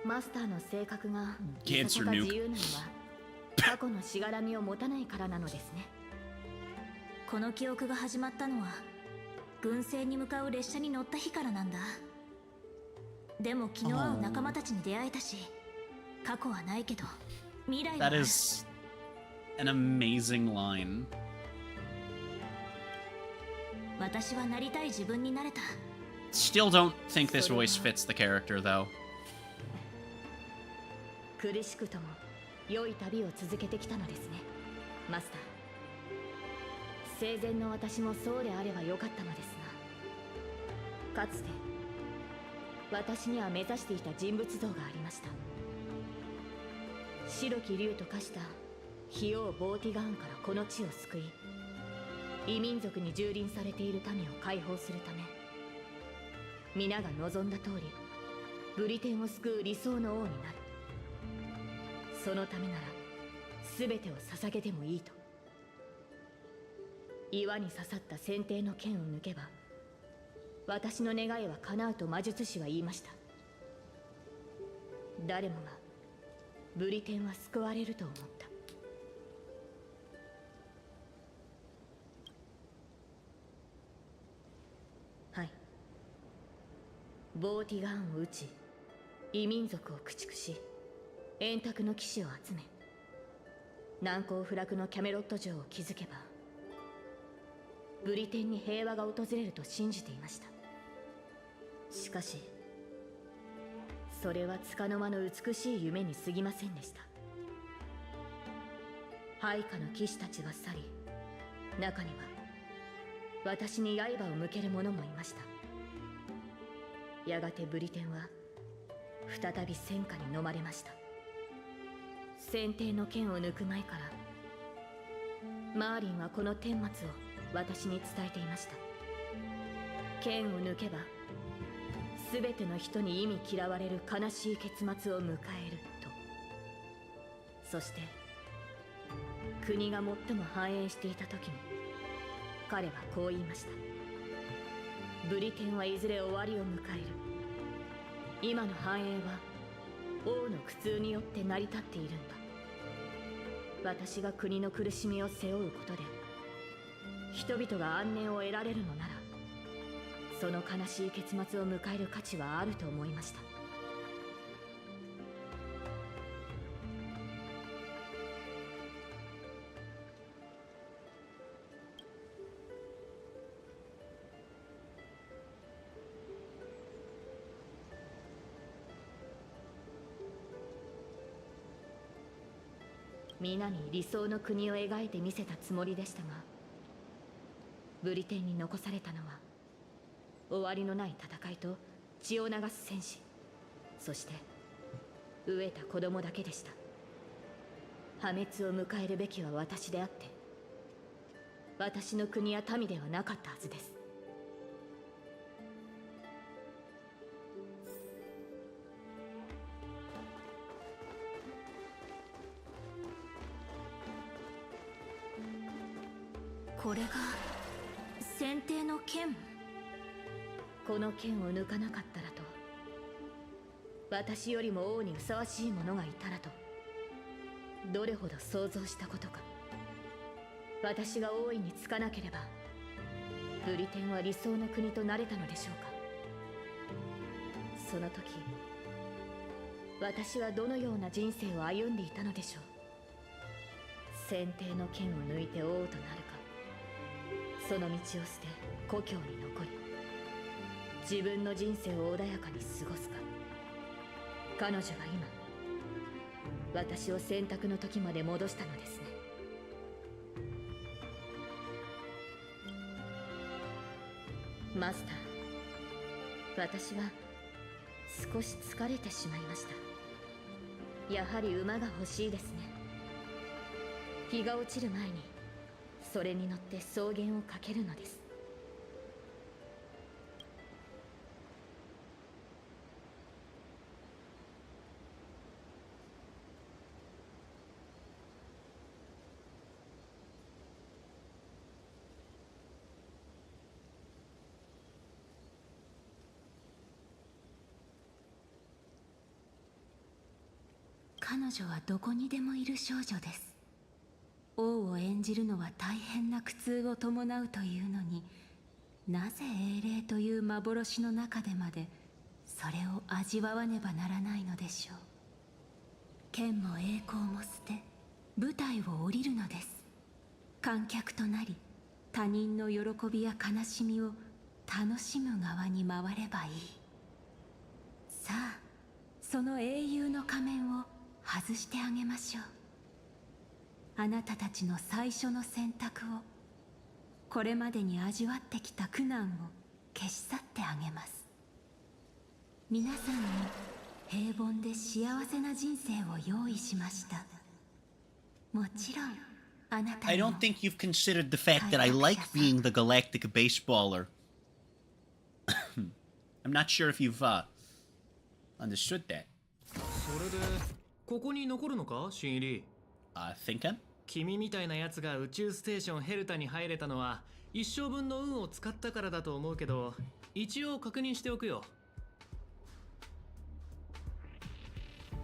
マスターの性格が Cancer いささか nuke. 自由なのは過去のしがらみを持たないからなのですね。この記憶が始まったのは軍政に向かう列車に乗った日からなんだ。でも気の合う仲間たちに出会えたし、過去はないけど未来はあ That る。 is an amazing line. 私はなりたい自分になれた。 Still don't think this voice fits the character, though. 苦しくとも良い旅を続けてきたのですね、マスター。生前の私もそうであればよかったのですが、かつて私には目指していた人物像がありました。白き竜と化した費王ボーティガーンからこの地を救い、異民族に蹂躙されている民を解放するため、皆が望んだ通りブリテンを救う理想の王になる。そのためなら全てを捧げてもいいと。岩に刺さった先帝の剣を抜けば私の願いは叶うと魔術師は言いました。誰もがブリテンは救われると思った。はい。ボーティガーンを撃ち、異民族を駆逐し、円卓の騎士を集め、難攻不落のキャメロット城を築けばブリテンに平和が訪れると信じていました。しかしそれは束の間の美しい夢に過ぎませんでした。配下の騎士たちは去り、中には私に刃を向ける者もいました。やがてブリテンは再び戦火に飲まれました。先帝の剣を抜く前からマーリンはこの顛末を私に伝えていました。剣を抜けば全ての人に忌み嫌われる悲しい結末を迎えると。そして国が最も繁栄していた時に彼はこう言いました。ブリテンはいずれ終わりを迎える。今の繁栄は王の苦痛によって成り立っているんだ。私が国の苦しみを背負うことで人々が安寧を得られるのなら、その悲しい結末を迎える価値はあると思いました。皆に理想の国を描いてみせたつもりでしたが、ブリテンに残されたのは終わりのない戦いと血を流す戦士、そして飢えた子供だけでした。破滅を迎えるべきは私であって、私の国や民ではなかったはずです。これが先帝の剣。この剣を抜かなかったらと、私よりも王にふさわしい者がいたらと、どれほど想像したことか。私が王位につかなければブリテンは理想の国となれたのでしょうか。その時私はどのような人生を歩んでいたのでしょう。先帝の剣を抜いて王となるか、その道を捨て故郷に残り自分の人生を穏やかに過ごすか。彼女は今私を選択の時まで戻したのですね。マスター、私は少し疲れてしまいました。やはり馬が欲しいですね。日が落ちる前にそれに乗って草原を駆けるのです。彼女はどこにでもいる少女です。王を演じるのは大変な苦痛を伴うというのに、なぜ英霊という幻の中でまでそれを味わわねばならないのでしょう。剣も栄光も捨て舞台を降りるのです。観客となり他人の喜びや悲しみを楽しむ側に回ればいい。さあ、その英雄の仮面を外してあげましょう。あなたたちの最初の選択をこれまでに味わってきた苦難を消し去ってあげます。皆さんに平凡で幸せな人生を用意しました。もちろんあなた I にも don't think you've considered the fact that I like being the galactic baseballer. I'm not sure if you've understood that. それでここに残るのか、新入り。Thinking? 君みたいなやつが宇宙ステーションヘルタに入れたのは一生分の運を使ったからだと思うけど、一応確認しておくよ。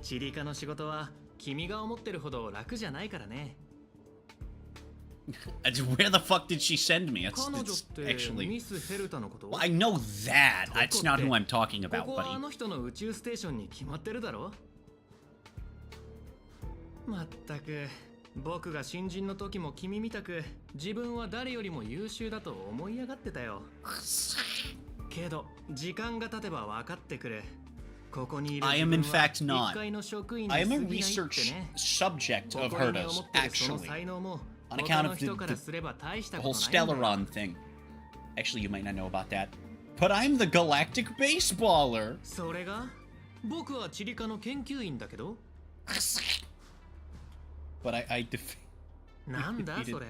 チリカの仕事は君が思ってるほど楽じゃないからね。Where the fuck did she send me? It's actually. Well, I know that. That's not who I'm talking about, ここはあ buddy. の人の宇宙ステーションに決まってるだろ。まったく僕が新人の時も君みたく自分は誰よりも優秀だと思い上がってたよ。けど時間が経てば分かってくる。ここにいる I 自 am 分 in は fact 一 not. 階の職員に I 過 am ぎ a ないって research ね。 subject of 誇りに Herda's, 思ってるその actually. 才能も On 他 account の of 人から the すれば大した whole ことないんだよ。 Stellaron thing. Actually, you might not know about that. But I'm the galactic baseballer. それが僕はチリカの研究員だけど。But I なんだ defeated. それ、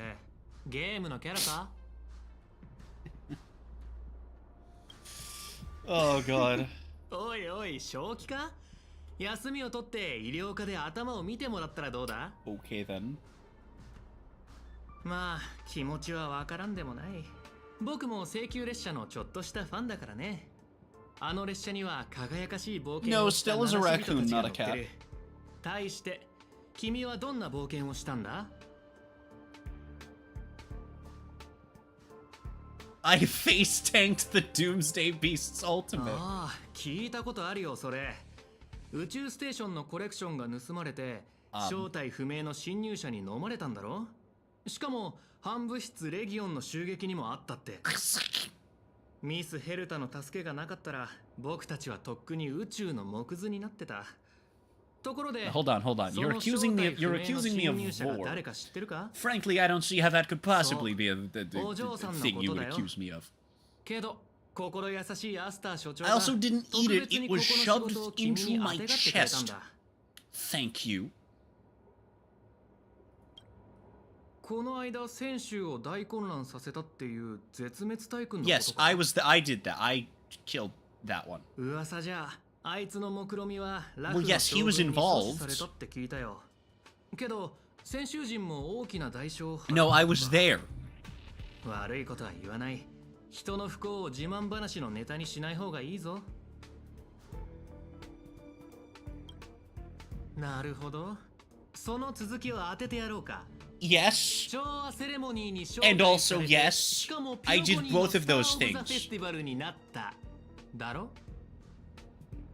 ゲームのキャラか。Oh god. おいおい、正気か。休みを取って医療科で頭を見てもらったらどうだ。 Okay then. まあ気持ちはわからんでもない。僕も請求列車のちょっとしたファンだからね。あの列車には輝かしい冒険をした No, Stella's a 七人 raccoon, たちが not a 乗ってる。 cat. 対して君はどんな冒険をしたんだ。 I face tanked the Doomsday Beast's ultimate. ああ、聞いたことあるよそれ。宇宙ステーションのコレクションが盗まれて、正体不明の侵入者に飲まれたんだろ。しかも反物質レギオンの襲撃にもあったって。ミス・ヘルタの助けがなかったら僕たちはとっくに宇宙の木図になってた。ところで Hold on. You're accusing me of war. 誰か知ってるか。 Frankly, I don't see how that could possibly be the お嬢さんの thing こ you と would だよ。 accuse me of. けど心優しいアスター所長 I が also didn't eat 特 it. 別 It にここ was の仕 shoved 事を君 into に my 当てがってくれたん chest. だ。 Thank you. この間選手を大混乱させたっていう絶滅体君のこと Yes, I did that. I killed that one. 噂じゃあいつの目論見はラ Well, フの yes, he 将 was 軍に阻止 involved. されたって聞いたよ。けど先週人も大きな代償を払った。 No, I was there. 悪いことは言わない。人の不幸を自慢話のネタにしない方がいいぞ。なるほど。その続きを当ててやろうか。 Yes. 調和セレモニーに招 And 待さ also, れて yes, しかも I ピ did オゴニーの both of those スター・オブ・ザ・ things. フェスティバルになっただろ。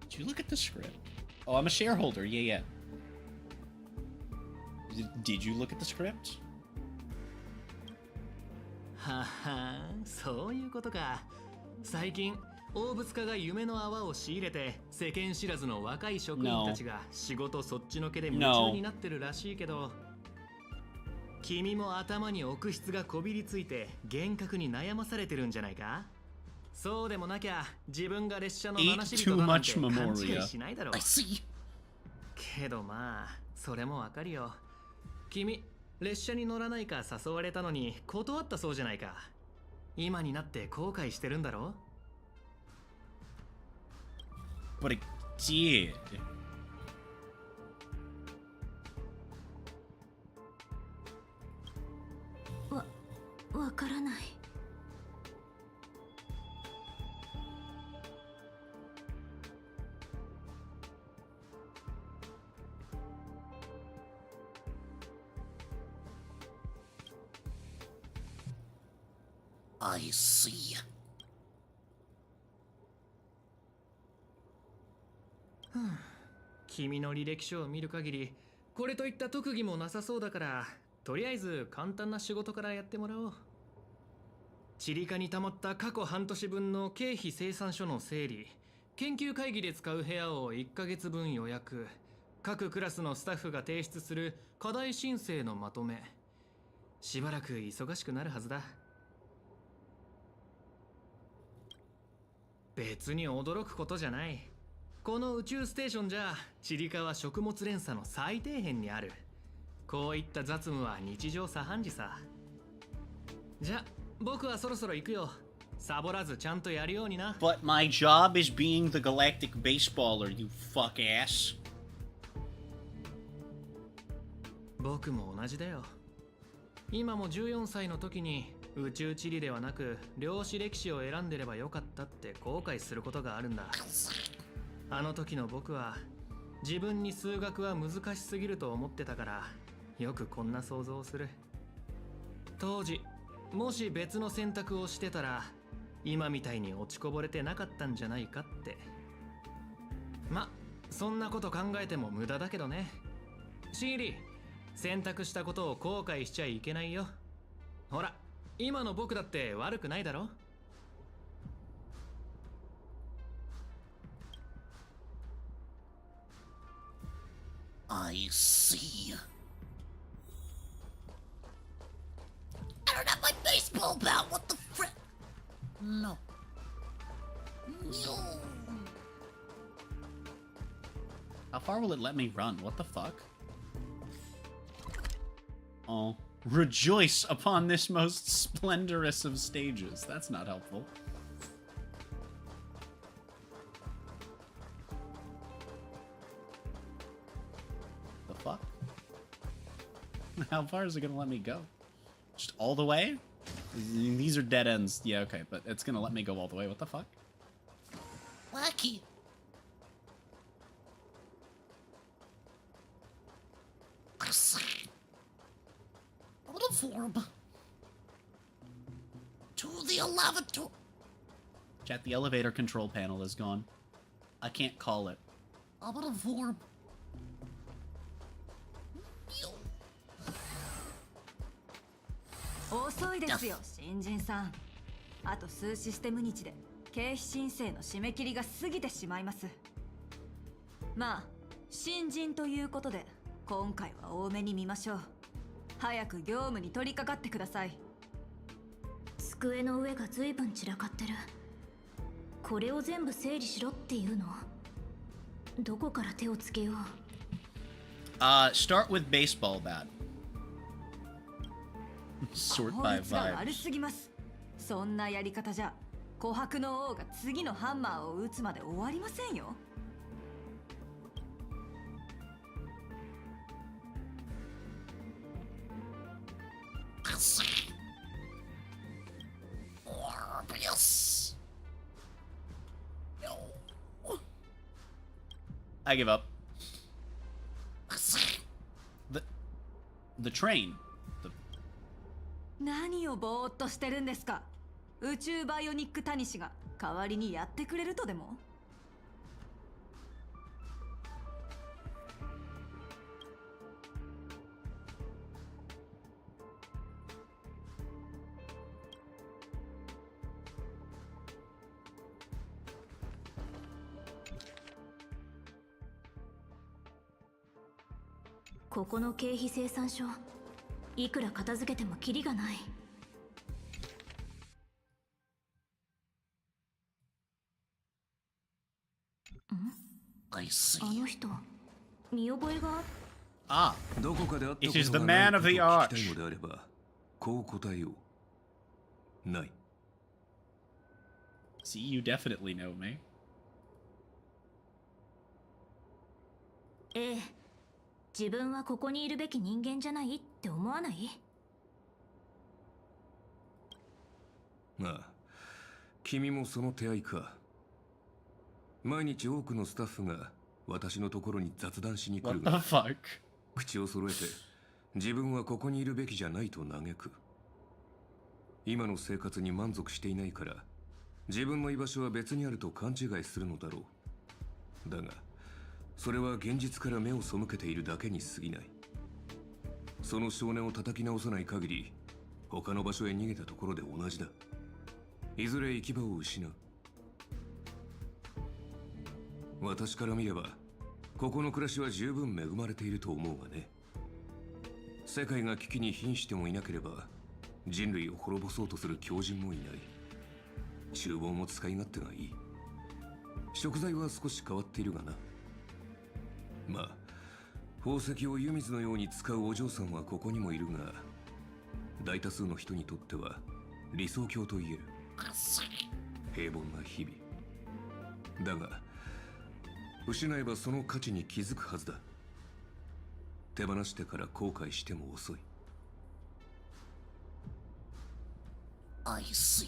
Did you look at the script? Oh, I'm a shareholder. Yeah. Did you look at the script? はは、そういうことか。最近大物家が夢の泡を仕入れて世間知らずの若い職員たちが仕事そっちのけで夢中になってるらしいけど、君も頭に奥質がこびりついて幻覚に悩まされてるんじゃないか。そうでもなきゃ自分が列車の七し人だなんて勘違いしないだろう。けどまあそれもわかるよ。君列車に乗らないか誘われたのに断ったそうじゃないか。今になって後悔してるんだろ。 But it did. わからない。I see. 君の履歴書を見る限りこれといった特技もなさそうだから、とりあえず簡単な仕事からやってもらおう。チリカに溜まった過去半年分の経費精算書の整理、研究会議で使う部屋を1ヶ月分予約、各クラスのスタッフが提出する課題申請のまとめ。しばらく忙しくなるはずだ。別に驚くことじゃない。この宇宙ステーションじゃチリカは食物連鎖の最底辺にある。こういった雑務は日常茶飯事さ。じゃ僕はそろそろ行くよ。サボらずちゃんとやるようにな。 But my job is being the galactic baseballer, you fuck ass. 僕も同じだよ。今も14歳の時に宇宙地理ではなく量子歴史を選んでればよかったって後悔することがあるんだ。あの時の僕は自分に数学は難しすぎると思ってたからよくこんな想像をする。当時もし別の選択をしてたら今みたいに落ちこぼれてなかったんじゃないかって。ま、そんなこと考えても無駄だけどね。シーリー、選択したことを後悔しちゃいけないよ。ほら、今の僕だって悪くないだろ。I see. I don't have my baseball bat. What the frick? No. No. How far will it let me run? What the fuck? Oh. Rejoice upon this most splendorous of stages. That's not helpful. The fuck? How far is it gonna let me go? Just all the way? These are dead ends. Yeah, okay, but it's gonna let me go all the way. What the fuck? Wacky. What a form. To the elevator. Chat, the elevator control panel is gone. I can't call it. What a form. 遅いですよ、新人さん。あと数システム日で経費申請の締め切りが過ぎてしまいます。まあ、新人ということで今回は多めに見ましょう。早く業務に取り掛かってください。机の上が随分散らかってる。これを全部整理しろっていうの？どこから手をつけよう。Start with baseball bat. Sort by 効率が vibe. 悪すぎます。そんなやり方じゃ琥珀の王が次のハンマーを打つまで終わりませんよ。Morbius. I give up. The train. 何をぼーっとしてるんですか。宇宙バイオニックタニシが代わりにやってくれるとでも。ここの経費精算書、いくら片付けてもキリがない。あの人、見覚えが。Ah, どこかで会ったこ it is と the がない man こ of とを the 聞きた arch. いのであれば、こう答えよう。ない。See, you definitely know me. ええ、自分はここにいるべき人間じゃないって思わない？ああ、君もその手合いか。毎日多くのスタッフが私のところに雑談しに来るが、 What the fuck? 口を揃えて自分はここにいるべきじゃないと嘆く。今の生活に満足していないから自分の居場所は別にあると勘違いするのだろう。だがそれは現実から目を背けているだけに過ぎない。その少年を叩き直さない限り他の場所へ逃げたところで同じだ。いずれ行き場を失う。私から見ればここの暮らしは十分恵まれていると思うがね。世界が危機に瀕してもいなければ人類を滅ぼそうとする狂人もいない。厨房も使い勝手がいい。食材は少し変わっているがな。まあ宝石を湯水のように使うお嬢さんはここにもいるが、大多数の人にとっては理想郷と言える平凡な日々だが、失えばその価値に気づくはずだ。手放してから後悔しても遅い。 I see.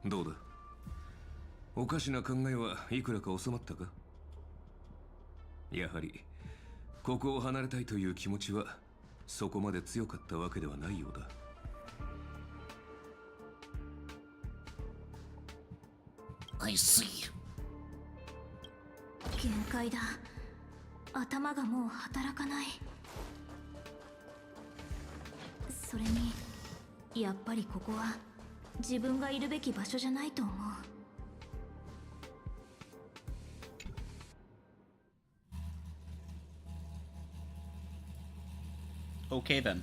どうだ、おかしな考えはいくらか収まったか。やはりここを離れたいという気持ちはそこまで強かったわけではないようだ。I see. 限界だ。頭がもう働かない。それにやっぱりここは自分がいるべき場所じゃないと思う。Okay then.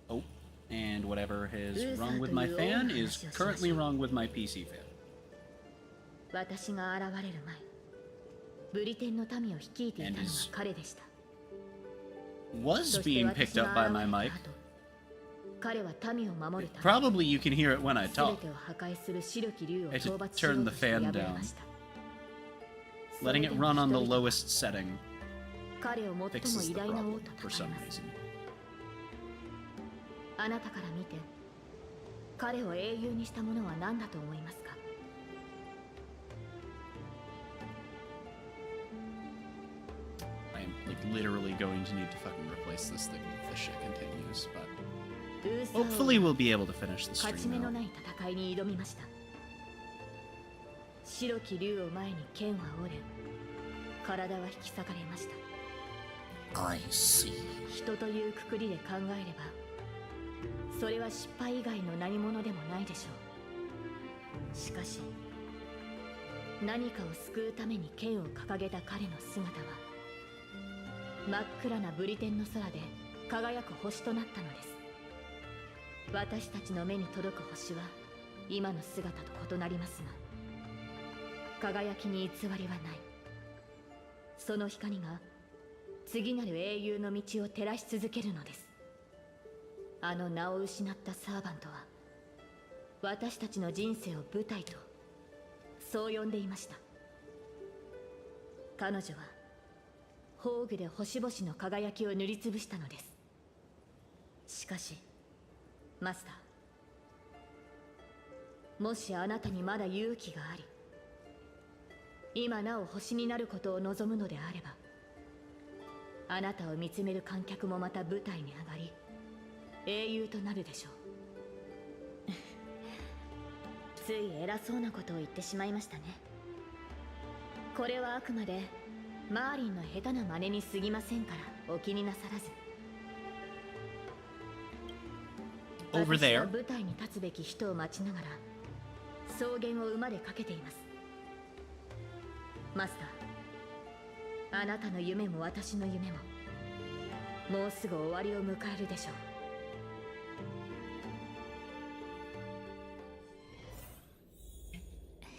Oh, and whatever is wrong with my fan is currently wrong with my PC fan. 私が現れる前、ブリテンの民を率いていたのは彼でした。 Was being picked up by my mic. 彼は民を守るため、 Probably you can hear it when I 全 talk. てを破壊する白き竜を I 討 had to 伐しよ turn う the として fan 敗れ down, ました。 letting it run on the lowest setting 彼を最も fixes 偉 the 大な王 problem と for 称え some ます。 reason. あなたから見て、彼を英雄にしたものは何だと思いますか？ I am like literally going to need to fucking replace this thing if this shit continues, but hopefully we'll be able to finish the 勝ち stream 目 now. のない戦いに挑みました。白き竜を前に剣は折れ、体は引き裂かれました。 I see. 人というくくりで考えれば、それは失敗以外の何者でもないでしょう。しかし、何かを救うために剣を掲げた彼の姿は、真っ暗なブリテンの空で輝く星となったのです。私たちの目に届く星は今の姿と異なりますが、輝きに偽りはない。その光が次なる英雄の道を照らし続けるのです。あの名を失ったサーバントは私たちの人生を舞台とそう呼んでいました。彼女は宝具で星々の輝きを塗りつぶしたのです。しかしマスター、もしあなたにまだ勇気があり、今なお星になることを望むのであれば、あなたを見つめる観客もまた舞台に上がり、英雄となるでしょう。つい偉そうなことを言ってしまいましたね。これはあくまでマーリンの下手な真似に過ぎませんからお気になさらず。 Over 私は there. 舞台に立つべき人を待ちながら草原を馬でかけています。マスター、あなたの夢も私の夢ももうすぐ終わりを迎えるでしょう。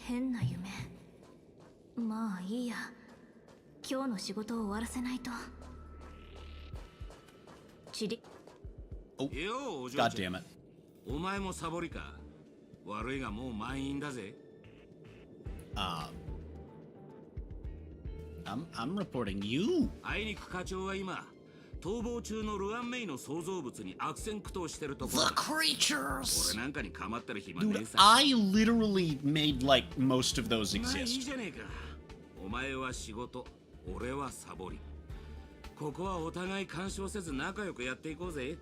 変な夢。まあいいや。今日の仕事を終わらせないと。チリ。Oh, よう、お嬢 God ちゃん。 damn it. お前もサボりか。悪いがもう満員だぜ。I'm reporting you. あいにく課長は今、逃亡中のルアンメイの創造物に悪戦苦闘してるところ。 The creatures! 俺なんかに構ってる暇ねえ Dude, さ。 I literally made like most of those まあいい exist. じゃねえか。お前は仕事、俺はサボり。ここはお互い干渉せず仲良くやっていこうぜ。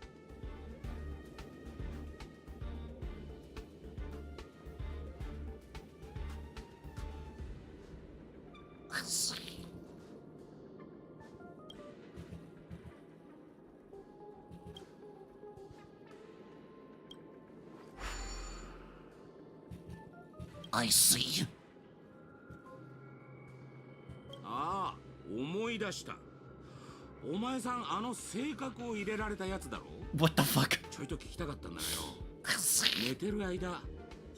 I see. ああ、思い出した。お前さん、あの性格を入れられたやつだろ？ What the fuck? ちょいと聞きたかったんだよ。寝てる間、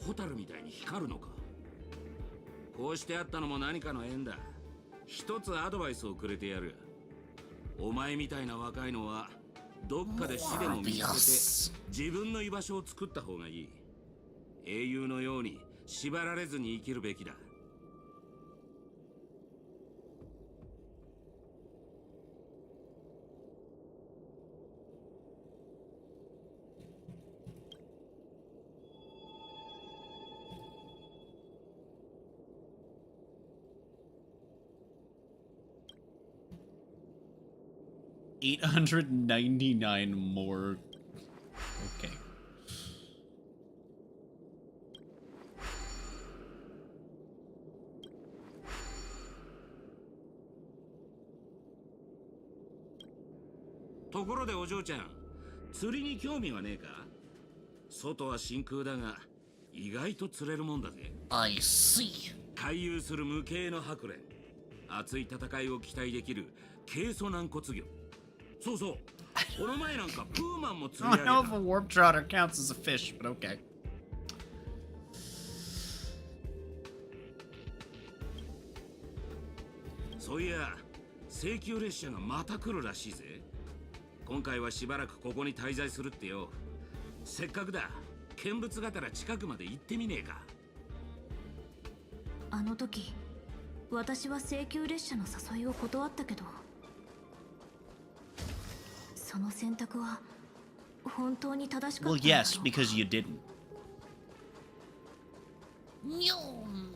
ホタルみたいに光るのか？こうしてあったのも何かの縁だ。一つアドバイスをくれてやる。お前みたいな若いのはどっかで死でも見つけて自分の居場所を作った方がいい。英雄のように縛られずに生きるべきだ。$899 more. Okay.ところでお嬢ちゃん、釣りに興味はねえか？外は真空だが意外と釣れるもんだぜ。I see. 回遊する無形のハクレン、熱い戦いを期待できる軽素軟骨魚。そうそう、この前なんかプーマンも釣り I 上 don't げ know た。 if a warp trotter counts as a fish, but okay. そういや、請求列車がまた来るらしいぜ。今回はしばらくここに滞在するってよ。せっかくだ、見物がてら近くまで行ってみねえか。あの時私は請求列車の誘いを断ったけど、その選択は本当に正しかった Well, んだろう yes, because you didn't. Nyom.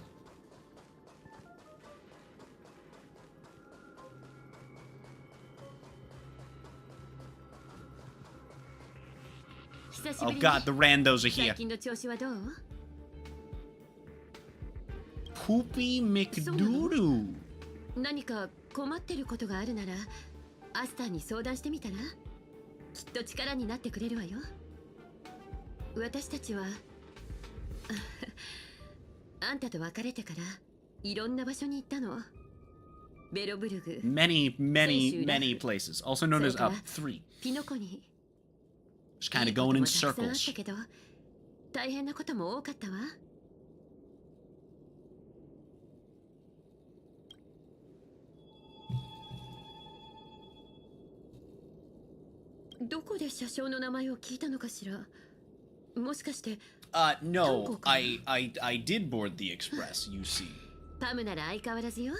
久しぶ Oh りに god, the randos are 最 here. 近の調子はどう？ Poopy McDoodoo. 何か困ってることがあるならアスターに相談してみたら、きっと力になってくれるわよ。私たちはあんたと別れてからいろんな場所に行ったの。ベロブルグ、 Many places. Also known as up 3. ピノコに Just kind of いいこと going も in たくさんあった circles. けど大変なことも多かったわ。どこで車掌の名前を聞いたのかしら。もしかして No, I did board the express, you see. パムなら相変わらずよ。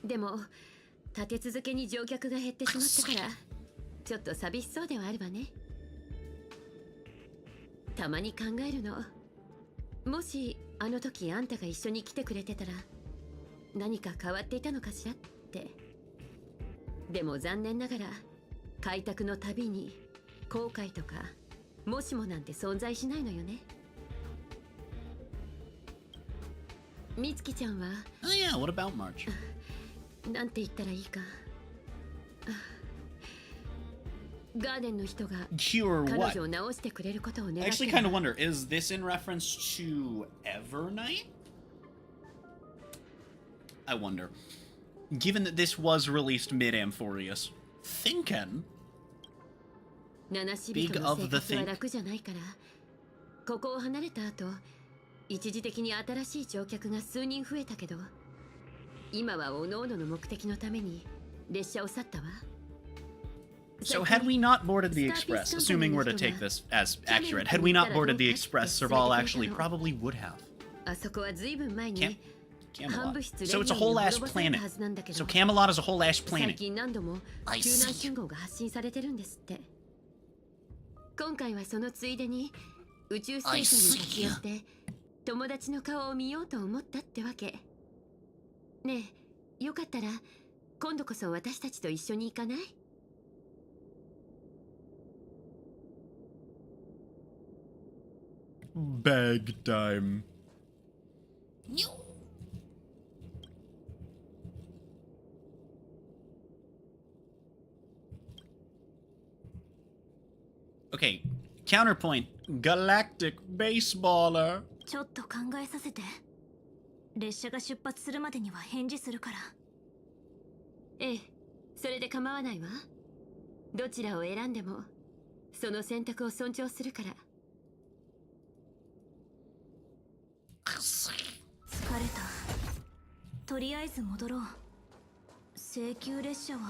でも立て続けに乗客が減ってしまったからちょっと寂しそうではあるわね。たまに考えるの。もしあの時あんたが一緒に来てくれてたら何か変わっていたのかしらって。でも残念ながら開拓のたびに後悔とかもしもなんて存在しないのよね。みつきちゃんは Oh yeah, what about March? なんて言ったらいいか。ガーデンの人が Cure 彼 what? 女を直してくれることを願 I って actually る kind of wonder, is this in reference to Evernight? I wonder. Given that this was released mid-Amphoreus, thinking... 七死人の生活は楽じゃないから、ここを離れた後、一時的に新しい乗客が数人増えたけど、今は各々の目的のために列車を去ったわ。So had we not boarded the express, assuming we're to take this as accurate, had we not boarded the express, Serval actually probably would have. あそこはずいぶん前に Camelot. So it's a whole ass planet. So Camelot is a whole ass 最 planet. 近何度も救難信号が発信されてるんですって。今回はそのついでに宇宙ステーションに立ち寄って友達の顔を見ようと思ったってわけ。ねえ、よかったら今度こそ私たちと一緒に行かない？ Bag time. Okay, counterpoint. Galactic baseballer. ちょっと考えさせて。列車が出発するまでには返事するから。ええ、それで構わないわ。どちらを選んでもその選択を尊重するから。疲れた。とりあえず戻ろう。請求列車は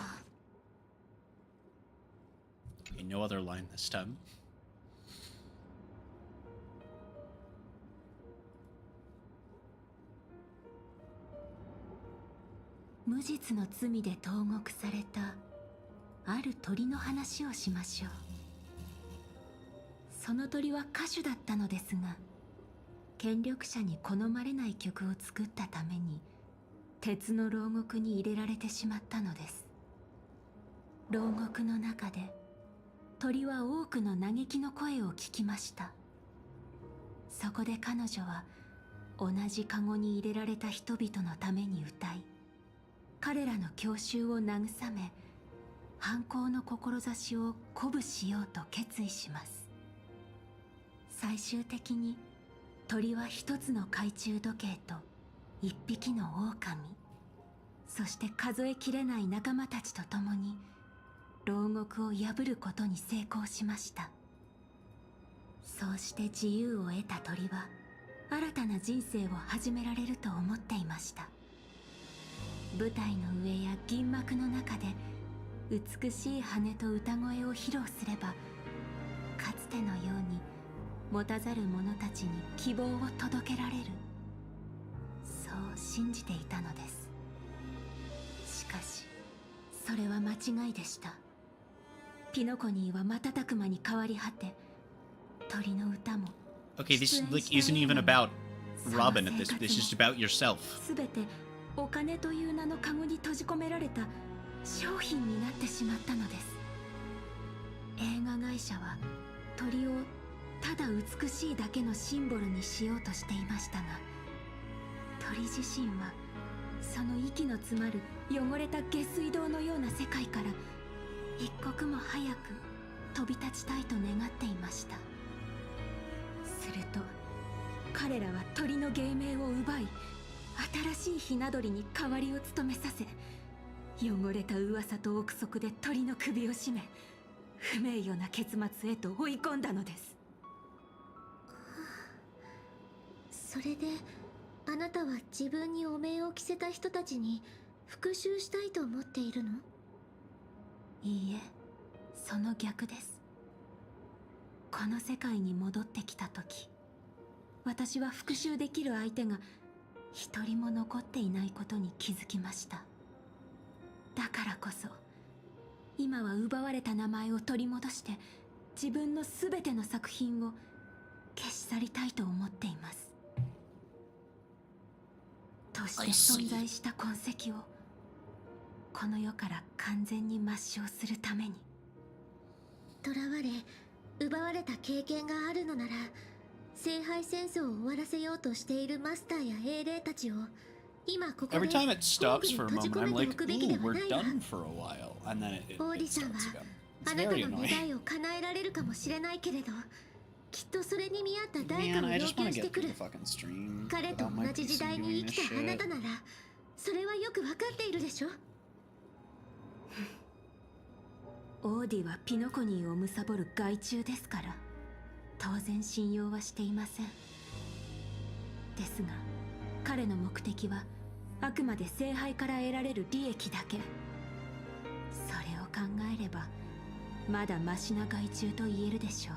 Okay, no other line this time. 無実の罪で投獄されたある鳥の話をしましょう。その鳥は歌手だったのですが、権力者に好まれない曲を作ったために鉄の牢獄に入れられてしまったのです。牢獄の中で鳥は多くの嘆きの声を聞きました。そこで彼女は同じカゴに入れられた人々のために歌い、彼らの郷愁を慰め、反抗の志を鼓舞しようと決意します。最終的に鳥は一つの懐中時計と一匹の狼、そして数えきれない仲間たちと共に牢獄を破ることに成功しました。そうして自由を得た鳥は新たな人生を始められると思っていました。舞台の上や銀幕の中で美しい羽と歌声を披露すれば、かつてのように持たざる者たちに希望を届けられる、そう信じていたのです。しかしそれは間違いでした。ピノコニーは瞬く間に変わり果て、鳥の歌も Okay, this like isn't even about Robin at this. This is about yourself. すべてお金という名のカゴに閉じ込められた商品になってしまったのです。映画会社は鳥をただ美しいだけのシンボルにしようとしていましたが、鳥自身はその息の詰まる汚れた下水道のような世界から一刻も早く飛び立ちたいと願っていました。すると彼らは鳥の芸名を奪い、新しいひな鳥に代わりを務めさせ、汚れた噂と憶測で鳥の首を絞め、不名誉な結末へと追い込んだのです。それであなたは自分に汚名を着せた人たちに復讐したいと思っているの？いいえ、その逆です。この世界に戻ってきた時、私は復讐できる相手が一人も残っていないことに気づきました。だからこそ今は奪われた名前を取り戻して、自分の全ての作品を消し去りたいと思っています。として存在した痕跡をこの世から完全に抹消するために。囚われ奪われた経験があるのなら、聖杯戦争を終わらせようとしているマスターや英霊たちを今ここで Every time it stops ホ for ー a ムに moment, 閉じ込 I'm めて like, おくべきで ooh, は we're ないわ。 done for a while, and then it オーディションは starts again. あ It's なた very の annoying. 願いを叶えられるかもしれないけれど、きっとそれに見合った代価 Man, を I 要 just want 求 to して get く through る。 the fucking stream 彼と without my 同じ時 PC 代に doing 生 this きたあな shit. たなら、それはよくわかっているでしょ。オーディはピノコニーを貪る害虫ですから、当然信用はしていません。ですが彼の目的はあくまで聖杯から得られる利益だけ。それを考えればまだマシな害虫と言えるでしょう。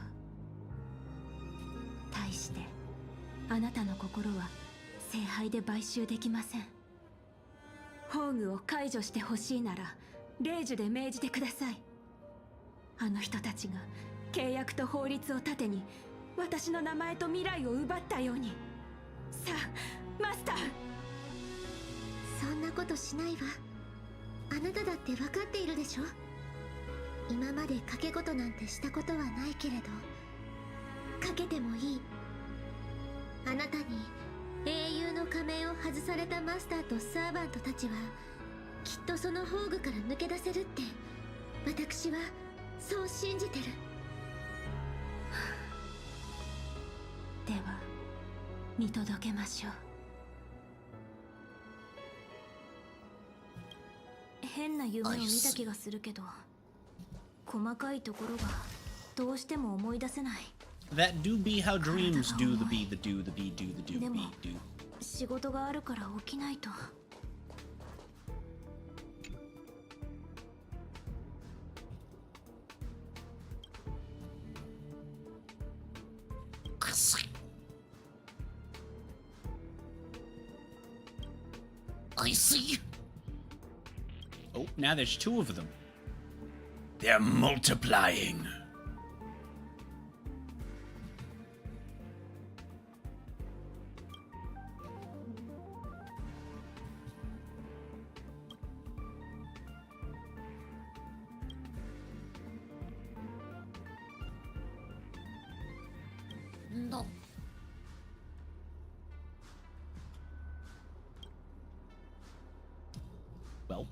対してあなたの心は聖杯で買収できません。宝具を解除してほしいなら令樹で命じてください。あの人たちが契約と法律を盾に私の名前と未来を奪ったように。さあマスター。そんなことしないわ。あなただって分かっているでしょ。今まで賭け事なんてしたことはないけれど、賭けてもいい。あなたに英雄の仮面を外されたマスターとサーバントたちはきっとその宝具から抜け出せるって私はそう信じてる。では見届けましょう。変な夢を見た気がするけど、細かいところがどうしても思い出せない。 That do be how dreams do the be, the do, the be, do, the do, でも be, do. 仕事があるから起きないと。I see. Oh, now there's 2 of them. They're multiplying. No. Well.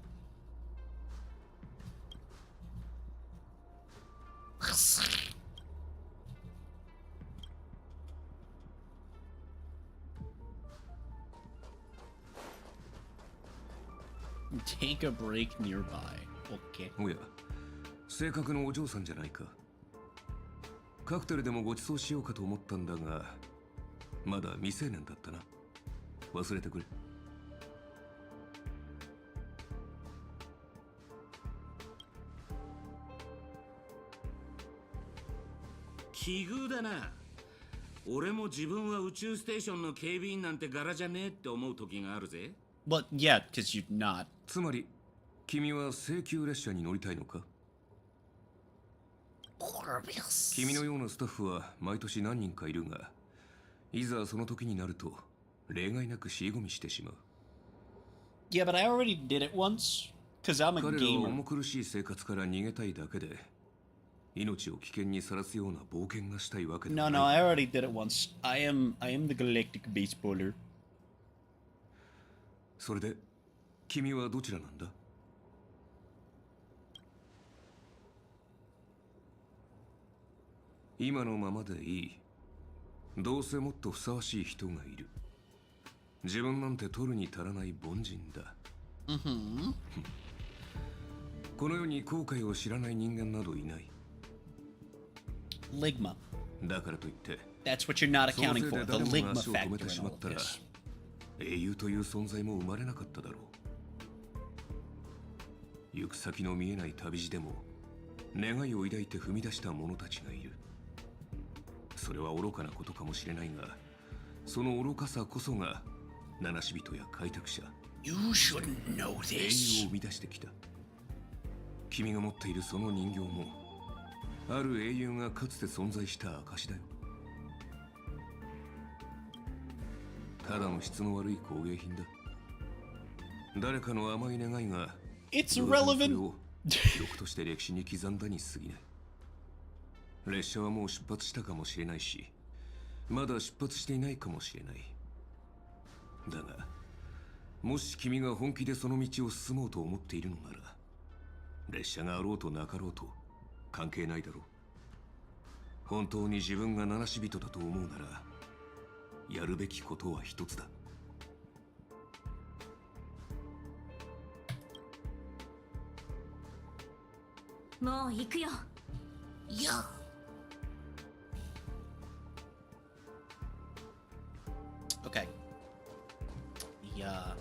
Take a break nearby. Okay. おや、正確のお嬢さんじゃないか。カクテルでもご馳走しようかと思ったんだが、まだ未成年だったな。忘れてくれ。奇遇だな。俺も自分は宇宙ステーションの警備員なんて柄じゃねえって思う時があるぜ。Well, yeah, because you're not. つまり、君は請求列車に乗りたいのか？君のようなスタッフは毎年何人かいるが、いざその時になると例外なく尻込みしてしまう。Yeah, but I already did it once, because I'm a 彼らは gamer. 重苦しい生活から逃げたいだけで、命を危険にさらすような冒険がしたいわけだ。No, no, I already did it once. I am the galactic baseballer. それで、君はどちらなんだ？今のままでいい。どうせもっとふさわしい人がいる。自分なんて取るに足らない凡人だ。この世に後悔を知らない人間などいない。Ligma. だからといって、That's what you're not accounting そ for. の The せいで誰も Ligma が足を止め factor てし in ま all った of ら、 this. 英雄という存在も生まれなかっただろう。行く先の見えない旅路でも願いを抱いて踏み出した者たちがいる。それは愚かなことかもしれないが、その愚かさこそが七死人や開拓者、 You shouldn't know 英雄 this. を生み出してきた。君が持っているその人形も、ある英雄がかつて存在した証だよ。ただの質の悪い工芸品だ。誰かの甘い願いが It's 同時にそれ relevant. を記録として歴史に刻んだに過ぎない。列車はもう出発したかもしれないし、まだ出発していないかもしれない。だが、もし君が本気でその道を進もうと思っているのなら、列車があろうとなかろうと関係ないだろう。本当に自分が七死人だと思うなら、やるべきことは一つだ。もう行くよ。Yeah. Okay. Yeah.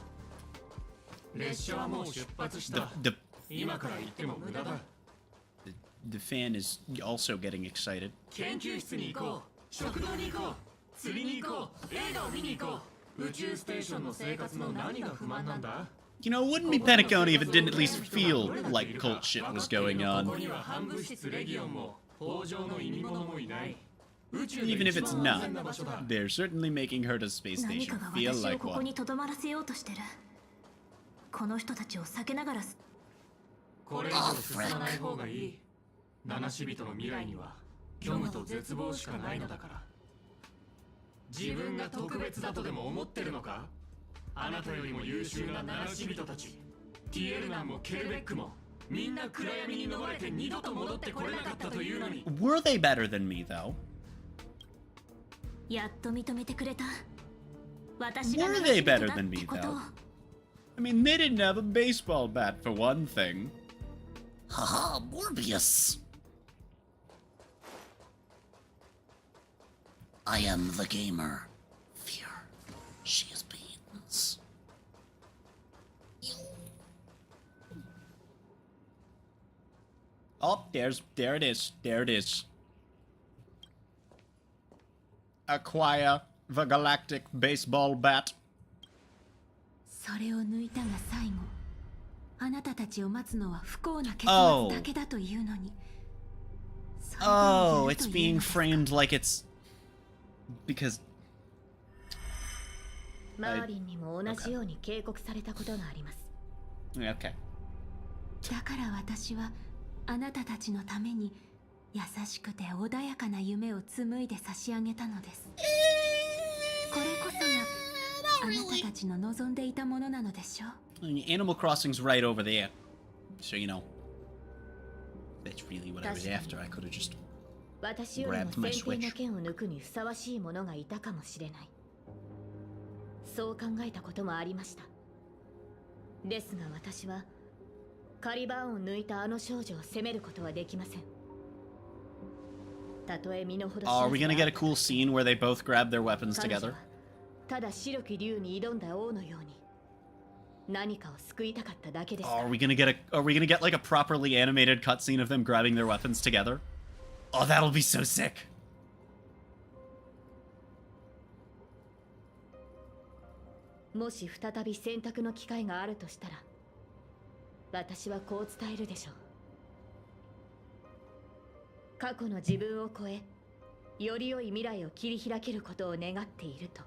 列車はもう出発した。 The 今から行っても無駄だ。 the fan is also getting excited. 研究室に行こう。食堂に行こう。釣りに行こう。映画を見に行こう。宇宙ステーションの生活の何が不満なんだ？ You know, it wouldn't be Penacony if it didn't at least feel like cult shit was going こ on. こには反物質レギオンも北条の意味物もいない。 Even if it's not, they're certainly making her to space 何 station かが feel 私を like ここ one. にとどまらせようとしてる。この人たちを避けながらこれ以上進まない方がいい。七死人の未来には虚無と絶望しかないのだから。自分が特別だとでも思ってるのか？あなたよりも優秀な七死人たち、ティエルナンもケルベックもみんな暗闇に飲まれて二度と戻ってこれなかったというのに。 Were they better than me, though? やっと認めてくれた。私が Were 七 they 死人 better だっ than て me, ことを though? I mean, they didn't have a baseball bat, for one thing. Haha, Morbius. I am the gamer. Fear. She is beans. Oh, there it is. There it is. Acquire the galactic baseball bat. それを抜いたが最後、あなたたちを待つのは不幸な結末だけだというのに。Oh, it's being framed like it's because マーリンにも同じように警告されたことがあります。Okay. だから私はあなたたちのために優しくて穏やかな夢を紡いで差し上げたのです。これこそがあなたたちの望んでいたものなのでしょう。Animal Crossing's right over there, so you know. That's really what I was after. I could have just 私よりも grabbed my 先手の Switch. 剣を抜くにふさわしいものがいたかもしれない。そう考えたこともありました。ですが私はカリバーンを抜いたあの少女を責めることはできません。たとえ身の程知らず Are we gonna get a cool scene where they both grab their weapons 彼女 together? はただ白き竜に挑んだ王のように何かを救いたかっただけです。Are we gonna get like a properly animated cutscene of them grabbing their weapons together? Oh, that'll be so sick. もし再び選択の機会があるとしたら、私はこう伝えるでしょう。過去の自分を超え、より良い未来を切り開けることを願っていると。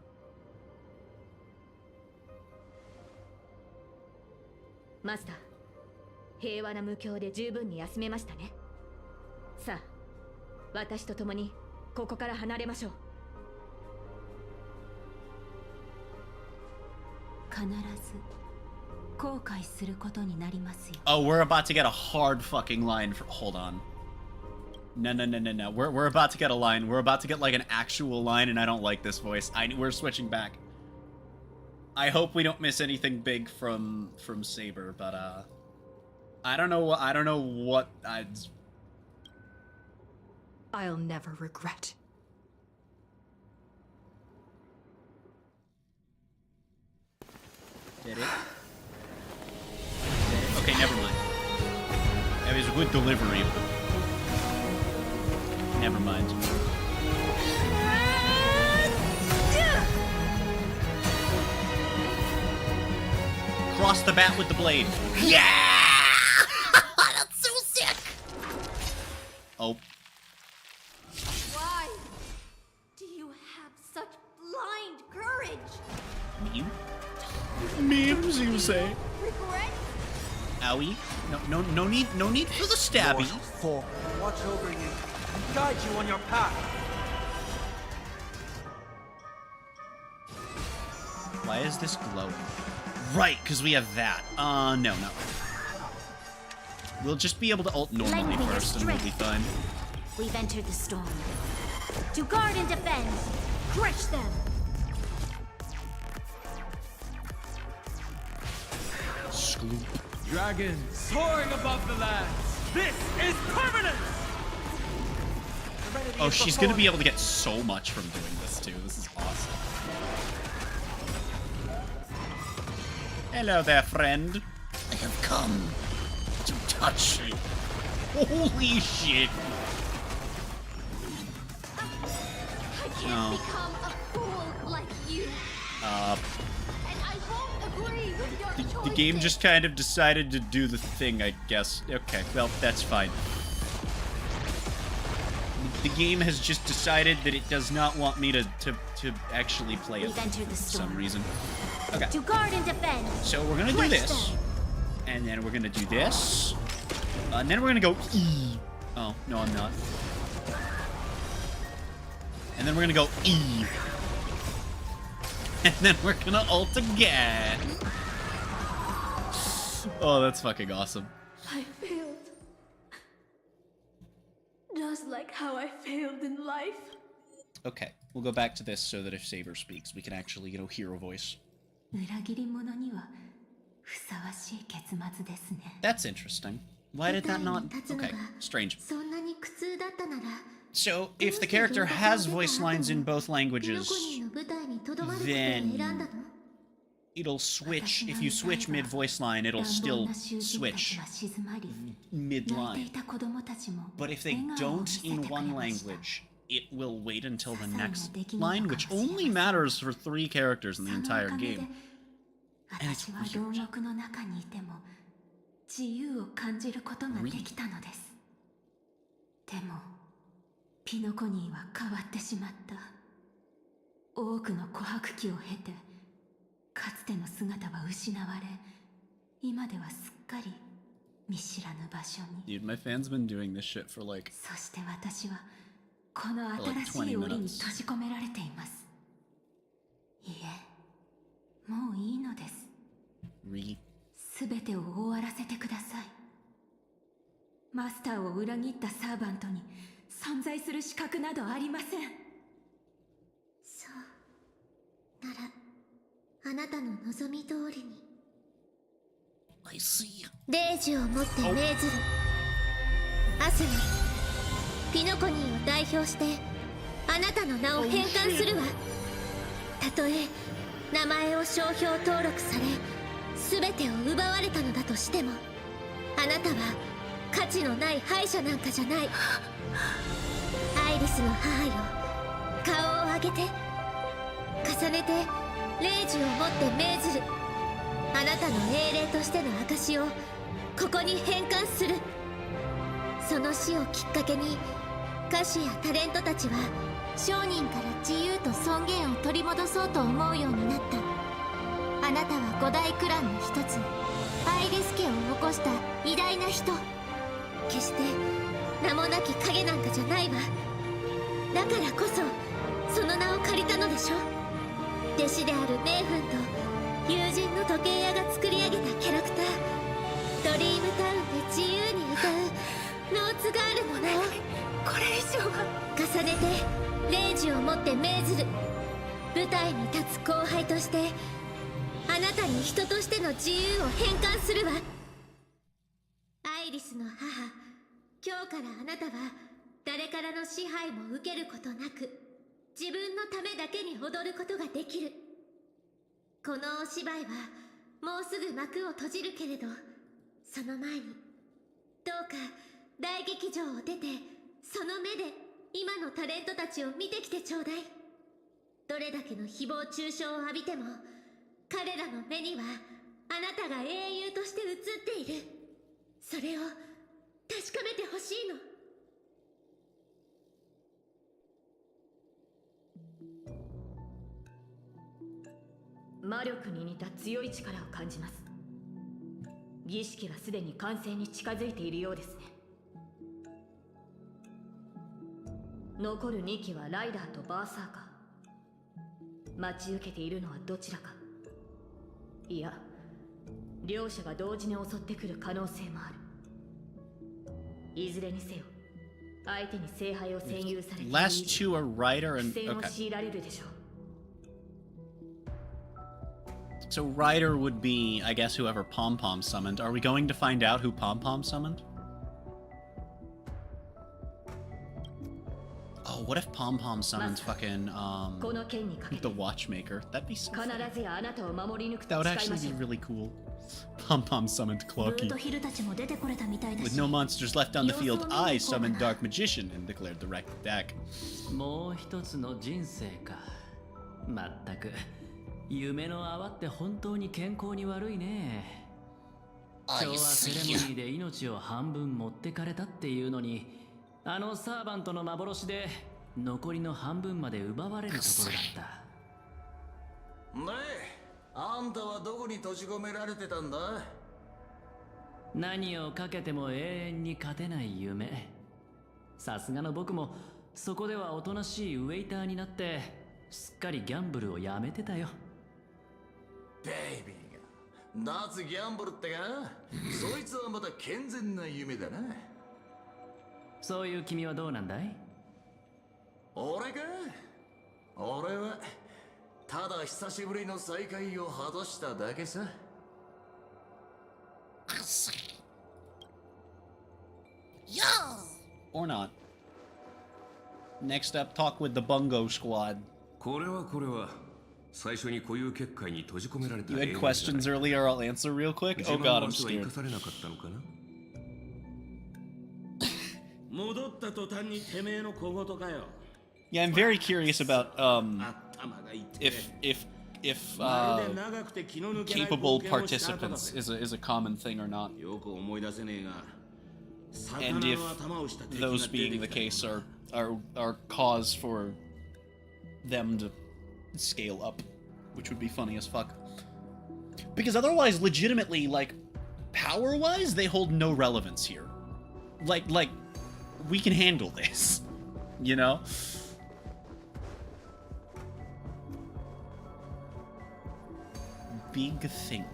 マスター、平和な無境で十分に休めましたね。さあ、私と共にここから離れましょう。必ず後悔することになりますよ。 Oh, we're about to get a hard fucking line for. Hold on. No. We're about to get a line. We're about to get like an actual line, and I don't like this voice. We're switching back. I hope we don't miss anything big from Saber, but I don't know what I'll never regret. Did it? Okay, never mind. That was a good delivery. Never mind. Cross the bat with the blade. Yeah! That's so sick! Oh. Why do you have such blind courage? Meme? Memes, you say? Regret? Owie. No need for the stabby. Four. Watch over you and guide you on your path. Why is this glowing? Right, because we have that. No. We'll just be able to ult normally Lengthen your first and we'll be fine. We've entered the storm. To guard and defend, crush them. Scoop. Dragon soaring above the lands. This is permanent. Oh, she's gonna be able to get so much from doing this too. This is awesome. Hello there, friend. I have come to touch you. Holy shit. I can't become a fool like you. And I won't agree with your choices. The game just kind of decided to do the thing, I guess. Okay, well, that's fine. The game has just decided that it does not want me to actually play it for some reason. Okay. To guard and defend. So we're gonna do this. And then we're gonna do this. And then we're gonna go E. Oh, no, I'm not. And then we're gonna go E. And then we're gonna ult again. Oh, that's fucking awesome. I failed. Just like how I failed in life. Okay, we'll go back to this so that if Saber speaks, we can actually, hear a voice. 裏切り者にはふさわしい結末ですね。 That's interesting. Why did that not... Okay, strange. そんなに苦痛だったなら So, if the character has voice lines in both languages, の舞台にとどまることを then 選んだの it'll switch. If you switch mid-voice line, it'll still switch mid-line. But if they don't in one language, it will wait until the next line, which only matters for 3 characters in the entire game. 私は牢獄の中にいても自由を感じることができたのです。でもピノコニーは変わってしまった。多くの琥珀期を経てかつての姿は失われ、今ではすっかり見知らぬ場所に。 Dude, my fan's been doing this shit for like そして私はこの新しい檻に閉じ込められています。いえ、もういいのです。すべてを終わらせてください。マスターを裏切ったサーバントに存在する資格などありません。そうならあなたの望み通りに。 I see. レイジをもって命ずる。アスミ、ピノコニーを代表してあなたの名を返還するわ。たとえ名前を商標登録され全てを奪われたのだとしても、あなたは価値のない敗者なんかじゃない。アイリスの母よ、顔を上げて。重ねてレイジをもって命ずる。あなたの英霊としての証をここに返還する。その死をきっかけに歌手やタレントたちは商人から自由と尊厳を取り戻そうと思うようになった。あなたは五大クランの一つアイリス家を起こした偉大な人。決して名もなき影なんかじゃないわ。だからこそその名を借りたのでしょ。弟子であるメイフンと友人の時計屋が作り上げたキャラクター。ドリームタウンで自由に歌うノーツガールの名をこれ以上は。重ねてレイジをもって命ずる。舞台に立つ後輩としてあなたに人としての自由を返還するわ。アイリスの母、今日からあなたは誰からの支配も受けることなく自分のためだけに踊ることができる。このお芝居はもうすぐ幕を閉じるけれど、その前にどうか大劇場を出てその目で今のタレントたちを見てきてちょうだい。どれだけの誹謗中傷を浴びても彼らの目にはあなたが英雄として映っている。それを確かめてほしいの。魔力に似た強い力を感じます。儀式はすでに完成に近づいているようですね。残る2機はライダーとバーサーカー。待ち受けているのはどちらか。いや、両者が同時に襲ってくる可能性もある。いずれにせよ相手に聖杯を占有されている Last two are Ryder and 苦戦を okay. 強いられるでしょう。 So Ryder would be, I guess, whoever Pom Pom summoned. Are we going to find out who Pom Pom summoned? Oh, what if Pom Pom summons fucking the Watchmaker? That'd be so funny. That would actually be really cool. Pom Pom summoned ルー Cloaky. トヒルたちも出てこれたみたいだ With し、 no monsters left on the field, I summoned Dark Magician and declared the wrecked deck. もう一つの人生か。まったく夢の泡って本当に健康に悪いね。今日はセレモニーで命を半分持ってかれたっていうのに、あのサーバントの幻で残りの半分まで奪われるところだった。ねえ、あんたはどこに閉じ込められてたんだ？何をかけても永遠に勝てない夢。さすがの僕もそこではおとなしいウェイターになってすっかりギャンブルをやめてたよ。ベイビーが脱ギャンブルってか？そいつはまた健全な夢だな。そういう君はどうなんだい？俺か？俺はただ久しぶりの再会を果たしただけさ。Or not. Next up, talk with the Bungo Squad. これは最初に固有結界に閉じ込められた You had questions earlier, I'll answer real quick. Oh god, I'm scared. 生かされなかったのかな？戻った途端にてめえの小言かよ。 Yeah, I'm very curious about if if capable participants is a common thing or not. And if those being the case are cause for them to scale up, which would be funny as fuck. Because otherwise, legitimately, like, power-wise, they hold no relevance here. Like, we can handle this, you know? Big think.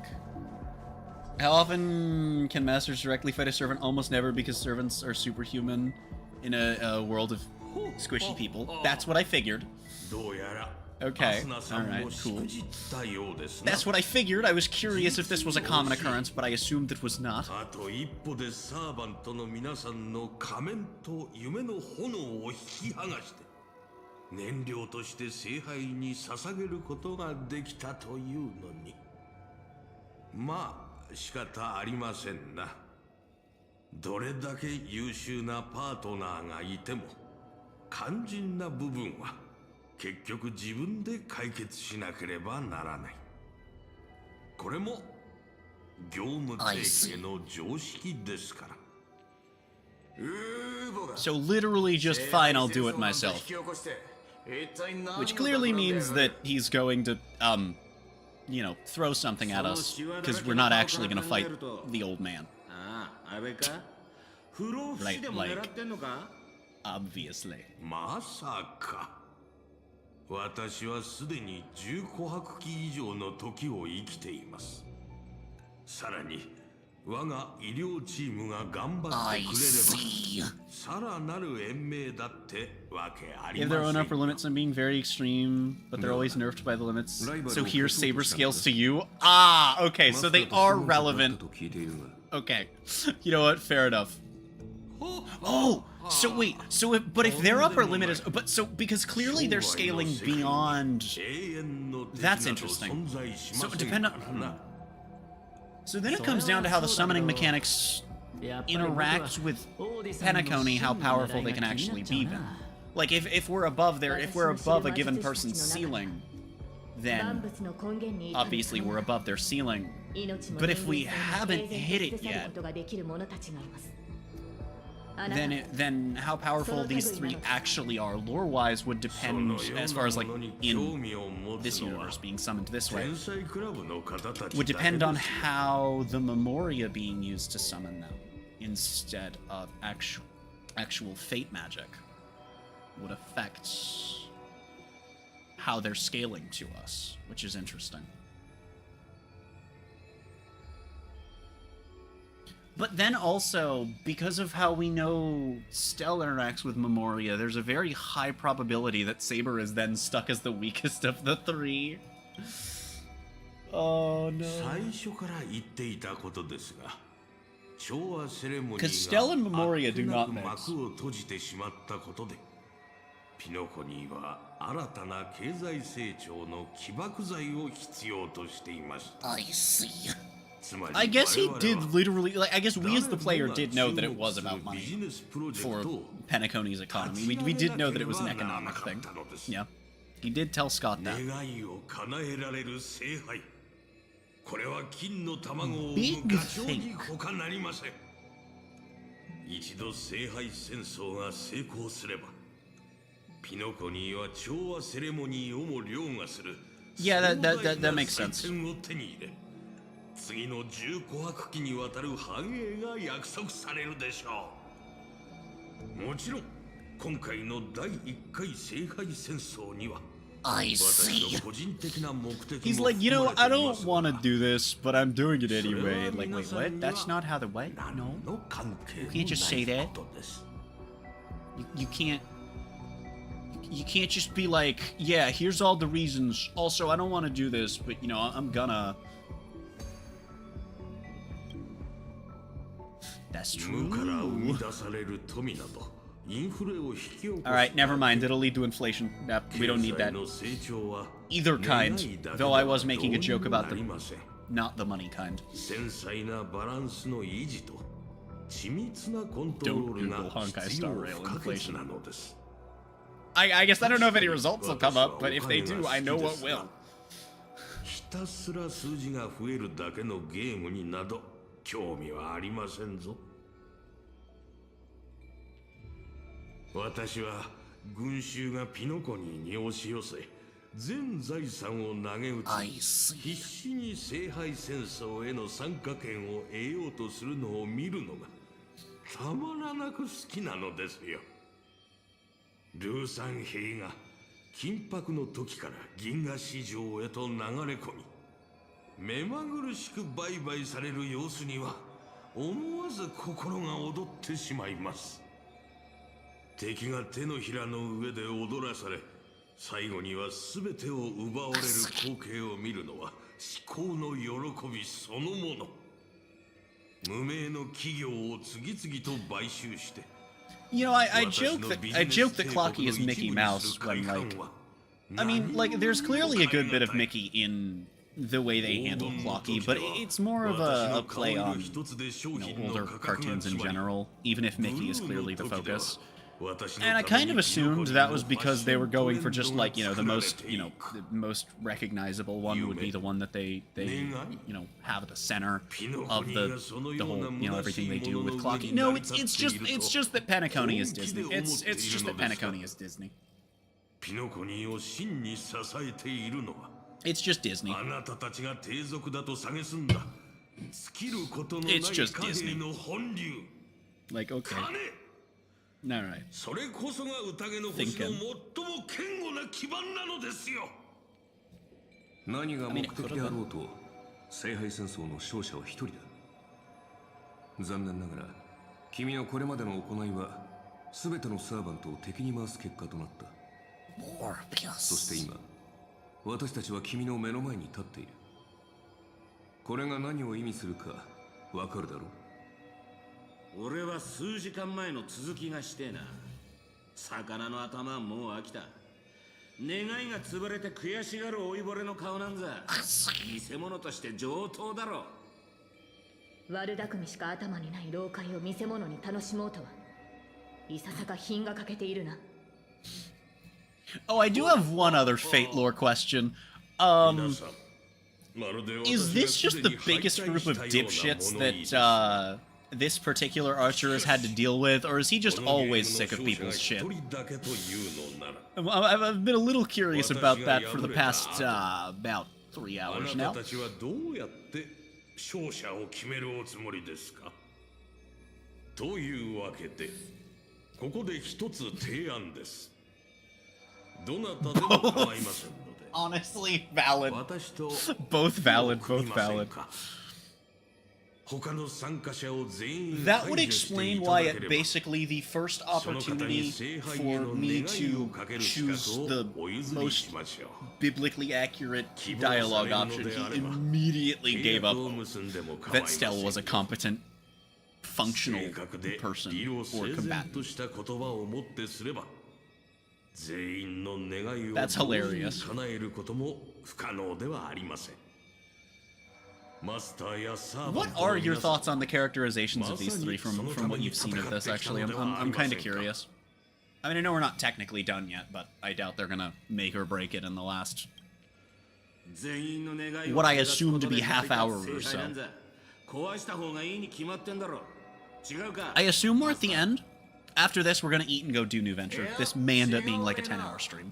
How often can masters directly fight a servant? Almost never, because servants are superhuman in a world of squishy people. That's what I figured. Okay, alright, cool. That's what I figured. I was curious if this was a common occurrence, but I assumed it was not. 燃料として聖杯に捧げることができたというのに。まあ仕方ありませんな。どれだけ優秀なパートナーがいても肝心な部分は結局自分で解決しなければならない。これも業務提携の常識ですから。 So literally just fine, I'll do it myself. Which clearly means that he's going to, you know, throw something at us, because we're not actually going to fight the old man. Right, like, obviously. まさか。私はすでに10琥珀期以上の時を生きています。さらに、我が医療チームが頑張ってくれれば、さらなる延命だってわけありません。 They have their own upper limits on being very extreme, but they're always nerfed by the limits. So here's saber scales to you. Ah, okay, so they are relevant. Okay, you know what? Fair enough. Oh, so wait, so if their upper limit is, but so because clearly they're scaling beyond. That's interesting. So depend on. So then it comes down to how the summoning mechanics interact with Penacony, how powerful they can actually be then. Like if we're above a given person's ceiling, then obviously we're above their ceiling. But if we haven't hit it yet, then how powerful these three actually are lore-wise would depend, as far as like in this universe being summoned this way, would depend on how the Memoria being used to summon them instead of actual fate magic would affect how they're scaling to us, which is interesting. But then also, because of how we know Stell interacts with Memoria, there's a very high probability that Saber is then stuck as the weakest of the three. Oh no. Because Stell and Memoria do not mix. I see. I guess he did literally, like, I guess we as the player did know that it was about money for Penacony's economy. We did know that it was an economic thing. Yeah. He did tell Scott that. Big think. 一度聖杯戦争が成功すれば、ピノコニーは調和セレモニーをも凌駕する。Yeah, that makes sense. 次の10琥珀期にわたる繁栄が約束されるでしょう。もちろん今回の第1回聖杯戦争には I see. He's like, you know, I don't want to do this, but I'm doing it anyway. Like, wait, what? That's not how the what? No. You can't just say that. You can't. You can't just be like, yeah, here's all the reasons. Also, I don't want to do this, but, you know, I'm gonna. That's true. Alright, never mind. It'll lead to inflation. Yep, we don't need that. Either kind. Though I was making a joke about the... not the money kind. Don't Google Honkai Star Rail inflation. I guess I don't know if any results will come up, but if they do, I know what will. たすら数字が増えるだけのゲームになど興味はありませんぞ。私は群衆がピノコニーに押し寄せ全財産を投げ打ち必死に聖杯戦争への参加権を得ようとするのを見るのがたまらなく好きなのですよ。ルーサン兵が緊迫の時から銀河市場へと流れ込み目まぐるしく売買される様子には思わず心が躍ってしまいます。敵が手のひらの上で踊らされ最後には全てを奪われる光景を見るのは至高の喜びそのもの。無名の企業を次々と買収して You know, I joke that Clocky is Mickey Mouse when, like, I mean, like, there's clearly a good bit of Mickey in the way they handle Clocky, but it's more of a play on, you know, older cartoons in general, even if Mickey is clearly the focus. And I kind of assumed that was because they were going for just, like, you know, the most recognizable one would be the one that they you know, have at the center of the whole, you know, everything they do with Clocky. No, it's just that Penacony is Disney. It's just that Penacony is Disney. It's just Disney. It's just Disney. Like, okay. All right. それこそが宴の星の最も堅固な基盤なのですよ。何が目的であろうと聖杯戦争の勝者は一人だ。残念ながら君のこれまでの行いは全てのサーバントを敵に回す結果となった。そして今私たちは君の目の前に立っている。これが何を意味するかわかるだろう。俺は数時間前の続きがしてえな。魚の頭はもう飽きた。願いが潰れて悔しがる老いぼれの顔なんざ偽物として上等だろ。悪巧みしか頭にない老怪を見せ物に楽しもうとはいささか品が欠けているな。Oh, I do have one other Fate lore question. Is this just the biggest group of dipshits that, this particular archer has had to deal with, or is he just always sick of people's shit? I've been a little curious about that for the past, about 3 hours now. というわけで、ここで一つ提案です。どなたでも構いませんので。Honestly, valid. Both valid, both valid. That would explain why at basically the first opportunity for me to choose the most biblically accurate dialogue option, he immediately gave up that Stella was a competent, functional person or combatant. That's hilarious. What are your thoughts on the characterizations of these three from what you've seen of this, actually? I'm kind of curious. I mean, I know we're not technically done yet, but I doubt they're gonna make or break it in the last, what I assume to be half hour or so. I assume we're at the end. After this, we're gonna eat and go do New Venture. This may end up being like a 10-hour stream.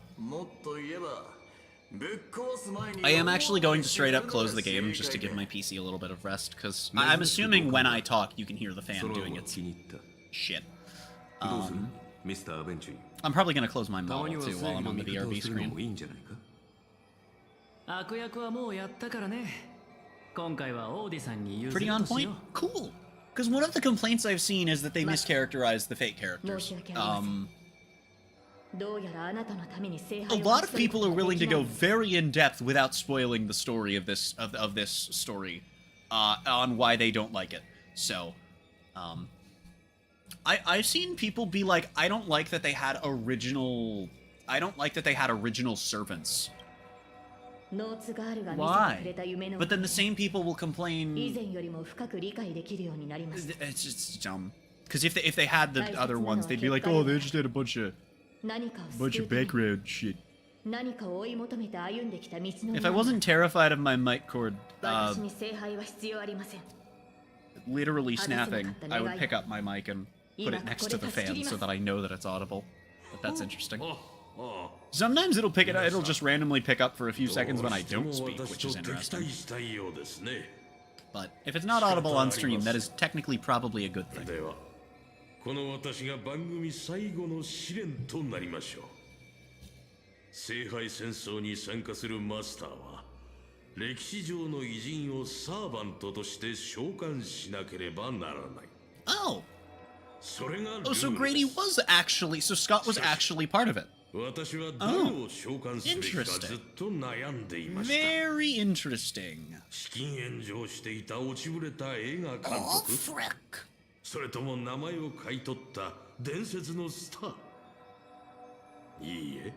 I am actually going to straight up close the game just to give my PC a little bit of rest, because I'm assuming when I talk, you can hear the fan doing its shit. I'm probably going to close my model too while I'm on the BRB screen. Pretty on point? Cool. Because one of the complaints I've seen is that they mischaracterize the Fate characters. A lot of people are willing to go very in-depth without spoiling the story of this story on why they don't like it. So, I've seen people be like, I don't like that they had original servants. Why? But then the same people will complain. It's just dumb. Because if they had the other ones, they'd be like, oh, they just did a bunch of background shit. 何かを追い求めて歩んできた道のり If I wasn't terrified of my mic cord 私に聖杯は必要ありません literally snapping, I would pick up my mic and put it next to the fan so that I know that it's audible. But that's interesting. Sometimes it'll pick it up, it'll just randomly pick up for a few seconds when I don't speak, which is interesting. But if it's not audible on stream, that is technically probably a good thing. この私が番組最後の試練となりましょう。聖杯戦争に参加するマスターは、歴史上の偉人をサーバントとして召喚しなければならない。Oh! それがルール Oh, so Grady was actually, so Scott was actually part of it. 私は誰を召喚すべきかずっと悩んでいました。Very interesting. 資金援助をしていた落ちぶれた映画監督。それとも名前を買い取った伝説のスター。いいえ、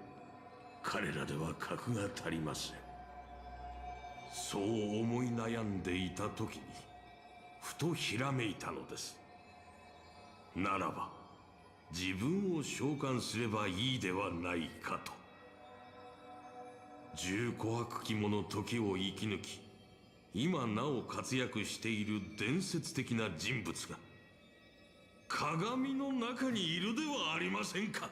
彼らでは格が足りません。そう思い悩んでいた時に、ふとひらめいたのです。ならば、自分を召喚すればいいではないかと。十琥珀期もの時を生き抜き、今なお活躍している伝説的な人物が、鏡の中にいるではありませんか。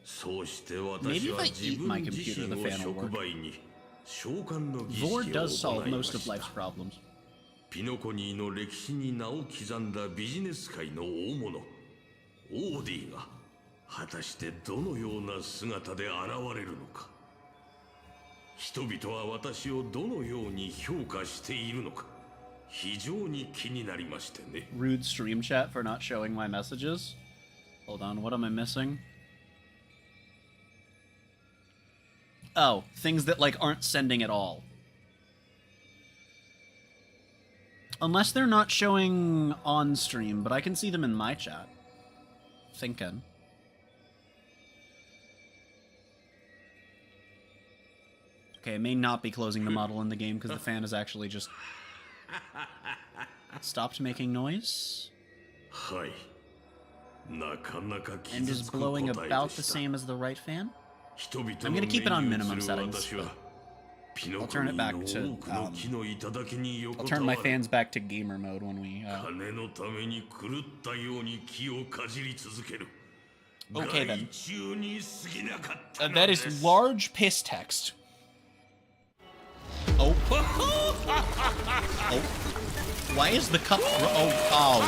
そうして私は自分自身を触媒に召喚の儀式を行いました。ピノコニーの歴史に名を刻んだビジネス界の大物オーディが果たしてどのような姿で現れるのか。人々は私をどのように評価しているのか。非常に気になりましてね。Rude stream chat for not showing my messages. Hold on, what am I missing? Oh, things that like aren't sending at all. Unless they're not showing on stream, but I can see them in my chat. Thinking. Okay, I may not be closing the model in the game because the fan is actually just stopped making noise. And is blowing about the same as the right fan? I'm gonna keep it on minimum settings, but I'll turn it back to, I'll turn my fans back to gamer mode when we, Okay then. That is large piss text. Oh. Oh. Why is the cup... Oh, oh.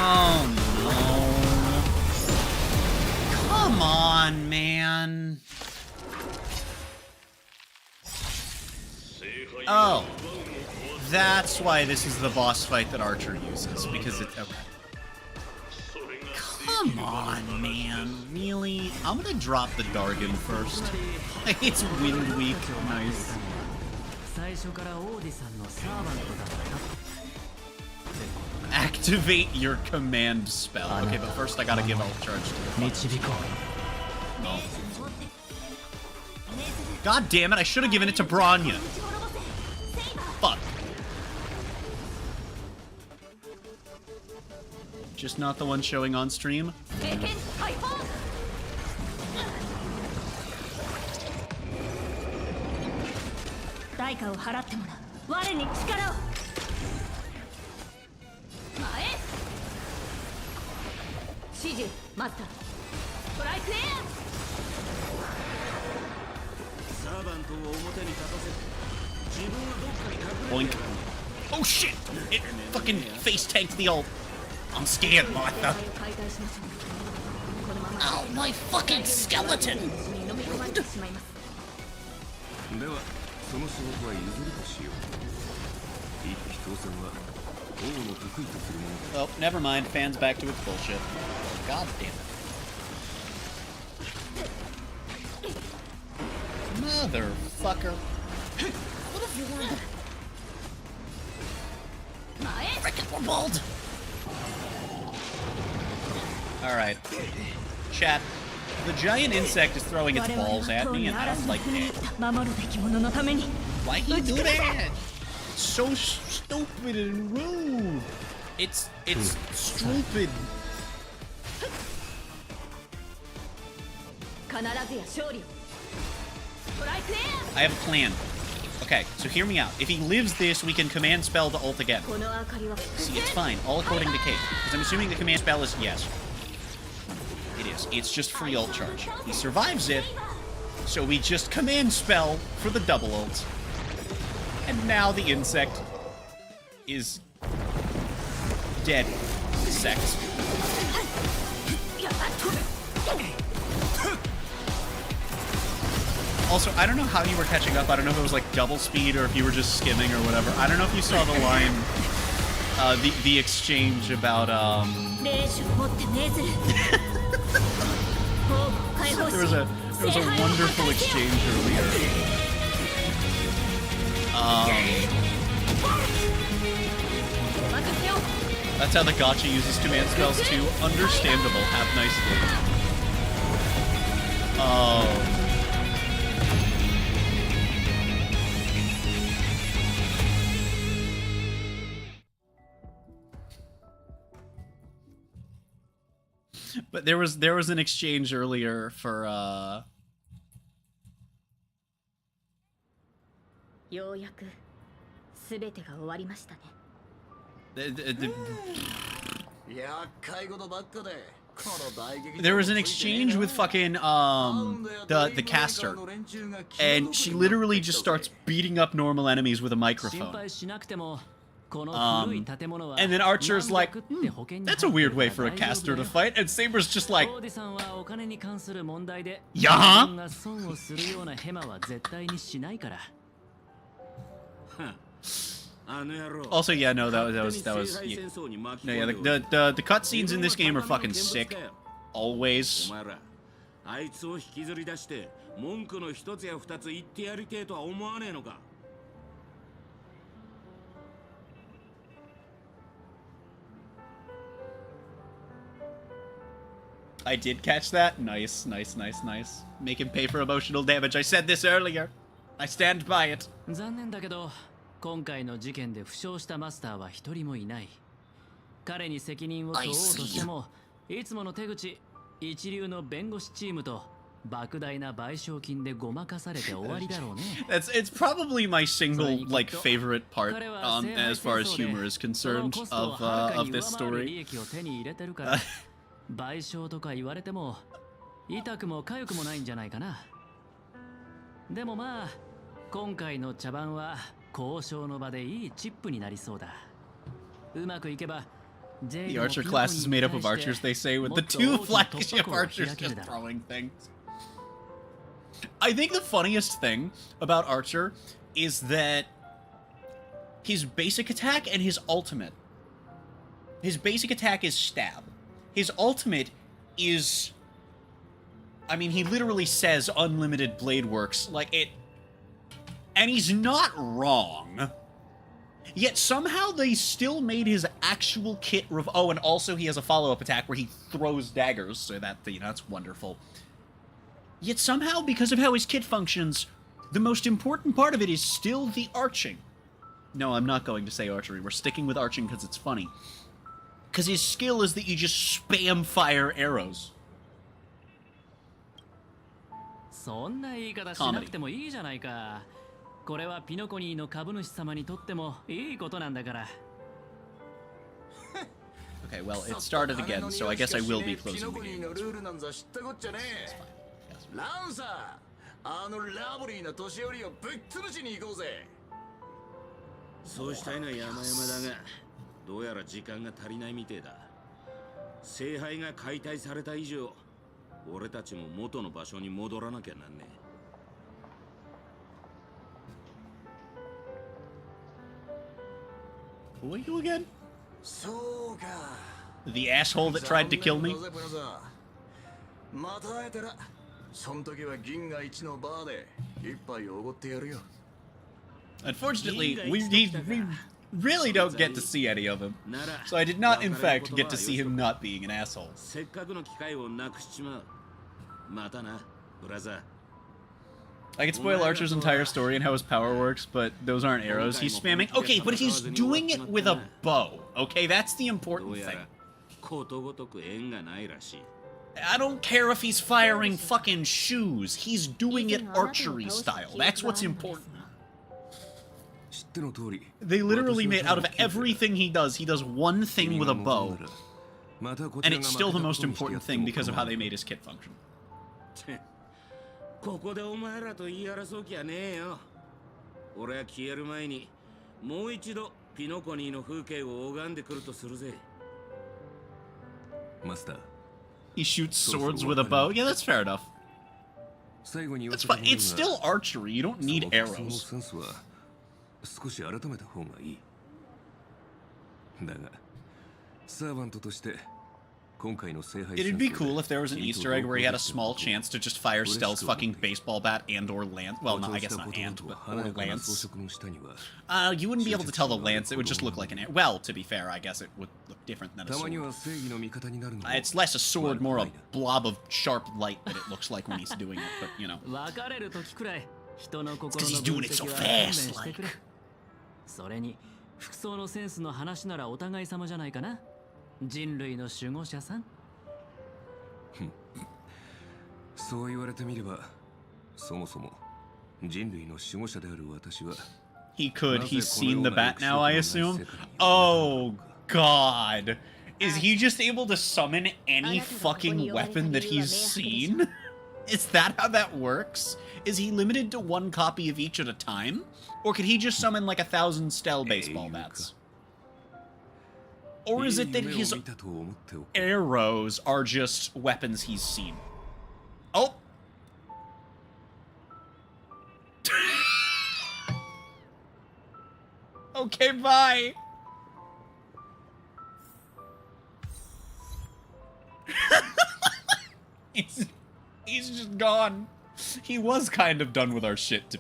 Oh, no. Come on, man. Oh. That's why this is the boss fight that Archer uses, because it's... Okay. Come on, man. Really? I'm gonna drop the Dargon first. It's wind weak. Nice. Activate your command spell. Okay, but first I gotta give ult charge to the no. God damn it, I should have given it to Bronya. Fuck. Just not the one showing on stream? Boink. Oh shit! It fucking face tanked the ult. I'm scared, Martha. Oh, my fucking skeleton! Oh, never mind. Fans back to its bullshit. God damn it. Motherfucker. What if you were... Frickin' we're bald! Alright. Chat. The giant insect is throwing its balls at me and I don't like it. Why do you do that? It's so stupid and rude. It's stupid. I have a plan. Okay, so hear me out. If he lives this, we can command spell to ult again. See, it's fine, all according to Kate. Because I'm assuming the command spell is yes. It is. It's just free ult charge. He survives it, so we just command spell for the double ult. And now the insect is dead. Sect. Also, I don't know how you were catching up. I don't know if it was like double speed or if you were just skimming or whatever. I don't know if you saw the line, the exchange about, there was a wonderful exchange earlier. That's how the gacha uses command spells too. Understandable. Have nice day. Oh. But there was an exchange earlier for there was an exchange with fucking the caster, and she literally just starts beating up normal enemies with a microphone. And then Archer's like, that's a weird way for a caster to fight, and Saber's just like, yeah. Also, yeah, no, that was yeah. No, yeah, the cutscenes in this game are fucking sick. Always. I did catch that. Nice, nice, nice, nice. Make him pay for emotional damage. I said this earlier. I stand by it. 残念だけど、今回の事件で負傷したマスターは一人もいない。彼に責任を問おうとしても、いつもの手口、一流の弁護士チームと莫大な賠償金でごまかされて終わりだろうね。It's probably my single like favorite part as far as humor is concerned of this story. 賠償とか言われても痛くも痒くもないんじゃないかな。でもまあ今回の茶番は交渉の場でいいチップになりそうだ。うまくいけば The archer class is made up of archers, they say, with the two flagship archers just throwing things. I think the funniest thing about Archer is that his basic attack and his ultimate. His basic attack is stab. His ultimate is... I mean, he literally says unlimited blade works, like it... And he's not wrong. Yet somehow they still made his actual kit... Oh, and also he has a follow-up attack where he throws daggers, so that, you know, that's wonderful. Yet somehow, because of how his kit functions, the most important part of it is still the arching. No, I'm not going to say archery. We're sticking with arching because it's funny. Because his skill is that you just spam fire arrows. そんな言い方しなくてもいいじゃないか。これはピノコニーの株主様にとってもいいことなんだから。Okay, well, it started again, so I guess I will be closing the game. It's fine. どうやら時間が足りないみてえだ。聖杯が解体された以上、俺たちも元の場所に戻らなきゃなんねえ。Who are you again? The asshole that tried to kill me? また会えたら、その時は銀河一のバーで一杯おごってやるよ。Unfortunately, we really don't get to see any of him. So I did not, in fact, get to see him not being an asshole. I could spoil Archer's entire story and how his power works, but those aren't arrows. He's spamming... Okay, but he's doing it with a bow. Okay, that's the important thing. I don't care if he's firing fucking shoes. He's doing it archery style. That's what's important. They literally made, out of everything he does one thing with a bow. And it's still the most important thing because of how they made his kit function. ここでお前らと言い争う気はねえよ。俺は消える前にもう一度ピノコニーの風景を拝んでくるとするぜ。マスター。He shoots swords with a bow. Yeah, that's fair enough. That's fine. It's still archery. You don't need arrows. 少し改めた方がいい。だが、サーバントとして。It'd be cool if there was an Easter egg where he had a small chance to just fire Stell's fucking baseball bat and or lance. Well, no, I guess not and, but or lance. You wouldn't be able to tell the lance. It would just look like an. Well, to be fair, I guess it would look different than a sword. It's less a sword, more a blob of sharp light that it looks like when he's doing it. But you know, it's because he's doing it so fast. Like. それに服装のセンスの話ならお互い様じゃないかな。人類の守護者さん。そう言われてみれば、そもそも人類の守護者である私は。He could. He's seen the bat now, I assume. Oh God, is he just able to summon any fucking weapon that he's seen? Is that how that works? Is he limited to one copy of each at a time, or could he just summon like 1,000 Stell baseball bats? Or is it that his arrows are just weapons he's seen? Oh! Okay, bye! He's just gone. He was kind of done with our shit,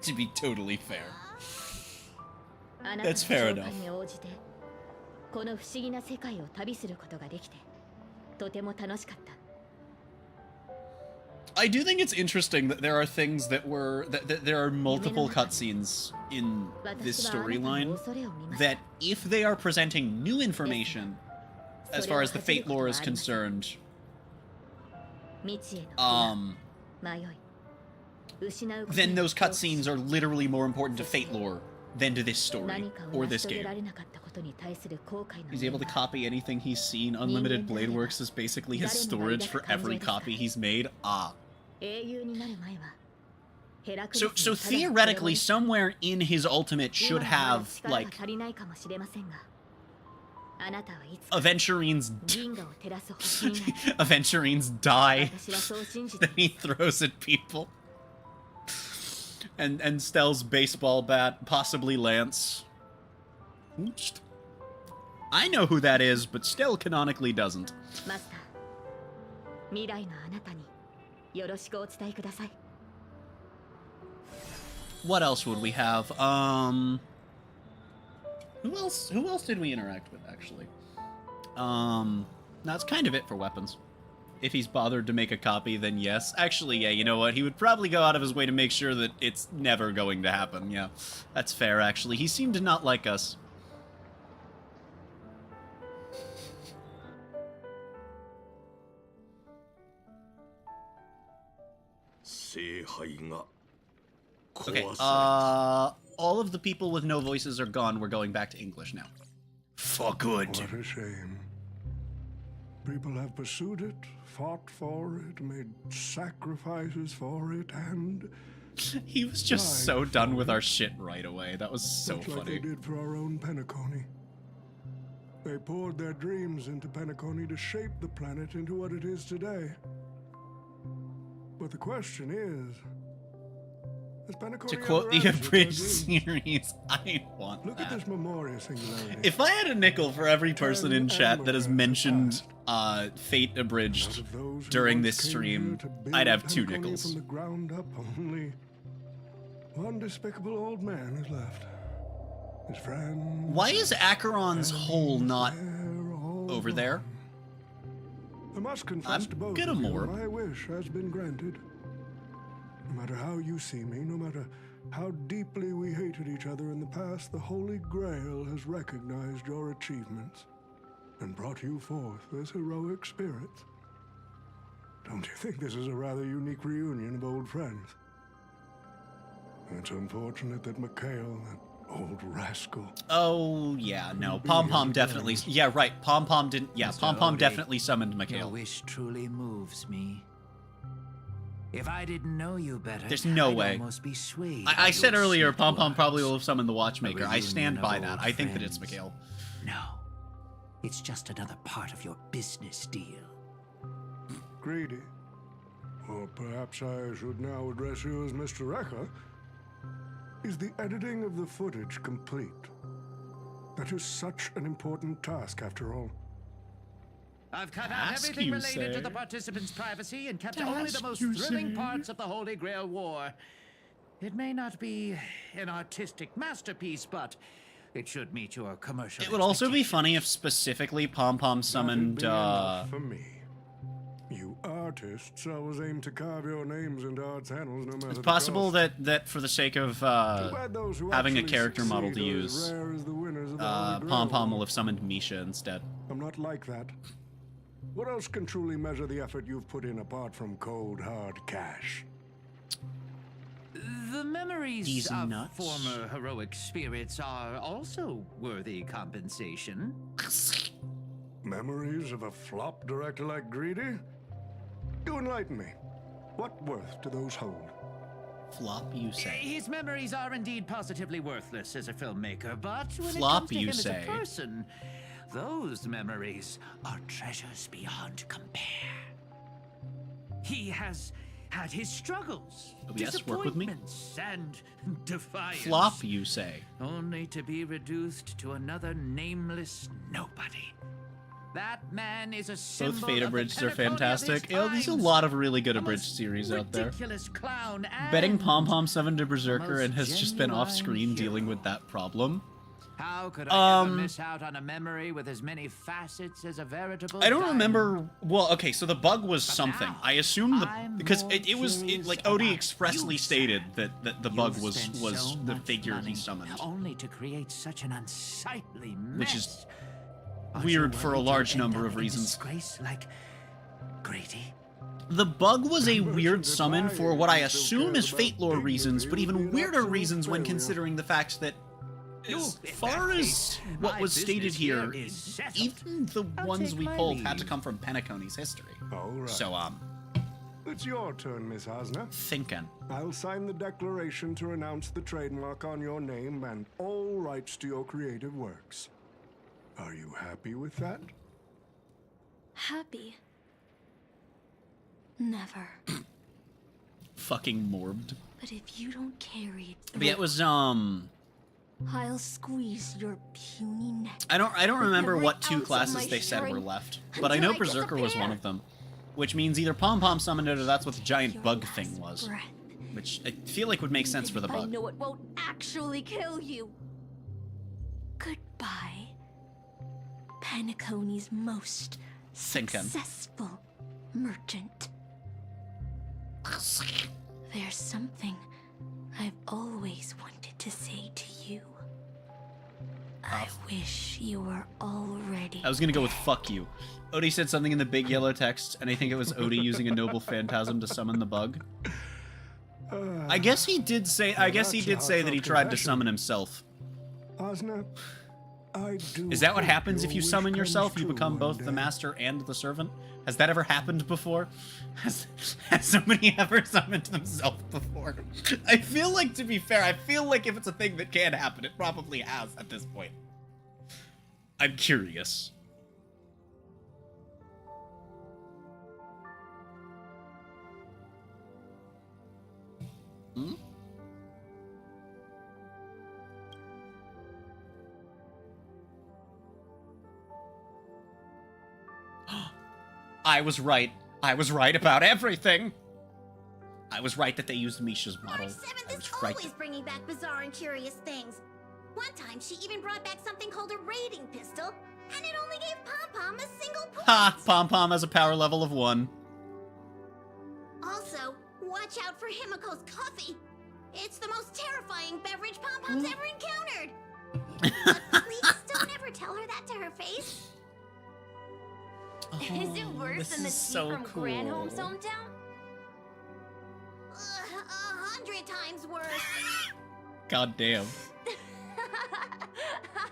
to be totally fair. That's fair enough. この不思議な世界を旅することができてとても楽しかった。I do think it's interesting that there are things that there are multiple cutscenes in this storyline that if they are presenting new information as far as the Fate lore is concerned, then those cutscenes are literally more important to Fate lore than to this story or this game. He's able to copy anything he's seen. Unlimited Blade Works is basically his storage for every copy he's made. Ah. So theoretically, somewhere in his ultimate should have, like, Aventurines die that he throws at people. And Stell's baseball bat, possibly Lance. Oops. I know who that is, but Stell canonically doesn't. What else would we have? Who else did we interact with, actually? That's kind of it for weapons. If he's bothered to make a copy, then yes. Actually, yeah, you know what? He would probably go out of his way to make sure that it's never going to happen. Yeah, that's fair, actually. He seemed to not like us. Okay, all of the people with no voices are gone. We're going back to English now. For good. What a shame. People have pursued it, fought for it, made sacrifices for it, and... He was just so done with our shit right away. That was so funny. Like they did for our own Penacony. They poured their dreams into Penacony to shape the planet into what it is today. But the question is... To quote the abridged series, I want Look that. At this memorial singularity. If I had a nickel for every person in chat that has mentioned Fate abridged during this stream, I'd have 2 nickels. From the ground up, only one despicable old man is left. His friend. Why is Acheron's hole not over there? I must confess to both of you, my wish has been granted. No matter how you see me, no matter how deeply we hated each other in the past, the Holy Grail has recognized your achievements and brought you forth as heroic spirits. Don't you think this is a rather unique reunion of old friends? It's unfortunate that Mikhail, that old rascal... Oh, yeah, no. Pom-Pom definitely... Yeah, right. Pom-Pom didn't... Yeah, Pom-Pom definitely summoned Mikhail. Your wish truly moves me. If I didn't know you better, there's no I'd way. almost be swayed I said by your earlier, sweet Pom-Pom words. probably will have summoned the Watchmaker. I A stand reunion by of that. old I think that it's friends. Mikhail. No. It's just another part of your business deal. Greedy. Or perhaps I should now address you as Mr. Recker. Is the editing of the footage complete? That is such an important task, after all. I've cut out Task, everything you related say? to the participants' privacy and kept only the Task, most you thrilling say? parts of the Holy Grail War. It may not be an artistic masterpiece, but it should meet your commercial. It would also be funny if specifically Pom-Pom summoned, For me. You artists always aim to carve your names into art annals no matter It's the possible cost. that for the sake of bad those who having a actually character model to succeed are as use, rare as the winners of the Holy Grail Pom-Pom War. will have summoned Misha instead. I'm not like that. What else can truly measure the effort you've put in apart from cold, hard cash? The memories These of nuts. former heroic spirits are also worthy compensation. Memories of a flop director like Greedy? Do enlighten me. What worth do those hold? Flop, you say? His memories are indeed positively worthless as a filmmaker, but when Flop, it comes to you him say? as a person, those memories are treasures beyond compare. He has had his struggles, OBS, work with me? disappointments, and defiance. Flop, you say? Only to be reduced to another nameless nobody. That man is a symbol Both Fate of the abridged are Penacony of his fantastic. Yeah, there's a times. lot of really good abridged series out there. Ridiculous clown and Betting Pom-Pom summoned a Berserker most and has just been genuine off-screen dealing with that problem. How could I ever miss out on a memory with as many facets as a veritable I don't diamond? remember. Well, okay, so the bug was something. I assume because it was like Odie expressly stated that the bug was so the much figure he money summoned, only to create such an unsightly mess. which is Aren't you weird for a worried large you'll end number up of in reasons. disgrace like Grady? The bug was a weird summon for what I assume is fate lore reasons, but even weirder reasons when considering the fact that as far as what was stated here, even the ones we pulled had to come from Penacony's history. All right. So, It's your turn, Miss Hasna. thinking. I'll sign the declaration to renounce the trademark on your name and all rights to your creative works. Are you happy with that? Happy? Never. Fucking morbed. But if you don't carry it But yeah, it was, I'll squeeze your puny neck. I don't remember every what two ounce of classes my they said were strength left, but I until know I Berserker was one disappear. of them, which means either Pom-Pom summoned it or that's what the giant bug thing was, which I feel like would make sense for the I bug. know it won't actually kill you. Goodbye, Penacony's most Thinking. successful merchant. There's something I've always wanted to say to you. I wish you were already. I was gonna go with fuck you. Odie said something in the big yellow text, and I think it was Odie using a noble phantasm to summon the bug. I guess he did say. I guess he did say that he tried to summon himself. Hasna, I do. Is that what hope happens if your you wish summon comes yourself? You true become one both day. the master and the servant? Has that ever happened before? Has somebody ever summoned themselves before? I feel like, to be fair, I feel like if it's a thing that can happen, it probably has at this point. I'm curious. Hmm? I was right. I was right about everything. I was right that they used Misha's model. I was right. Always bringing back bizarre and curious things. One time, she even brought back something called a raiding pistol, and it only gave Pom-Pom a single point. Ha! Pom-Pom has a power level of 1. Also, watch out for Himiko's coffee. It's the most terrifying beverage Pom-Pom's ever encountered. But please don't ever tell her that to her face. Is it worse this than the is tea so from Granholm's cool. hometown? 100 times worse. God damn.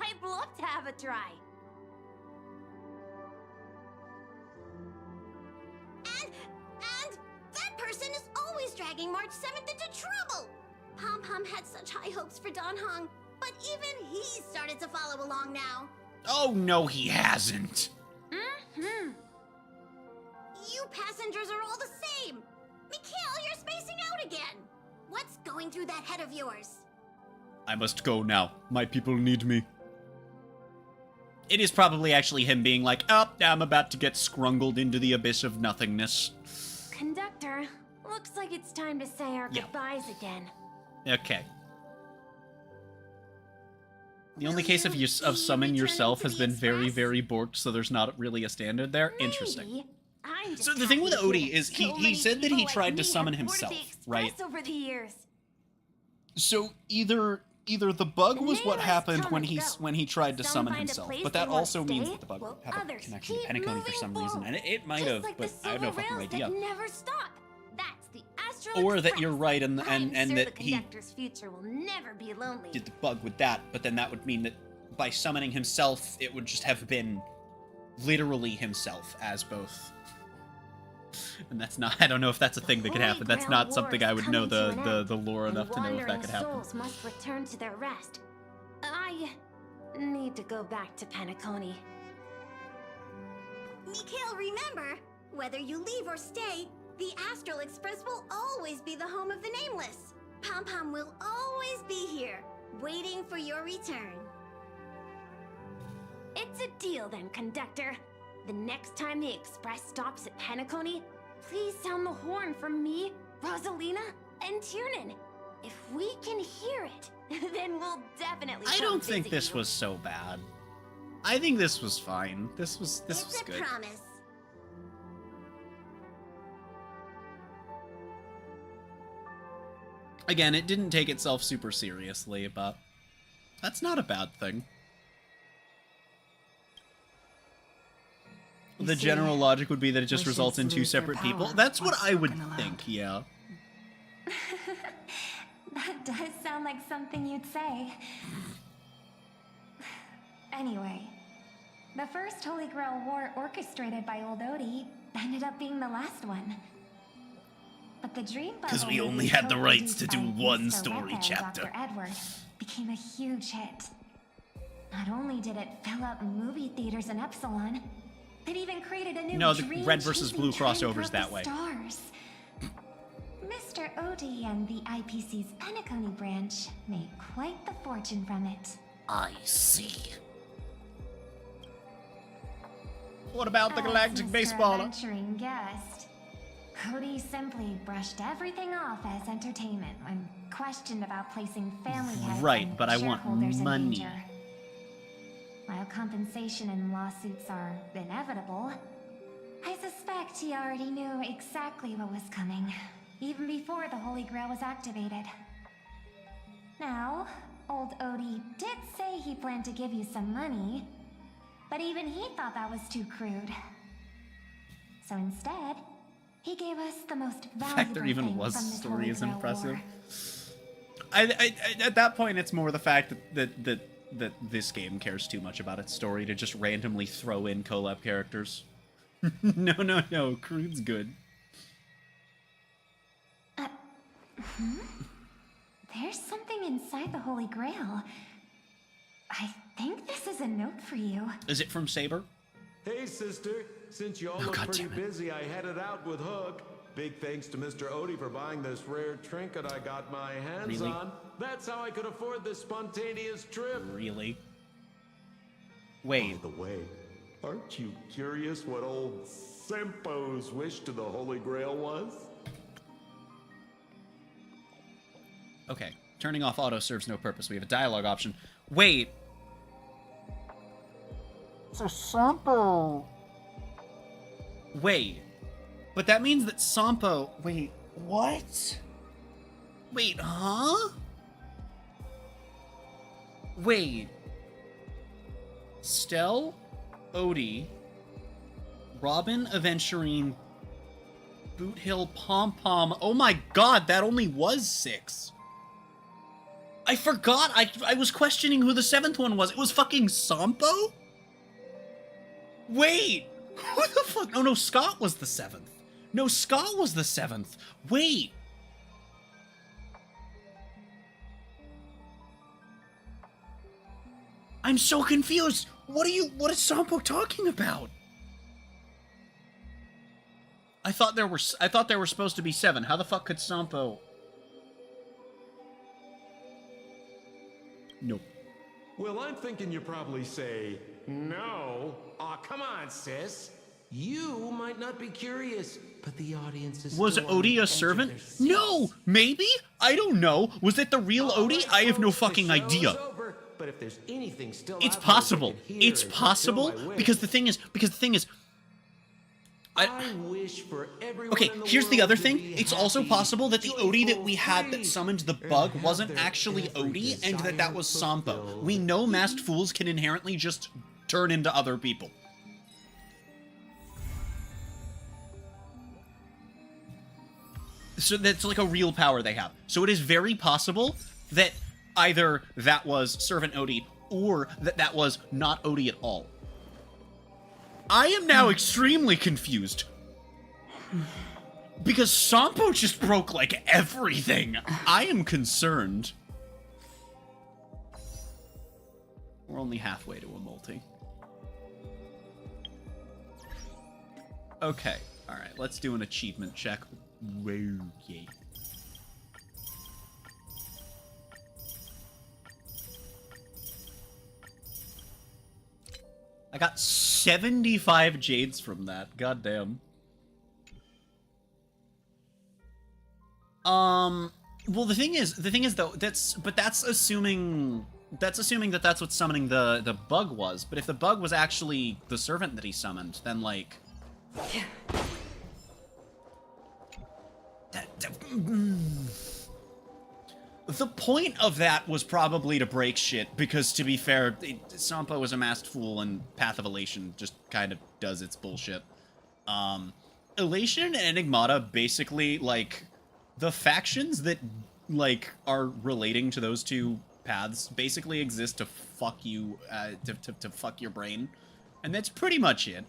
I'd love to have a try. And that person is always dragging March 7th into trouble. Pom Pom had such high hopes for Don Hong, but even he started to follow along now. Oh, no, he hasn't. Mm-hmm. You passengers are all the same. Mikhail, you're spacing out again. What's going through that head of yours? I must go now. My people need me. It is probably actually him being like, oh, I'm about to get scrungled into the abyss of nothingness. Conductor, looks like it's time to say our Yeah. goodbyes again. Okay. The only case of summon yourself has been very, very borked, so there's not really a standard there. Interesting. I'm just So the thing with happy to Odie hear is so he many said that he people like tried to me summon have boarded himself, the right? Express over the years. So either the bug was what Nameless happened come when and he go. tried to Some summon find a himself, place but they that wanna also means stay, that the bug while would have a others connection to keep Penacony for some moving reason, and it might Just have, like but the I have no silver fucking rails idea. that never stop. That's the Astral Or that Express. you're right and I'm sure that the he conductor's future will never be lonely. did the bug with that, but then that would mean that by summoning himself, it would just have been literally himself as both. And that's not, I don't know if that's a thing that could happen. That's Holy not Grail something War I is would know coming to an the lore end, enough to know if that wandering could happen. souls must return to their rest. I need to go back to Penacony. Mikhail, remember, whether you leave or stay, the Astral Express will always be the home of the Nameless. Pom Pom will always be here, waiting for your return. It's a deal then, conductor. The next time the express stops at Penacony, please sound the horn for me, Rosalina, and Tiernan. If we can hear it, then we'll definitely I come don't think visit this you. was so bad. I think this was fine. This was It's a good. promise. Again, it didn't take itself super seriously, but that's not a bad thing. The general logic would be that it just results in two separate people. That's what I would think, yeah. That does sound like something you'd say. Anyway, the first Holy Grail War orchestrated by Old Odie ended up being the last one. But the dream Because we bubble only we had the rights co-produced to do by one Mr. story Rebbe and chapter. Dr. Edward became a huge hit. Not only did it fill up movie theaters in Epsilon, it even created a new No, the red versus blue crossovers that way. Stars. Mr. Odie and the IPC's Penacony branch made quite the fortune from it. I see. What about the Galactic As Mr. Baseballer? Adventuring guest, Cody simply brushed everything off as entertainment when questioned about placing family heads Right, and but I want shareholders in money. danger. While compensation and lawsuits are inevitable, I suspect he already knew exactly what was coming, even before the Holy Grail was activated. Now, old Odie did say he planned to give you some money, but even he thought that was too crude. So instead, he gave us the most The valuable fact there even thing was from this story Holy is Grail impressive. War. I at that point, it's more the fact that this game cares too much about its story to just randomly throw in collab characters. No, Crude's good. There's something inside the Holy Grail. I think this is a note for you. Is it from Saber? Hey, sister. Since y'all Oh, look God pretty damn it. busy, I headed out with Hook. Big thanks to Mr. Odie for buying this rare trinket I got my hands Really? on. That's how I could afford this spontaneous trip. Really? Wait. By the way, aren't you curious what old Sempo's wish to the Holy Grail was? Okay. Turning off auto serves no purpose. We have a dialogue option. Wait. So Sampo. Wait. But that means that Sampo... Wait, what? Wait, huh? Wait. Stell, Odie, Robin, Aventurine, Boot Hill, Pom Pom. Oh my god, that only was 6. I forgot. I was questioning who the 7th one was. It was fucking Sampo? Wait, who the fuck? Oh no, Scott was the 7th. No, Scott was the 7th. Wait. I'm so confused. What is Sampo talking about? I thought there were supposed to be 7. How the fuck could Sampo? Nope. Well, I'm thinking you probably say, no. Aw, come on, sis. You might not be curious, but the audience is Was still Odie a servant? No, maybe? I don't know. Was it the real Odie? I have no fucking idea. But if there's anything still It's out there possible. that can hear It's and possible fulfill my wish, because the thing is I wish for everyone okay, in the here's the world other to thing. be It's also happy, possible that the Odie that joyful, we had that free, summoned the and bug have wasn't their actually every Odie, and that was desire Sampo. fulfilled. We know masked fools can inherently just turn into other people. So that's like a real power they have. So it is very possible that either that was Servant Odie or that was not Odie at all. I am now extremely confused. Because Sampo just broke, like, everything. I am concerned. We're only halfway to a multi. Okay, alright, let's do an achievement check. Okay. I got 75 jades from that. Goddamn. Well, the thing is though, that's assuming that that's what summoning the bug was. But if the bug was actually the servant that he summoned, then like the point of that was probably to break shit, because to be fair, Sampo is a masked fool and Path of Elation just kind of does its bullshit. Elation and Enigmata basically, like, the factions that, like, are relating to those two paths basically exist to fuck you, to fuck your brain. And that's pretty much it.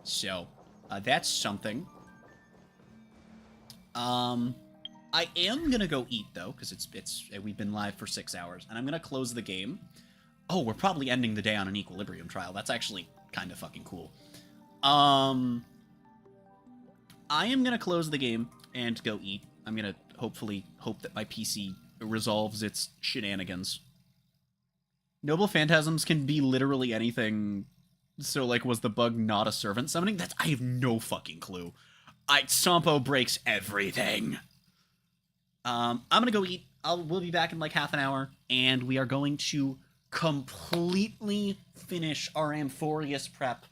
So, that's something. I am gonna go eat, though, because we've been live for 6 hours, and I'm gonna close the game. Oh, we're probably ending the day on an Equilibrium trial. That's actually kind of fucking cool. I am gonna close the game and go eat. I'm gonna hopefully hope that my PC resolves its shenanigans. Noble Phantasms can be literally anything. So, like, was the bug not a servant summoning? I have no fucking clue. Sampo breaks everything. I'm gonna go eat. We'll be back in like half an hour, and we are going to completely finish our Amphoreus prep,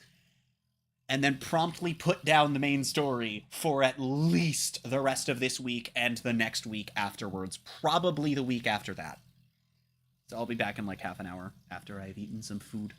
and then promptly put down the main story for at least the rest of this week and the next week afterwards. Probably the week after that. So I'll be back in like half an hour after I've eaten some food.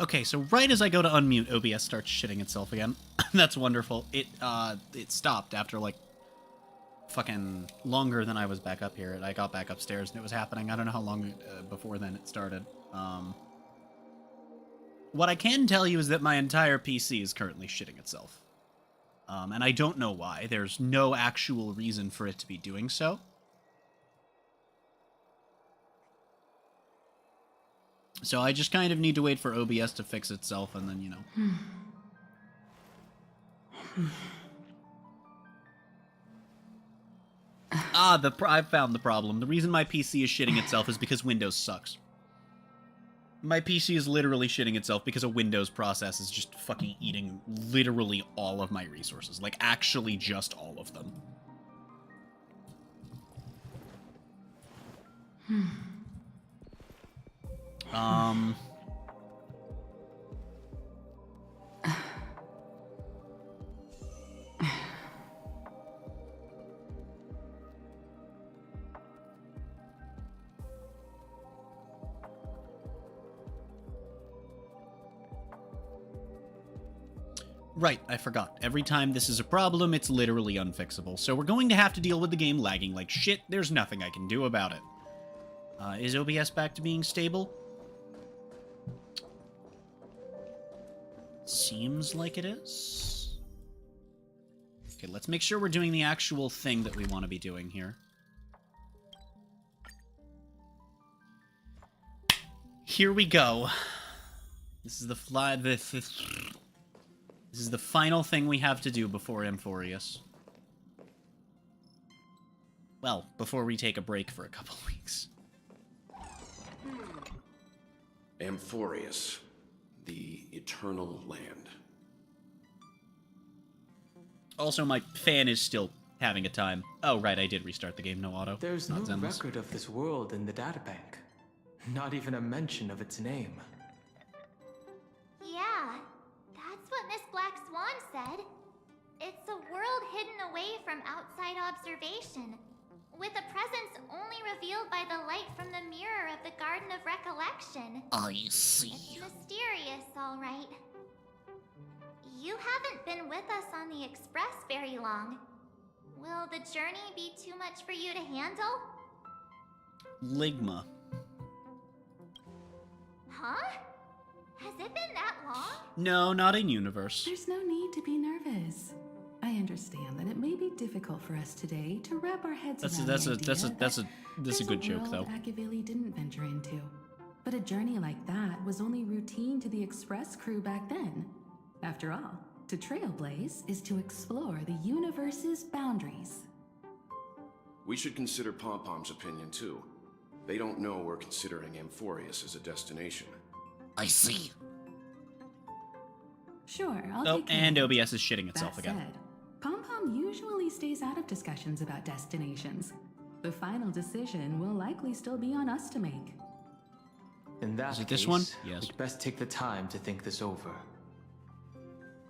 Okay, so right as I go to unmute, OBS starts shitting itself again. That's wonderful. It stopped after, like, fucking longer than I was back up here. I got back upstairs and it was happening. I don't know how long before then it started. What I can tell you is that my entire PC is currently shitting itself. And I don't know why. There's no actual reason for it to be doing so. So I just kind of need to wait for OBS to fix itself and then, you know. I found the problem. The reason my PC is shitting itself is because Windows sucks. My PC is literally shitting itself because a Windows process is just fucking eating literally all of my resources. Like, actually just all of them. Right, I forgot. Every time this is a problem, it's literally unfixable. So we're going to have to deal with the game lagging like shit. There's nothing I can do about it. Is OBS back to being stable? Seems like it is. Okay, let's make sure we're doing the actual thing that we want to be doing here. Here we go. This is this is the final thing we have to do before Amphoreus. Well, before we take a break for a couple weeks. Amphoreus, the Eternal Land. Also, my fan is still having a time. Oh, right, I did restart the game, no auto. There's no Not Zenless. record of this world in the databank. Not even a mention of its name. Yeah, that's what Miss Black Swan said. It's a world hidden away from outside observation, with a presence only revealed by the light from the mirror of the Garden of Recollection. I see. It's mysterious, all right. You haven't been with us on the Express very long. Will the journey be too much for you to handle? Ligma. Huh? Has it been that long? No, not in universe. There's no need to be nervous. I understand that it may be difficult for us today to wrap our heads around That's a good joke, though. Akavili didn't venture into. But a journey like that was only routine to the Express crew back then. After all, to trailblaze is to explore the universe's boundaries. We should consider Pom-Pom's opinion, too. They don't know we're considering Amphoreus as a destination. I see. Sure, I'll Oh, take care and of it. OBS is shitting itself That again. said, Pom-Pom usually stays out of discussions about destinations. The final decision will likely still be on us to make. In that Is it case, this one? Yes. we'd best take the time to think this over.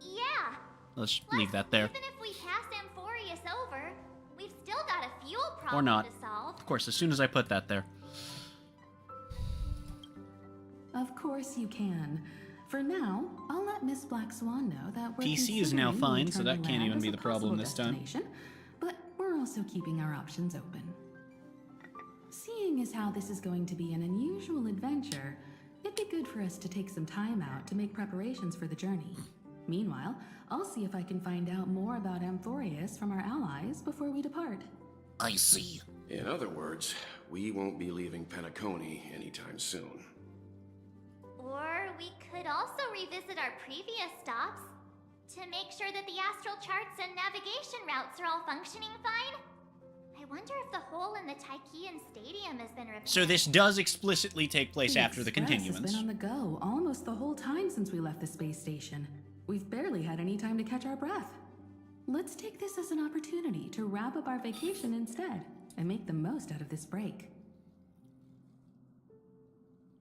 Yeah. Let's leave that there. Even if we pass Amphoreus over, we've still got a fuel problem Or not. to solve. Of course, as soon as I put that there. Of course you can. For now, I'll let Miss Black Swan know that we're PC is now considering fine, so that Eternal can't Land even as be a the problem possible this time. destination, but we're also keeping our options open. Seeing as how this is going to be an unusual adventure, it'd be good for us to take some time out to make preparations for the journey. Meanwhile, I'll see if I can find out more about Amphoreus from our allies before we depart. I see. In other words, we won't be leaving Penacony anytime soon. Or we could also revisit our previous stops to make sure that the astral charts and navigation routes are all functioning fine. I wonder if the hole in the Tychean Stadium has been repaired. So this does explicitly take place after the Express continuance. has been on the go almost the whole time since we left the space station. We've barely had any time to catch our breath. Let's take this as an opportunity to wrap up our vacation instead and make the most out of this break.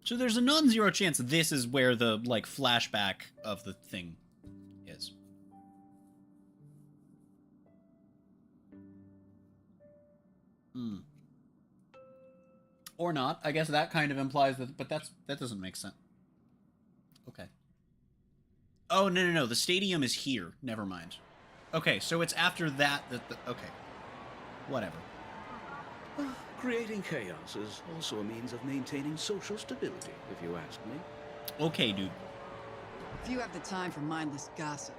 So there's a non-zero chance this is where the, like, flashback of the thing is. Or not. I guess that kind of implies that, but that doesn't make sense. Okay. Oh, no. The stadium is here. Never mind. Okay, so it's after that okay. Whatever. Creating chaos is also a means of maintaining social stability, if you ask me. Okay, dude. If you have the time for mindless gossip,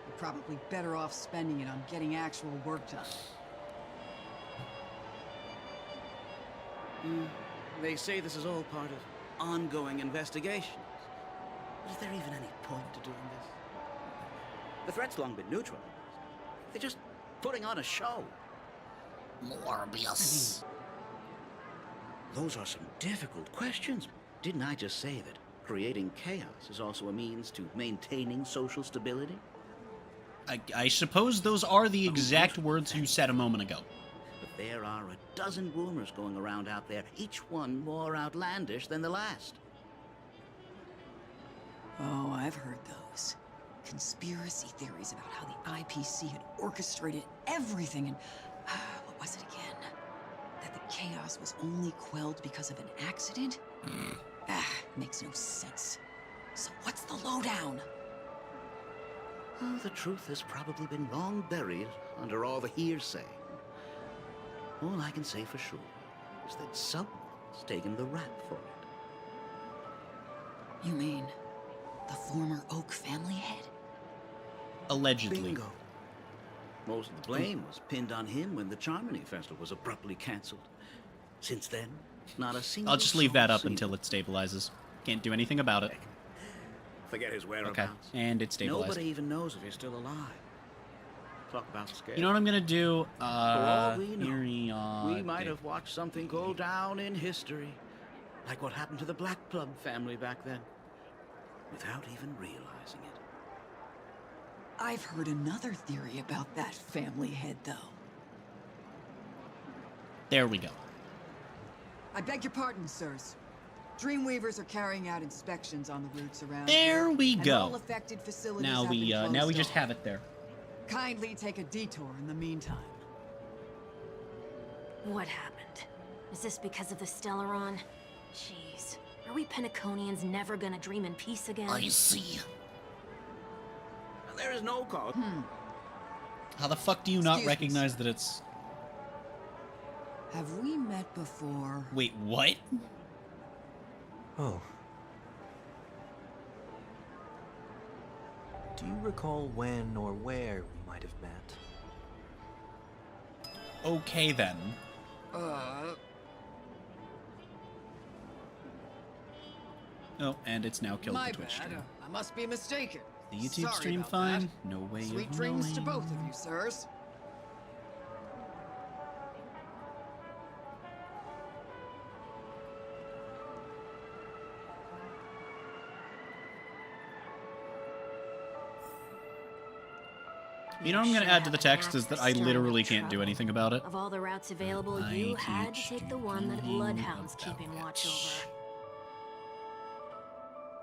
you're probably better off spending it on getting actual work done. They say this is all part of ongoing investigations. But is there even any point to doing this? The threat's long been neutralized. They're just putting on a show. Morbius. Those are some difficult questions. Didn't I just say that creating chaos is also a means to maintaining social stability? I suppose those are the exact words you said a moment ago. But there are a dozen rumors going around out there, each one more outlandish than the last. Oh, I've heard those. Conspiracy theories about how the IPC had orchestrated everything and... what was it again? That the chaos was only quelled because of an accident? Makes no sense. So what's the lowdown? Oh, the truth has probably been long buried under all the hearsay. All I can say for sure is that someone's taken the rap for it. You mean the former Oak family head? Allegedly. Bingo. Most of the blame was pinned on him when the Charmony Festival was abruptly cancelled. Since then, not a single... I'll just leave that up until it stabilizes. Can't do anything about it. Forget his whereabouts. Okay, and it's stabilized. Nobody even knows if he's still alive. Talk about scale. You know what I'm gonna do? For all we know, Myriad we might have watched something go down in history, like what happened to the Black Plum family back then, without even realizing it. I've heard another theory about that family head, though. There we go. I beg your pardon, sirs. Dreamweavers are carrying out inspections on the routes around There here, we and go. all affected facilities Now have we been now we closed just off. have it there. Kindly take a detour in the meantime. What happened? Is this because of the Stellaron? Jeez. Are we Penaconians never gonna dream in peace again? I see. There is no cause. How the fuck do you not Excuse me, recognize that it's... Have we met before? Wait, what? Oh. Do you recall when or where we might have met? Okay then. Oh, and it's now killed My the Twitch bad. stream. I must be mistaken. The YouTube Sorry stream about fine? that. No way Sweet of dreams to knowing. both of you, sirs. You know what I'm gonna add to the text is that I literally can't do anything about it. Of all the routes available, I you had to teach take the one that Bloodhound's keeping watch over.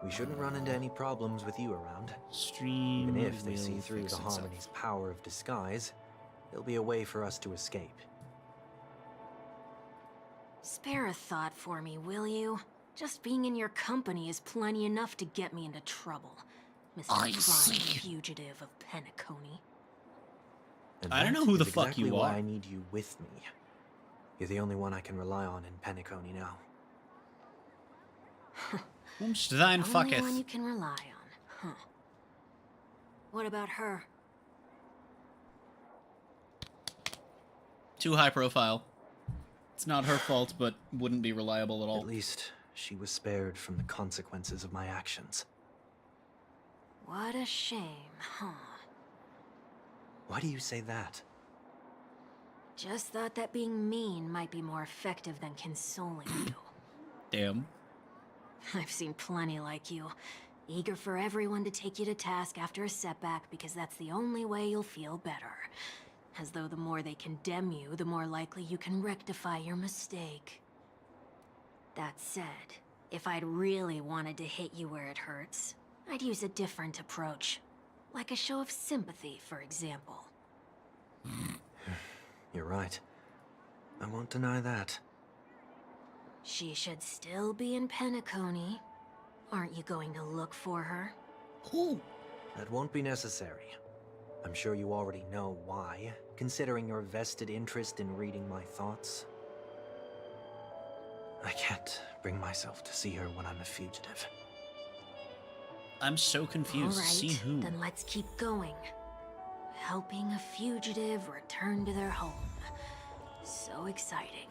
We shouldn't run into any problems with you around. Stream Even if they see will through fix the itself. Harmony's power of disguise, there'll be a way for us to escape. Spare a thought for me, will you? Just being in your company is plenty enough to get me into trouble, Mr. I Prime see. Fugitive of Penacony. And I don't that know who the is fuck exactly you why are. I need you with me. You're the only one I can rely on in Penacony now. Whomst thine Only fucketh? one you can rely on, huh? What about her? Too high profile. It's not her fault, but wouldn't be reliable at all. At least she was spared from the consequences of my actions. What a shame, huh? Why do you say that? Just thought that being mean might be more effective than consoling you. Damn. I've seen plenty like you. Eager for everyone to take you to task after a setback because that's the only way you'll feel better. As though the more they condemn you, the more likely you can rectify your mistake. That said, if I'd really wanted to hit you where it hurts, I'd use a different approach. Like a show of sympathy, for example. You're right. I won't deny that. She should still be in Penacony. Aren't you going to look for her? Who? That won't be necessary. I'm sure you already know why, considering your vested interest in reading my thoughts. I can't bring myself to see her when I'm a fugitive. I'm so confused. All right, See who? then let's keep going. Helping a fugitive return to their home. So exciting.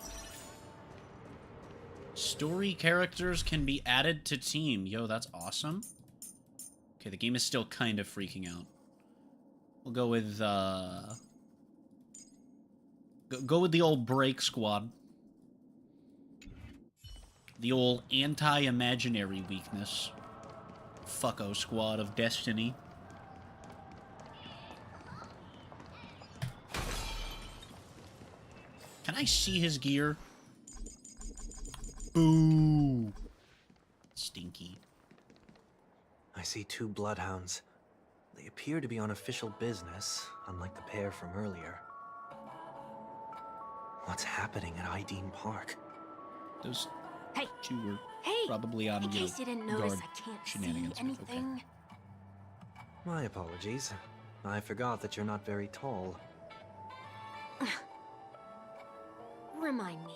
Story characters can be added to team. Yo, that's awesome. Okay, the game is still kind of freaking out. We'll go with, go with the old break squad. The old anti-imaginary weakness. Fucko squad of destiny. Can I see his gear? Boo! Stinky. I see 2 bloodhounds. They appear to be on official business, unlike the pair from earlier. What's happening at Ideen Park? Those Hey. 2 were Hey, probably on, in case you didn't notice, guard I can't see shenanigans. anything. My apologies. I forgot that you're not very tall. Remind me,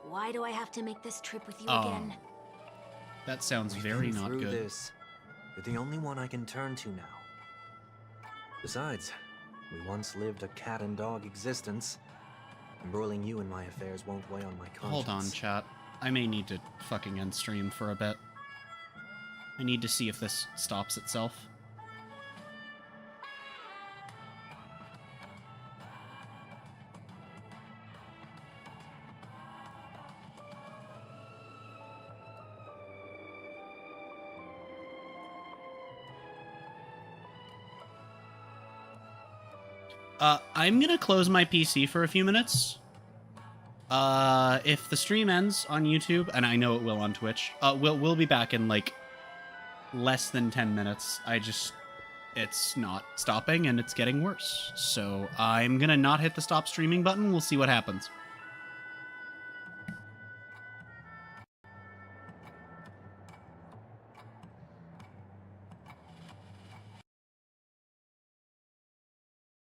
why do I have to make this trip with you Oh. again? That sounds We've very been not through good. This. You're the only one I can turn to now. Besides, we once lived a cat and dog existence. Embroiling you in my affairs won't weigh on my conscience. Hold on, chat. I may need to fucking end stream for a bit. I need to see if this stops itself. I'm gonna close my PC for a few minutes. If the stream ends on YouTube, and I know it will on Twitch, we'll be back in, like, less than 10 minutes. It's not stopping, and it's getting worse. So I'm gonna not hit the stop streaming button. We'll see what happens.